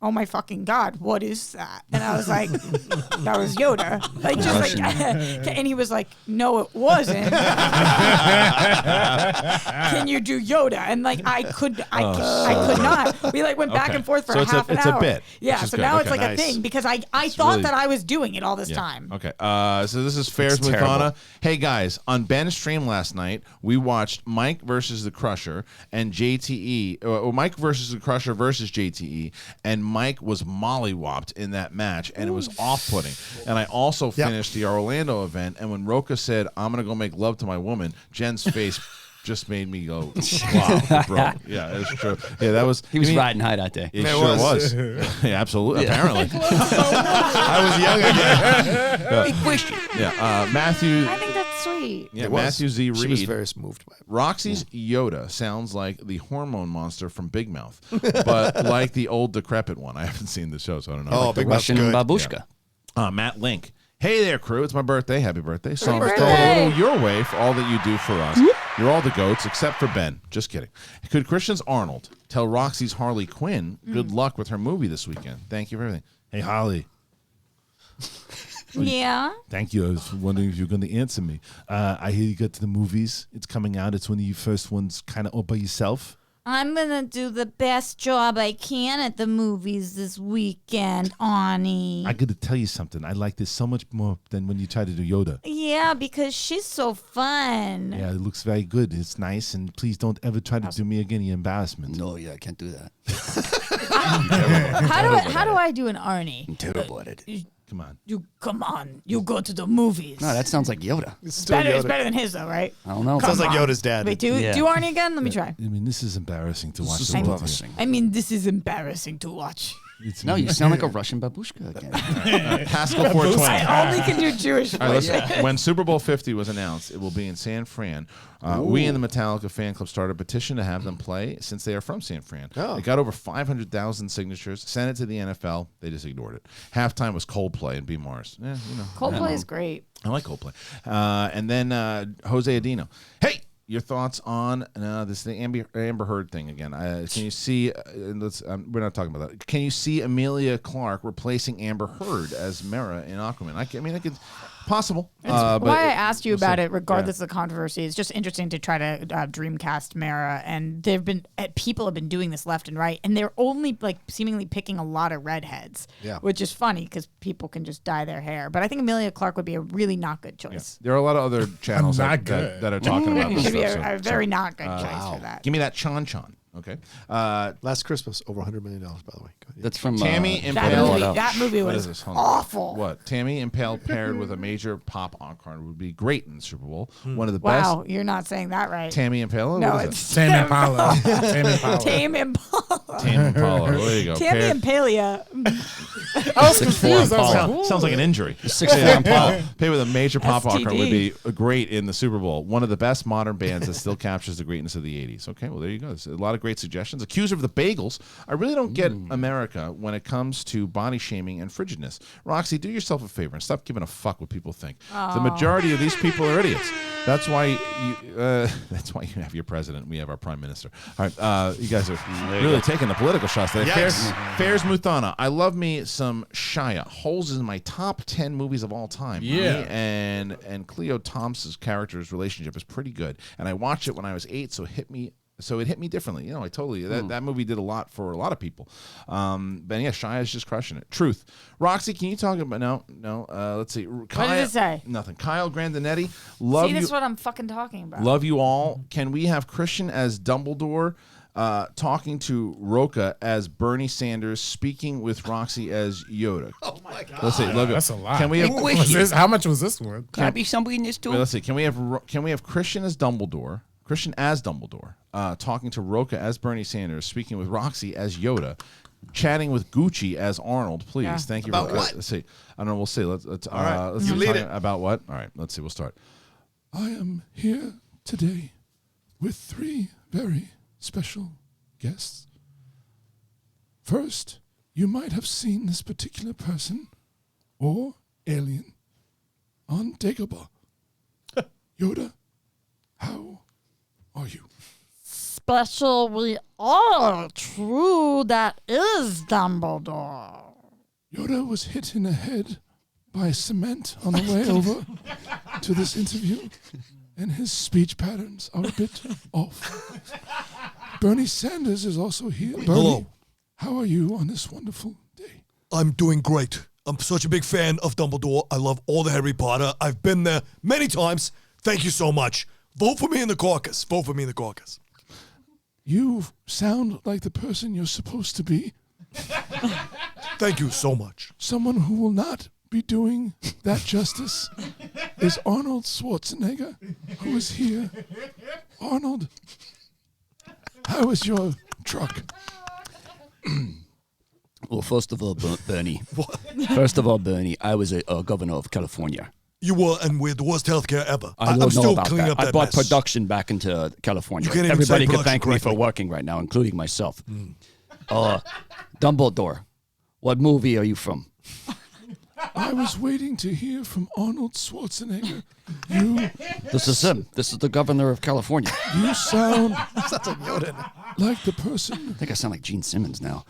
[SPEAKER 6] oh my fucking God, what is that? And I was like, that was Yoda. Like, just like, and he was like, no, it wasn't. Can you do Yoda? And like, I could not. We like went back and forth for half an hour.
[SPEAKER 1] It's a bit.
[SPEAKER 6] Yeah, so now it's like a thing because I thought
[SPEAKER 1] really-
[SPEAKER 6] that I was doing it all this time.
[SPEAKER 1] Okay. So this is Fairs with Anna. Hey guys, on Ben's stream last night, we watched Mike versus the Crusher and JTE. Mike versus the Crusher versus JTE, and Mike was mollywopped in that match, and it was off-putting. And I also finished the Orlando event, and when Rocha said, "I'm gonna go make love to my woman," Jen's face just made me go, "Wow, bro." Yeah, it's true. Yeah, that was.
[SPEAKER 7] He was riding high that day.
[SPEAKER 1] It sure was. Yeah, absolutely. Apparently, I was young again.
[SPEAKER 7] Big question.
[SPEAKER 1] Yeah, Matthew.
[SPEAKER 5] I think that's sweet.
[SPEAKER 1] Yeah, Matthew Z. Reed.
[SPEAKER 9] She was very moved by it.
[SPEAKER 1] Roxy's Yoda sounds like the hormone monster from Big Mouth, but like the old decrepit one. I haven't seen the show, so I don't know.
[SPEAKER 9] Oh, Big Mouth's
[SPEAKER 7] Russian
[SPEAKER 9] good.
[SPEAKER 7] babushka.
[SPEAKER 1] Matt Link. Hey there, crew. It's my birthday. Happy birthday. So I'm
[SPEAKER 5] birthday.
[SPEAKER 1] throwing a little your way for all that you do for us. You're all the goats except for Ben. Just kidding. Could Kristian's Arnold tell Roxy's Harley Quinn good luck with her movie this weekend? Thank you for everything. Hey, Holly.
[SPEAKER 5] Yeah.
[SPEAKER 14] Thank you. I was wondering if you're going to answer me. I hear you got to the movies. It's coming out. It's one of your first ones kind of all by yourself.
[SPEAKER 5] I'm going to do the best job I can at the movies this weekend, Ani.
[SPEAKER 14] I got to tell you something. I like this so much more than when you try to do Yoda.
[SPEAKER 5] Yeah, because she's so fun.
[SPEAKER 14] Yeah, it looks very good. It's nice. And please don't ever try to do me again. You're embarrassment.
[SPEAKER 7] No, yeah, I can't do that.
[SPEAKER 6] How do I do an Arnie?
[SPEAKER 7] I'm terrible at it.
[SPEAKER 14] Come on.
[SPEAKER 6] Come on. You go to the movies.
[SPEAKER 7] No, that sounds like Yoda.
[SPEAKER 6] It's better than his though, right?
[SPEAKER 7] I don't know.
[SPEAKER 9] Sounds like Yoda's dad.
[SPEAKER 6] Wait, do Arnie again? Let me try.
[SPEAKER 14] I mean, this is embarrassing to watch.
[SPEAKER 7] This is embarrassing.
[SPEAKER 6] I mean, this is embarrassing to watch.
[SPEAKER 7] No, you sound like a Russian babushka again.
[SPEAKER 1] Haskell 420.
[SPEAKER 6] I only can do Jewish
[SPEAKER 1] All right,
[SPEAKER 6] voice.
[SPEAKER 1] listen, when Super Bowl 50 was announced, it will be in San Fran. We in the Metallica fan club started a petition to have them play since they are from San Fran.
[SPEAKER 9] Oh.
[SPEAKER 1] It got over 500,000 signatures, sent it to the NFL. They just ignored it. Halftime was Coldplay and B. Mars. Yeah, you know.
[SPEAKER 6] Coldplay is great.
[SPEAKER 1] I like Coldplay. And then Jose Adino. Hey! Your thoughts on this the Amber Heard thing again? Can you see? We're not talking about that. Can you see Emilia Clarke replacing Amber Heard as Mera in Aquaman? I mean, I could possible.
[SPEAKER 6] Why I asked you about
[SPEAKER 1] see.
[SPEAKER 6] it, regardless of the controversy, it's just interesting to try to dreamcast Mara, and there've been people have been doing this left and right, and they're only like seemingly picking a lot of redheads, which is funny because people can just dye their hair. But I think Emilia Clarke would be a really not good choice.
[SPEAKER 1] There are a lot of other channels that are talking about this
[SPEAKER 6] Should be
[SPEAKER 1] stuff.
[SPEAKER 6] a very not good choice for that.
[SPEAKER 1] Give me that Chan. Okay.
[SPEAKER 9] Last Christmas, over $100 million, by the way.
[SPEAKER 7] That's from
[SPEAKER 1] Tammy Impale.
[SPEAKER 6] That movie
[SPEAKER 1] What
[SPEAKER 6] was
[SPEAKER 1] is this?
[SPEAKER 6] awful.
[SPEAKER 1] What? Tammy Impale paired with a major pop encore would be great in the Super Bowl. One of the
[SPEAKER 6] Wow,
[SPEAKER 1] best.
[SPEAKER 6] you're not saying that right.
[SPEAKER 1] Tammy Impala?
[SPEAKER 6] No,
[SPEAKER 1] What is
[SPEAKER 6] it's
[SPEAKER 8] Tame Impala. Tame Impala.
[SPEAKER 6] Tame Impala.
[SPEAKER 1] Tame Impala. There you go.
[SPEAKER 6] Tammy
[SPEAKER 1] Paired-
[SPEAKER 6] Impalia.
[SPEAKER 8] I was confused. I was like,
[SPEAKER 1] Sounds, sounds like an injury.
[SPEAKER 7] 6'4" Impala.
[SPEAKER 1] Pay with a major pop rocker
[SPEAKER 6] STD.
[SPEAKER 1] would be great in the Super Bowl. One of the best modern bands that still captures the greatness of the 80s. Okay, well, there you go. There's a lot of great suggestions. Accuser of the Bagels. I really don't get America when it comes to body shaming and frigidness. Roxy, do yourself a favor and stop giving a fuck what people think. The majority of these people are idiots. That's why you have your president. We have our prime minister. All right, you guys are really taking the political shots today.
[SPEAKER 9] Yes.
[SPEAKER 1] Fairs Muthana. I love me some Shia. Holes is in my top 10 movies of all time.
[SPEAKER 8] Yeah.
[SPEAKER 1] Me and Cleo Thompson's character's relationship is pretty good. And I watched it when I was 8, so it hit me differently. You know, I totally that movie did a lot for a lot of people. But yeah, Shia is just crushing it. Truth. Roxy, can you talk about no? Let's see. Kyle,
[SPEAKER 6] What did it say?
[SPEAKER 1] Nothing. Kyle Grandinetti. Love
[SPEAKER 6] See,
[SPEAKER 1] you.
[SPEAKER 6] this is what I'm fucking talking about.
[SPEAKER 1] Love you all. Can we have Kristian as Dumbledore, talking to Rocha as Bernie Sanders, speaking with Roxy as Yoda?
[SPEAKER 9] Oh my God.
[SPEAKER 1] Let's see. Love you.
[SPEAKER 8] That's a lot.
[SPEAKER 1] Can we have?
[SPEAKER 8] How much was this one?
[SPEAKER 7] Can I be somebody in this too?
[SPEAKER 1] Wait, let's see. Can we have Kristian as Dumbledore? Kristian as Dumbledore, talking to Rocha as Bernie Sanders, speaking with Roxy as Yoda, chatting with Gucci as Arnold. Please,
[SPEAKER 6] Yeah.
[SPEAKER 1] thank you.
[SPEAKER 9] About what?
[SPEAKER 1] Let's see. I don't know. We'll see. Let's
[SPEAKER 9] All right.
[SPEAKER 1] let's
[SPEAKER 9] You
[SPEAKER 1] see.
[SPEAKER 9] lead it.
[SPEAKER 1] About what? All right. Let's see. We'll start.
[SPEAKER 12] I am here today with 3 very special guests. First, you might have seen this particular person or alien on Dagobah. Yoda, how are you?
[SPEAKER 6] Special we are. True, that is Dumbledore.
[SPEAKER 12] Yoda was hit in the head by cement on the way over to this interview, and his speech patterns are a bit off. Bernie Sanders is also here. Bernie,
[SPEAKER 13] Hello.
[SPEAKER 12] how are you on this wonderful day?
[SPEAKER 13] I'm doing great. I'm such a big fan of Dumbledore. I love all the Harry Potter. I've been there many times. Thank you so much. Vote for me in the caucus. Vote for me in the caucus.
[SPEAKER 12] You sound like the person you're supposed to be.
[SPEAKER 13] Thank you so much.
[SPEAKER 12] Someone who will not be doing that justice is Arnold Schwarzenegger, who is here. Arnold, how is your truck?
[SPEAKER 7] Well, first of all, Bernie. First of all, Bernie, I was a governor of California.
[SPEAKER 13] You were, and with the worst healthcare ever.
[SPEAKER 7] I don't
[SPEAKER 13] I'm
[SPEAKER 7] know
[SPEAKER 13] still
[SPEAKER 7] about
[SPEAKER 13] cleaning
[SPEAKER 7] that.
[SPEAKER 13] up that
[SPEAKER 7] I brought
[SPEAKER 13] mess.
[SPEAKER 7] production back into California.
[SPEAKER 13] You can't even
[SPEAKER 7] Everybody
[SPEAKER 13] say
[SPEAKER 7] can thank me
[SPEAKER 13] production
[SPEAKER 7] for working right now, including myself. Dumbledore, what movie are you from?
[SPEAKER 12] I was waiting to hear from Arnold Schwarzenegger. You
[SPEAKER 7] This is him. This is the governor of California.
[SPEAKER 12] you sound
[SPEAKER 9] Sounds like Yoda.
[SPEAKER 12] like the person.
[SPEAKER 7] I think I sound like Gene Simmons now.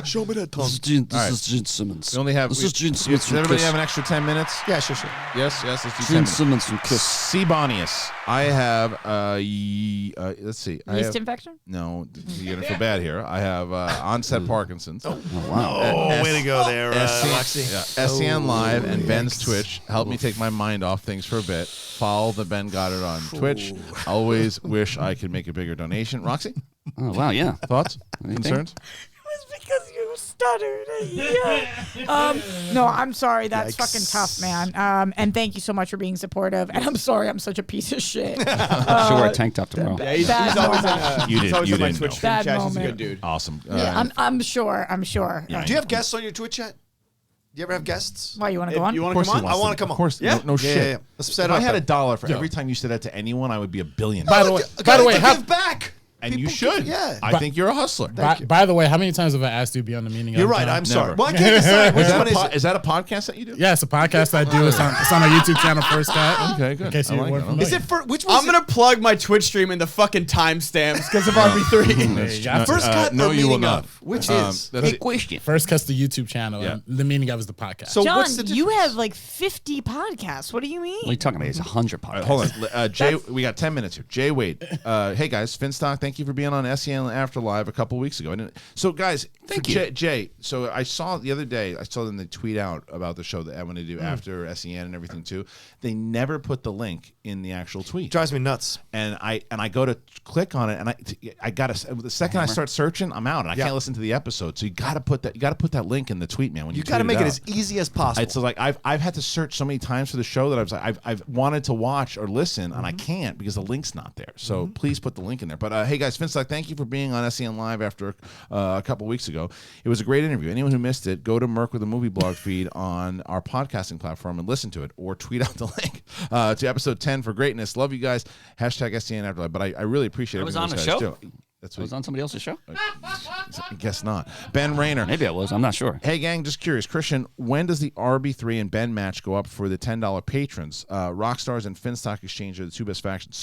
[SPEAKER 13] Show me that tongue.
[SPEAKER 7] This is Gene,
[SPEAKER 1] All right.
[SPEAKER 7] Gene Simmons.
[SPEAKER 1] We only have.
[SPEAKER 7] This is Gene Simmons
[SPEAKER 1] Does
[SPEAKER 7] from
[SPEAKER 1] everybody
[SPEAKER 7] Kiss.
[SPEAKER 1] have an extra 10 minutes?
[SPEAKER 9] Yeah, sure.
[SPEAKER 1] Yes. Let's do 10
[SPEAKER 7] Gene
[SPEAKER 1] minutes.
[SPEAKER 7] Simmons from Kiss.
[SPEAKER 1] C. Bonius. I have. Let's see. I
[SPEAKER 6] Yeast
[SPEAKER 1] have,
[SPEAKER 6] infection?
[SPEAKER 1] No, you're gonna feel bad here. I have onset Parkinson's.
[SPEAKER 7] Oh, wow.
[SPEAKER 9] Oh, way to go there, Roxy.
[SPEAKER 1] SEN Live and Ben's Twitch help me take my mind off things for a bit. Follow the Ben Goddard on Twitch. Always wish I could make a bigger donation. Roxy,
[SPEAKER 7] Oh, wow, yeah.
[SPEAKER 1] thoughts,
[SPEAKER 7] Anything?
[SPEAKER 1] concerns?
[SPEAKER 6] Because you stuttered. No, I'm sorry. That's fucking tough, man. And thank you so much for being supportive. And I'm sorry I'm such a piece of shit.
[SPEAKER 7] Should wear a tank top tomorrow.
[SPEAKER 11] Yeah, he's
[SPEAKER 6] Bad
[SPEAKER 11] always
[SPEAKER 6] moment.
[SPEAKER 11] in
[SPEAKER 1] You
[SPEAKER 11] he's always
[SPEAKER 1] didn't
[SPEAKER 11] in my
[SPEAKER 1] know.
[SPEAKER 11] Twitch stream
[SPEAKER 6] Bad
[SPEAKER 11] chat. He's a
[SPEAKER 6] moment.
[SPEAKER 11] good dude.
[SPEAKER 1] Awesome.
[SPEAKER 6] Yeah, I'm sure.
[SPEAKER 1] Yeah,
[SPEAKER 9] Do you have guests on your Twitch chat? Do you ever have guests?
[SPEAKER 6] Why, you want to
[SPEAKER 11] If
[SPEAKER 6] go on?
[SPEAKER 11] you
[SPEAKER 1] Of
[SPEAKER 11] want
[SPEAKER 1] course
[SPEAKER 11] to come
[SPEAKER 1] he
[SPEAKER 11] on?
[SPEAKER 1] wants
[SPEAKER 9] I wanna come on.
[SPEAKER 1] Of course.
[SPEAKER 11] Yeah.
[SPEAKER 1] No shit.
[SPEAKER 9] Yeah. Let's set
[SPEAKER 1] If
[SPEAKER 9] up.
[SPEAKER 1] I had
[SPEAKER 9] then.
[SPEAKER 1] $1 for every time you said that to anyone, I would be a billionaire.
[SPEAKER 8] By the way,
[SPEAKER 9] Gotta give back.
[SPEAKER 1] And you
[SPEAKER 9] People-
[SPEAKER 1] should.
[SPEAKER 9] yeah.
[SPEAKER 1] I think you're a hustler.
[SPEAKER 8] By the way, how many times have I asked you to be on the meaning?
[SPEAKER 9] You're
[SPEAKER 8] of
[SPEAKER 9] right.
[SPEAKER 8] John?
[SPEAKER 9] I'm sorry.
[SPEAKER 1] Never.
[SPEAKER 9] Well, I can't decide which one is it.
[SPEAKER 1] Is that a podcast that you do?
[SPEAKER 8] Yeah, it's a podcast I do. It's on our YouTube channel, First Cut.
[SPEAKER 1] Okay, good.
[SPEAKER 8] In case
[SPEAKER 1] I
[SPEAKER 8] you
[SPEAKER 1] like
[SPEAKER 8] weren't
[SPEAKER 1] it.
[SPEAKER 8] familiar.
[SPEAKER 9] Is it for which one?
[SPEAKER 11] I'm gonna plug my Twitch stream in the fucking timestamps because of RB3.
[SPEAKER 8] There you go.
[SPEAKER 9] First Cut
[SPEAKER 1] no,
[SPEAKER 9] or
[SPEAKER 1] you will
[SPEAKER 9] Meaning
[SPEAKER 1] not.
[SPEAKER 9] of? Which
[SPEAKER 1] That's
[SPEAKER 7] Hey,
[SPEAKER 1] it.
[SPEAKER 7] question.
[SPEAKER 8] First Cut's the YouTube channel,
[SPEAKER 1] Yeah.
[SPEAKER 8] and the meaning of is the podcast.
[SPEAKER 9] So
[SPEAKER 6] John,
[SPEAKER 9] what's the
[SPEAKER 6] you
[SPEAKER 9] difference?
[SPEAKER 6] have like 50 podcasts. What do you mean?
[SPEAKER 7] What are you talking about? It's 100 podcasts.
[SPEAKER 1] All right, hold on. Jay, we got 10 minutes here. Jay Wade. Hey, guys. Finstock, thank you for being on SEN After Live a couple weeks ago. So, guys,
[SPEAKER 7] Thank you.
[SPEAKER 1] Jay, so I saw the other day, I saw them they tweet out about the show that I want to do after SEN and everything, too. They never put the link in the actual tweet.
[SPEAKER 9] Drives me nuts.
[SPEAKER 1] And I go to click on it, and I got to the second I start searching, I'm out, and I can't listen to the episode. So you got to put that link in the tweet, man. When you
[SPEAKER 9] got to
[SPEAKER 1] tweet
[SPEAKER 9] make it
[SPEAKER 1] out.
[SPEAKER 9] as easy as possible.
[SPEAKER 1] It's like I've had to search so many times for the show that I was like I've wanted to watch or listen, and I can't because the link's not there. So please put the link in there. But hey guys. guys, Finstock, thank you for being on SEN Live after a couple weeks ago. It was a great interview. Anyone who missed it, go to Merc with a Movie blog feed on our podcasting platform and listen to it, or tweet out the link to episode 10 for greatness. Love you guys. Hashtag SEN Afterlife. But I really appreciate it.
[SPEAKER 7] I was on a show?
[SPEAKER 1] That's
[SPEAKER 7] I was on somebody else's show?
[SPEAKER 1] I guess not. Ben Rayner.
[SPEAKER 7] Maybe I was. I'm not sure.
[SPEAKER 1] Hey, gang, just curious. Kristian, when does the RB3 and Ben match go up for the $10 patrons? Rockstars and Finstock Exchange are the two best factions.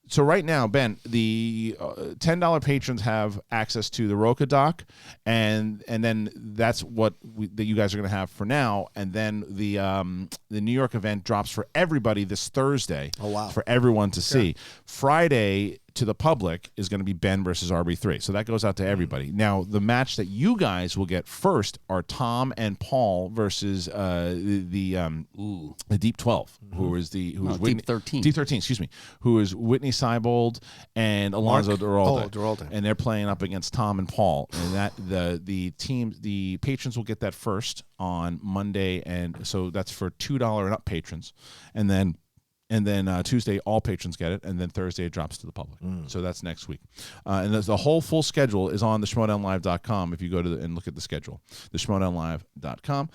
[SPEAKER 1] So right now, Ben, the $10 patrons have access to the Rocha doc, and then that's what that you guys are going to have for now. And then the New York event drops for everybody this Thursday.
[SPEAKER 9] Oh, wow.
[SPEAKER 1] For everyone to see. Friday, to the public, is going to be Ben versus RB3. So that goes out to everybody. Now, the match that you guys will get first are Tom and Paul versus the Deep 12, who is Whitney,
[SPEAKER 7] Deep 13.
[SPEAKER 1] Deep 13, excuse me, who is Whitney Seibold and Alonzo Duralde. And they're playing up against Tom and Paul. And that the patrons will get that first on Monday, and so that's for $2 and up patrons. And then Tuesday, all patrons get it, and then Thursday it drops to the public. So that's next week. And the whole full schedule is on the schmodownlive.com if you go to and look at the schedule, the schmodownlive.com.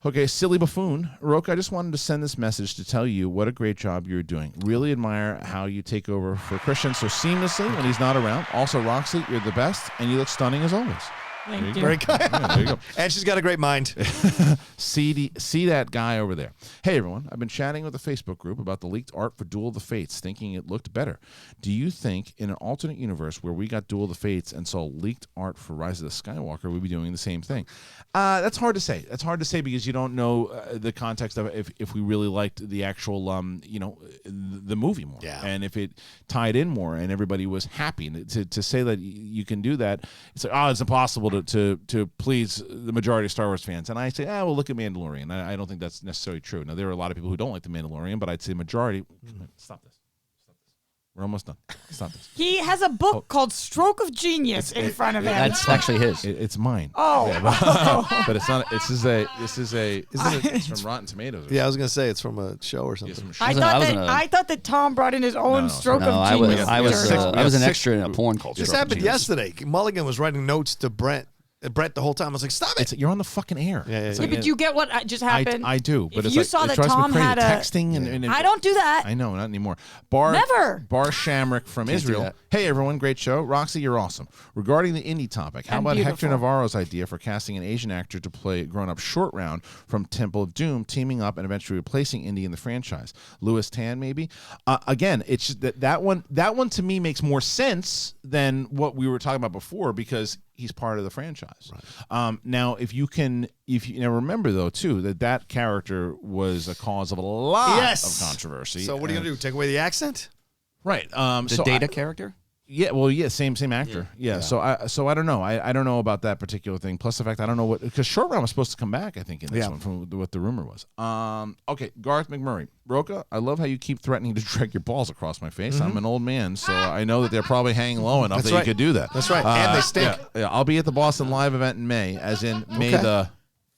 [SPEAKER 1] Okay, silly buffoon. Rocha, I just wanted to send this message to tell you what a great job you're doing. Really admire how you take over for Kristian so seamlessly when he's not around. Also, Roxy, you're the best, and you look stunning as always.
[SPEAKER 6] Thank you.
[SPEAKER 9] Very good.
[SPEAKER 1] Yeah, there you go.
[SPEAKER 9] And she's got a great mind.
[SPEAKER 1] See that guy over there. Hey, everyone. I've been chatting with the Facebook group about the leaked art for Duel of the Fates, thinking it looked better. Do you think in an alternate universe where we got Duel of the Fates and saw leaked art for Rise of the Skywalker, we'd be doing the same thing? That's hard to say. That's hard to say because you don't know the context of if we really liked the actual, the movie more.
[SPEAKER 9] Yeah.
[SPEAKER 1] And if it tied in more and everybody was happy. And to say that you can do that, it's like, it's impossible to please the majority of Star Wars fans. And I say, well, look at Mandalorian. I don't think that's necessarily true. Now, there are a lot of people who don't like the Mandalorian, but I'd say majority. Stop this. We're almost done. Stop this.
[SPEAKER 6] He has a book called Stroke of Genius in front of him.
[SPEAKER 7] That's actually his.
[SPEAKER 1] It's mine.
[SPEAKER 6] Oh.
[SPEAKER 1] Yeah, but it's not. It's from Rotten Tomatoes.
[SPEAKER 9] Yeah, I was gonna say it's from a show or something.
[SPEAKER 6] I thought that Tom brought in his own Stroke of Genius.
[SPEAKER 7] I was an extra in a porn called
[SPEAKER 9] This
[SPEAKER 7] Stroke of
[SPEAKER 9] happened
[SPEAKER 7] Genius.
[SPEAKER 9] yesterday. Mulligan was writing notes to Brett the whole time. I was like, stop it.
[SPEAKER 1] You're on the fucking air.
[SPEAKER 9] Yeah,
[SPEAKER 6] but you get what just happened?
[SPEAKER 1] I do. But
[SPEAKER 6] if
[SPEAKER 1] it's
[SPEAKER 6] you
[SPEAKER 1] like,
[SPEAKER 6] saw
[SPEAKER 1] it
[SPEAKER 6] that
[SPEAKER 1] drives me
[SPEAKER 6] Tom
[SPEAKER 1] crazy.
[SPEAKER 6] had
[SPEAKER 1] Texting and
[SPEAKER 6] I don't do that.
[SPEAKER 1] I know, not anymore.
[SPEAKER 6] Never.
[SPEAKER 1] Bar Shamrock from Israel. Hey, everyone. Great show. Roxy, you're awesome. Regarding the indie topic, how about Hector Navarro's idea for casting an Asian actor to play grown-up Short Round from Temple of Doom, teaming up and eventually replacing Indy in the franchise? Louis Tan, maybe? Again, it's just that one to me makes more sense than what we were talking about before because he's part of the franchise. Right. Now, if you remember though too that character was a cause of a lot of controversy.
[SPEAKER 9] So what are you gonna do? Take away the accent?
[SPEAKER 1] Right.
[SPEAKER 7] The Data character.
[SPEAKER 1] Yeah, well, same actor. Yeah. So I don't know. I don't know about that particular thing. Plus the fact I don't know what because Short Round was supposed to come back. I think in this one from what the rumor was. Okay, Garth McMurray, Rocha. I love how you keep threatening to drag your balls across my face. I'm an old man, so I know that they're probably hanging low enough that you could do that.
[SPEAKER 9] That's right. And they stink.
[SPEAKER 1] Yeah, I'll be at the Boston Live event in May, as in May the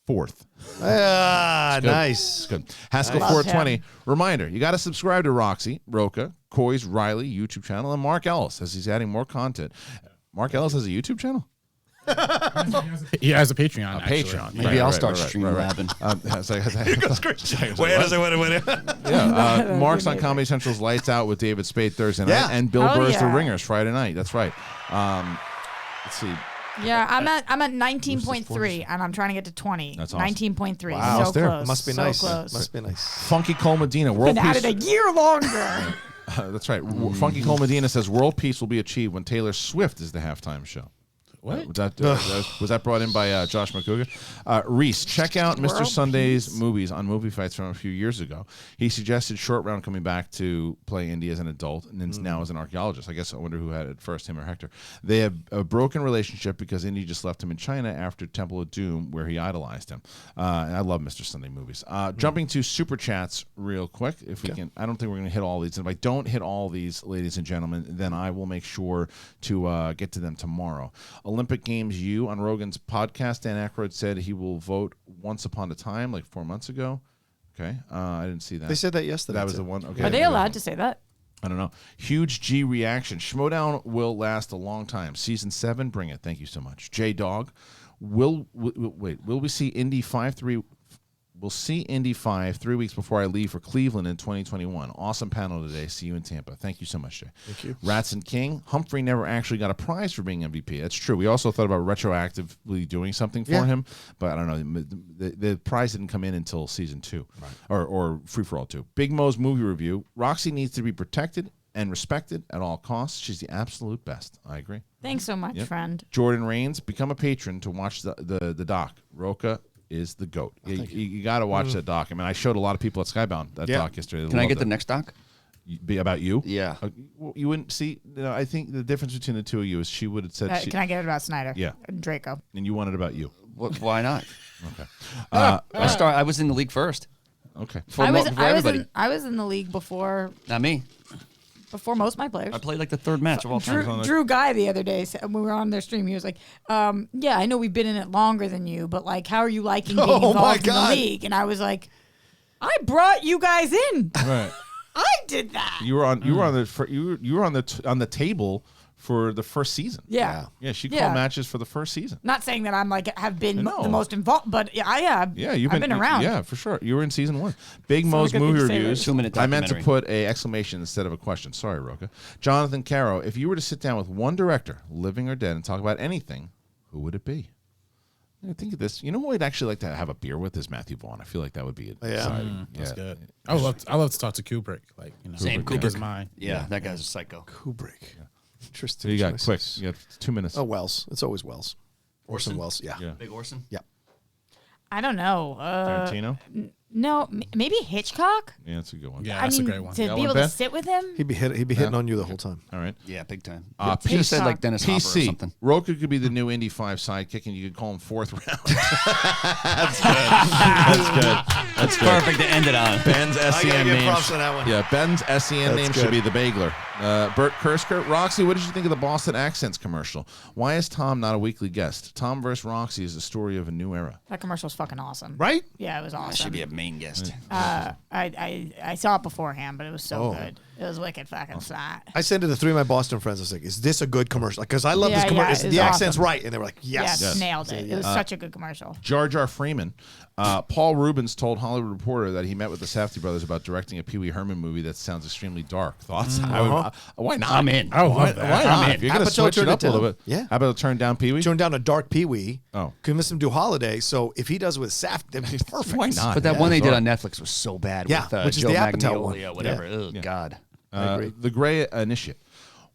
[SPEAKER 1] 4th.
[SPEAKER 9] Nice.
[SPEAKER 1] Good. Haskell 420. Reminder, you got to subscribe to Roxy, Rocha, Coy's Riley YouTube channel, and Mark Ellis as he's adding more content. Mark Ellis has a YouTube channel?
[SPEAKER 8] He has a Patreon.
[SPEAKER 1] Patreon.
[SPEAKER 7] Maybe I'll start stream labbing.
[SPEAKER 1] Yeah, Mark's on Comedy Central's Lights Out with David Spade Thursday night, and Bill Burr's The Ringers Friday night. That's right. Let's see.
[SPEAKER 6] Yeah, I'm at 19.3, and I'm trying to get to 20.
[SPEAKER 1] That's awesome.
[SPEAKER 6] 19.3.
[SPEAKER 1] Wow.
[SPEAKER 6] So close.
[SPEAKER 9] Must be
[SPEAKER 6] so
[SPEAKER 9] nice.
[SPEAKER 6] Close.
[SPEAKER 9] Must be nice.
[SPEAKER 1] Funky Cole Medina. World
[SPEAKER 6] Been
[SPEAKER 1] Peace.
[SPEAKER 6] at it a year longer.
[SPEAKER 1] That's right. Funky Cole Medina says world peace will be achieved when Taylor Swift is the halftime show. What? Was that brought in by Josh McCougar? Reese, check out Mr. Sunday's movies on Movie Fights from a few years ago. He suggested Short Round coming back to play Indy as an adult and then now as an archaeologist. I guess I wonder who had it first, him or Hector. They have a broken relationship because Indy just left him in China after Temple of Doom, where he idolized him. And I love Mr. Sunday movies. Jumping to Super Chats real quick, if we can. I don't think we're going to hit all these. And if I don't hit all these, ladies and gentlemen, then I will make sure to get to them tomorrow. Olympic Games U on Rogan's podcast. Dan Aykroyd said he will vote once upon a time, like 4 months ago. Okay, I didn't see that.
[SPEAKER 9] They said that yesterday.
[SPEAKER 1] That was the one. Okay,
[SPEAKER 6] Are they allowed to say that?
[SPEAKER 1] I don't know. Huge G reaction. Schmodown will last a long time. Season 7, bring it. Thank you so much. J Dog, will we see Indy 5-3? We'll see Indy 5 3 weeks before I leave for Cleveland in 2021. Awesome panel today. See you in Tampa. Thank you so much, Jay.
[SPEAKER 9] Thank you.
[SPEAKER 1] Rats and King. Humphrey never actually got a prize for being MVP. That's true. We also thought about retroactively doing something for him, but I don't know. The prize didn't come in until season 2, or Free for All 2. Big Mo's movie review. Roxy needs to be protected and respected at all costs. She's the absolute best. I agree.
[SPEAKER 6] Thanks so much, friend.
[SPEAKER 1] Jordan Rains, become a patron to watch the doc. Rocha is the GOAT. You got to watch that doc. I mean, I showed a lot of people at Skybound that doc yesterday.
[SPEAKER 7] Can I get the next doc?
[SPEAKER 1] Be about you?
[SPEAKER 7] Yeah.
[SPEAKER 1] Well, you wouldn't see. I think the difference between the two of you is she would have said.
[SPEAKER 6] Can I get it about Snyder?
[SPEAKER 1] Yeah.
[SPEAKER 6] And Draco.
[SPEAKER 1] And you wanted about you.
[SPEAKER 7] Why not?
[SPEAKER 1] Okay.
[SPEAKER 7] I was in the league first.
[SPEAKER 1] Okay.
[SPEAKER 6] I was in the league before.
[SPEAKER 7] Not me.
[SPEAKER 6] Before most of my players.
[SPEAKER 7] I played like the third match of all time.
[SPEAKER 6] Drew Guy the other day, when we were on their stream, he was like, yeah, I know we've been in it longer than you, but like, how are you liking being involved in the league? And I was like, I brought you guys in.
[SPEAKER 1] Right.
[SPEAKER 6] I did that.
[SPEAKER 1] You were on the table for the first season.
[SPEAKER 6] Yeah.
[SPEAKER 1] Yeah, she called matches for the first season.
[SPEAKER 6] Not saying that I'm like have been the most involved, but I've been around.
[SPEAKER 1] Yeah, for sure. You were in season 1. Big Mo's movie reviews.
[SPEAKER 7] 2-minute
[SPEAKER 1] I meant to
[SPEAKER 7] documentary.
[SPEAKER 1] put a exclamation instead of a question. Sorry, Rocha. Jonathan Caro, if you were to sit down with one director, living or dead, and talk about anything, who would it be? Think of this. You know who I'd actually like to have a beer with is Matthew Vaughn. I feel like that would be exciting.
[SPEAKER 8] That's good. I love to talk to Kubrick. Like,
[SPEAKER 7] Same
[SPEAKER 8] Kubrick is
[SPEAKER 7] Kubrick.
[SPEAKER 8] mine.
[SPEAKER 7] Yeah, that guy's a psycho.
[SPEAKER 9] Kubrick.
[SPEAKER 1] So
[SPEAKER 9] Interesting.
[SPEAKER 1] you got
[SPEAKER 9] choices.
[SPEAKER 1] quick. You got 2 minutes.
[SPEAKER 9] Oh, Wells. It's always Wells. Orson Welles. Yeah.
[SPEAKER 7] Big Orson?
[SPEAKER 9] Yeah.
[SPEAKER 6] I don't know.
[SPEAKER 1] Tarantino?
[SPEAKER 6] No, maybe Hitchcock.
[SPEAKER 1] Yeah, that's a good one.
[SPEAKER 8] Yeah, that's a great one.
[SPEAKER 6] To
[SPEAKER 1] Got
[SPEAKER 6] be
[SPEAKER 1] one,
[SPEAKER 6] able
[SPEAKER 1] Ben?
[SPEAKER 6] to sit with him.
[SPEAKER 9] He'd be hitting on you the whole time.
[SPEAKER 1] All right.
[SPEAKER 7] Yeah, big time.
[SPEAKER 1] P-
[SPEAKER 7] Should have said like Dennis Hopper or
[SPEAKER 1] PC.
[SPEAKER 7] something.
[SPEAKER 1] Rocha could be the new Indy 5 sidekick, and you could call him 4th round. That's good. That's good. That's good.
[SPEAKER 7] Perfect to end it on.
[SPEAKER 1] Ben's SEN name.
[SPEAKER 9] props on that one.
[SPEAKER 1] Yeah, Ben's SEN name should
[SPEAKER 9] good.
[SPEAKER 1] be the Bagler. Bert Kursker. Roxy, what did you think of the Boston Accents commercial? Why is Tom not a weekly guest? Tom versus Roxy is the story of a new era.
[SPEAKER 6] That commercial's fucking awesome.
[SPEAKER 9] Right?
[SPEAKER 6] Yeah, it was awesome.
[SPEAKER 7] I should be a main guest.
[SPEAKER 6] I saw it beforehand, but it was so good. It was wicked fucking fat.
[SPEAKER 9] I said to the 3 of my Boston friends, I was like, is this a good commercial? Because I love this commercial.
[SPEAKER 6] Yeah,
[SPEAKER 9] the
[SPEAKER 6] it's
[SPEAKER 9] accent's
[SPEAKER 6] awesome.
[SPEAKER 9] right. And they were like, yes.
[SPEAKER 6] Nailed it. It was such a good commercial.
[SPEAKER 1] Jar Jar Freeman. Paul Rubens told Hollywood Reporter that he met with the Safdie brothers about directing a Pee Wee Herman movie that sounds extremely dark. Thoughts? Why not?
[SPEAKER 7] I'm in.
[SPEAKER 8] I would
[SPEAKER 1] Why
[SPEAKER 8] love that.
[SPEAKER 1] not? If you're going to
[SPEAKER 9] Apatow
[SPEAKER 1] switch it
[SPEAKER 9] turned
[SPEAKER 1] up
[SPEAKER 9] it
[SPEAKER 1] a little
[SPEAKER 9] down.
[SPEAKER 1] bit.
[SPEAKER 9] Yeah.
[SPEAKER 1] How about turn down Pee Wee?
[SPEAKER 9] Turned down a dark Pee Wee.
[SPEAKER 1] Oh.
[SPEAKER 9] Convinced him to do Holiday. So if he does it with Saf, that'd be perfect.
[SPEAKER 1] Why not?
[SPEAKER 7] But that
[SPEAKER 1] Yeah,
[SPEAKER 7] one they did
[SPEAKER 1] sorry.
[SPEAKER 7] on Netflix was so bad
[SPEAKER 9] Yeah,
[SPEAKER 7] with
[SPEAKER 9] which is
[SPEAKER 7] Joe
[SPEAKER 9] the Apatow
[SPEAKER 7] Magnolia,
[SPEAKER 9] one.
[SPEAKER 7] whatever.
[SPEAKER 9] Yeah.
[SPEAKER 7] Oh, God.
[SPEAKER 1] The Gray Initiate.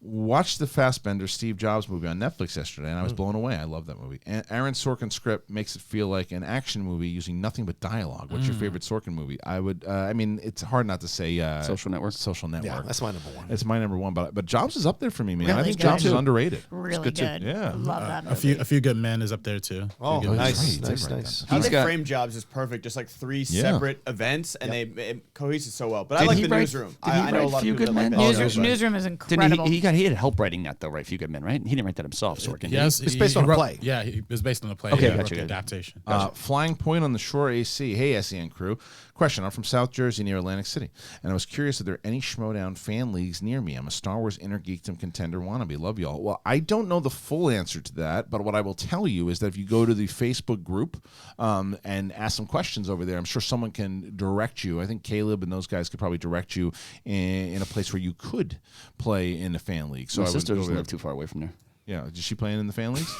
[SPEAKER 1] Watched the Fassbender Steve Jobs movie on Netflix yesterday, and I was blown away. I love that movie. And Aaron Sorkin's script makes it feel like an action movie using nothing but dialogue. What's your favorite Sorkin movie? I would. I mean, it's hard not to say
[SPEAKER 7] Social Network.
[SPEAKER 1] Social Network.
[SPEAKER 9] Yeah, that's my number one.
[SPEAKER 1] It's my number one, but Jobs is up there for me, man.
[SPEAKER 6] Really
[SPEAKER 1] I think
[SPEAKER 6] good.
[SPEAKER 1] Jobs is underrated.
[SPEAKER 6] Really
[SPEAKER 1] good,
[SPEAKER 6] good.
[SPEAKER 1] too. Yeah.
[SPEAKER 6] Love that movie.
[SPEAKER 8] A few good men is up there too.
[SPEAKER 9] Oh,
[SPEAKER 8] Good
[SPEAKER 9] nice,
[SPEAKER 8] good.
[SPEAKER 9] nice, nice.
[SPEAKER 11] How
[SPEAKER 7] He's
[SPEAKER 11] they
[SPEAKER 7] got-
[SPEAKER 11] frame Jobs is perfect. Just like 3
[SPEAKER 1] Yeah.
[SPEAKER 11] separate events, and they cohesive so well. But I
[SPEAKER 7] Did
[SPEAKER 11] like
[SPEAKER 7] he
[SPEAKER 11] the
[SPEAKER 7] write-
[SPEAKER 11] Newsroom.
[SPEAKER 7] did he
[SPEAKER 11] I know a
[SPEAKER 7] write
[SPEAKER 11] lot of
[SPEAKER 7] Few
[SPEAKER 11] people
[SPEAKER 7] Good
[SPEAKER 11] that like
[SPEAKER 7] Men?
[SPEAKER 11] that.
[SPEAKER 6] Newsroom is
[SPEAKER 7] Didn't
[SPEAKER 6] incredible.
[SPEAKER 7] he had help writing that though, right? Few Good Men, right? He didn't write that himself, Sorkin. did he?
[SPEAKER 8] Yes,
[SPEAKER 9] It's based on a
[SPEAKER 8] wrote-
[SPEAKER 9] play.
[SPEAKER 8] Yeah, it was based on a play.
[SPEAKER 7] Okay,
[SPEAKER 8] yeah,
[SPEAKER 7] gotcha,
[SPEAKER 8] the
[SPEAKER 7] gotcha.
[SPEAKER 8] adaptation.
[SPEAKER 1] Flying Point on the Shore AC. Hey, SEN crew. Question. I'm from South Jersey near Atlantic City, and I was curious if there are any Schmodown fan leagues near me. I'm a Star Wars inner geekdom contender wannabe. Love y'all. Well, I don't know the full answer to that, but what I will tell you is that if you go to the Facebook group and ask some questions over there, I'm sure someone can direct you. I think Caleb and those guys could probably direct you in a place where you could play in a fan league. So
[SPEAKER 7] My
[SPEAKER 1] I would
[SPEAKER 7] sister
[SPEAKER 1] go
[SPEAKER 7] doesn't
[SPEAKER 1] there.
[SPEAKER 7] live too far away from there.
[SPEAKER 1] Yeah, is she playing in the fan leagues?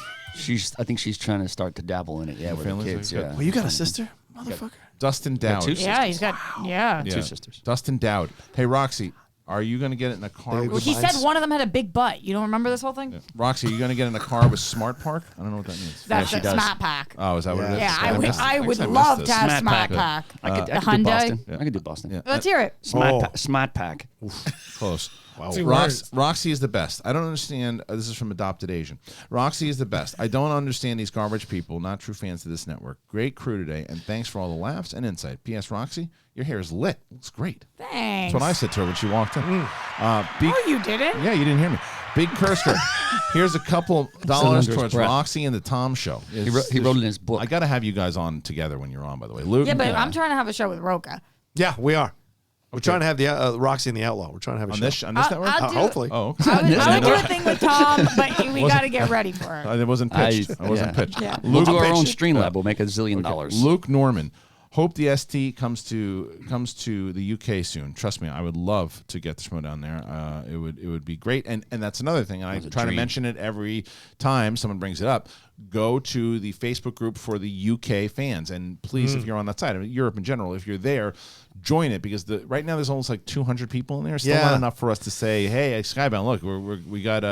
[SPEAKER 7] I think she's trying to start to dabble in it. Yeah, with the
[SPEAKER 1] families,
[SPEAKER 7] kids.
[SPEAKER 1] like,
[SPEAKER 7] Yeah.
[SPEAKER 9] Well, you got a sister, motherfucker.
[SPEAKER 1] Dustin Dowd.
[SPEAKER 7] two
[SPEAKER 6] Yeah, he's got
[SPEAKER 7] Two sisters.
[SPEAKER 1] Dustin Dowd. Hey, Roxy, are you going to get it in a car?
[SPEAKER 9] They-
[SPEAKER 6] Well,
[SPEAKER 1] with
[SPEAKER 6] he said one of them had a big butt. You don't remember this whole thing?
[SPEAKER 1] Roxy, are you going to get in a car with Smart Park? I don't know what that means.
[SPEAKER 6] That's
[SPEAKER 7] she
[SPEAKER 6] a
[SPEAKER 7] does.
[SPEAKER 6] Smart Pack.
[SPEAKER 1] Oh, is that what it is?
[SPEAKER 6] Yeah, I
[SPEAKER 1] missed it.
[SPEAKER 6] I would
[SPEAKER 1] guess missed
[SPEAKER 6] love
[SPEAKER 1] this.
[SPEAKER 6] to have
[SPEAKER 7] Smart
[SPEAKER 6] Smart
[SPEAKER 7] Pack.
[SPEAKER 6] Pack.
[SPEAKER 7] I could
[SPEAKER 6] The
[SPEAKER 7] do
[SPEAKER 6] Hyundai?
[SPEAKER 7] Boston. I could do Boston.
[SPEAKER 1] Yeah.
[SPEAKER 6] Let's hear it.
[SPEAKER 7] Smart Pack.
[SPEAKER 1] Close.
[SPEAKER 8] Wow. 2 words.
[SPEAKER 1] Roxy is the best. I don't understand. This is from Adopted Asian. Roxy is the best. I don't understand these garbage people, not true fans of this network. Great crew today, and thanks for all the laughs and insight. P.S. Roxy, your hair is lit. Looks great.
[SPEAKER 6] Thanks.
[SPEAKER 1] That's what I said to her when she walked in.
[SPEAKER 6] Oh, you didn't?
[SPEAKER 1] Yeah, you didn't hear me. Big Kursker. Here's a couple dollars
[SPEAKER 7] Cylinder's
[SPEAKER 1] towards
[SPEAKER 7] breath.
[SPEAKER 1] Roxy and the Tom Show.
[SPEAKER 7] He wrote it in his book.
[SPEAKER 1] I got to have you guys on together when you're on, by the way. Luke.
[SPEAKER 6] Yeah, but I'm trying to have a show with Rocha.
[SPEAKER 9] Yeah, we are. We're trying to have the Roxy and the Outlaw. We're trying to have a
[SPEAKER 1] on
[SPEAKER 9] show.
[SPEAKER 1] this network.
[SPEAKER 9] Hopefully.
[SPEAKER 1] Oh, okay.
[SPEAKER 6] I would do a thing with Tom, but we got to get ready for it.
[SPEAKER 1] It wasn't pitched. I wasn't pitched.
[SPEAKER 6] Yeah.
[SPEAKER 7] We'll do our own
[SPEAKER 1] pitched.
[SPEAKER 7] Streamlab. We'll make $1 zillion.
[SPEAKER 1] Luke Norman. Hope the ST comes to the UK soon. Trust me, I would love to get the Schmodown there. It would be great. And that's another thing. And I try to mention it every time someone brings it up. Go to the Facebook group for the UK fans, and please, if you're on that side, I mean, Europe in general, if you're there, join it, because right now there's almost like 200 people in there. Still not enough for us to say, hey, Skybound, look, we got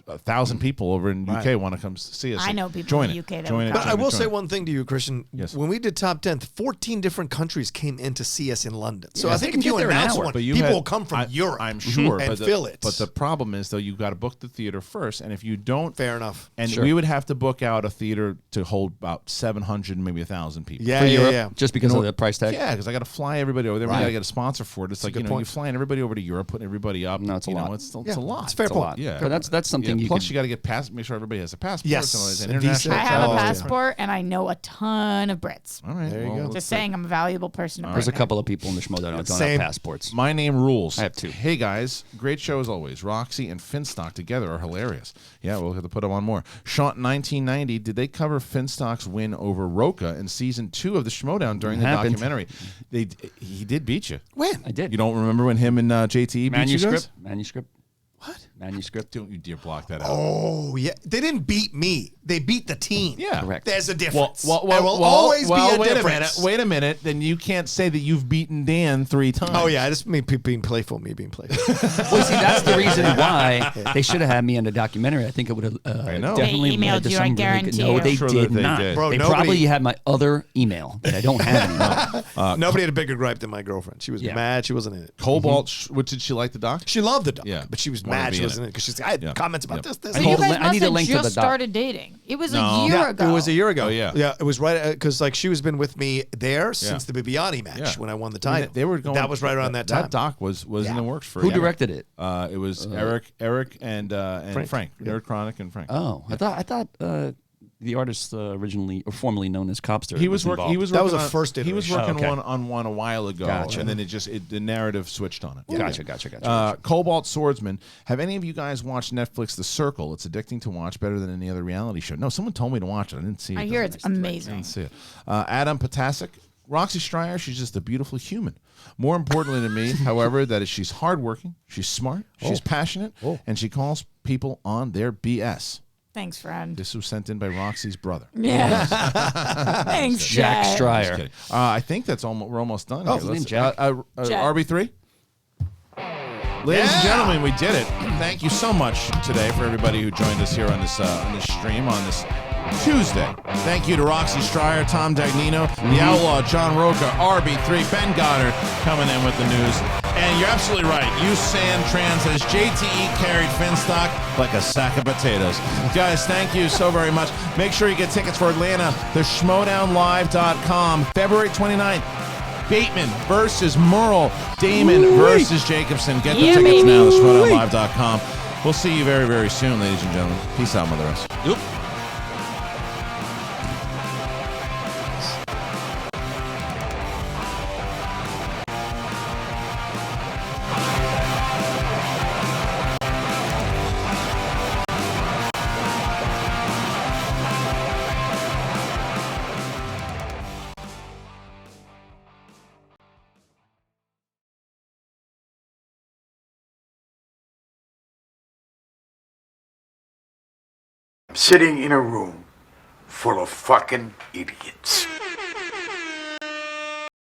[SPEAKER 1] 1,000 people over in UK want to come see us.
[SPEAKER 6] I know people in the UK that would come.
[SPEAKER 9] But I will say one thing to you, Kristian.
[SPEAKER 1] Yes.
[SPEAKER 9] When we did Top 10, 14 different countries came in to see us in London. So
[SPEAKER 7] Yeah,
[SPEAKER 9] I think if you announce one, people will come from Europe.
[SPEAKER 1] I'm sure,
[SPEAKER 9] and fill it.
[SPEAKER 1] But the problem is, though, you've got to book the theater first, and if you don't,
[SPEAKER 9] fair enough.
[SPEAKER 1] And we would have to book out a theater to hold about 700, maybe 1,000 people.
[SPEAKER 9] Yeah.
[SPEAKER 7] Just because of the price tag.
[SPEAKER 1] Yeah, because I got to fly everybody over there. We got to get a sponsor for it. It's like, you're flying everybody over to Europe, putting everybody up.
[SPEAKER 7] No, it's a lot.
[SPEAKER 1] It's a lot.
[SPEAKER 9] It's a fair point.
[SPEAKER 1] Yeah,
[SPEAKER 7] but that's something you
[SPEAKER 1] plus
[SPEAKER 7] could.
[SPEAKER 1] You got to get make sure everybody has a passport.
[SPEAKER 9] Yes,
[SPEAKER 1] and international.
[SPEAKER 6] I have a passport, and I know a ton of Brits.
[SPEAKER 1] All right,
[SPEAKER 9] there you go.
[SPEAKER 6] Just saying, I'm a valuable person.
[SPEAKER 7] There's a couple of people in the Schmodown that don't have passports.
[SPEAKER 1] My name rules.
[SPEAKER 7] I have 2.
[SPEAKER 1] Hey guys, great show as always. Roxy and Finstock together are hilarious. Yeah, we'll have to put them on more. Sean, 1990, did they cover Finstock's win over Rocha in season 2 of the Schmodown during the documentary? He did beat you.
[SPEAKER 9] When?
[SPEAKER 7] I did.
[SPEAKER 1] You don't remember when him and JTE beat you guys?
[SPEAKER 7] Manuscript.
[SPEAKER 9] What?
[SPEAKER 7] Manuscript.
[SPEAKER 1] Don't you dare block that out.
[SPEAKER 9] Oh, yeah. They didn't beat me. They beat the team.
[SPEAKER 1] Yeah.
[SPEAKER 7] Correct.
[SPEAKER 9] There's a difference.
[SPEAKER 1] Well,
[SPEAKER 9] there will always be a
[SPEAKER 1] wait
[SPEAKER 9] difference.
[SPEAKER 1] Wait a minute. Then you can't say that you've beaten Dan 3 times.
[SPEAKER 9] Oh, yeah. Just me being playful. Me being playful.
[SPEAKER 7] Well, see, that's the reason why they should have had me in the documentary. I think it would have definitely
[SPEAKER 6] They emailed
[SPEAKER 7] led to
[SPEAKER 6] you,
[SPEAKER 7] some
[SPEAKER 6] I
[SPEAKER 7] really
[SPEAKER 6] guarantee
[SPEAKER 7] No,
[SPEAKER 6] you.
[SPEAKER 7] they
[SPEAKER 1] Sure
[SPEAKER 7] did
[SPEAKER 1] that they
[SPEAKER 7] not.
[SPEAKER 1] did.
[SPEAKER 9] Bro,
[SPEAKER 7] They
[SPEAKER 9] nobody-
[SPEAKER 7] probably had my other email that I don't have anymore.
[SPEAKER 9] Nobody had a bigger gripe than my girlfriend. She was mad she wasn't in it.
[SPEAKER 1] Cobalt, what did she like the doc?
[SPEAKER 9] She loved the doc,
[SPEAKER 1] Yeah.
[SPEAKER 9] but she was
[SPEAKER 1] Wanted to
[SPEAKER 9] mad
[SPEAKER 1] be
[SPEAKER 9] she
[SPEAKER 1] in
[SPEAKER 9] wasn't in it because she's I had comments about this.
[SPEAKER 6] So you guys
[SPEAKER 7] I
[SPEAKER 6] must
[SPEAKER 7] need a
[SPEAKER 6] have
[SPEAKER 7] link to
[SPEAKER 6] just
[SPEAKER 7] the doc.
[SPEAKER 6] started dating. It was
[SPEAKER 1] No.
[SPEAKER 6] a year ago.
[SPEAKER 9] It was a year ago.
[SPEAKER 1] Oh, yeah.
[SPEAKER 9] Yeah, it was right because like she was been with me there since the Bibiani match when I won the title.
[SPEAKER 1] They were going.
[SPEAKER 9] That was right around that time.
[SPEAKER 1] That doc was in the works for.
[SPEAKER 7] Who directed it?
[SPEAKER 1] It was Eric and Frank. Nerd Chronic and Frank.
[SPEAKER 7] Oh, I thought the artist originally or formerly known as Copster.
[SPEAKER 1] He was working.
[SPEAKER 9] That was a first
[SPEAKER 1] He was
[SPEAKER 9] iteration.
[SPEAKER 1] working
[SPEAKER 7] Oh, okay.
[SPEAKER 1] on one a while ago,
[SPEAKER 7] Gotcha.
[SPEAKER 1] and then the narrative switched on it.
[SPEAKER 7] Gotcha.
[SPEAKER 1] Cobalt Swordsman. Have any of you guys watched Netflix The Circle? It's addicting to watch, better than any other reality show. No, someone told me to watch it. I didn't see it.
[SPEAKER 6] I hear
[SPEAKER 1] though.
[SPEAKER 6] it's amazing.
[SPEAKER 1] I didn't see it. Adam Potasic. Roxy Striar, she's just a beautiful human. More importantly to me, however, that is she's hardworking, she's smart, she's passionate, and she calls people on their BS.
[SPEAKER 6] Thanks, friend.
[SPEAKER 1] This was sent in by Roxy's brother.
[SPEAKER 6] Yeah. Thanks,
[SPEAKER 7] Jack
[SPEAKER 6] Jack.
[SPEAKER 7] Striar.
[SPEAKER 1] I think that's almost. We're almost done.
[SPEAKER 7] Oh,
[SPEAKER 1] here. Let's,
[SPEAKER 7] Jack.
[SPEAKER 6] Jack.
[SPEAKER 1] RB3. Ladies and gentlemen, we did it. Thank you so much today for everybody who joined us here on this stream on this Tuesday. Thank you to Roxy Striar, Tom Dagnino, the Outlaw, John Rocha, RB3, Ben Goddard coming in with the news. And you're absolutely right. You San Trans has JTE carried Finstock like a sack of potatoes. Guys, thank you so very much. Make sure you get tickets for Atlanta, theschmodownlive.com, February 29th. Bateman versus Merle, Damon versus Jacobson. Get the tickets now, theschmodownlive.com. We'll see you very, very soon, ladies and gentlemen. Peace out, Mother S.
[SPEAKER 7] Yep.
[SPEAKER 15] I'm sitting in a room full of fucking idiots.